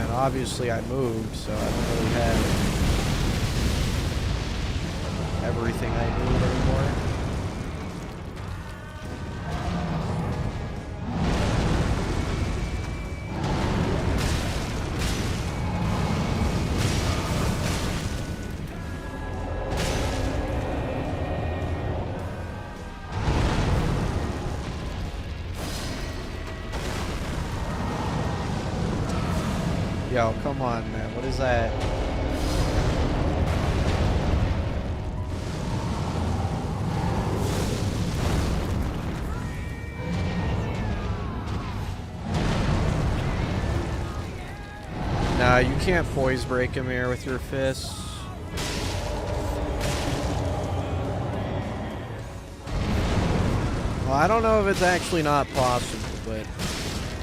And obviously I moved, so I don't really have everything I need anymore. Yo, come on, man. What is that? Nah, you can't poise break him here with your fists. Well, I don't know if it's actually not possible, but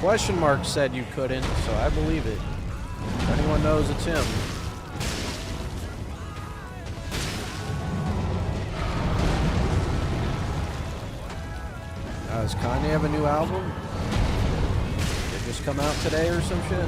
Question mark said you couldn't, so I believe it. If anyone knows, it's him. Does Kanye have a new album? Did it just come out today or some shit?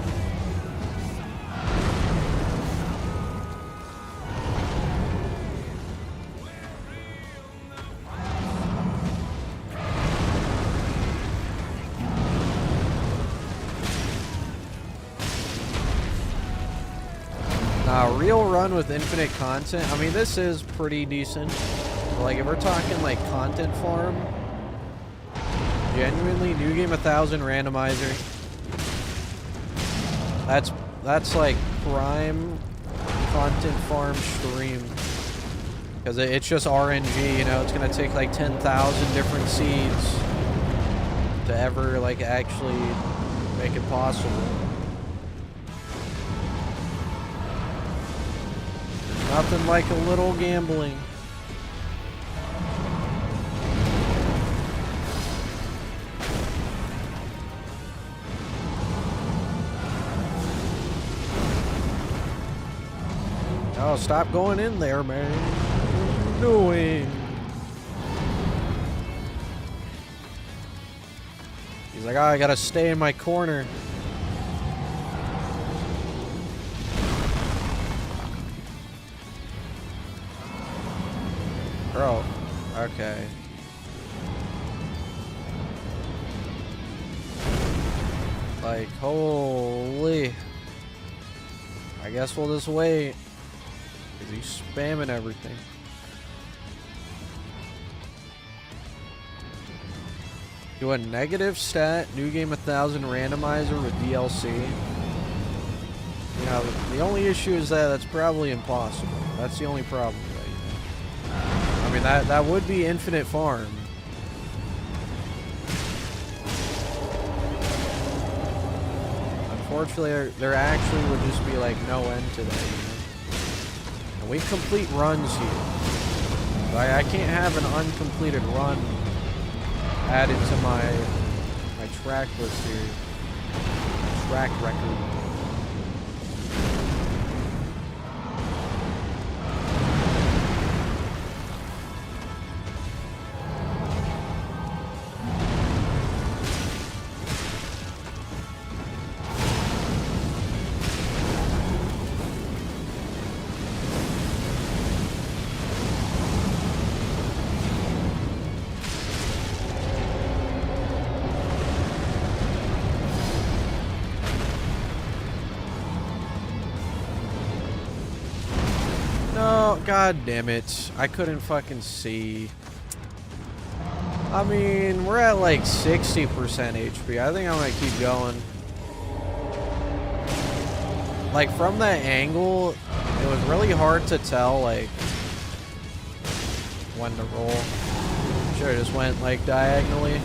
Real run with infinite content. I mean, this is pretty decent. Like, if we're talking like content farm, genuinely, new game 1000 randomizer. That's like prime content farm stream. Because it's just RNG, you know, it's gonna take like 10,000 different seeds to ever like actually make it possible. Nothing like a little gambling. Oh, stop going in there, man. What are you doing? He's like, oh, I gotta stay in my corner. Bro, okay. Like, holy. I guess we'll just wait. Because he's spamming everything. Do a negative stat, new game 1000 randomizer with DLC. You know, the only issue is that that's probably impossible. That's the only problem. I mean, that would be infinite farm. Unfortunately, there actually would just be like no end to that, you know? And we complete runs here. I can't have an uncompleted run added to my track list here. Track record. God damn it. I couldn't fucking see. I mean, we're at like 60% HP. I think I'm gonna keep going. Like, from that angle, it was really hard to tell, like, when to roll. Sure, just went, like, diagonally.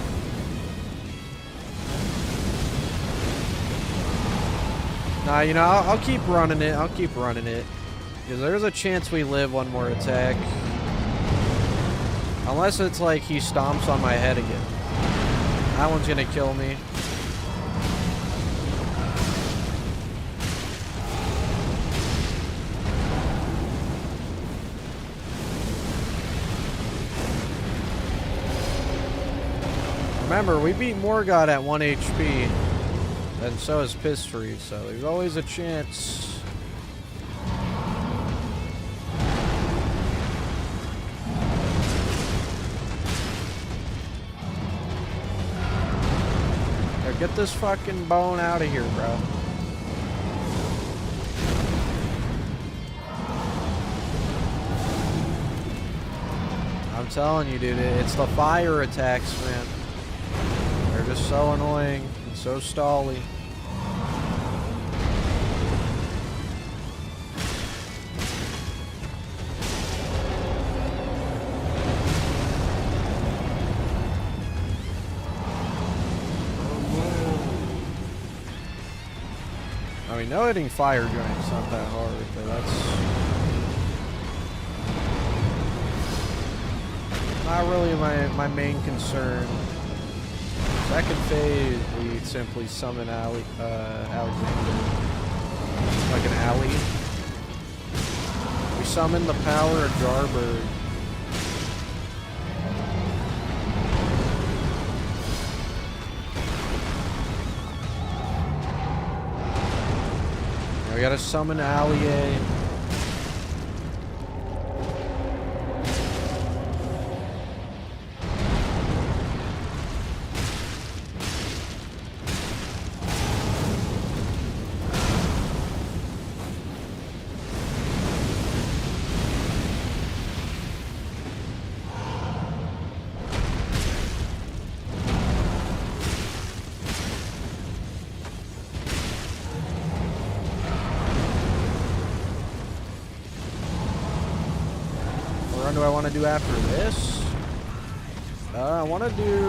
Nah, you know, I'll keep running it. I'll keep running it. Because there's a chance we live one more attack. Unless it's like he stomps on my head again. That one's gonna kill me. Remember, we beat Morgott at 1 HP. And so is Pistory, so there's always a chance. Get this fucking bone out of here, bro. I'm telling you, dude, it's the fire attacks, man. They're just so annoying and so stally. I mean, no hitting fire giant's not that hard, but that's not really my main concern. Second phase, we simply summon Alexander. Like an alley. We summon the power of Jarbird. Now we gotta summon Allier. What do I want to do after this? I want to do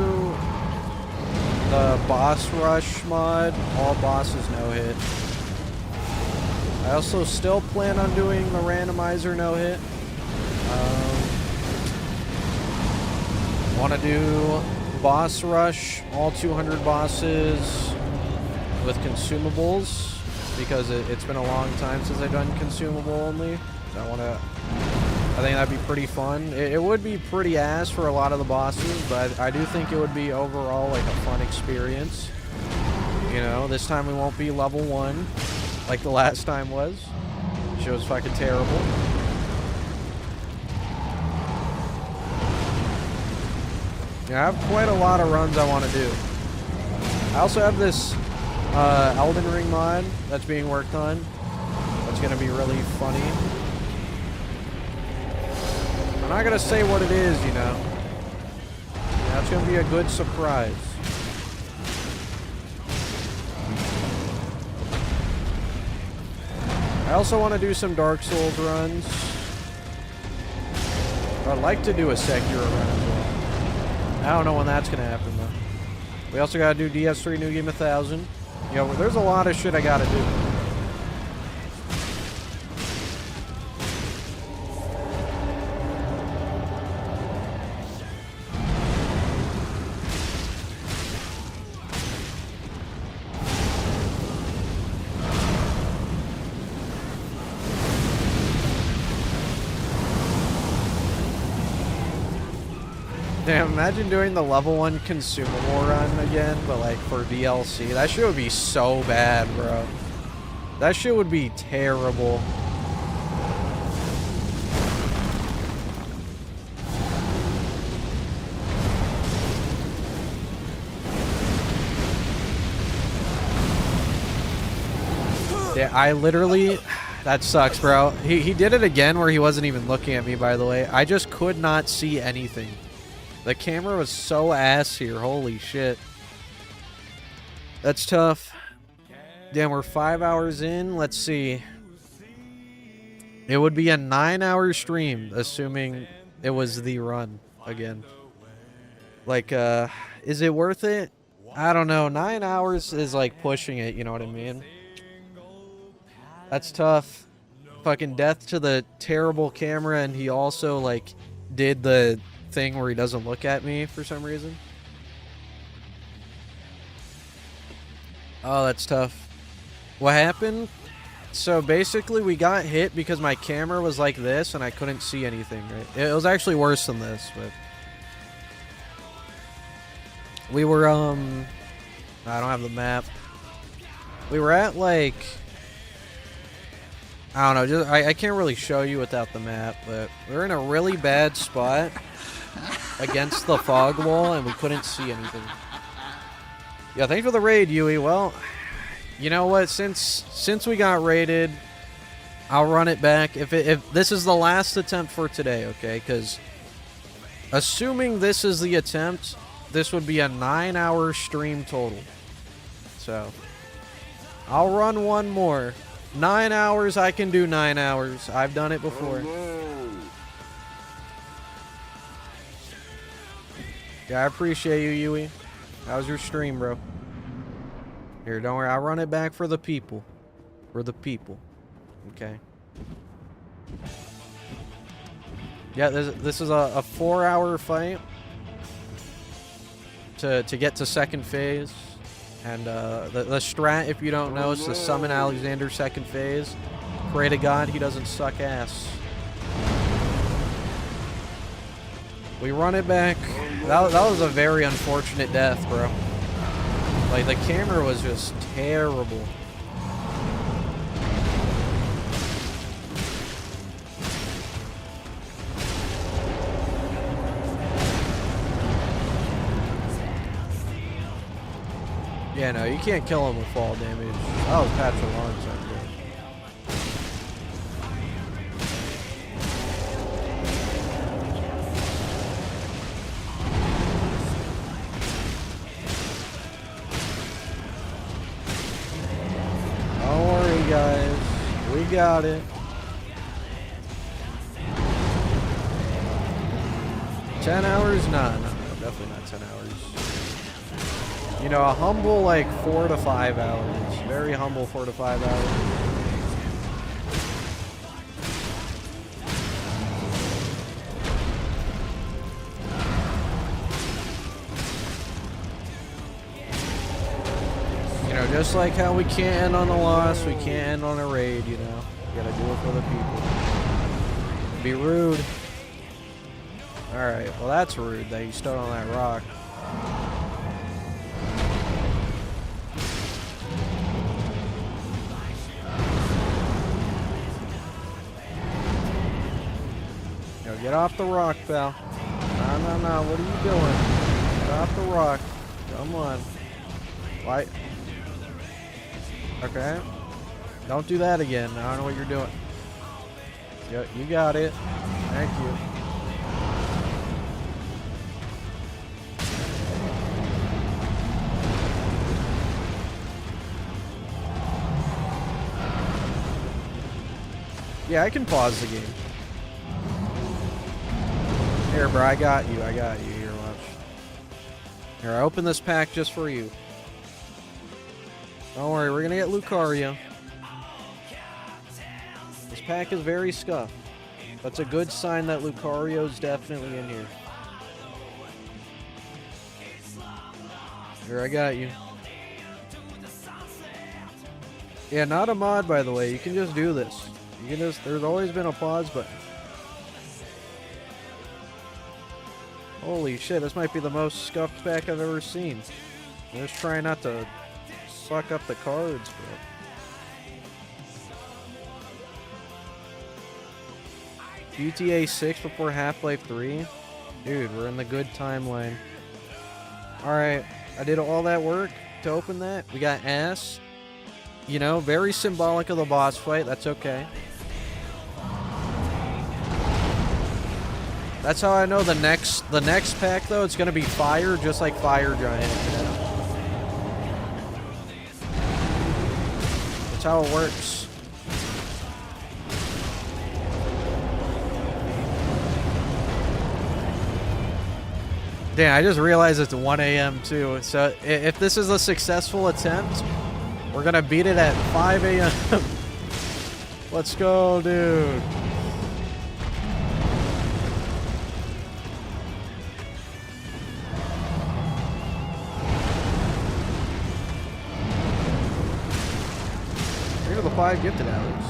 the boss rush mod. All bosses no hit. I also still plan on doing the randomizer no hit. Want to do boss rush, all 200 bosses with consumables because it's been a long time since I've done consumable only. So I think that'd be pretty fun. It would be pretty ass for a lot of the bosses, but I do think it would be overall like a fun experience. You know, this time we won't be level 1 like the last time was. Which was fucking terrible. Yeah, I have quite a lot of runs I want to do. I also have this Elden Ring mod that's being worked on. That's going to be really funny. I'm not going to say what it is, you know. That's going to be a good surprise. I also want to do some Dark Souls runs. I'd like to do a Sekiro run as well. I don't know when that's going to happen, though. We also got to do DS3 New Game 1000. You know, there's a lot of shit I got to do. Damn, imagine doing the level 1 consumable run again, but like for DLC. That shit would be so bad, bro. That shit would be terrible. Yeah, I literally... That sucks, bro. He did it again where he wasn't even looking at me, by the way. I just could not see anything. The camera was so ass here. Holy shit. That's tough. Damn, we're 5 hours in. Let's see. It would be a 9-hour stream, assuming it was the run again. Like, is it worth it? I don't know. 9 hours is like pushing it, you know what I mean? That's tough. Fucking death to the terrible camera, and he also, like, did the thing where he doesn't look at me for some reason. Oh, that's tough. What happened? So basically we got hit because my camera was like this and I couldn't see anything, right? It was actually worse than this, but we were I don't have the map. We were at like, I don't know, just I can't really show you without the map, but we're in a really bad spot against the fog wall, and we couldn't see anything. Yeah, thanks for the raid, Yui. Well, you know what? Since we got raided, I'll run it back. If this is the last attempt for today, okay? Because assuming this is the attempt, this would be a 9-hour stream total. So I'll run one more. 9 hours. I can do 9 hours. I've done it before. Yeah, I appreciate you, Yui. How's your stream, bro? Here, don't worry. I'll run it back for the people. For the people. Okay. Yeah, this is a 4-hour fight. to get to second phase. And the strat, if you don't know, is to summon Alexander second phase. Pray to God he doesn't suck ass. We run it back. That was a very unfortunate death, bro. Like, the camera was just terrible. Yeah, no, you can't kill him with fall damage. That was patched a long time ago. Don't worry, guys. We got it. 10 hours? No, definitely not 10 hours. You know, a humble, like, 4 to 5 hours. Very humble 4 to 5 hours. You know, just like how we can't end on a loss, we can't end on a raid, you know. We gotta do it for the people. Be rude. Alright, well that's rude that you stood on that rock. Get off the rock, pal. No. What are you doing? Get off the rock. Come on. Why? Okay. Don't do that again. I don't know what you're doing. Yeah, you got it. Thank you. Yeah, I can pause the game. Here, bro, I got you. Here, watch. Here, I open this pack just for you. Don't worry, we're gonna get Lucario. This pack is very scuffed. That's a good sign that Lucario's definitely in here. Here, I got you. Yeah, not a mod, by the way. You can just do this. You can just, there's always been a pause button. Holy shit, this might be the most scuffed pack I've ever seen. I'm just trying not to suck up the cards, bro. GTA 6 before Half-Life 3? Dude, we're in the good timeline. Alright, I did all that work to open that. We got ass. You know, very symbolic of the boss fight. That's okay. That's how I know the next pack, though, it's gonna be fire, just like Fire Giant. You know? That's how it works. Damn, I just realized it's 1 a.m. too. So if this is a successful attempt, we're gonna beat it at 5 a.m. Let's go, dude. Here are the 5 gifted hours.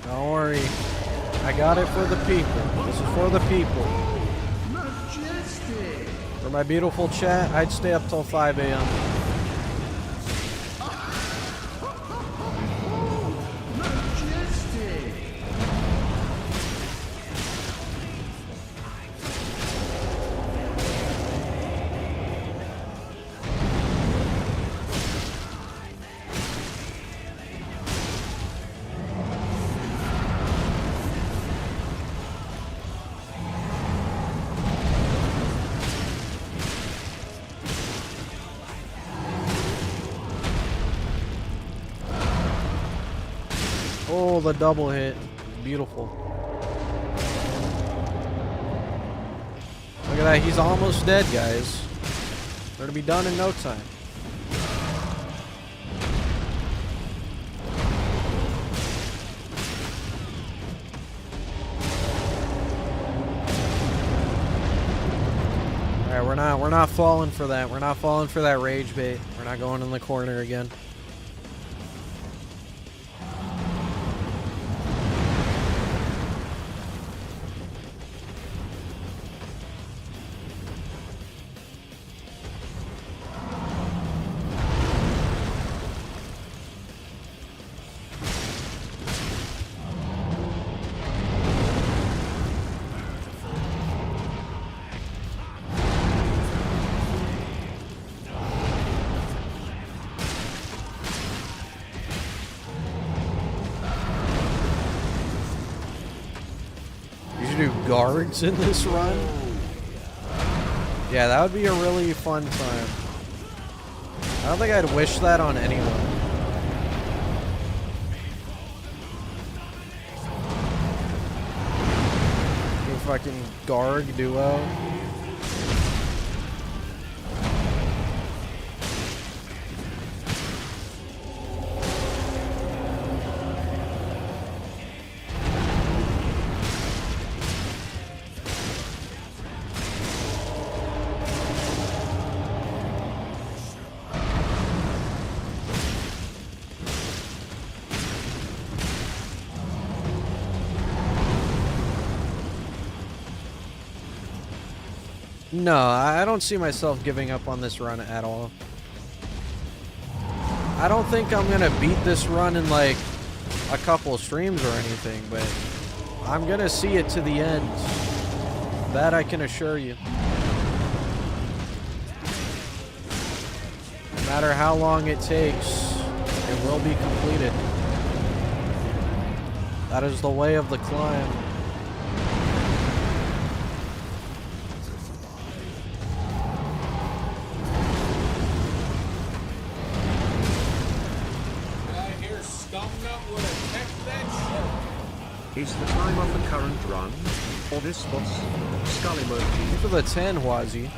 Don't worry. I got it for the people. This is for the people. For my beautiful chat, I'd stay up till 5 a.m. Oh, the double hit. Beautiful. at that. He's almost dead, guys. We're gonna be done in no time. Alright, we're not falling for that. We're not falling for that rage bait. We're not going in the corner again. Guards in this run? Yeah, that would be a really fun time. I don't think I'd wish that on anyone. A fucking Garg duo. No, I don't see myself giving up on this run at all. I don't think I'm gonna beat this run in like a couple streams or anything, but I'm gonna see it to the end. That I can assure you. No matter how long it takes, it will be completed. That is the way of the climb. Is the time of the current run? Or this boss? Skull emoji. For the 10, Wazi.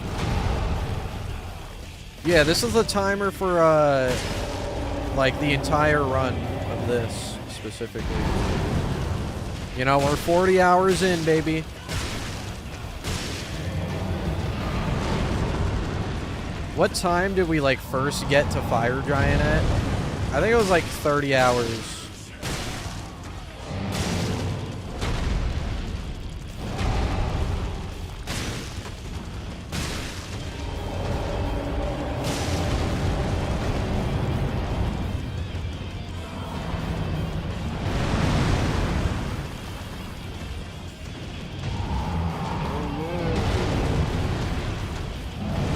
Yeah, this is the timer for, like, the entire run of this, specifically. You know, we're 40 hours in, baby. What time did we, like, first get to Fire Giant at? I think it was, like, 30 hours.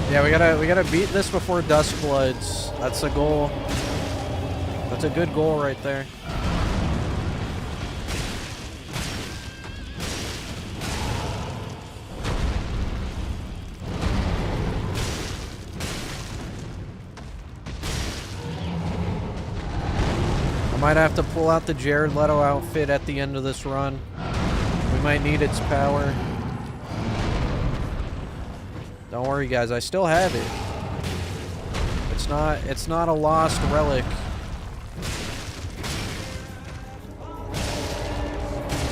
Yeah, we gotta beat this before Dusk Bloods. That's a goal. That's a good goal right there. I might have to pull out the Jared Leto outfit at the end of this run. We might need its power. Don't worry, guys. I still have it. It's not a lost relic.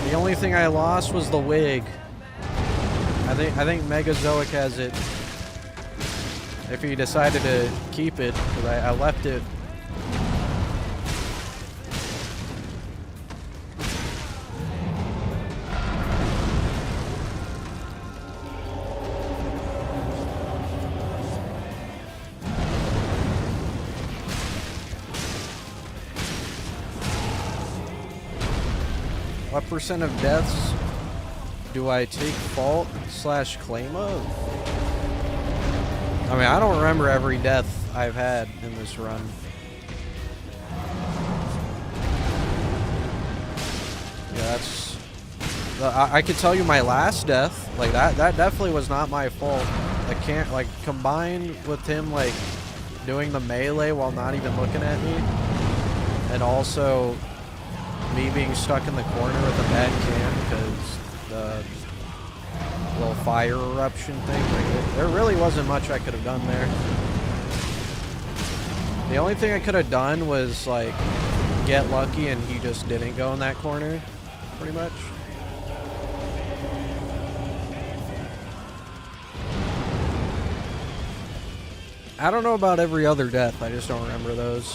The only thing I lost was the wig. I think Megazoic has it. If he decided to keep it, because I left it. What percent of deaths do I take fault / claim of? I mean, I don't remember every death I've had in this run. Yeah, that's... I could tell you my last death. Like, that definitely was not my fault. I can't, like, combined with him, like, doing the melee while not even looking at me. And also... me being stuck in the corner with a bad cam because little fire eruption thing. Like, there really wasn't much I could have done there. The only thing I could have done was, like, get lucky and he just didn't go in that corner, pretty much. I don't know about every other death, I just don't remember those.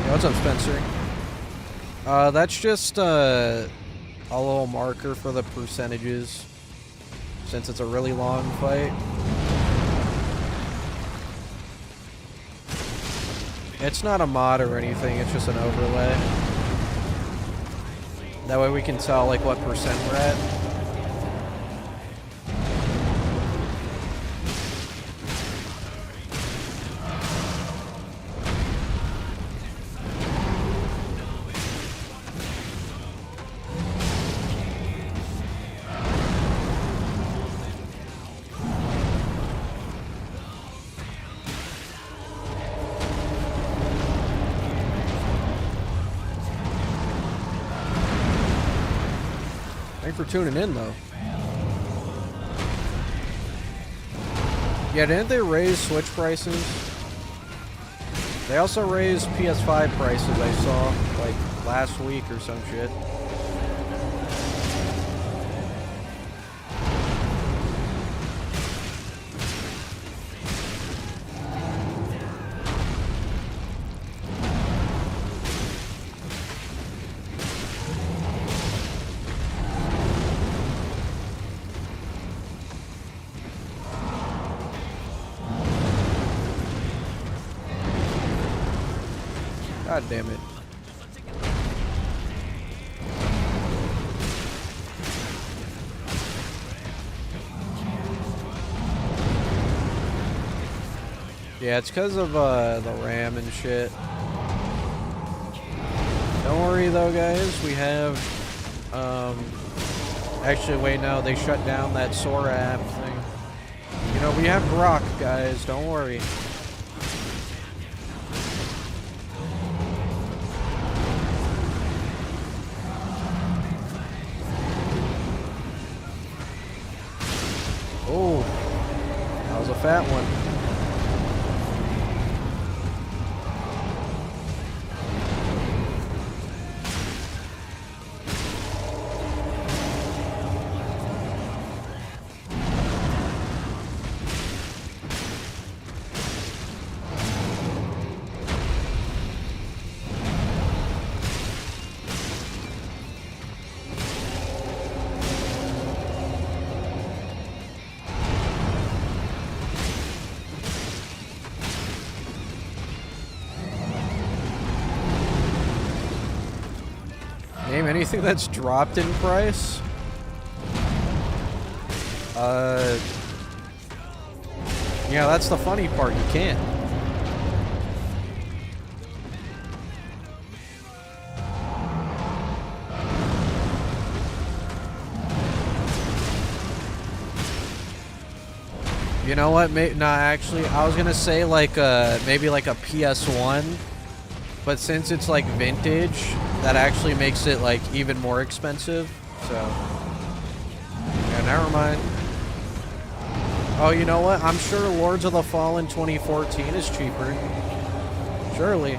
What's up, Spencer? That's just a little marker for the percentages, since it's a really long fight. It's not a mod or anything, it's just an overlay. That way we can tell, like, what percent we're at. Thanks for tuning in, though. Yeah, didn't they raise Switch prices? They also raised PS5 prices, I saw, like, last week or some shit. God damn it. Yeah, it's because of the RAM and shit. Don't worry though, guys. We have actually wait, no, they shut down that Sora app thing. You know, we have Grok, guys, don't worry. Oh, that was a fat one. Name anything that's dropped in price? Yeah, that's the funny part, you can't. You know what? Nah, actually, I was gonna say like maybe like a PS1, but since it's like vintage, that actually makes it like even more expensive. So, yeah, never mind. Oh, you know what? I'm sure Lords of the Fallen 2014 is cheaper. Surely.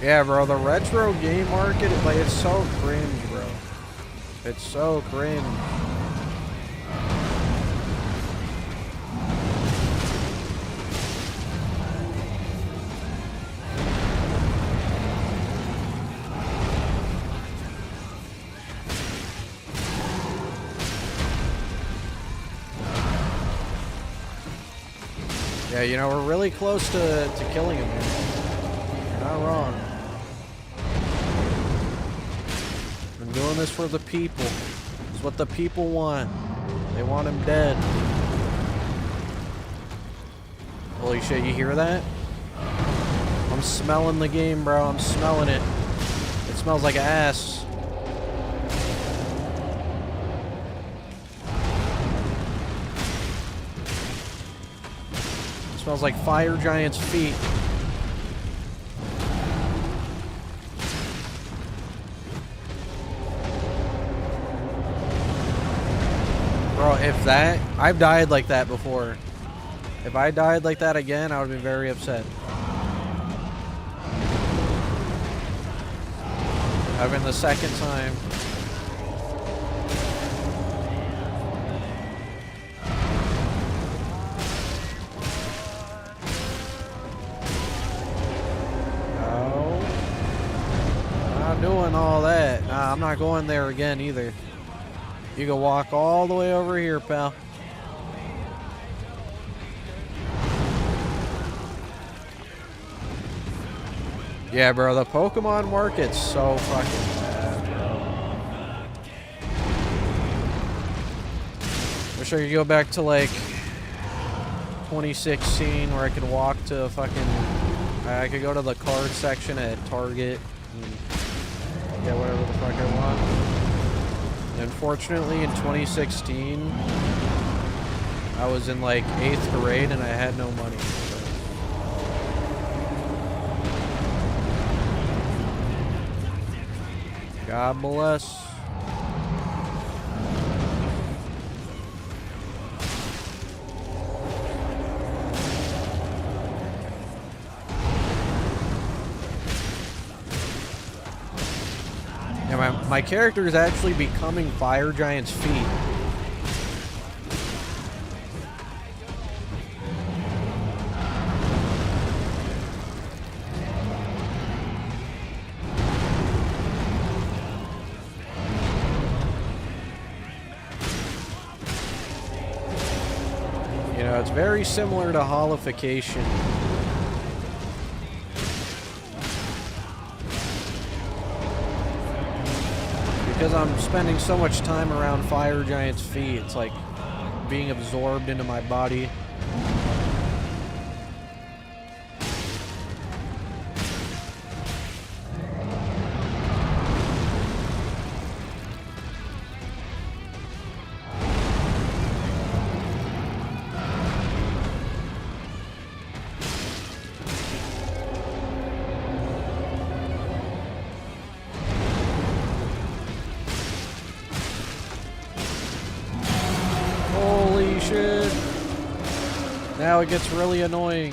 Yeah, bro, the retro game market, like, it's so cringe, bro. It's so cringe. Yeah, you know, we're really close to killing him here. Not wrong. I'm doing this for the people. It's what the people want. They want him dead. Holy shit, you hear that? I'm smelling the game, bro. I'm smelling it. It smells like ass. It smells like Fire Giant's feet. Bro, if that... I've died like that before. If I died like that again, I would have been very upset. I've been the second time. No. I'm not doing all that. Nah, I'm not going there again either. You can walk all the way over here, pal. Yeah, bro, the Pokemon market's so fucking bad, bro. Wish I could go back to, like, 2016 where I could walk to fucking... I could go to the card section at Target and get whatever the fuck I want. Unfortunately, in 2016, I was in, like, 8th grade and I had no money. God bless. Yeah, my character is actually becoming Fire Giant's feet. You know, it's very similar to holification. Because I'm spending so much time around Fire Giant's feet, it's like being absorbed into my body. Shit. Now it gets really annoying.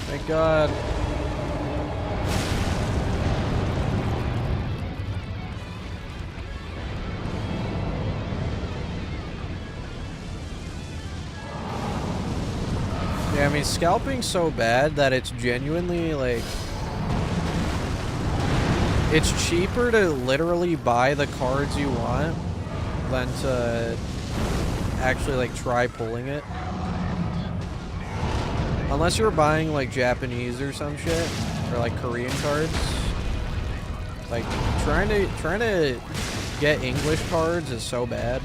Thank God. Yeah, I mean, scalping's so bad that it's genuinely, like... It's cheaper to literally buy the cards you want than to... actually like try pulling it. Unless you're buying like Japanese or some shit, or like Korean cards. Like trying to get English cards is so bad.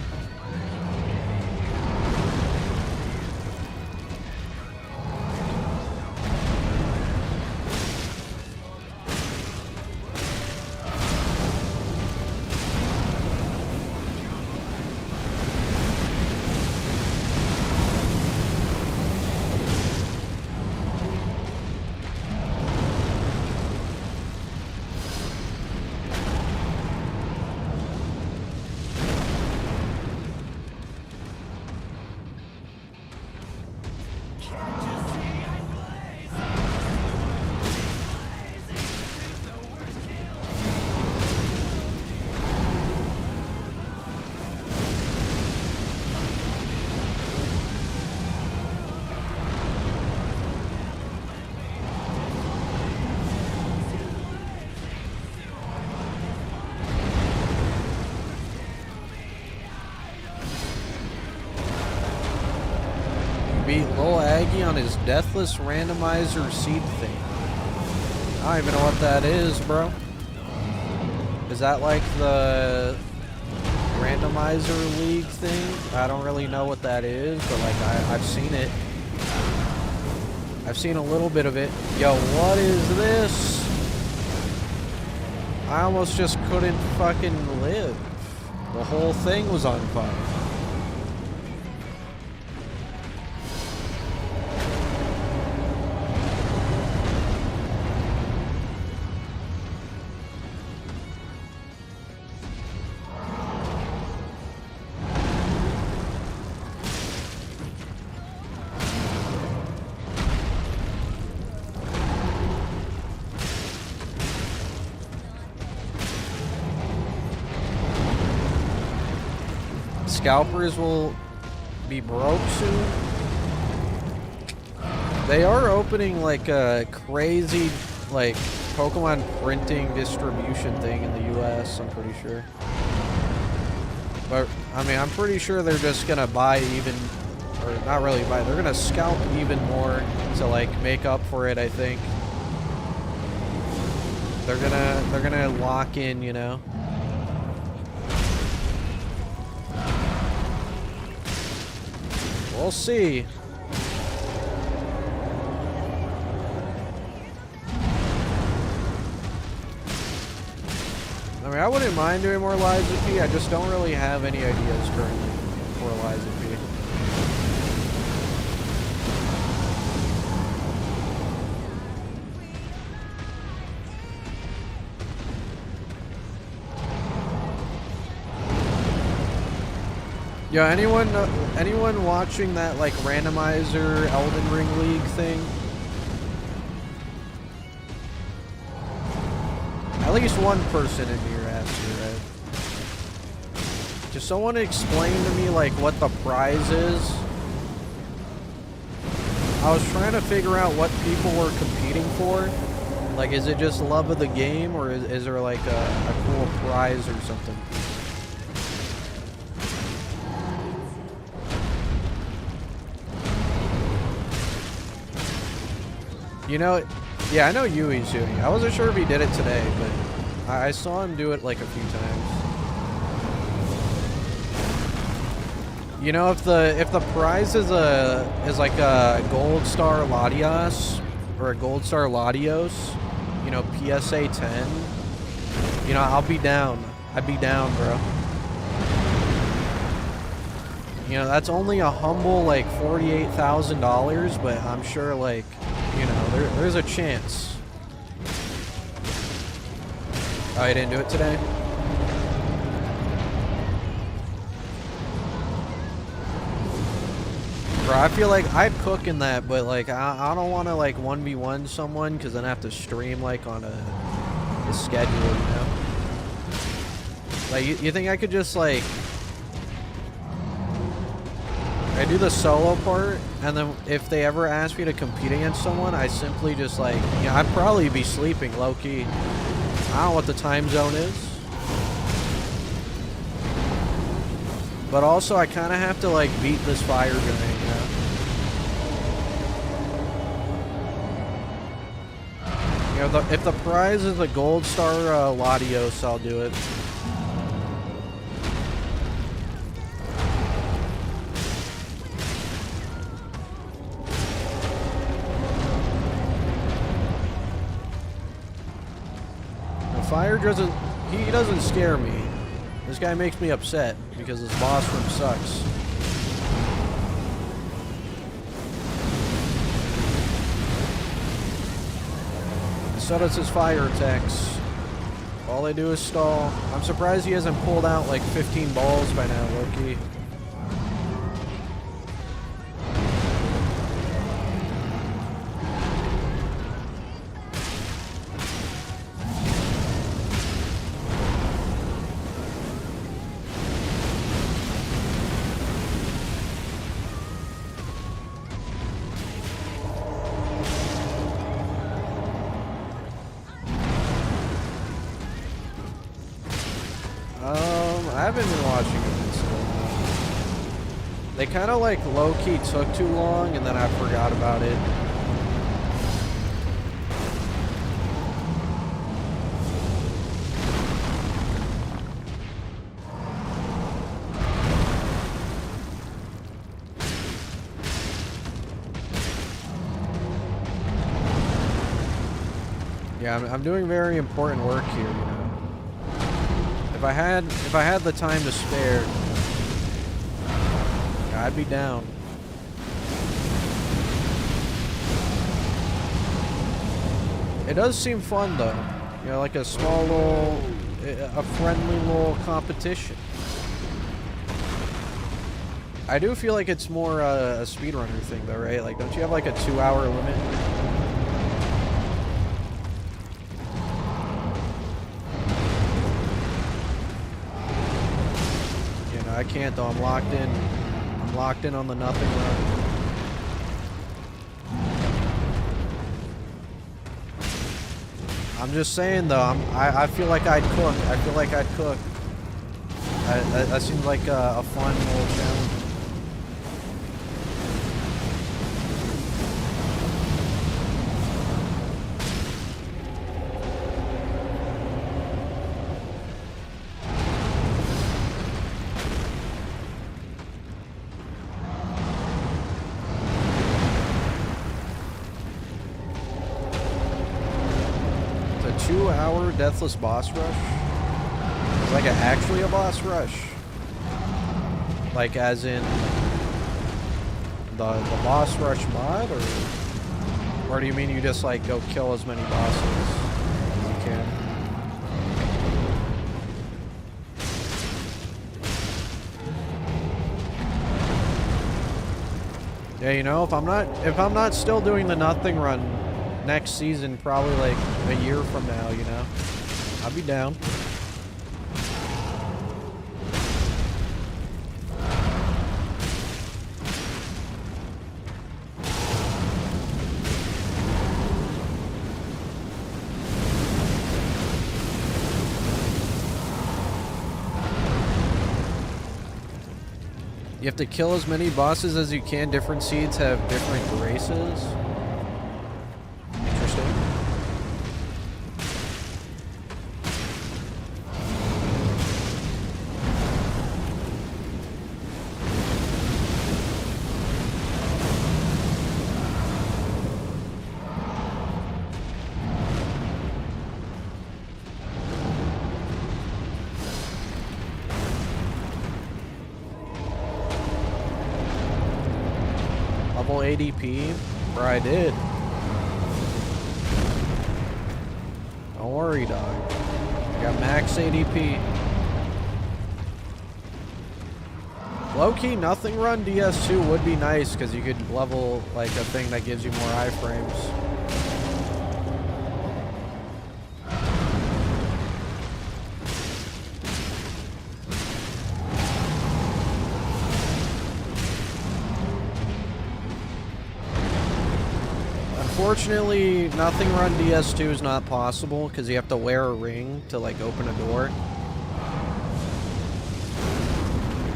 Beat Lil Aggie on his Deathless Randomizer seed thing. I don't even know what that is, bro. Is that like the randomizer league thing? I don't really know what that is, but like I've seen it. I've seen a little bit of it. Yo, what is this? I almost just couldn't fucking live. The whole thing was on fire. Scalpers will be broke soon. They are opening like a crazy like Pokemon printing distribution thing in the US, I'm pretty sure. But I mean, I'm pretty sure they're just gonna buy even, or not really buy, they're gonna scalp even more to like make up for it, I think. They're gonna lock in, you know. We'll see. I mean, I wouldn't mind doing more lives with P. I just don't really have any ideas currently for lives with P. Yo, anyone watching that like randomizer Elden Ring League thing? At least one person in here has to, right? Just someone explain to me like what the prize is. I was trying to figure out what people were competing for. Like, is it just love of the game, or is there like a cool prize or something? You know, yeah, I know Yui's doing it. I wasn't sure if he did it today, but I saw him do it like a few times. You know, if the prize is like a gold star Latios or a gold star Latios, you know, PSA 10, you know, I'll be down. I'd be down, bro. You know, that's only a humble like $48,000, but I'm sure like, you know, there's a chance. Oh, you didn't do it today? Bro, I feel like I'd cook in that, but like I don't want to like 1v1 someone, because then I have to stream like on a schedule, you know? Like, you think I could just like... I do the solo part, and then if they ever ask me to compete against someone, I simply just like, you know, I'd probably be sleeping low-key. I don't know what the time zone is. But also, I kind of have to like beat this fire giant, you know? You know, if the prize is a gold star Latios, I'll do it. Fire he doesn't scare me. This guy makes me upset because his boss room sucks. So does his fire attacks. All they do is stall. I'm surprised he hasn't pulled out like 15 balls by now, Loki. I haven't been watching it so long. They kind of like low-key took too long, and then I forgot about it. Yeah, I'm doing very important work here, you know. If I had the time to spare, I'd be down. It does seem fun though. You know, like a small little, a friendly little competition. I do feel like it's more a speedrunner thing though, right? Like, don't you have like a 2-hour limit? You know, I can't though. I'm locked in. I'm locked in on the nothing run. I'm just saying though, I feel like I'd cook. I feel like I'd cook. That seems like a fun little challenge. It's a 2-hour deathless boss rush. It's like actually a boss rush. Like as in the boss rush mod, or do you mean you just like go kill as many bosses as you can? Yeah, you know, if I'm not still doing the nothing run next season, probably like a year from now, you know, I'll be down. You have to kill as many bosses as you can. Different seeds have different races. Interesting. Level ADP? Bro, I did. Don't worry, dog. I got max ADP. Low-key, nothing run DS2 would be nice because you could level like a thing that gives you more iframes. Unfortunately, nothing run DS2 is not possible because you have to wear a ring to like open a door.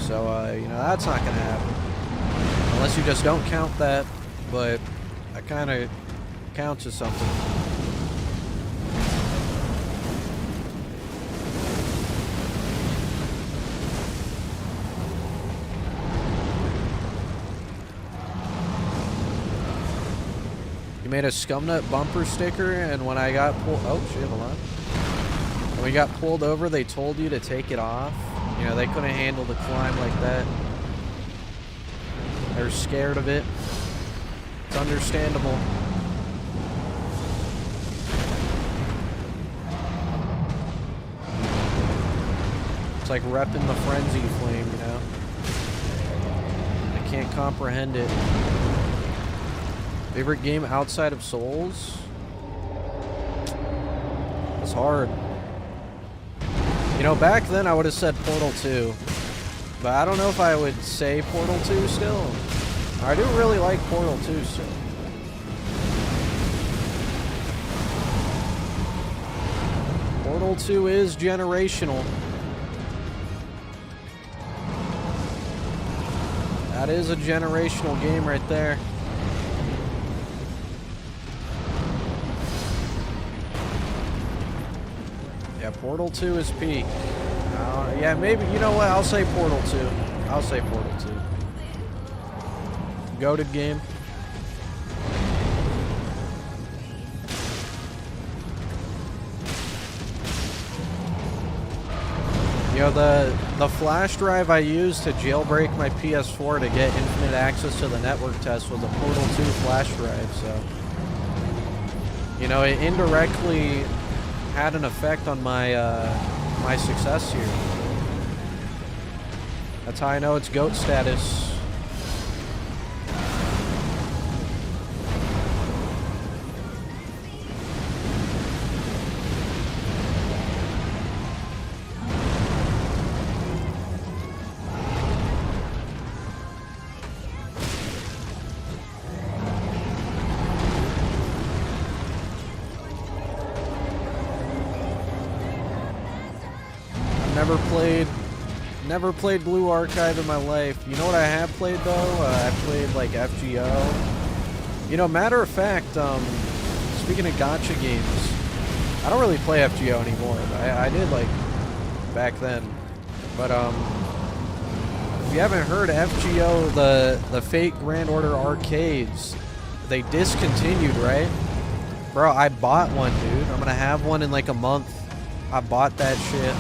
So, you know, that's not gonna happen. Unless you just don't count that, but that kind of counts as something. You made a Skumnut bumper sticker, and when I got pulled... Oh, shit, hold on. When we got pulled over, they told you to take it off. You know, they couldn't handle the climb like that. They're scared of it. It's understandable. It's like repping the frenzy flame, you know? I can't comprehend it. Favorite game outside of Souls? It's hard. You know, back then I would have said Portal 2. But I don't know if I would say Portal 2 still. I do really like Portal 2 still. Portal 2 is generational. That is a generational game right there. Yeah, Portal 2 is peak. Yeah, maybe, you know what, I'll say Portal 2. I'll say Portal 2. Goated game. You know, the flash drive I used to jailbreak my PS4 to get infinite access to the network test was a Portal 2 flash drive, so... You know, it indirectly had an effect on my, my success here. That's how I know it's GOAT status. Never played Blue Archive in my life. You know what I have played though? I played like FGO. You know, matter of fact, speaking of gacha games, I don't really play FGO anymore. I did like back then. But if you haven't heard, FGO, the Fate Grand Order arcades, they discontinued, right? Bro, I bought one, dude. I'm gonna have one in like a month. I bought that shit.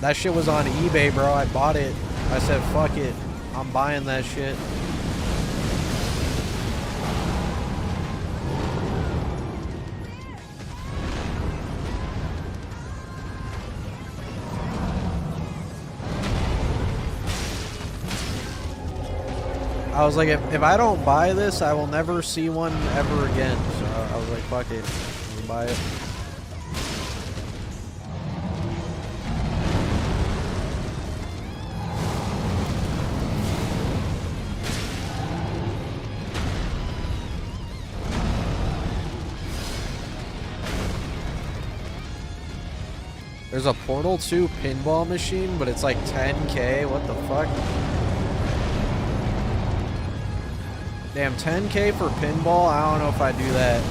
That shit was on eBay, bro. I bought it. I said, fuck it. I'm buying that shit. I was like, if I don't buy this, I will never see one ever again. So I was like, fuck it. I'll buy it. There's a Portal 2 pinball machine, but it's like 10K. What the fuck? Damn, 10K for pinball? I don't know if I do that.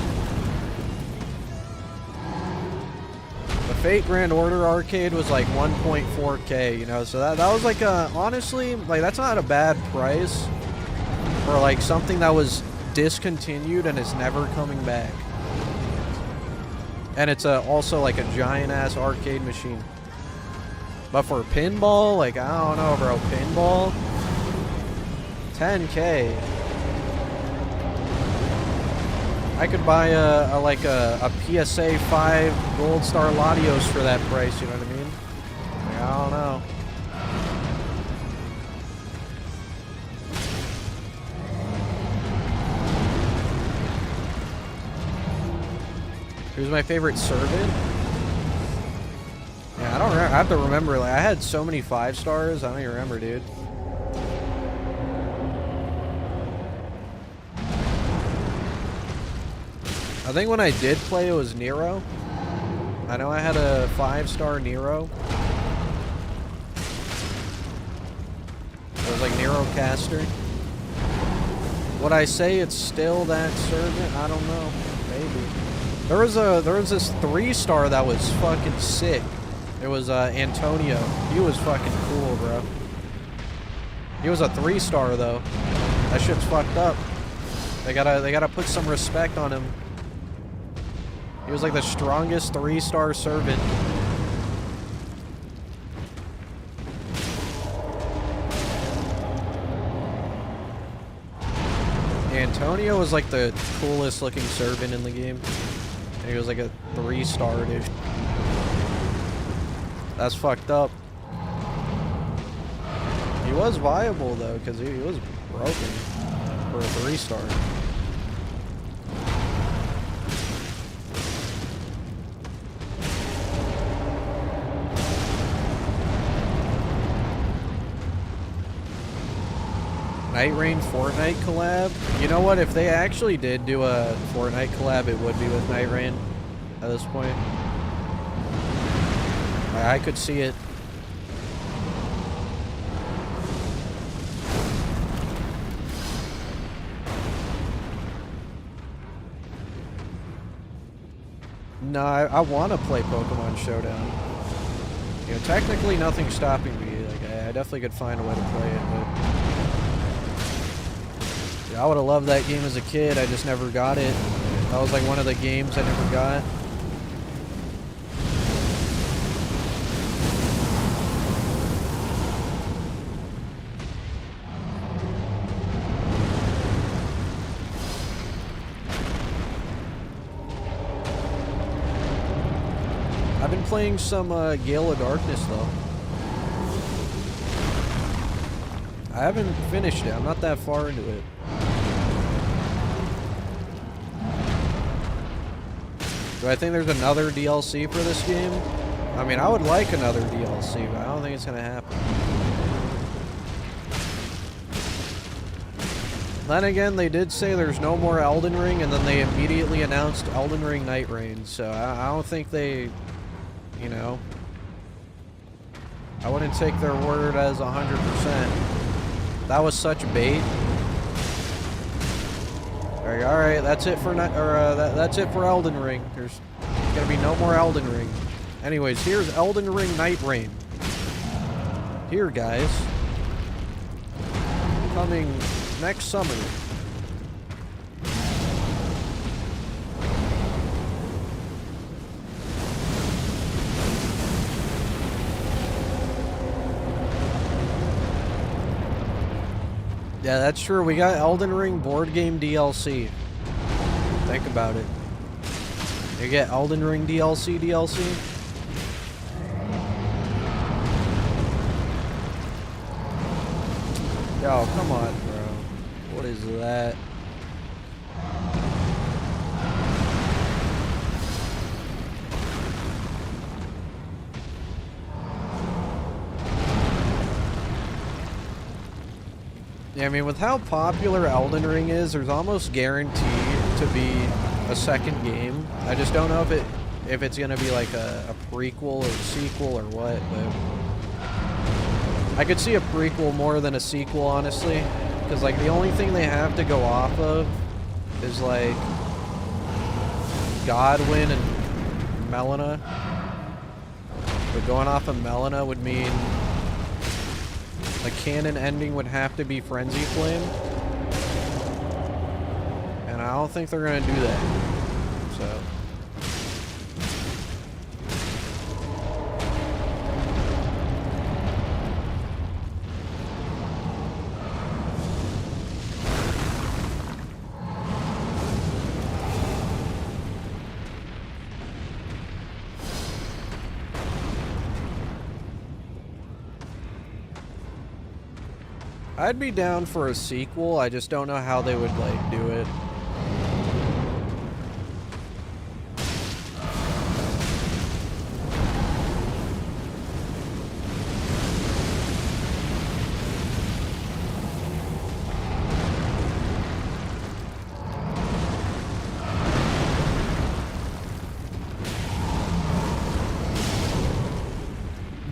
The Fate Grand Order arcade was like 1.4K, you know, so that was like a, honestly, like that's not a bad price for like something that was discontinued and is never coming back. And it's also like a giant-ass arcade machine. But for pinball, like, I don't know, bro. Pinball? 10K. I could buy a PSA 5 Gold Star Latios for that price, you know what I mean? Like, I don't know. Who's my favorite servant? Yeah, I don't remember. I have to remember. Like, I had so many 5 stars. I don't even remember, dude. I think when I did play, it was Nero. I know I had a 5-star Nero. It was like Nero Caster. Would I say it's still that servant? I don't know. Maybe. There was this 3-star that was fucking sick. It was Antonio. He was fucking cool, bro. He was a 3-star though. That shit's fucked up. They gotta put some respect on him. He was like the strongest 3-star servant. Antonio was like the coolest looking servant in the game. And he was like a 3-star, dude. That's fucked up. He was viable though, because he was broken for a 3-star. Night Rain Fortnite collab? You know what? If they actually did do a Fortnite collab, it would be with Night Rain at this point. I could see it. No, I want to play Pokemon Showdown. You know, technically nothing's stopping me. Like, I definitely could find a way to play it, but... I would have loved that game as a kid. I just never got it. That was like one of the games I never got. I've been playing some Gale of Darkness though. I haven't finished it. I'm not that far into it. Do I think there's another DLC for this game? I mean, I would like another DLC, but I don't think it's gonna happen. Then again, they did say there's no more Elden Ring, and then they immediately announced Elden Ring Night Reign, so I don't think they, you know, I wouldn't take their word as 100%. That was such bait. Alright, that's it for that's it for Elden Ring. There's gonna be no more Elden Ring. Anyways, here's Elden Ring Night Reign. Here, guys. Coming next summer. Yeah, that's true. We got Elden Ring board game DLC. Think about it. You get Elden Ring DLC. Yo, come on, bro. What is that? Yeah, I mean, with how popular Elden Ring is, there's almost guaranteed to be a second game. I just don't know if it's gonna be like a prequel or sequel or what, but I could see a prequel more than a sequel, honestly, because like the only thing they have to go off of is like Godwyn and Melina. But going off of Melina would mean the canon ending would have to be Frenzy Flame. And I don't think they're gonna do that. So I'd be down for a sequel. I just don't know how they would like do it.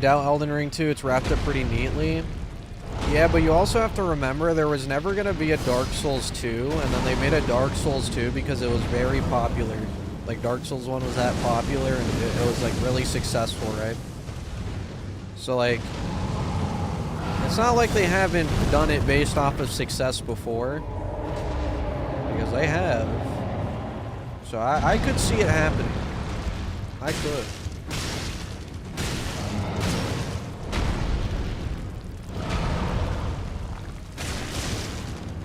Doubt Elden Ring 2, it's wrapped up pretty neatly. Yeah, but you also have to remember there was never going to be a Dark Souls 2, and then they made a Dark Souls 2 because it was very popular. Like, Dark Souls 1 was that popular, and it was, like, really successful, right? So, like, it's not like they haven't done it based off of success before. Because they have. So, I could see it happening. I could.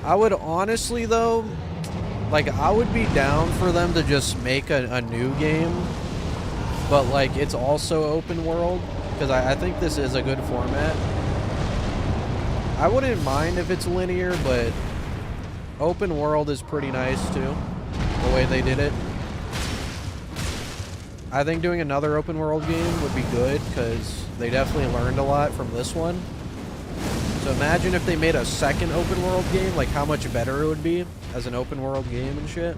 I would honestly, though, like, I would be down for them to just make a new game, but, like, it's also open world, because I think this is a good format. I wouldn't mind if it's linear, but open world is pretty nice, too, the way they did it. I think doing another open world game would be good, because they definitely learned a lot from this one. So imagine if they made a second open world game, like how much better it would be as an open world game and shit.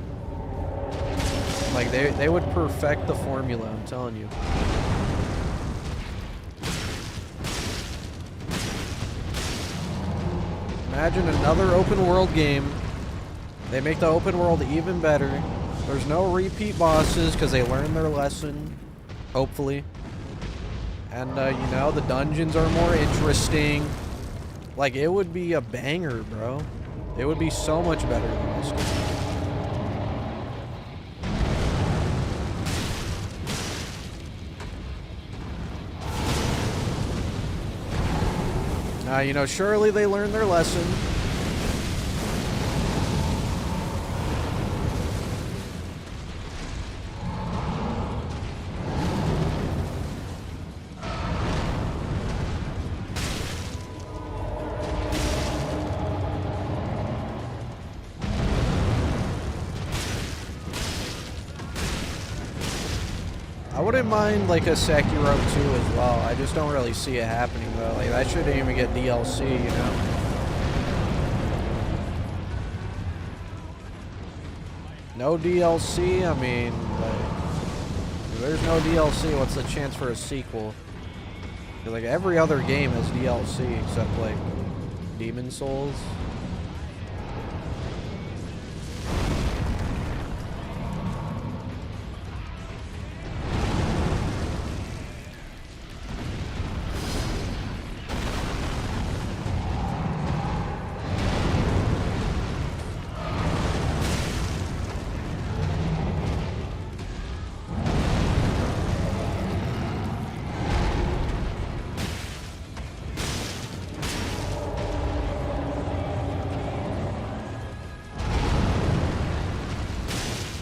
Like they would perfect the formula, I'm telling you. Imagine another open world game. They make the open world even better. There's no repeat bosses because they learned their lesson, hopefully. And you know, the dungeons are more interesting. Like, it would be a banger, bro. It would be so much better than this game. You know, surely they learned their lesson. I wouldn't mind like a Sekiro 2 as well. I just don't really see it happening though. Like that shouldn't even get DLC, you know? No DLC? I mean, like, if there's no DLC, what's the chance for a sequel? 'Cause, like, every other game has DLC except, like, Demon Souls.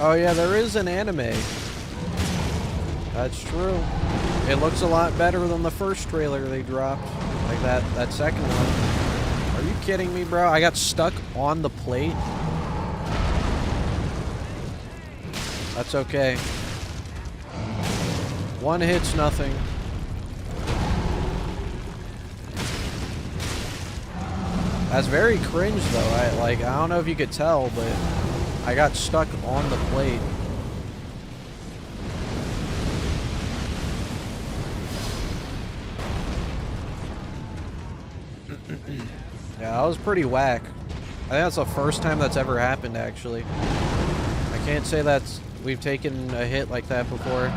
Oh yeah, there is an anime. That's true. It looks a lot better than the first trailer they dropped. Like that second one. Are you kidding me, bro? I got stuck on the plate. That's okay. One hit's nothing. That's very cringe though. I don't know if you could tell, but I got stuck on the plate. Yeah, that was pretty whack. I think that's the first time that's ever happened, actually. I can't say we've taken a hit like that before.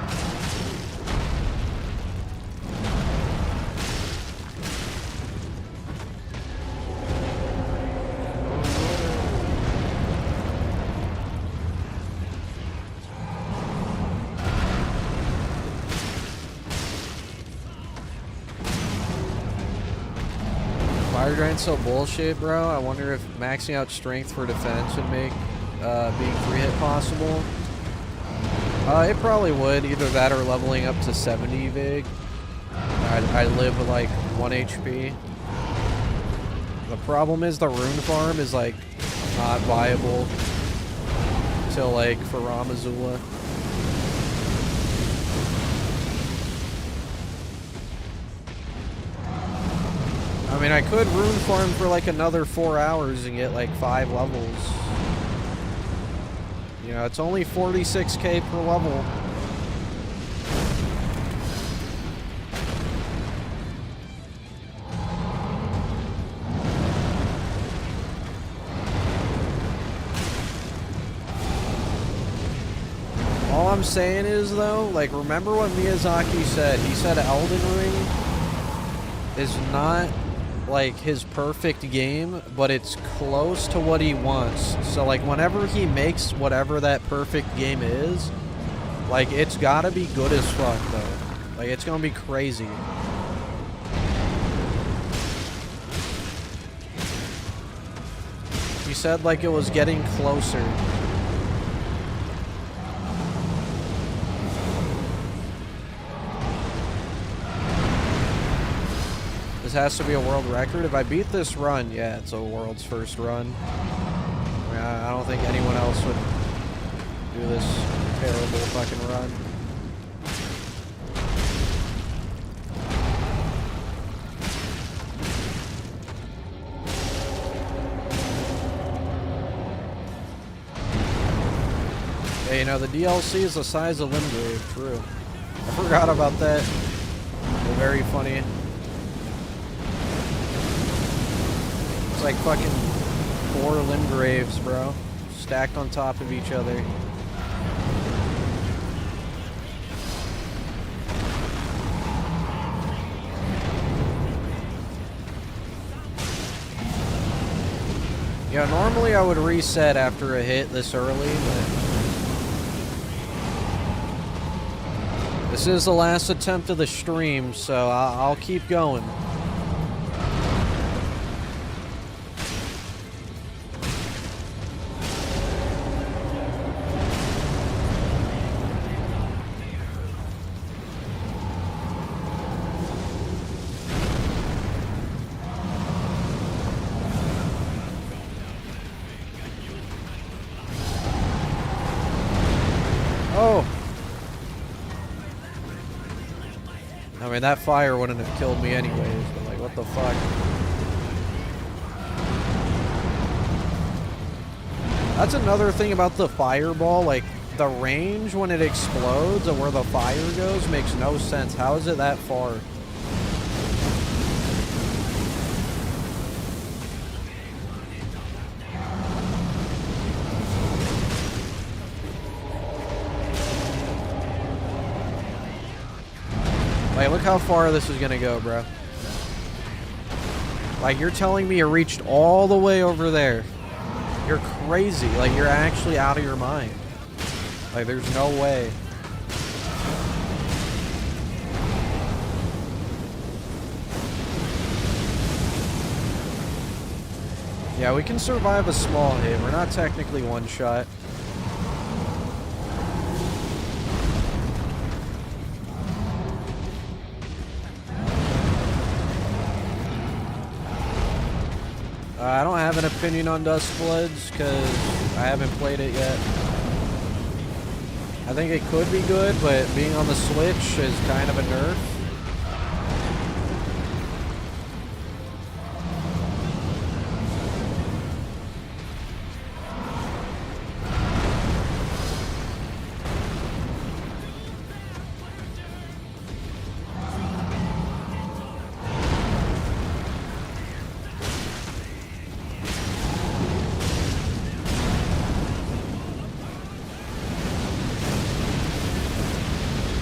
Fire Giant's so bullshit, bro. I wonder if maxing out strength for defense would make being 3-hit possible. It probably would. Either that or leveling up to 70 Vig. I live with like 1 HP. The problem is the rune farm is like not viable till like for Ramazula. I mean, I could rune farm for like another 4 hours and get like 5 levels. You know, it's only 46k per level. All I'm saying is though, like, remember what Miyazaki said? He said Elden Ring is not like his perfect game, but it's close to what he wants. So like whenever he makes whatever that perfect game is, like it's gotta be good as fuck though. Like it's gonna be crazy. He said like it was getting closer. This has to be a world record. If I beat this run, yeah, it's a world's first run. I mean, I don't think anyone else would do this terrible fucking run. Hey, you know, the DLC is the size of Limgrave, true. I forgot about that. They're very funny. It's like fucking 4 Limgraves, bro. Stacked on top of each other. Yeah, normally I would reset after a hit this early, but this is the last attempt of the stream, so I'll keep going. mean, that fire wouldn't have killed me anyways, but like, what the fuck? That's another thing about the fireball, like, the range when it explodes and where the fire goes makes no sense. How is it that far? Like, look how far this is gonna go, bro. Like, you're telling me you reached all the way over there. You're crazy. Like, you're actually out of your mind. Like, there's no way. Yeah, we can survive a small hit. We're not technically one shot. I don't have an opinion on Dustbloods because I haven't played it yet. I think it could be good, but being on the Switch is kind of a nerf.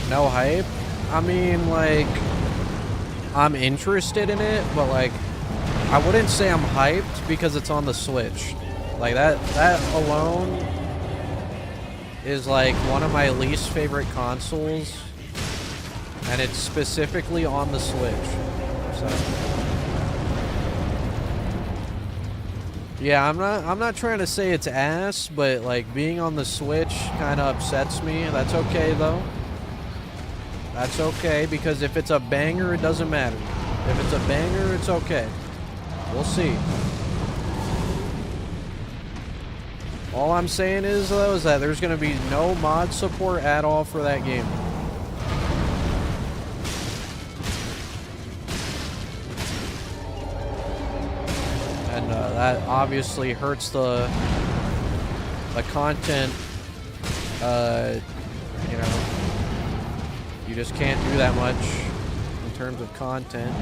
No hype? I mean, like, I'm interested in it, but like, I wouldn't say I'm hyped because it's on the Switch. Like, that alone is like one of my least favorite consoles, and it's specifically on the Switch. So yeah, I'm not trying to say it's ass, but like being on the Switch kind of upsets me. That's okay though. That's okay, because if it's a banger, it doesn't matter. If it's a banger, it's okay. We'll see. All I'm saying is, though, is that there's going to be no mod support at all for that game. And that obviously hurts the content, you know. You just can't do that much in terms of content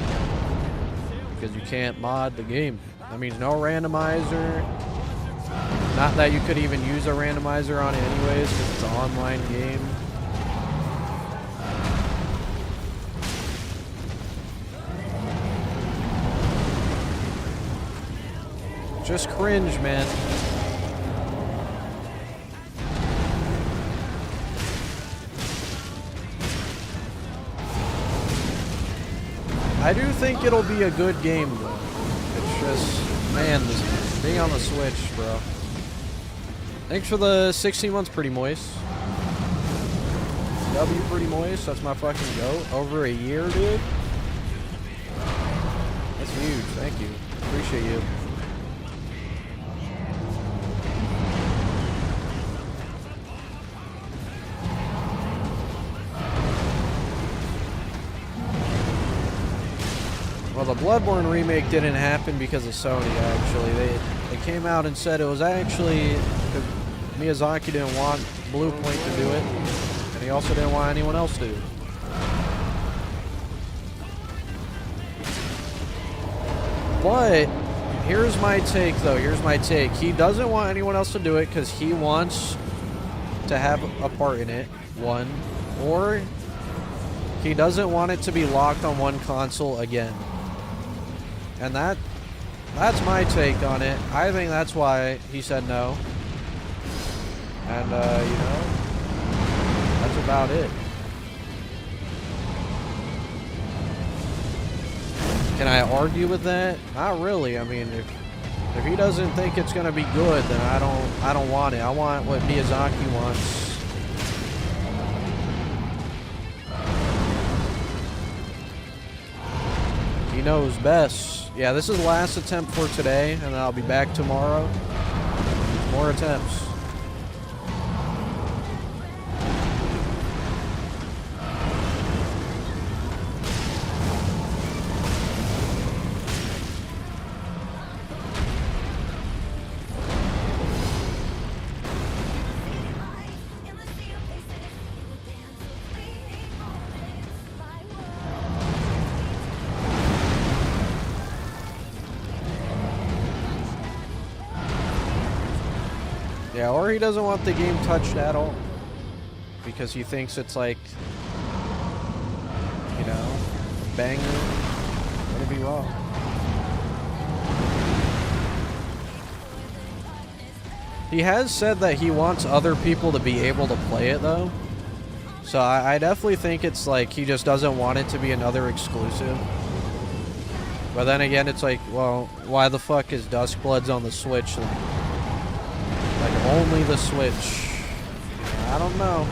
because you can't mod the game. That means no randomizer. Not that you could even use a randomizer on it anyways because it's an online game. Just cringe, man. I do think it'll be a good game, though. It's just, man, this being on the Switch, bro. Thanks for the 16 months, pretty moist. W pretty moist, that's my fucking goat. Over a year, dude. That's huge, thank you. Appreciate you. Well, the Bloodborne remake didn't happen because of Sony, actually. They came out and said it was actually because Miyazaki didn't want Bluepoint to do it, and he also didn't want anyone else to. But here's my take, though. Here's my take. He doesn't want anyone else to do it because he wants to have a part in it, one. Or he doesn't want it to be locked on one console again. And that's my take on it. I think that's why he said no. And, you know, that's about it. Can I argue with that? Not really. I mean, if he doesn't think it's gonna be good, then I don't want it. I want what Miyazaki wants. He knows best. Yeah, this is the last attempt for today, and I'll be back tomorrow. More attempts. Yeah, or he doesn't want the game touched at all. Because he thinks it's like, you know, banger. Gonna be wrong. He has said that he wants other people to be able to play it, though. So I definitely think it's like he just doesn't want it to be another exclusive. But then again, it's like, well, why the fuck is Duskbloods on the Switch then? Like, only the Switch. I don't know.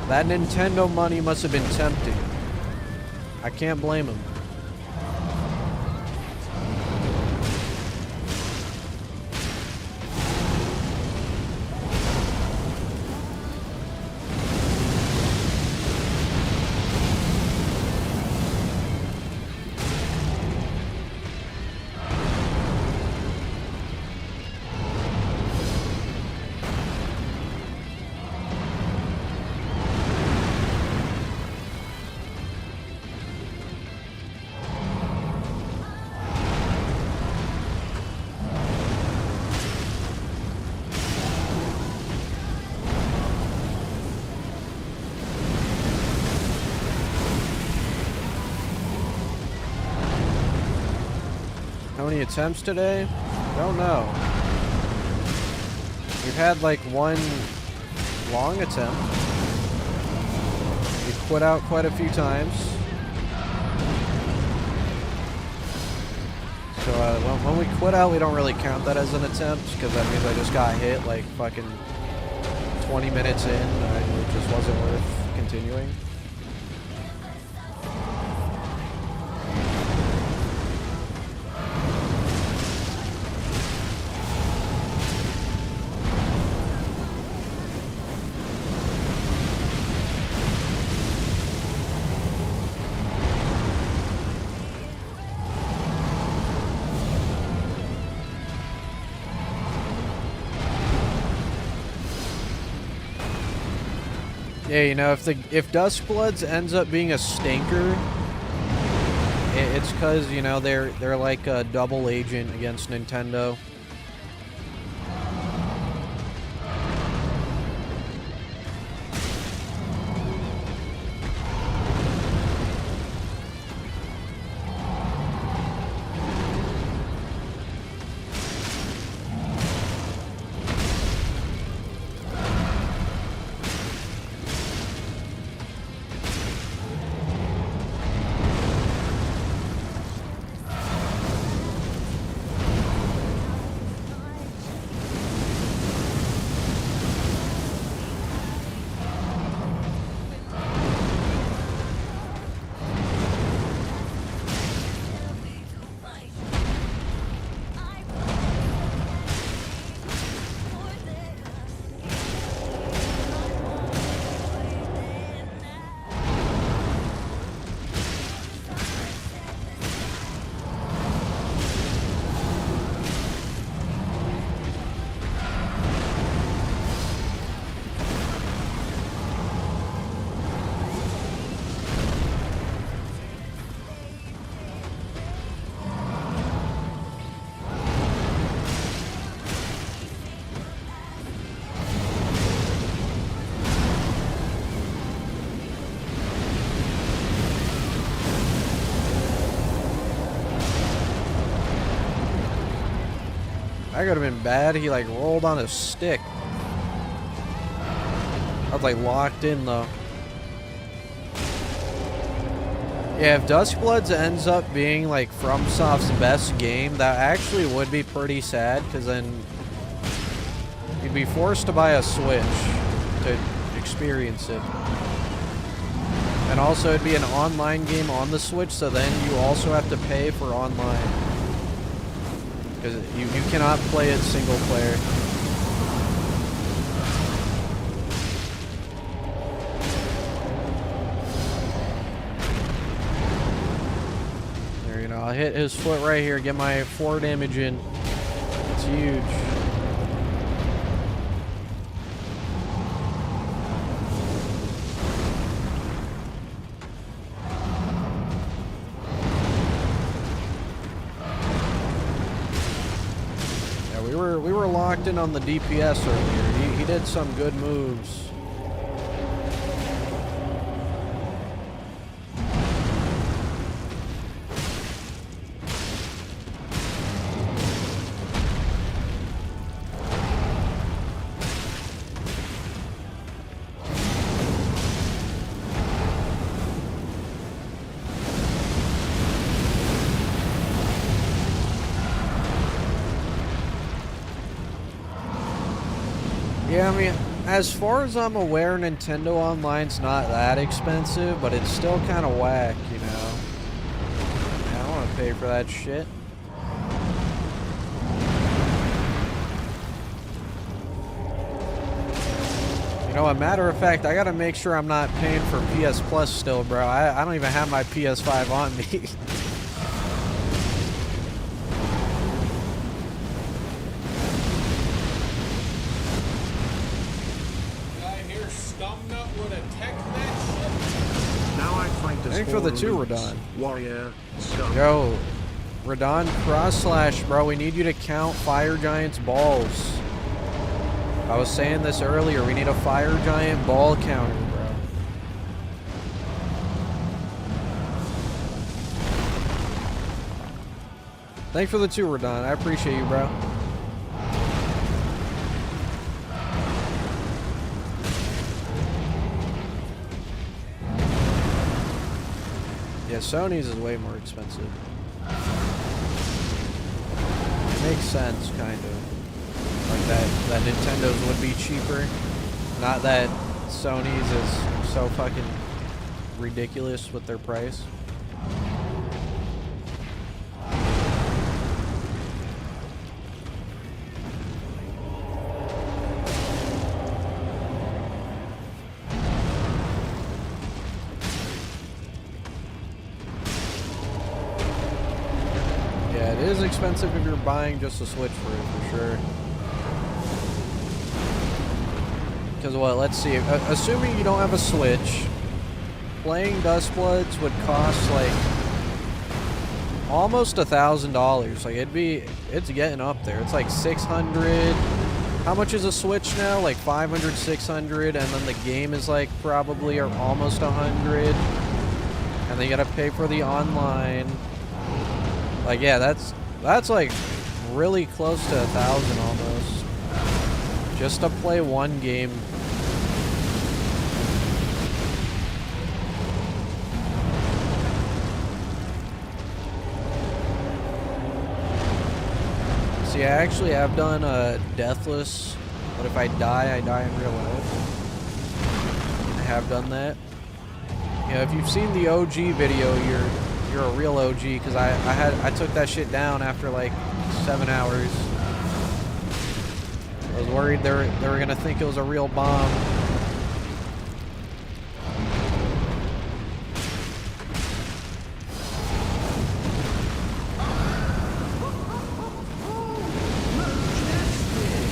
That Nintendo money must have been tempting. I can't blame him. How many attempts today? Don't know. We've had like one long attempt. We quit out quite a few times. So when we quit out, we don't really count that as an attempt because that means I just got hit like fucking 20 minutes in. It just wasn't worth continuing. Yeah, you know, if Duskbloods ends up being a stinker, it's because, you know, they're like a double agent against Nintendo. That could have been bad. He like rolled on his stick. I was like locked in though. Yeah, if Duskbloods ends up being like FromSoft's best game, that actually would be pretty sad, because then you'd be forced to buy a Switch to experience it. And also it'd be an online game on the Switch, so then you also have to pay for online. Because you cannot play it single player. There, you know, I'll hit his foot right here, get my 4 damage in. It's huge. We we were locked in on the DPS earlier. He did some good moves. Yeah, I mean, as far as I'm aware, Nintendo Online's not that expensive, but it's still kind of whack, you know? I don't want to pay for that shit. You know, a matter of fact, I gotta make sure I'm not paying for PS Plus still, bro. I don't even have my PS5 on me. Skumnut would attack that Now I fight as Thanks for the 2, Horus, Radon. Warrior, Scum. Yo, Radon cross slash, bro. We need you to count Fire Giant's balls. I was saying this earlier. We need a Fire Giant ball counter, bro. Thanks for the 2, Radon. I appreciate you, bro. Yeah, Sony's is way more expensive. It makes sense, kind of. Like that Nintendo's would be cheaper. Not that Sony's is so fucking ridiculous with their price. It is expensive if you're buying just a Switch for it, for sure. Because what, let's see, assuming you don't have a Switch, playing Dustbloods would cost like almost $1,000. Like it's getting up there. It's like 600. How much is a Switch now? Like 500, 600, and then the game is like probably or almost 100. And then you gotta pay for the online. Like, yeah, that's like really close to 1,000 almost. Just to play one game. See, I actually have done a Deathless, but if I die in real life. I have done that. You know, if you've seen the OG video, you're a real OG, because I took that shit down after like 7 hours. I was worried they were gonna think it was a real bomb.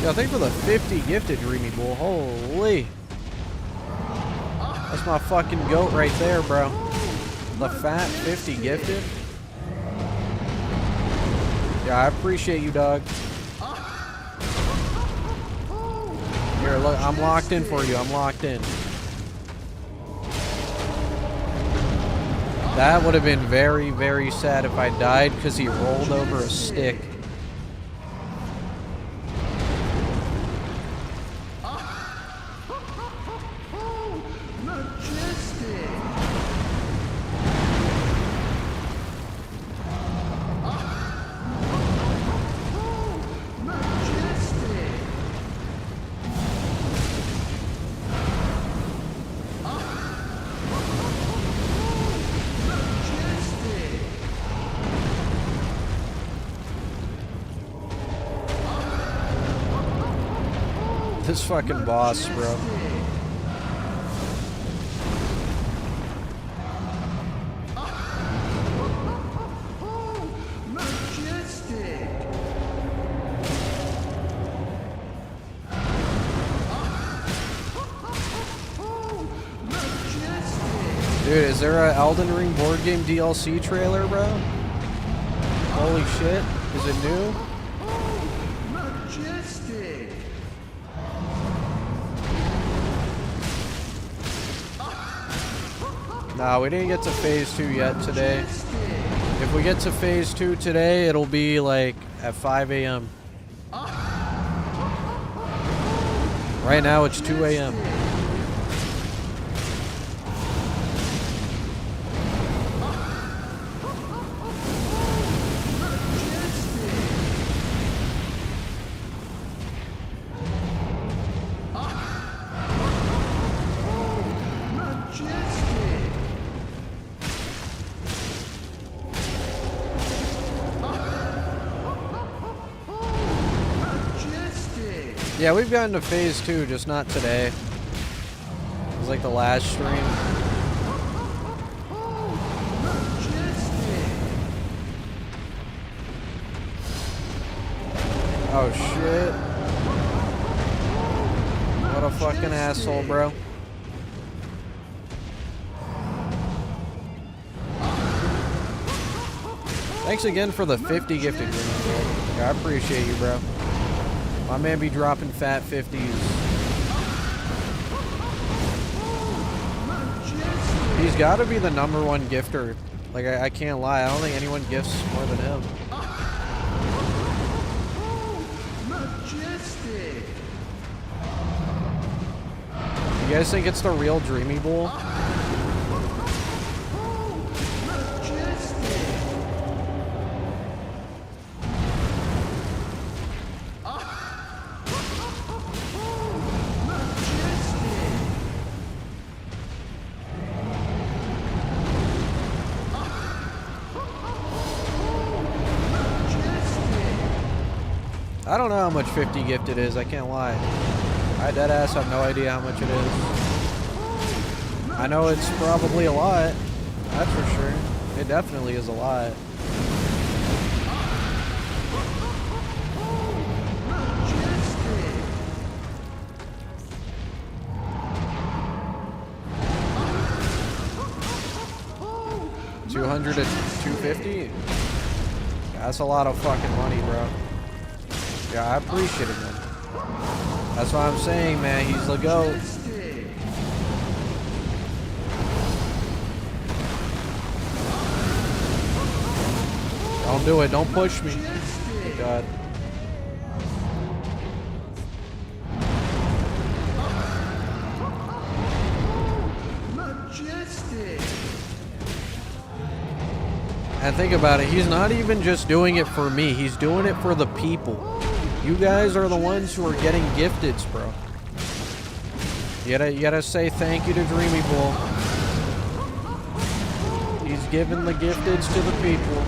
Yeah, thank you for the 50 gifted, Dreamy Bull. Holy. That's my fucking goat right there, bro. The fat 50 gifted. Yeah, I appreciate you, dog. Here, look, I'm locked in for you. I'm locked in. That would have been very, very sad if I died because he rolled over a stick. This fucking boss, bro. Dude, is there a Elden Ring board game DLC trailer, bro? Holy shit. Is it new? Nah, we didn't get to phase 2 yet today. If we get to phase 2 today, it'll be like at 5 a.m. Right now it's 2 a.m. Yeah, we've gotten to phase 2, just not today. It was like the last stream. Oh shit. What a fucking asshole, bro. Thanks again for the 50 gifted green. Yeah, I appreciate you, bro. My man be dropping fat 50s. He's got to be the #1 gifter. Like, I can't lie. I don't think anyone gifts more than him. You guys think it's the real Dreamy Bull? I don't know how much 50 gifted is, I can't lie. I deadass have no idea how much it is. I know it's probably a lot, that's for sure. It definitely is a lot. $200 to $250? That's a lot of fucking money, bro. Yeah, I appreciate it, man. That's what I'm saying, man. He's the GOAT. Don't do it. Don't push me. Oh, God. And think about it. He's not even just doing it for me. He's doing it for the people. You guys are the ones who are getting gifteds, bro. You gotta say thank you to Dreamy Bull. He's giving the gifteds to the people.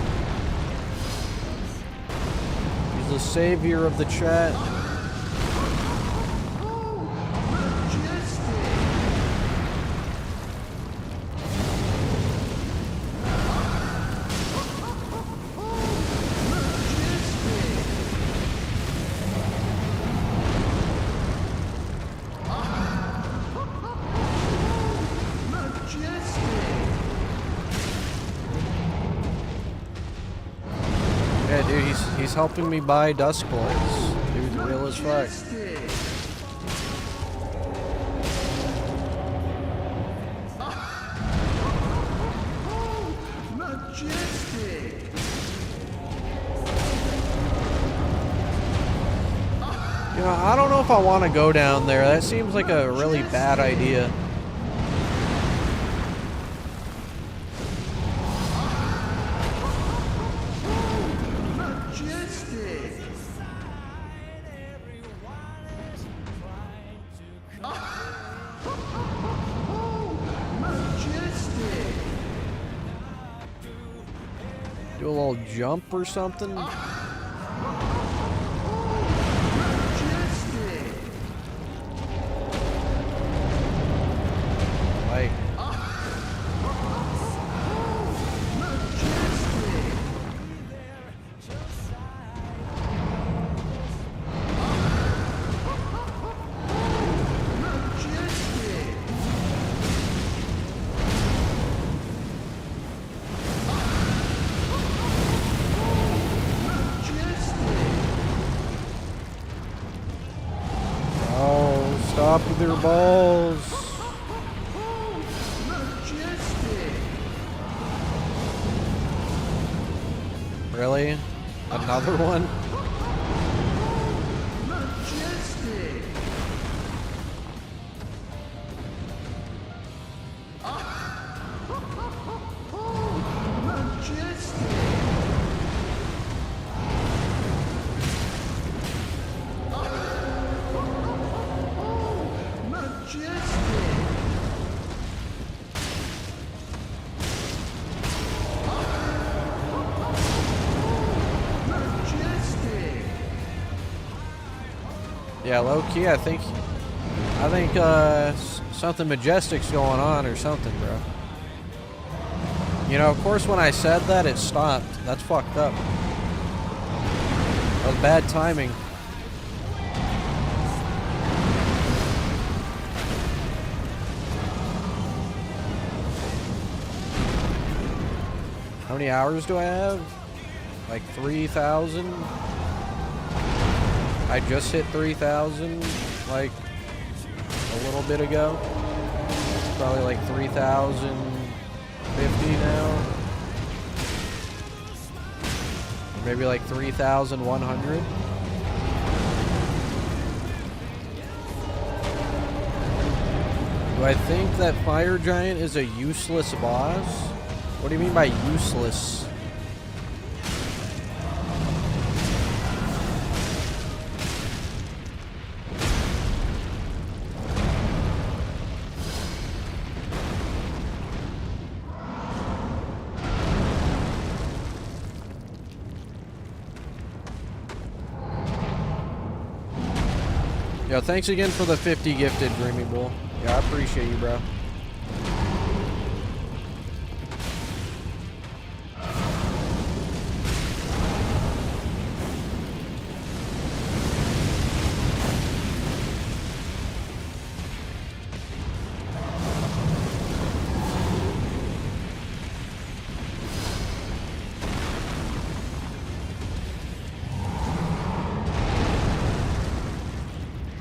He's the savior of the chat. Yeah, dude, he's helping me buy dust blades. Dude's real as fuck. You know, I don't know if I want to go down there. That seems like a really bad idea. Do a little jump or something? Like... Stop with your balls. Really? Another one? Majestic. Majestic. Majestic. Majestic. Yeah, low key, I think something majestic's going on or something, bro. You know, of course, when I said that, it stopped. That's fucked up. That was bad timing. How many hours do I have? Like 3,000? I just hit 3,000 like a little bit ago. It's probably like 3,050 now. Or maybe like 3,100. Do I think that Fire Giant is a useless boss? What do you mean by useless? Yo, thanks again for the 50 gifted, Dreamy Bull. Yeah, I appreciate you, bro.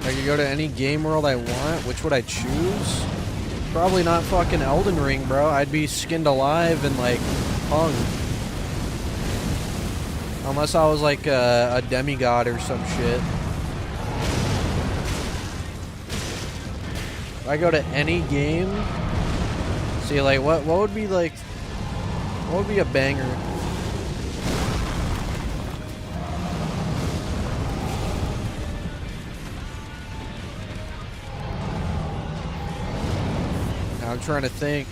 I could go to any game world I want. Which would I choose? Probably not fucking Elden Ring, bro. I'd be skinned alive and like hung. Unless I was like a demigod or some shit. If I go to any game, see like what would be like, what would be a banger? I'm trying to think.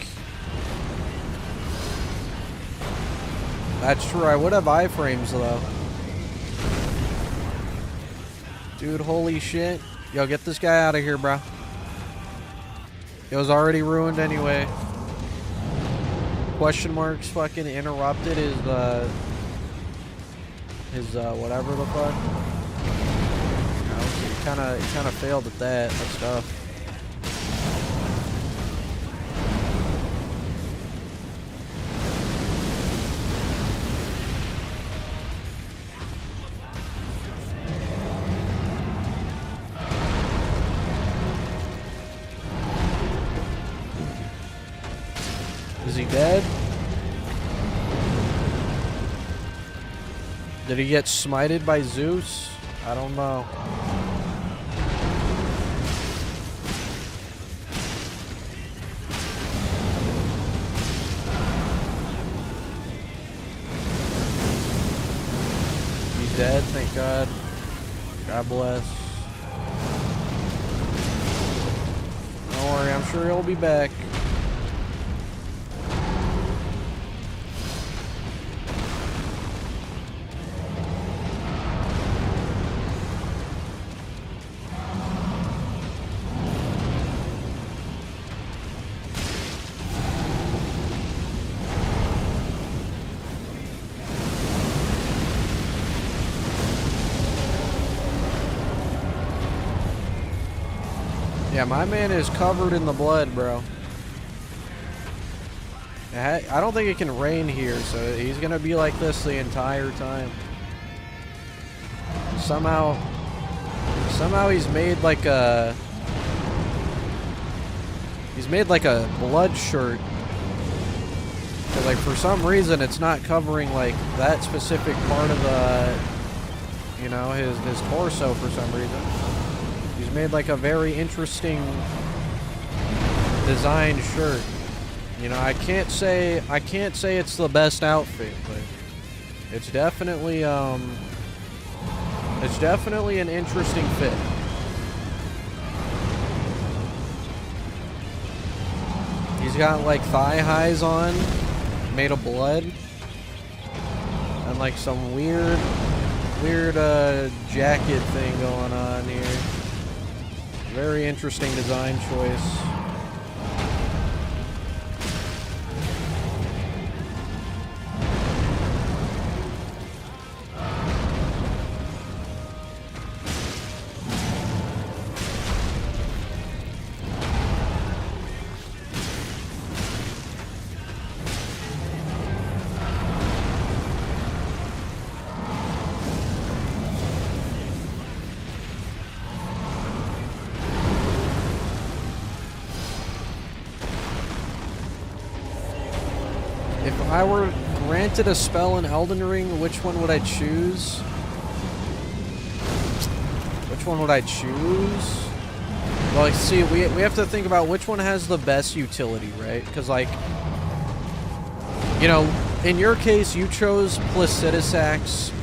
That's true. I would have iframes though. Dude, holy shit. Yo, get this guy out of here, bro. It was already ruined anyway. Question marks fucking interrupted his whatever the fuck. He kind of failed at that. That's tough. Is he dead? Did he get smited by Zeus? I don't know. He's dead, thank God. God bless. Don't worry, I'm sure he'll be back. Yeah, my man is covered in the blood, bro. I don't think it can rain here, so he's gonna be like this the entire time. Somehow he's made like a blood shirt. 'Cause, like, for some reason, it's not covering, like, that specific part of the, you know, his torso for some reason. He's made, like, a very interesting design shirt. You know, I can't say it's the best outfit, but it's definitely an interesting fit. He's got like thigh highs on, made of blood, and like some weird jacket thing going on here. Very interesting design choice. If I were granted a spell in Elden Ring, which one would I choose? Which one would I choose? Well, like, see, we have to think about which one has the best utility, right? Because, like, you know, in your case, you chose Placidusax,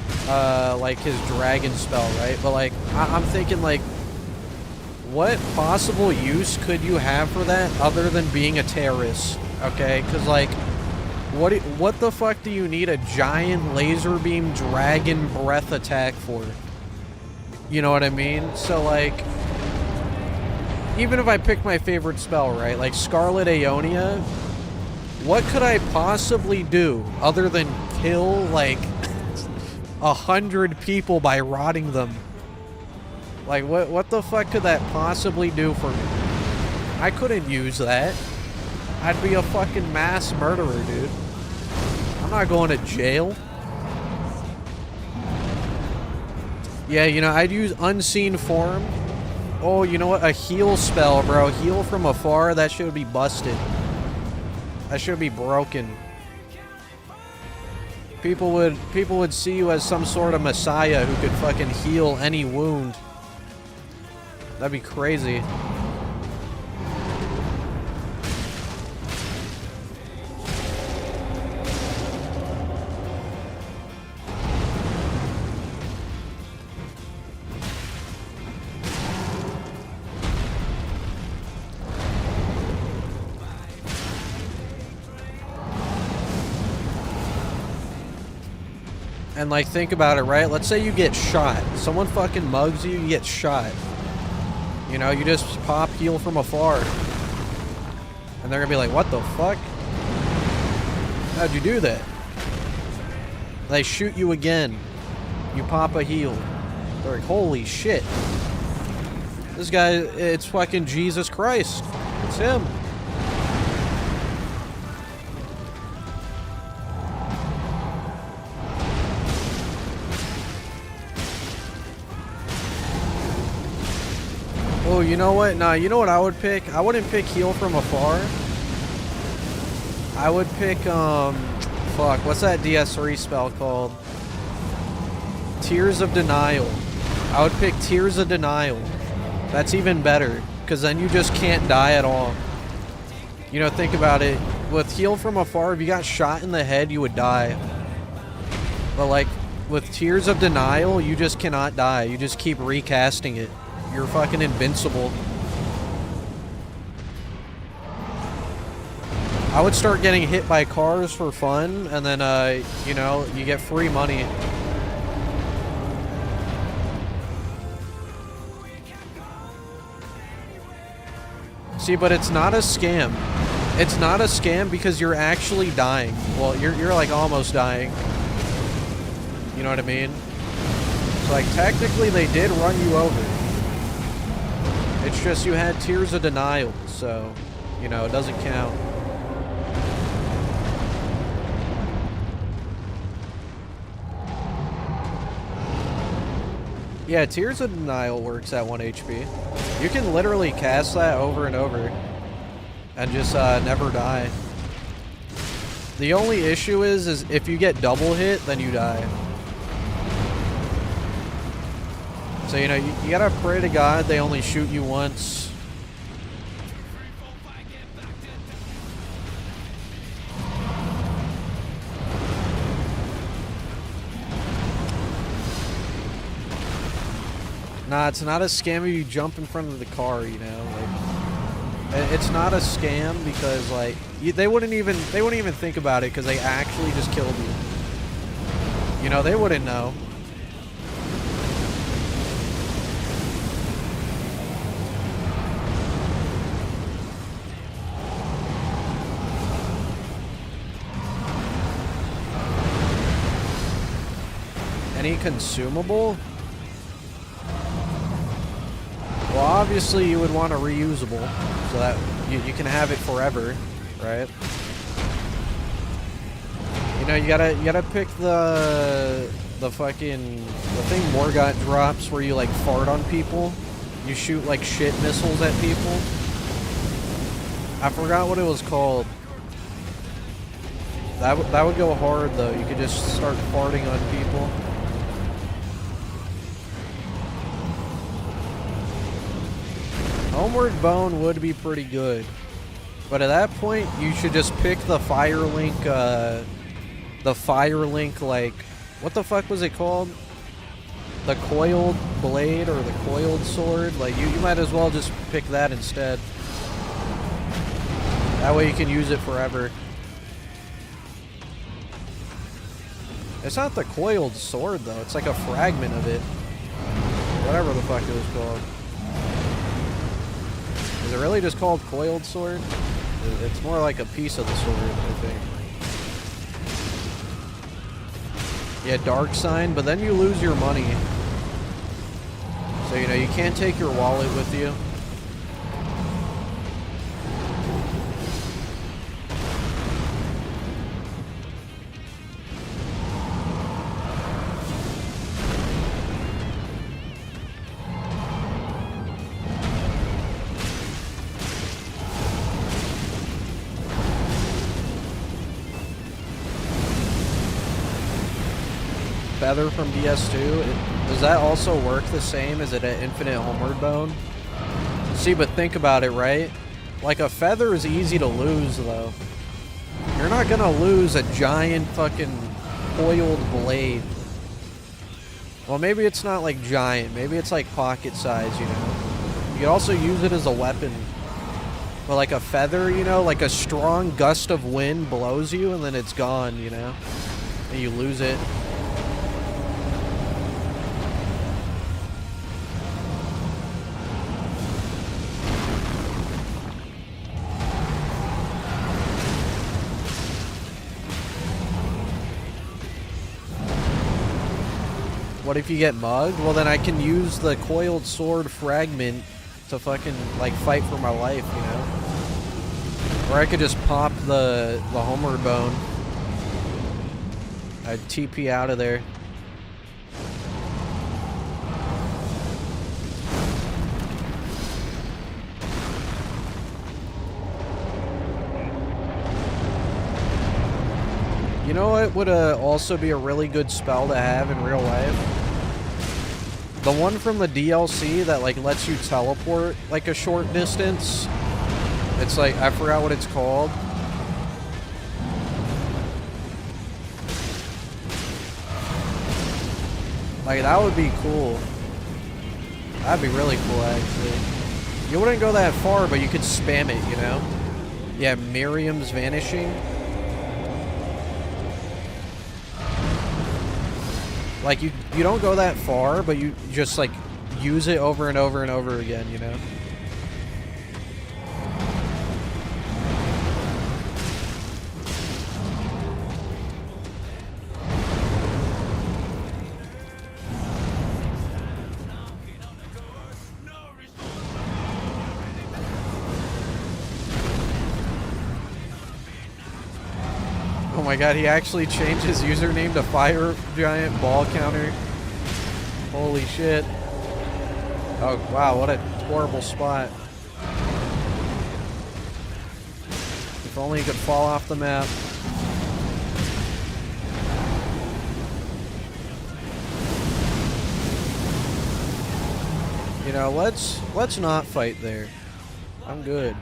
like, his dragon spell, right? But, like, I'm thinking, like, what possible use could you have for that other than being a terrorist, okay? Because, like, what the fuck do you need a giant laser beam dragon breath attack for? You know what I mean? So, like, even if I pick my favorite spell, right? Like Scarlet Aeonia, what could I possibly do other than kill, like, 100 people by rotting them? Like, what the fuck could that possibly do for me? I couldn't use that. I'd be a fucking mass murderer, dude. I'm not going to jail. Yeah, you know, I'd use Unseen Form. Oh, you know what? A heal spell, bro. Heal from afar. That shit would be busted. That should be broken. People would see you as some sort of messiah who could fucking heal any wound. That'd be crazy. And, like, think about it, right? Let's say you get shot. Someone fucking mugs you, you get shot. You know, you just pop heal from afar. And they're gonna be like, what the fuck? How'd you do that? They shoot you again. You pop a heal. They're like, holy shit. This guy, it's fucking Jesus Christ. It's him. Oh, you know what? Nah, you know what I would pick? I wouldn't pick heal from afar. I would pick, fuck, what's that DS3 spell called? Tears of Denial. I would pick Tears of Denial. That's even better, because then you just can't die at all. You know, think about it. With heal from afar, if you got shot in the head, you would die. But, like, with Tears of Denial, you just cannot die. You just keep recasting it. You're fucking invincible. I would start getting hit by cars for fun, and then, you know, you get free money. See, but it's not a scam. It's not a scam because you're actually dying. Well, you're like almost dying. You know what I mean? So, like, technically they did run you over. It's just you had Tears of Denial, so, you know, it doesn't count. Yeah, Tears of Denial works at 1 HP. You can literally cast that over and over and just never die. The only issue is if you get double hit, then you die. So, you know, you gotta pray to God they only shoot you once. Nah, it's not a scam if you jump in front of the car, you know, like, it's not a scam because, like, they wouldn't even think about it because they actually just killed you. You know, they wouldn't know. Any consumable? Well, obviously you would want a reusable, so that you can have it forever, right? You know, you gotta pick the thing Morgott drops where you like fart on people. You shoot like shit missiles at people. I forgot what it was called. That would go hard though. You could just start farting on people. Homeward Bone would be pretty good. But at that point, you should just pick the Firelink, like, what the fuck was it called? The coiled blade or the coiled sword? Like, you might as well just pick that instead. That way you can use it forever. It's not the coiled sword, though. It's like a fragment of it. Whatever the fuck it was called. Is it really just called coiled sword? It's more like a piece of the sword, I think. Yeah, dark sign, but then you lose your money. So, you know, you can't take your wallet with you. Feather from DS2, does that also work the same? Is it an infinite homeward bone? See, but think about it, right? Like, a feather is easy to lose, though. You're not gonna lose a giant fucking coiled blade. Well, maybe it's not, like, giant. Maybe it's, like, pocket size, you know? You can also use it as a weapon. But, like, a feather, you know? Like, a strong gust of wind blows you, and then it's gone, you know? And you lose it. What if you get mugged? Well, then I can use the coiled sword fragment to fucking, like, fight for my life, you know? Or I could just pop the homeward bone. I'd TP out of there. You know what would also be a really good spell to have in real life? The one from the DLC that, like, lets you teleport, like, a short distance. It's like, I forgot what it's called. Like, that would be cool. That'd be really cool, actually. You wouldn't go that far, but you could spam it, you know? Yeah, Miriam's Vanishing. Like, you don't go that far, but you just, like, use it over and over and over again, you know? Oh my god, he actually changed his username to Fire Giant Ball Counter. Holy shit. Oh wow, what a horrible spot. If only he could fall off the map. know, let's not fight there. I'm good.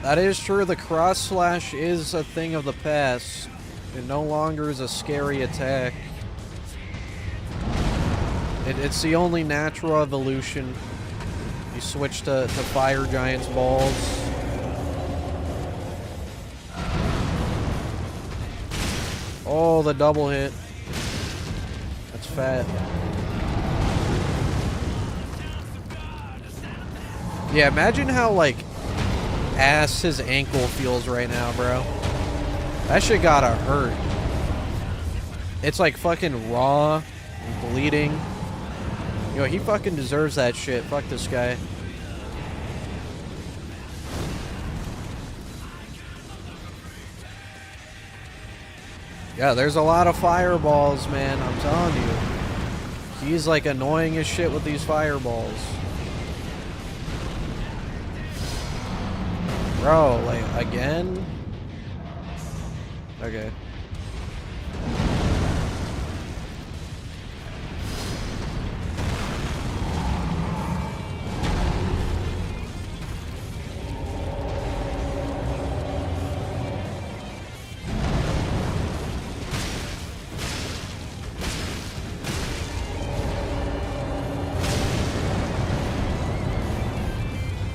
That is true, the cross slash is a thing of the past. It no longer is a scary attack. It's the only natural evolution. You switch to Fire Giant's balls. Oh, the double hit. That's fat. Yeah, imagine how, like, ass his ankle feels right now, bro. That shit gotta hurt. It's like fucking raw and bleeding. Yo, he fucking deserves that shit. Fuck this guy. Yeah, there's a lot of fireballs, man. I'm telling you. He's like annoying as shit with these fireballs. Bro, like, again? Okay.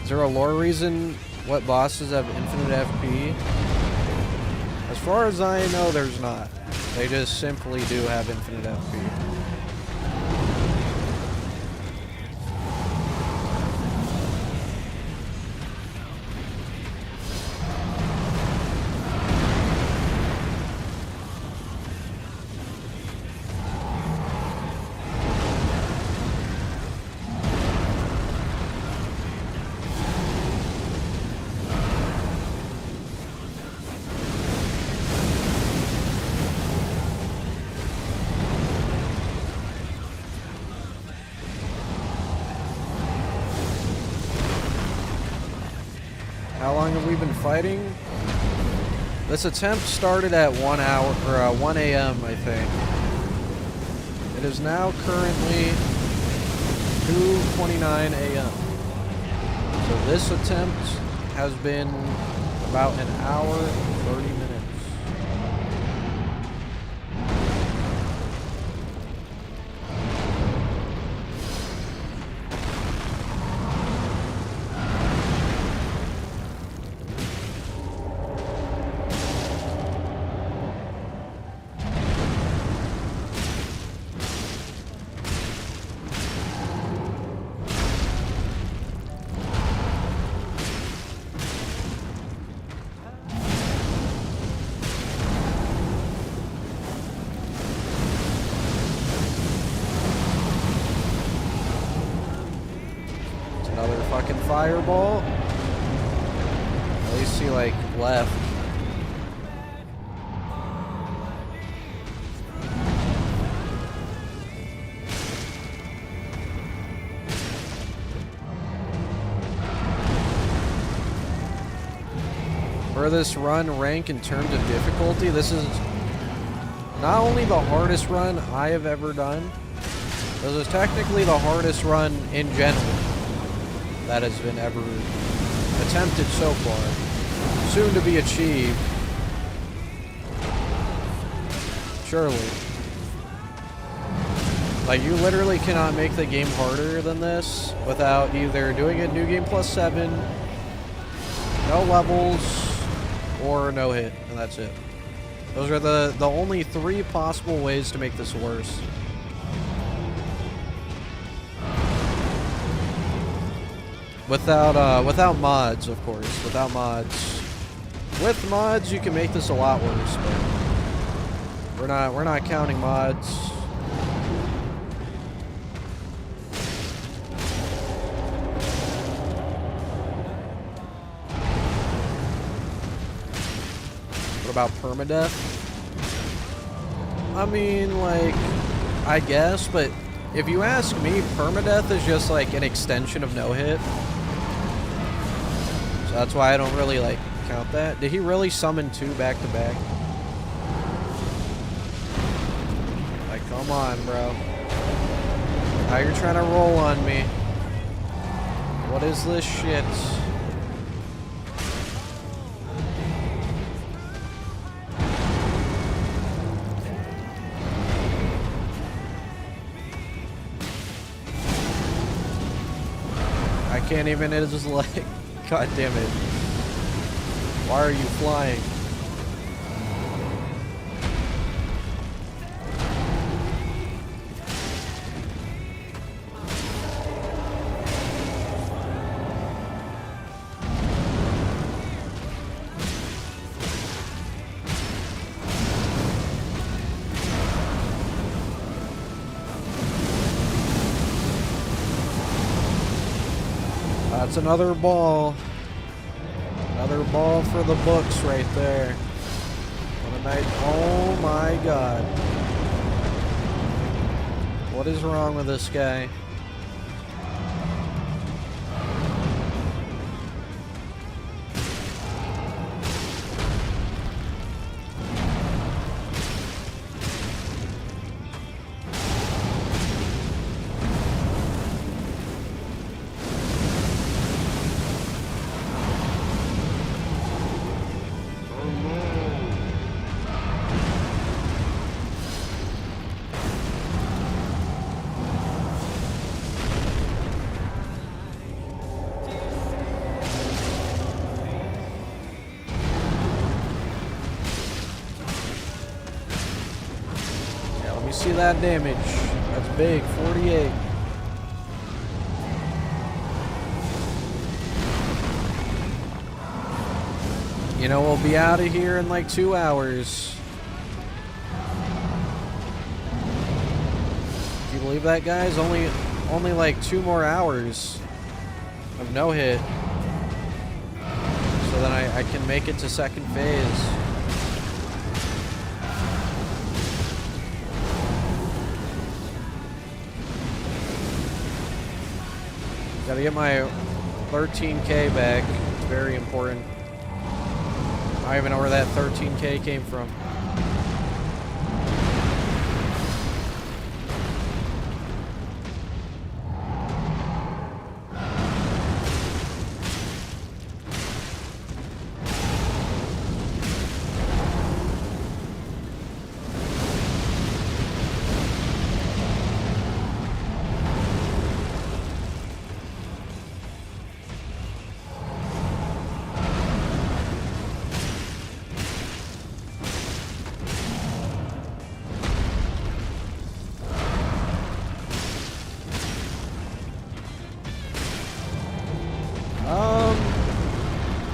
Is there a lore reason what bosses have infinite FP? As far as I know, there's not. They just simply do have infinite FP. How long have we been fighting? This attempt started at 1 hour or 1 a.m. I think. It is now currently 2:29 a.m. So this attempt has been about an hour and 30 minutes. Another fucking fireball. At least he like left. For this run rank in terms of difficulty, this is not only the hardest run I have ever done, this is technically the hardest run in general that has been ever attempted so far. Soon to be achieved. Surely. Like, you literally cannot make the game harder than this without either doing it New Game Plus 7, no levels, or no hit, and that's it. Those are the only 3 possible ways to make this worse. Without mods, of course. Without mods. With mods, you can make this a lot worse, but we're not counting mods. What about permadeath? I mean, like, I guess, but if you ask me, permadeath is just like an extension of no hit. So that's why I don't really like count that. Did he really summon 2 back to back? Like, come on, bro. Now you're trying to roll on me. What is this shit? I can't even, it is just like, god damn it. Why are you flying? That's another ball. Another ball for the books right there. What a night. Oh my god. What is wrong with this guy? See that damage. That's big. 48. You know, we'll be out of here in like 2 hours. Do you believe that, guys? Only like 2 more hours of no hit. So then I can make it to second phase. Gotta get my 13k back. It's very important. I don't even know where that 13k came from.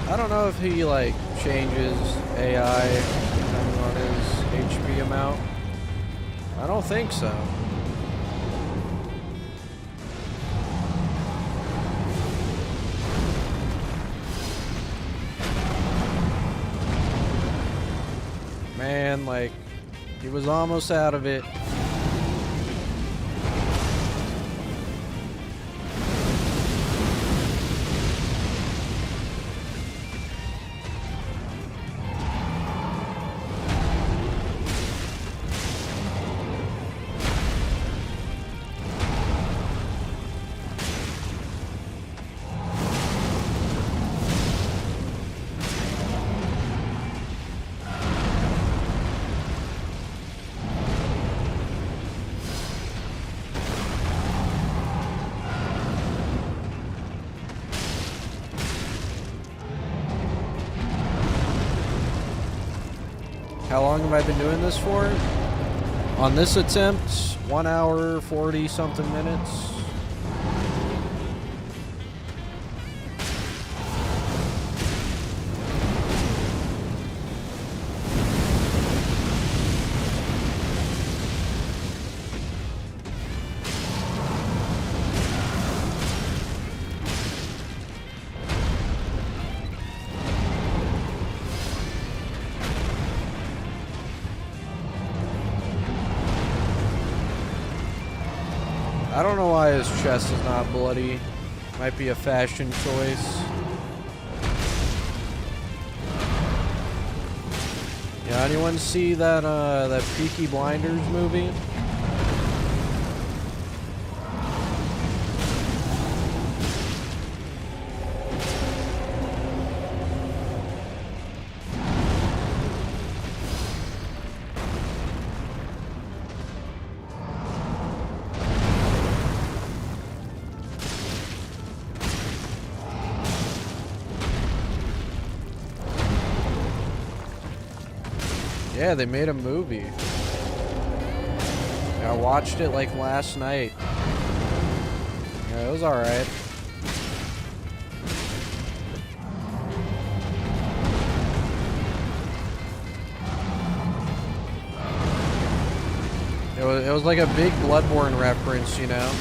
I don't know if he like changes AI depending on his HP amount. I don't think so. Man, like, he was almost out of it. How long have I been doing this for? On this attempt, 1 hour, 40 something minutes. I don't know why his chest is not bloody. Might be a fashion choice. Yeah, anyone see that that Peaky Blinders movie? Yeah, they made a movie. I watched it like last night. Yeah, it was alright. It was like a big Bloodborne reference, you know?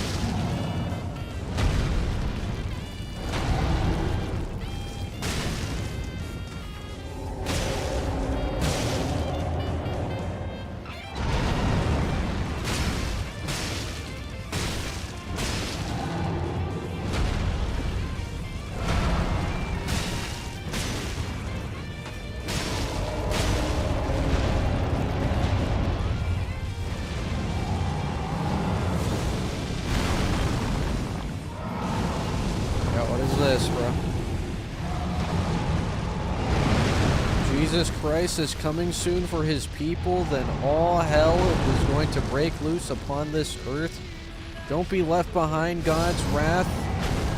Jesus Christ is coming soon for his people, then all hell is going to break loose upon this earth. Don't be left behind, God's wrath.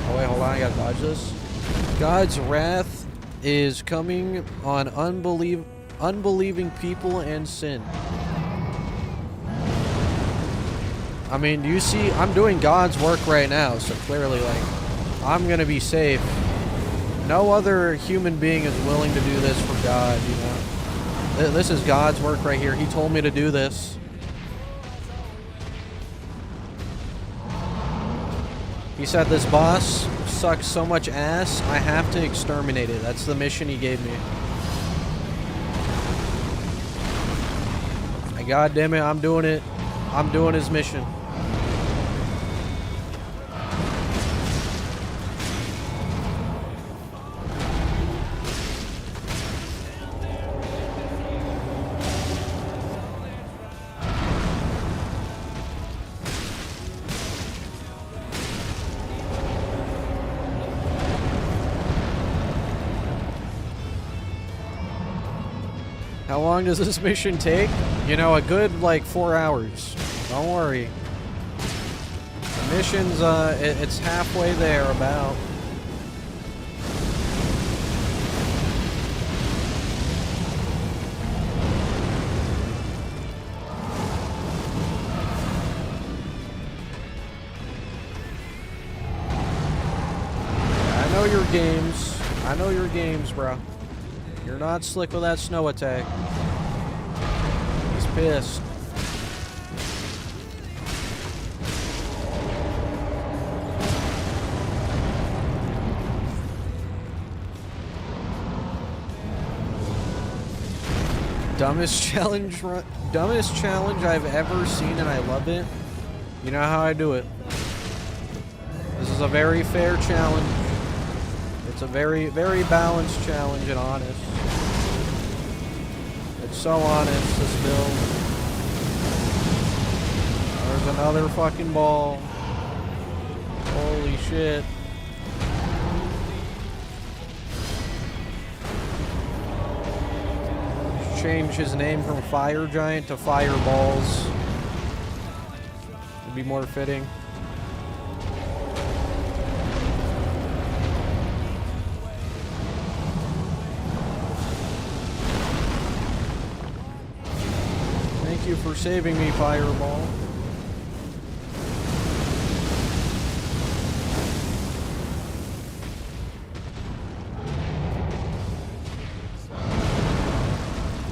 Oh wait, hold on, I gotta dodge this. God's wrath is coming on unbelieving people and sin. I mean, you see, I'm doing God's work right now, so clearly, like, I'm gonna be safe. No other human being is willing to do this for God, you know. This is God's work right here. He told me to do this. He said this boss sucks so much ass, I have to exterminate it. That's the mission he gave me. God damn it, I'm doing it. I'm doing his mission. How long does this mission take? You know, a good, like, 4 hours. Don't worry. The mission's, it's halfway there, about. I know your games. I know your games, bro. You're not slick with that snow attack. He's pissed. Dumbest challenge I've ever seen, and I love it. You know how I do it. This is a very fair challenge. It's a very, very balanced challenge and honest. It's so honest, this build. There's another fucking ball. Holy shit. Change his name from Fire Giant to Fireballs. It'd be more fitting. Thank you for saving me, Fireball.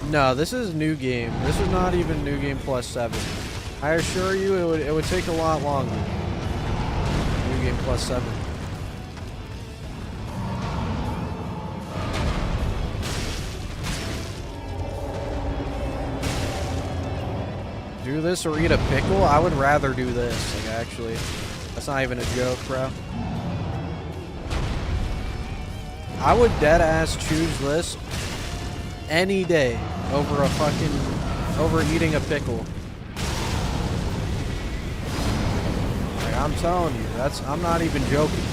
No, this is new game. This is not even new game plus 7. I assure you, it would take a lot longer. New game plus 7. Do this or eat a pickle? I would rather do this, like, actually. That's not even a joke, bro. I would dead ass choose this any day over over eating a pickle. Like, I'm telling you, I'm not even joking.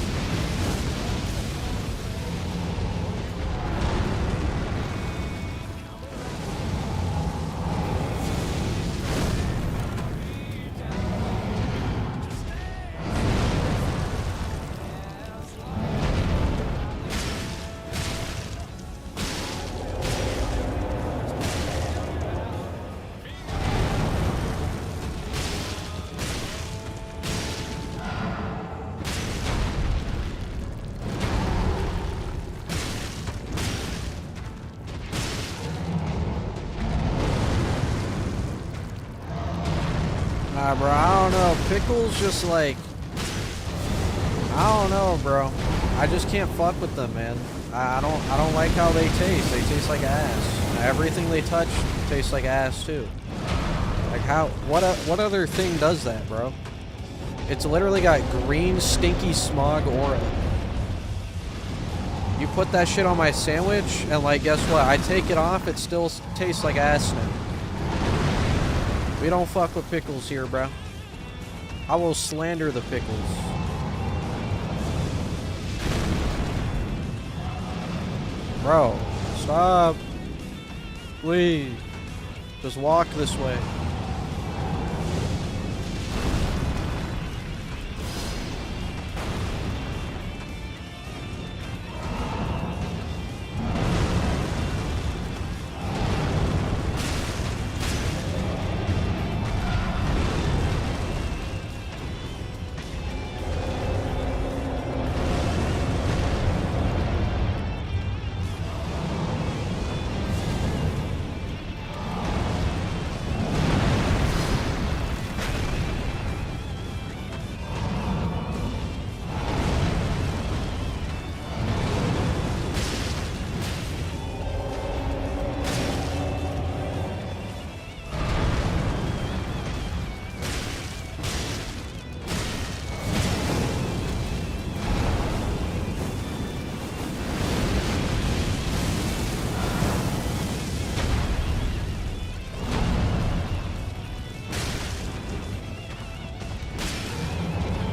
Nah, bro, I don't know. Pickles just like... I don't know, bro. I just can't fuck with them, man. I don't like how they taste. They taste like ass. Everything they touch tastes like ass, too. Like, what other thing does that, bro? It's literally got green, stinky smog aura. You put that shit on my sandwich, and, like, guess what? I take it off, it still tastes like ass now. We don't fuck with pickles here, bro. I will slander the pickles. Bro, stop. Please. Just walk this way.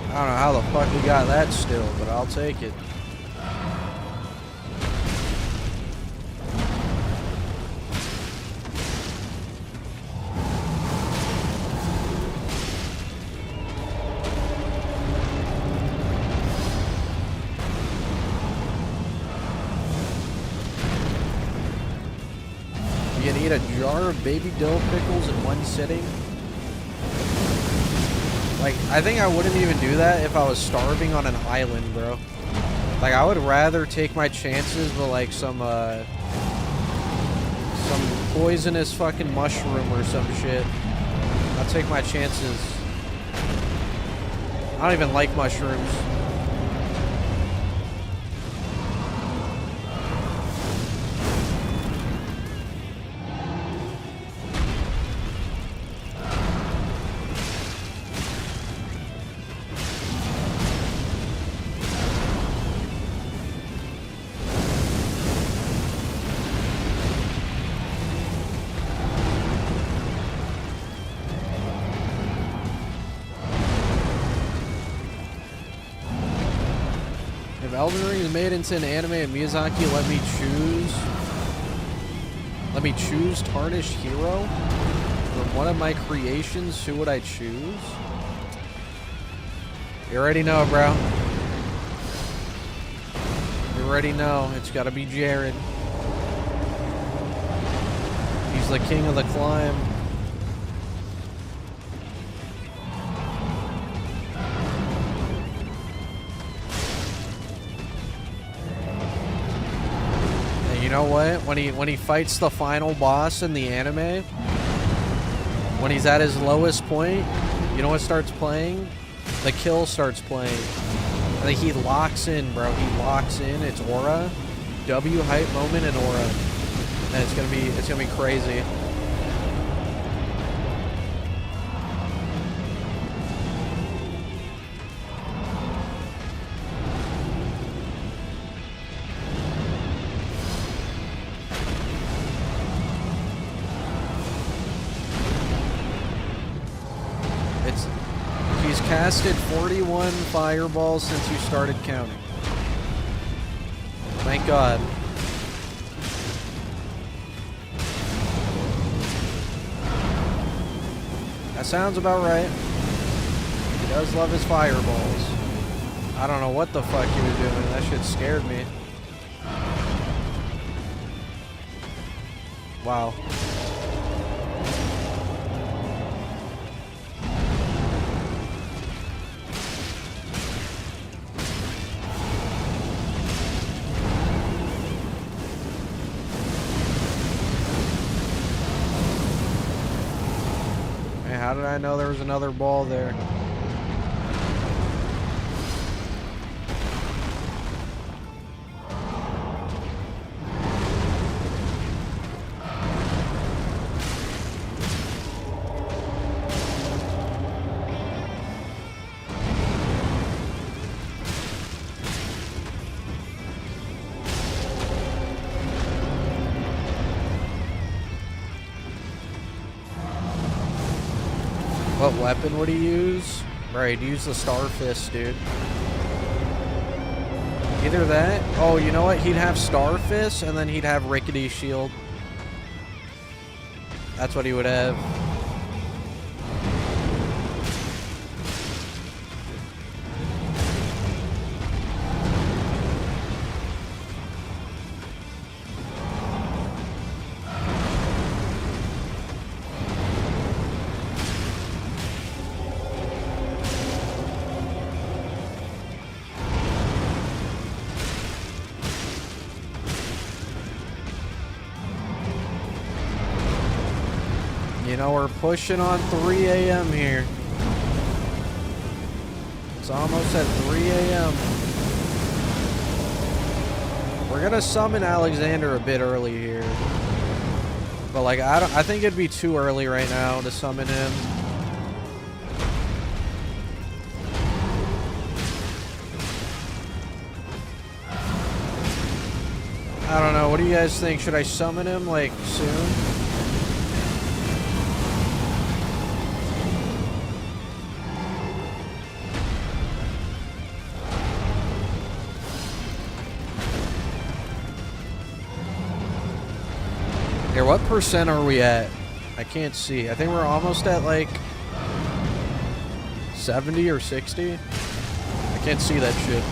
I don't know how the fuck we got that still, but I'll take it. You can eat a jar of baby dill pickles in one sitting? Like, I think I wouldn't even do that if I was starving on an island, bro. Like, I would rather take my chances with, like, some poisonous fucking mushroom or some shit. I'll take my chances. I don't even like mushrooms. If Elden Ring is made into an anime and Miyazaki let me choose Tarnished Hero from one of my creations, who would I choose? You already know, bro. You already know. It's gotta be Jared. He's the king of the climb. You know what? When he fights the final boss in the anime, when he's at his lowest point, you know what starts playing? The kill starts playing. And then he locks in, bro. He locks in. It's aura, W hype moment and aura, and it's gonna be crazy. casted 41 fireballs since you started counting. Thank God. That sounds about right. He does love his fireballs. I don't know what the fuck he was doing. That shit scared me. Wow. Hey, how did I know there was another ball there? What weapon would he use? Right, he'd use the Star Fist, dude. Either that. Oh, you know what? He'd have Star Fist, and then he'd have Rickety Shield. That's what he would have. You know, we're pushing on 3 a.m. here. It's almost at 3 a.m. We're gonna summon Alexander a bit early here. But like, I think it'd be too early right now to summon him. I don't know, what do you guys think? Should I summon him like soon? Here, what percent are we at? I can't see. I think we're almost at like 70 or 60. I can't see that shit.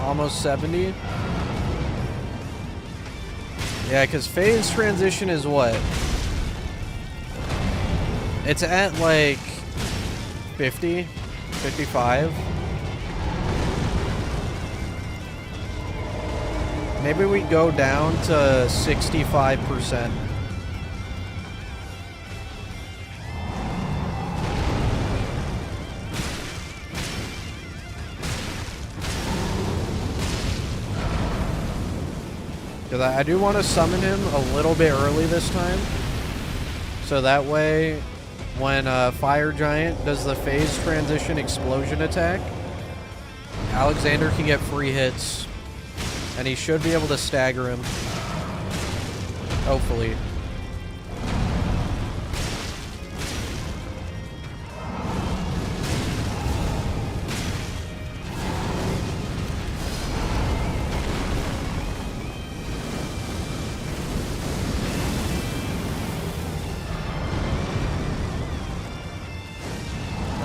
Almost 70. Yeah, because phase transition is what? It's at like 50, 55. Maybe we go down to 65%. Because I do want to summon him a little bit early this time. So that way, when Fire Giant does the phase transition explosion attack, Alexander can get free hits. And he should be able to stagger him. Hopefully.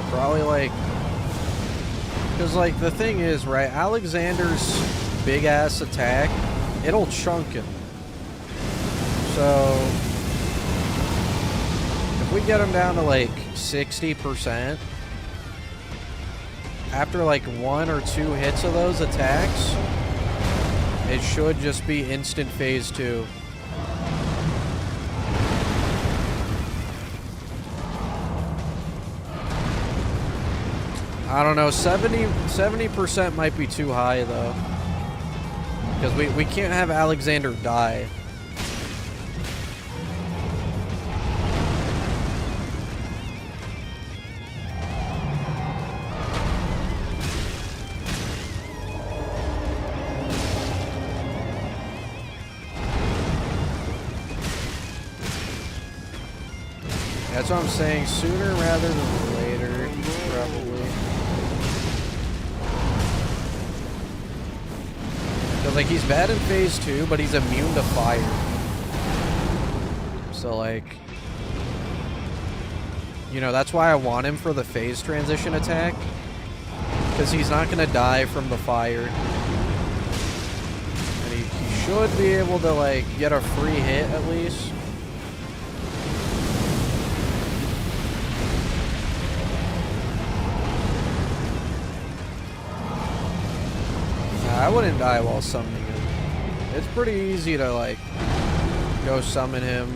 Probably like, because like the thing is, right, Alexander's big ass attack, it'll chunk him. So if we get him down to like 60%, after like 1 or 2 hits of those attacks, it should just be instant phase 2. I don't know, 70% might be too high though. Because we can't have Alexander die. That's what I'm saying. Sooner rather than later, probably. Because, like, he's bad in phase 2, but he's immune to fire. So, like, you know, that's why I want him for the phase transition attack. Because he's not going to die from the fire. And he should be able to, like, get a free hit at least. I wouldn't die while summoning him. It's pretty easy to, like, go summon him.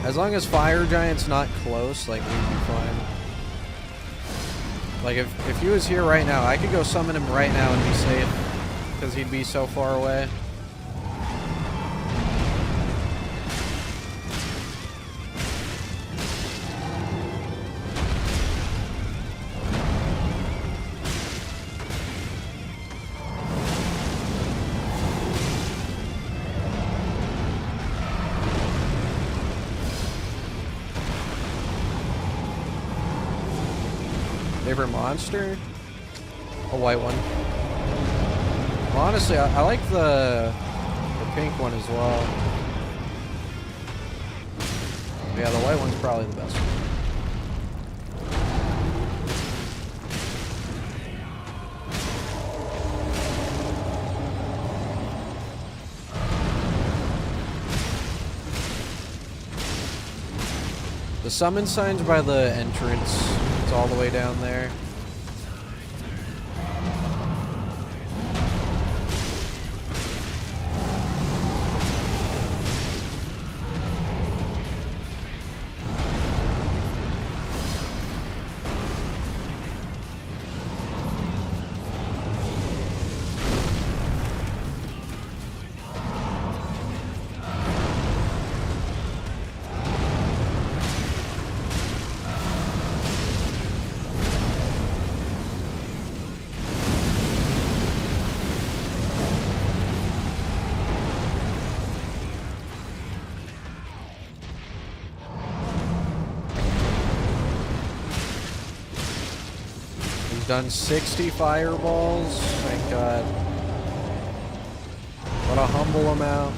As long as Fire Giant's not close, like, we'd be fine. Like, if he was here right now, I could go summon him right now and be safe. Because he'd be so far away. Favorite monster? A white one. Well, honestly, I like the pink one as well. Yeah, the white one's probably the best one. The summon sign's by the entrance. It's all the way down there. Done 60 fireballs. Thank God. What a humble amount.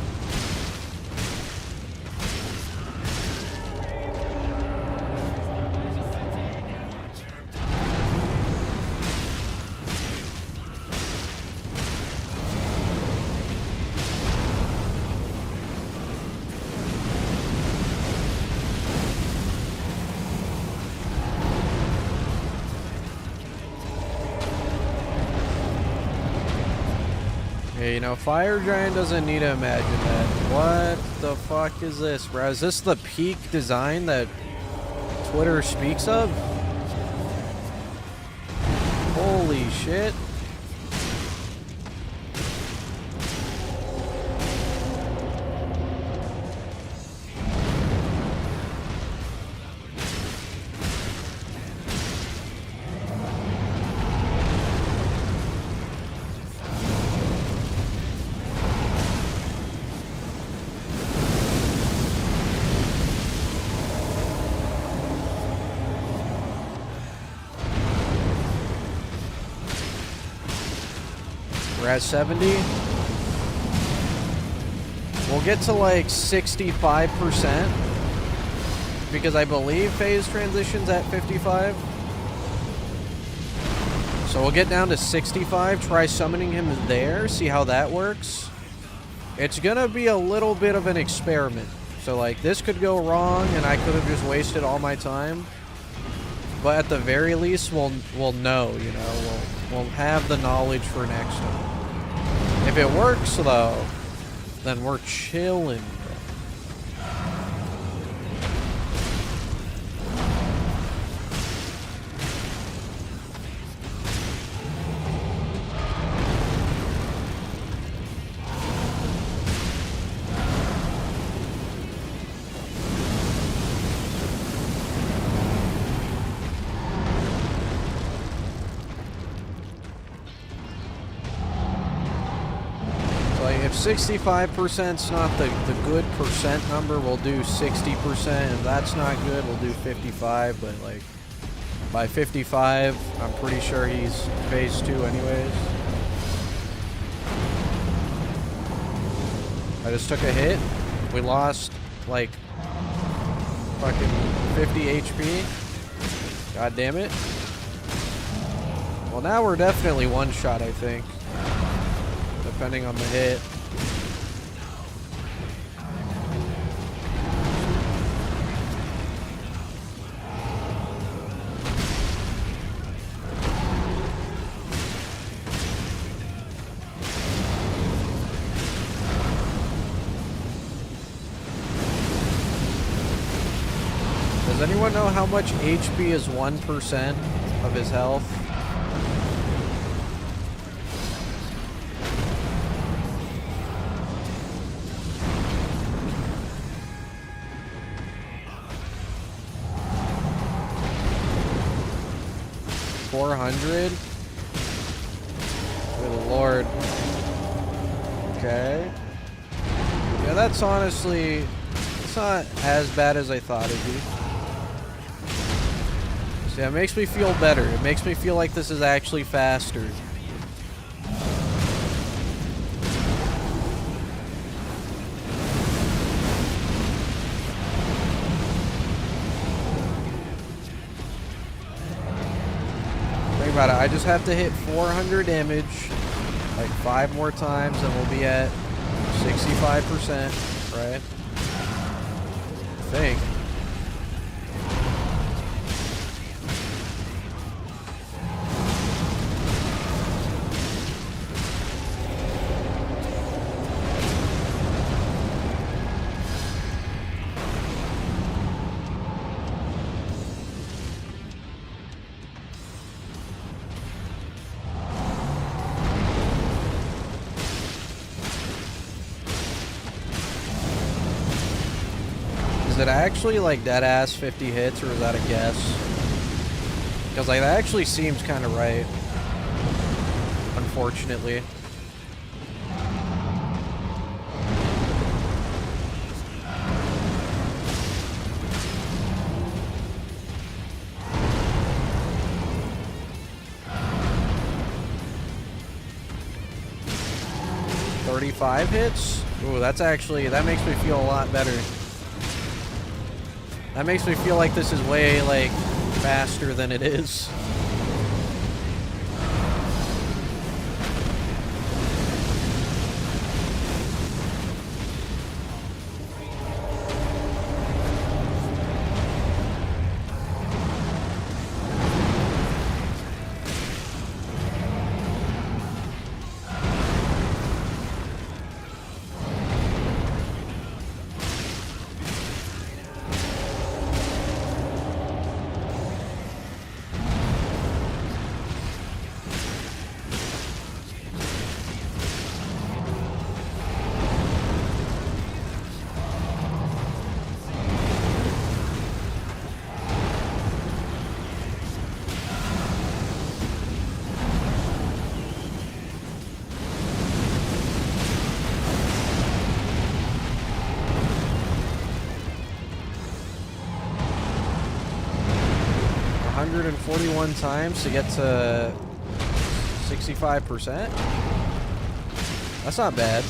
You know, Fire Giant doesn't need to imagine that. What the fuck is this, bro? Is this the peak design that Twitter speaks of? Holy shit. We're at 70. We'll get to like 65% because I believe phase transition's at 55. So we'll get down to 65, try summoning him there, see how that works. It's gonna be a little bit of an experiment. So like this could go wrong and I could have just wasted all my time. But at the very least we'll know, you know, we'll have the knowledge for next time. If it works, though, then we're chilling, bro. 65%'s not the good percent number. We'll do 60%. If that's not good, we'll do 55. But like by 55, I'm pretty sure he's phase 2 anyways. I just took a hit. We lost like fucking 50 HP. God damn it. Well, now we're definitely one shot, I think. Depending on the hit. Does anyone know how much HP is 1% of his health? $400? Good lord. Okay. Yeah, that's honestly... It's not as bad as I thought it'd be. So yeah, it makes me feel better. It makes me feel like this is actually faster. Think about it. I just have to hit 400 damage like 5 more times and we'll be at 65%, right? I think. Is it actually like dead ass 50 hits or is that a guess? Because like that actually seems kind of right. Unfortunately. $35 hits? Ooh, that's actually, that makes me feel a lot better. That makes me feel like this is way, like, faster than it is. $141 times to get to 65%. That's not bad.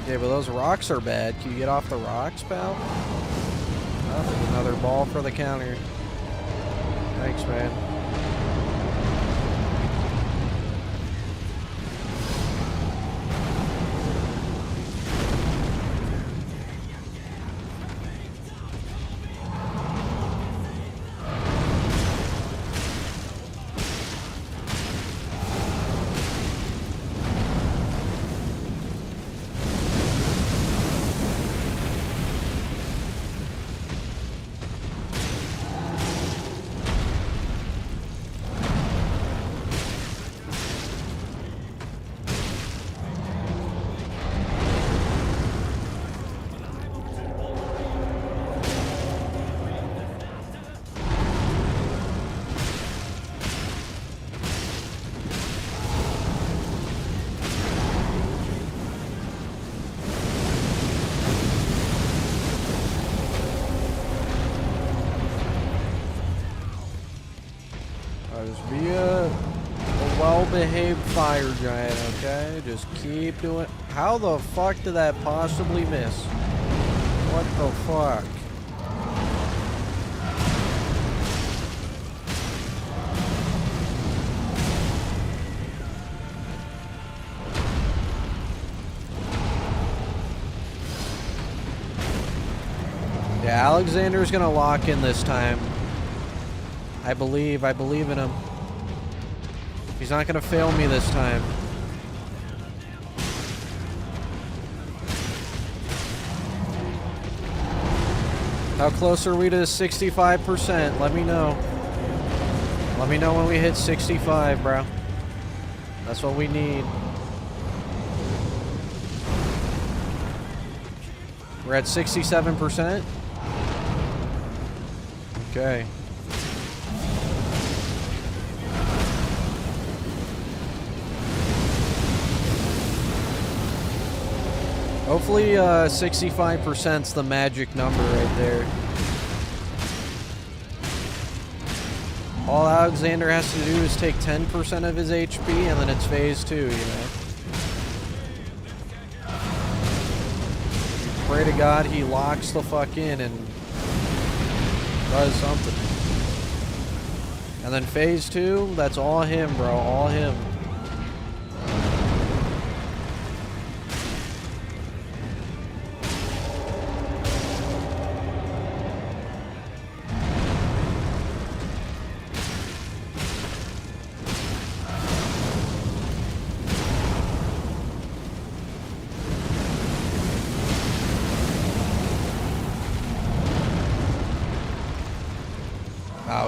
Okay, but those rocks are bad. Can you get off the rocks, pal? Oh, there's another ball for the counter. Thanks, man. Just be a well-behaved fire giant, okay? Just keep doing... How the fuck did that possibly miss? What the fuck? Yeah, Alexander's gonna lock in this time. I believe in him. He's not gonna fail me this time. How close are we to 65%? Let me know. Let me know when we hit 65, bro. That's what we need. We're at 67%. Okay. Hopefully 65%'s the magic number right there. All Alexander has to do is take 10% of his HP and then it's phase 2, you know. Pray to God he locks the fuck in and does something. And then phase 2, that's all him, bro, all him.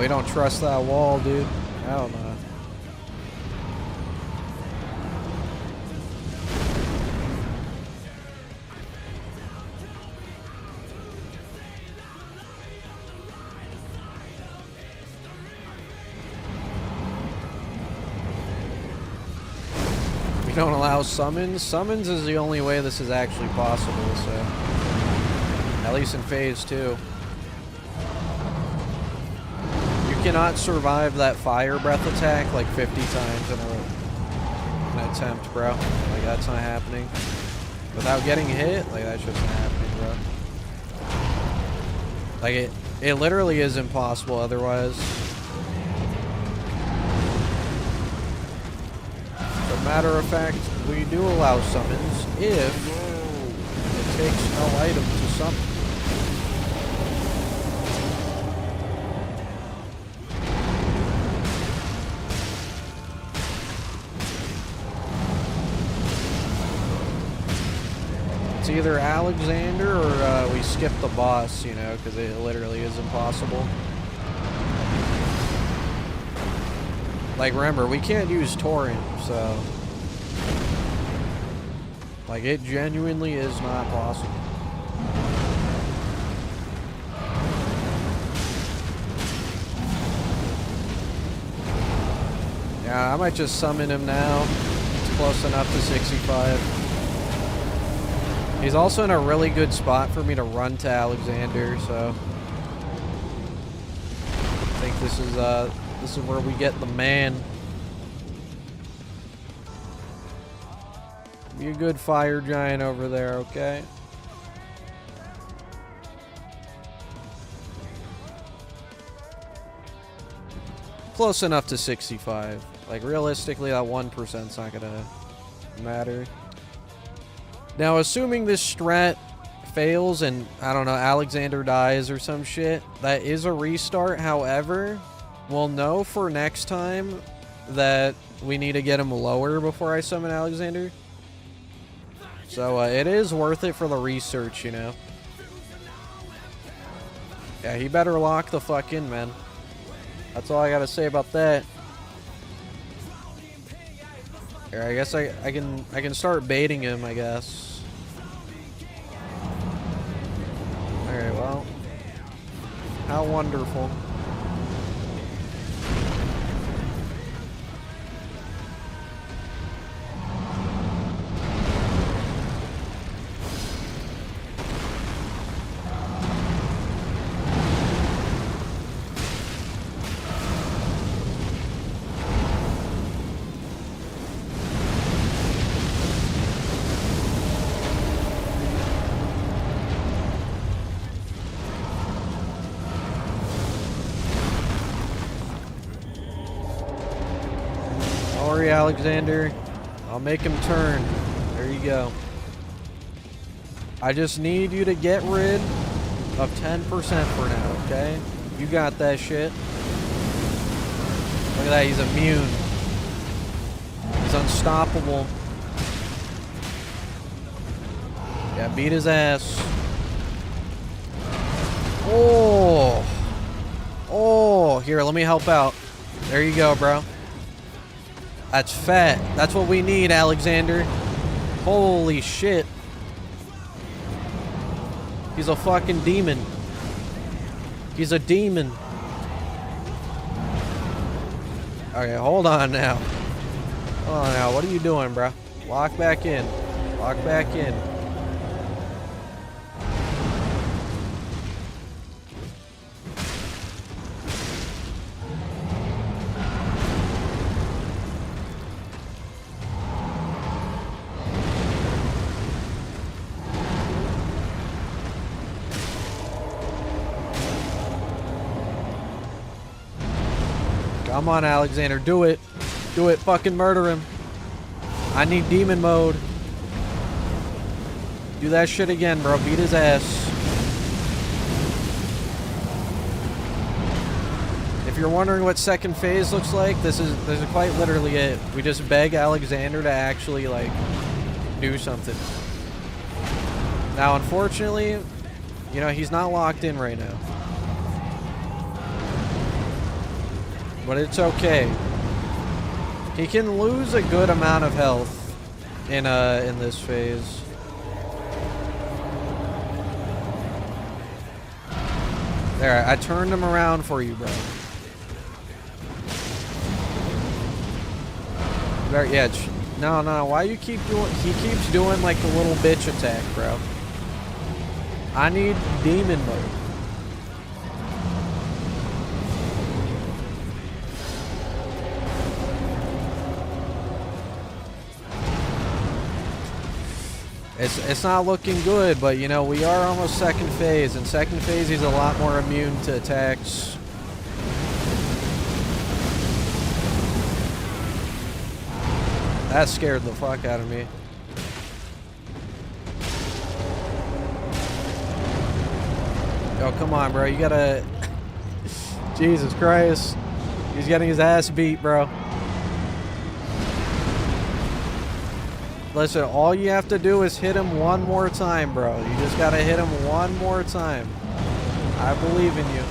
We don't trust that wall, dude. Hell no. We don't allow summons. Summons is the only way this is actually possible, so. At least in phase 2. Cannot survive that fire breath attack like 50 times in an attempt, bro. Like, that's not happening. Without getting hit, like, that's just not happening, bro. Like, it literally is impossible otherwise. As a matter of fact, we do allow summons if it takes no item to summon. It's either Alexander or we skip the boss, you know, because it literally is impossible. Like, remember, we can't use Torrent, so... Like, it genuinely is not possible. Yeah, I might just summon him now. It's close enough to 65. He's also in a really good spot for me to run to Alexander, so I think this is where we get the man. Be a good fire giant over there, okay? Close enough to 65. Like, realistically, that 1%'s not gonna matter. Now, assuming this strat fails and, I don't know, Alexander dies or some shit, that is a restart. However, we'll know for next time that we need to get him lower before I summon Alexander. So, it is worth it for the research, you know. Yeah, he better lock the fuck in, man. That's all I gotta say about that. Here, I guess I can start baiting him, I guess. Alright, well. How wonderful. Alexander. I'll make him turn. There you go. I just need you to get rid of 10% for now, okay? You got that shit. Look at that, he's immune. He's unstoppable. Yeah, beat his ass. Oh. Oh, here, let me help out. There you go, bro. That's fat. That's what we need, Alexander. Holy shit. He's a fucking demon. He's a demon. Okay, hold on now. Hold on now. What are you doing, bro? Lock back in. Lock back in. Come on, Alexander. Do it. Do it. Fucking murder him. I need demon mode. Do that shit again, bro. Beat his ass. If you're wondering what second phase looks like, this is quite literally it. We just beg Alexander to actually, like, do something. Now, unfortunately, you know, he's not locked in right now. But it's okay. He can lose a good amount of health in this phase. There, I turned him around for you, bro. There, yeah. No. Why you keep doing? He keeps doing like the little bitch attack, bro. I need demon mode. It's not looking good, but you know, we are almost second phase, and second phase he's a lot more immune to attacks. That scared the fuck out of me. Yo, come on, bro. You gotta... Jesus Christ. He's getting his ass beat, bro. Listen, all you have to do is hit him one more time, bro. You just gotta hit him one more time. I believe in you.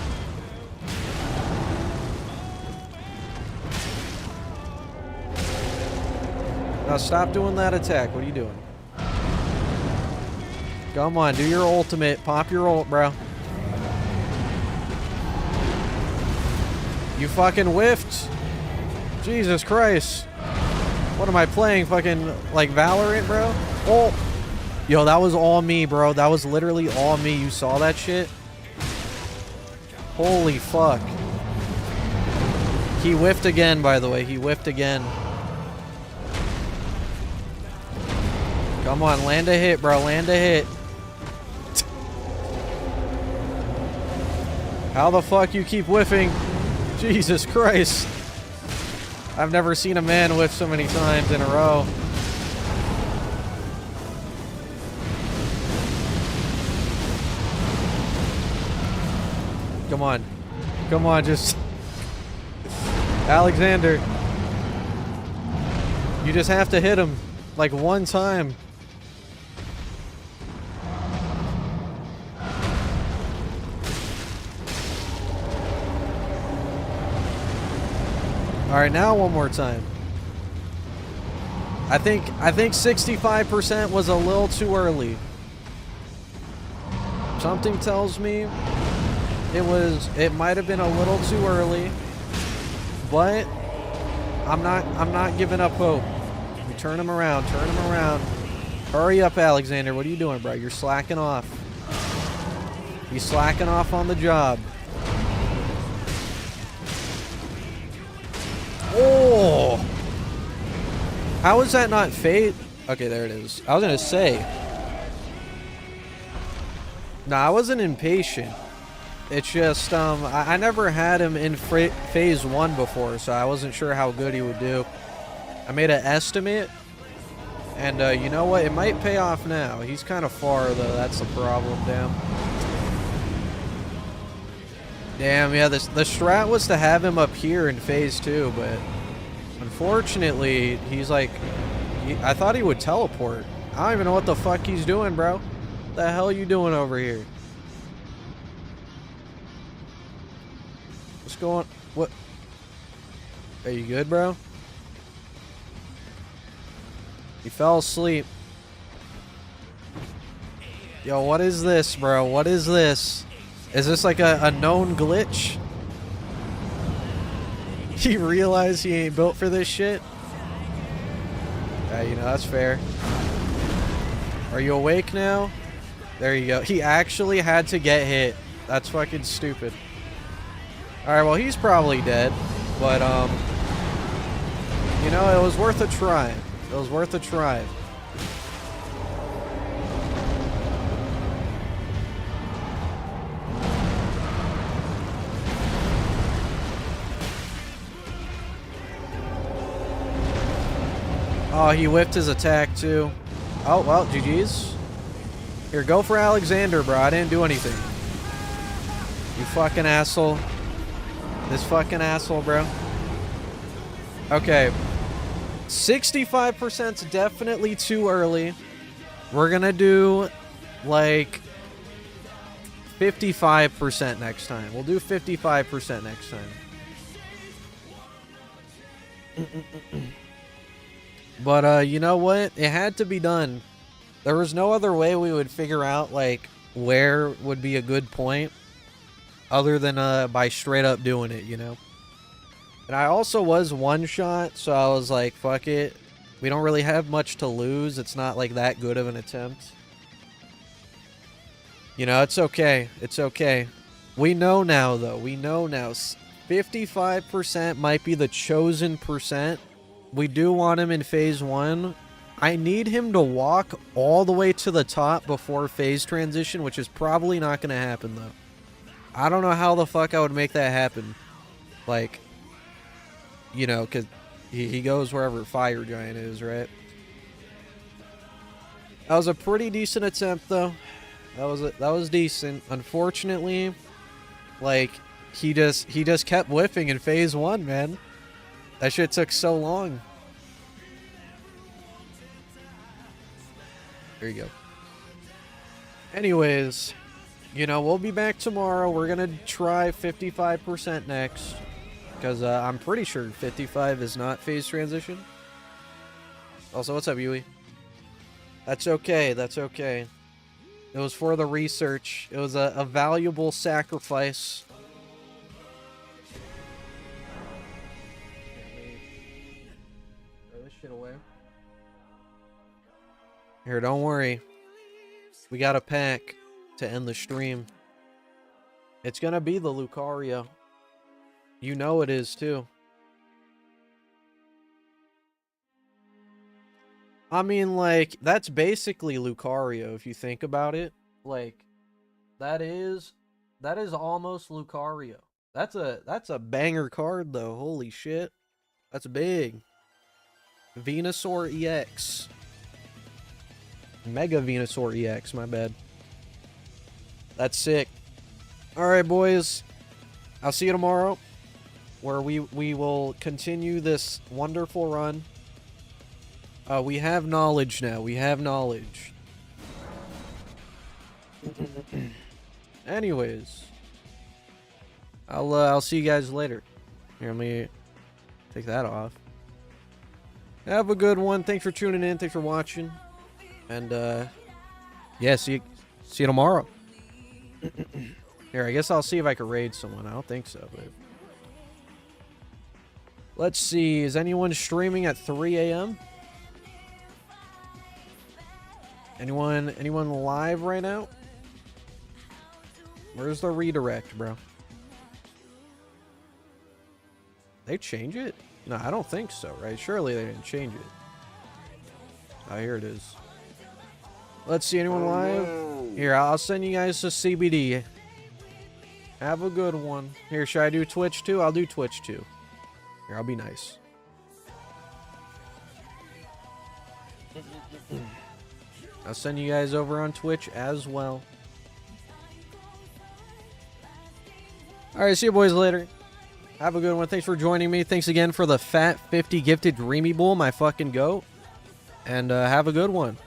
Now stop doing that attack. What are you doing? Come on, do your ultimate. Pop your ult, bro. You fucking whiffed. Jesus Christ. What am I playing? Fucking, like, Valorant, bro? Oh! Yo, that was all me, bro. That was literally all me. You saw that shit? Holy fuck. He whiffed again, by the way. He whiffed again. Come on, land a hit, bro. Land a hit. How the fuck you keep whiffing? Jesus Christ. I've never seen a man whiff so many times in a row. Come on. Come on, just... Alexander. You just have to hit him. Like, one time. All right, now one more time. I think 65% was a little too early. Something tells me it might have been a little too early, but I'm not giving up hope. You turn him around, turn him around. Hurry up, Alexander. What are you doing, bro? You're slacking off. He's slacking off on the job. Oh! How is that not fate? Okay, there it is. I was gonna say. No, I wasn't impatient. It's just, I never had him in phase 1 before, so I wasn't sure how good he would do. I made an estimate, and you know what? It might pay off now. He's kind of far, though. That's the problem, damn. Damn, yeah, the strat was to have him up here in phase 2, but unfortunately, he's like... I thought he would teleport. I don't even know what the fuck he's doing, bro. What the hell you doing over here? What's going... What? Are you good, bro? He fell asleep. Yo, what is this, bro? What is this? Is this like a known glitch? He realized he ain't built for this shit? Yeah, you know, that's fair. Are you awake now? There you go. He actually had to get hit. That's fucking stupid. Alright, well, he's probably dead. But, you know, it was worth a try. It was worth a try. Oh, he whipped his attack, too. Oh, well, GG's. Here, go for Alexander, bro. I didn't do anything. You fucking asshole. This fucking asshole, bro. Okay. 65%'s definitely too early. We're gonna do, like, 55% next time. We'll do 55% next time. But, you know what? It had to be done. There was no other way we would figure out, like, where would be a good point other than by straight up doing it, you know? And I also was one shot, so I was like, fuck it. We don't really have much to lose. It's not, like, that good of an attempt. You know, it's okay. It's okay. We know now, though. We know now. 55% might be the chosen percent. We do want him in phase 1. I need him to walk all the way to the top before phase transition, which is probably not going to happen, though. I don't know how the fuck I would make that happen. Like, you know, because he goes wherever Fire Giant is, right? That was a pretty decent attempt, though. That was decent. Unfortunately, like, he just kept whiffing in phase 1, man. That shit took so long. There you go. Anyways, you know, we'll be back tomorrow. We're going to try 55% next. Because I'm pretty sure 55 is not phase transition. Also, what's up, Yui? That's okay. That's okay. It was for the research. It was a valuable sacrifice. Away. Here, don't worry. We got a pack to end the stream. It's gonna be the Lucario. You know it is, too. I mean, like, that's basically Lucario, if you think about it. Like, that is almost Lucario. That's a banger card, though. Holy shit. That's big. Venusaur EX. Mega Venusaur EX, my bad. That's sick. Alright, boys. I'll see you tomorrow, where we will continue this wonderful run. We have knowledge now. We have knowledge. Anyways. I'll see you guys later. Here, let me take that off. Have a good one. Thanks for tuning in. Thanks for watching. And, yeah, see you tomorrow. Here, I guess I'll see if I can raid someone. I don't think so, but... Let's see. Is anyone streaming at 3 a.m.? Anyone live right now? Where's the redirect, bro? They change it? No, I don't think so, right? Surely they didn't change it. Oh, here it is. Let's see, anyone live? Here, I'll send you guys to CBD. Have a good one. Here, should I do Twitch too? I'll do Twitch too. Here, I'll be nice. I'll send you guys over on Twitch as well. Alright, see you boys later. Have a good one. Thanks for joining me. Thanks again for the fat 50 gifted Dreamy Bull, my fucking goat. And have a good one.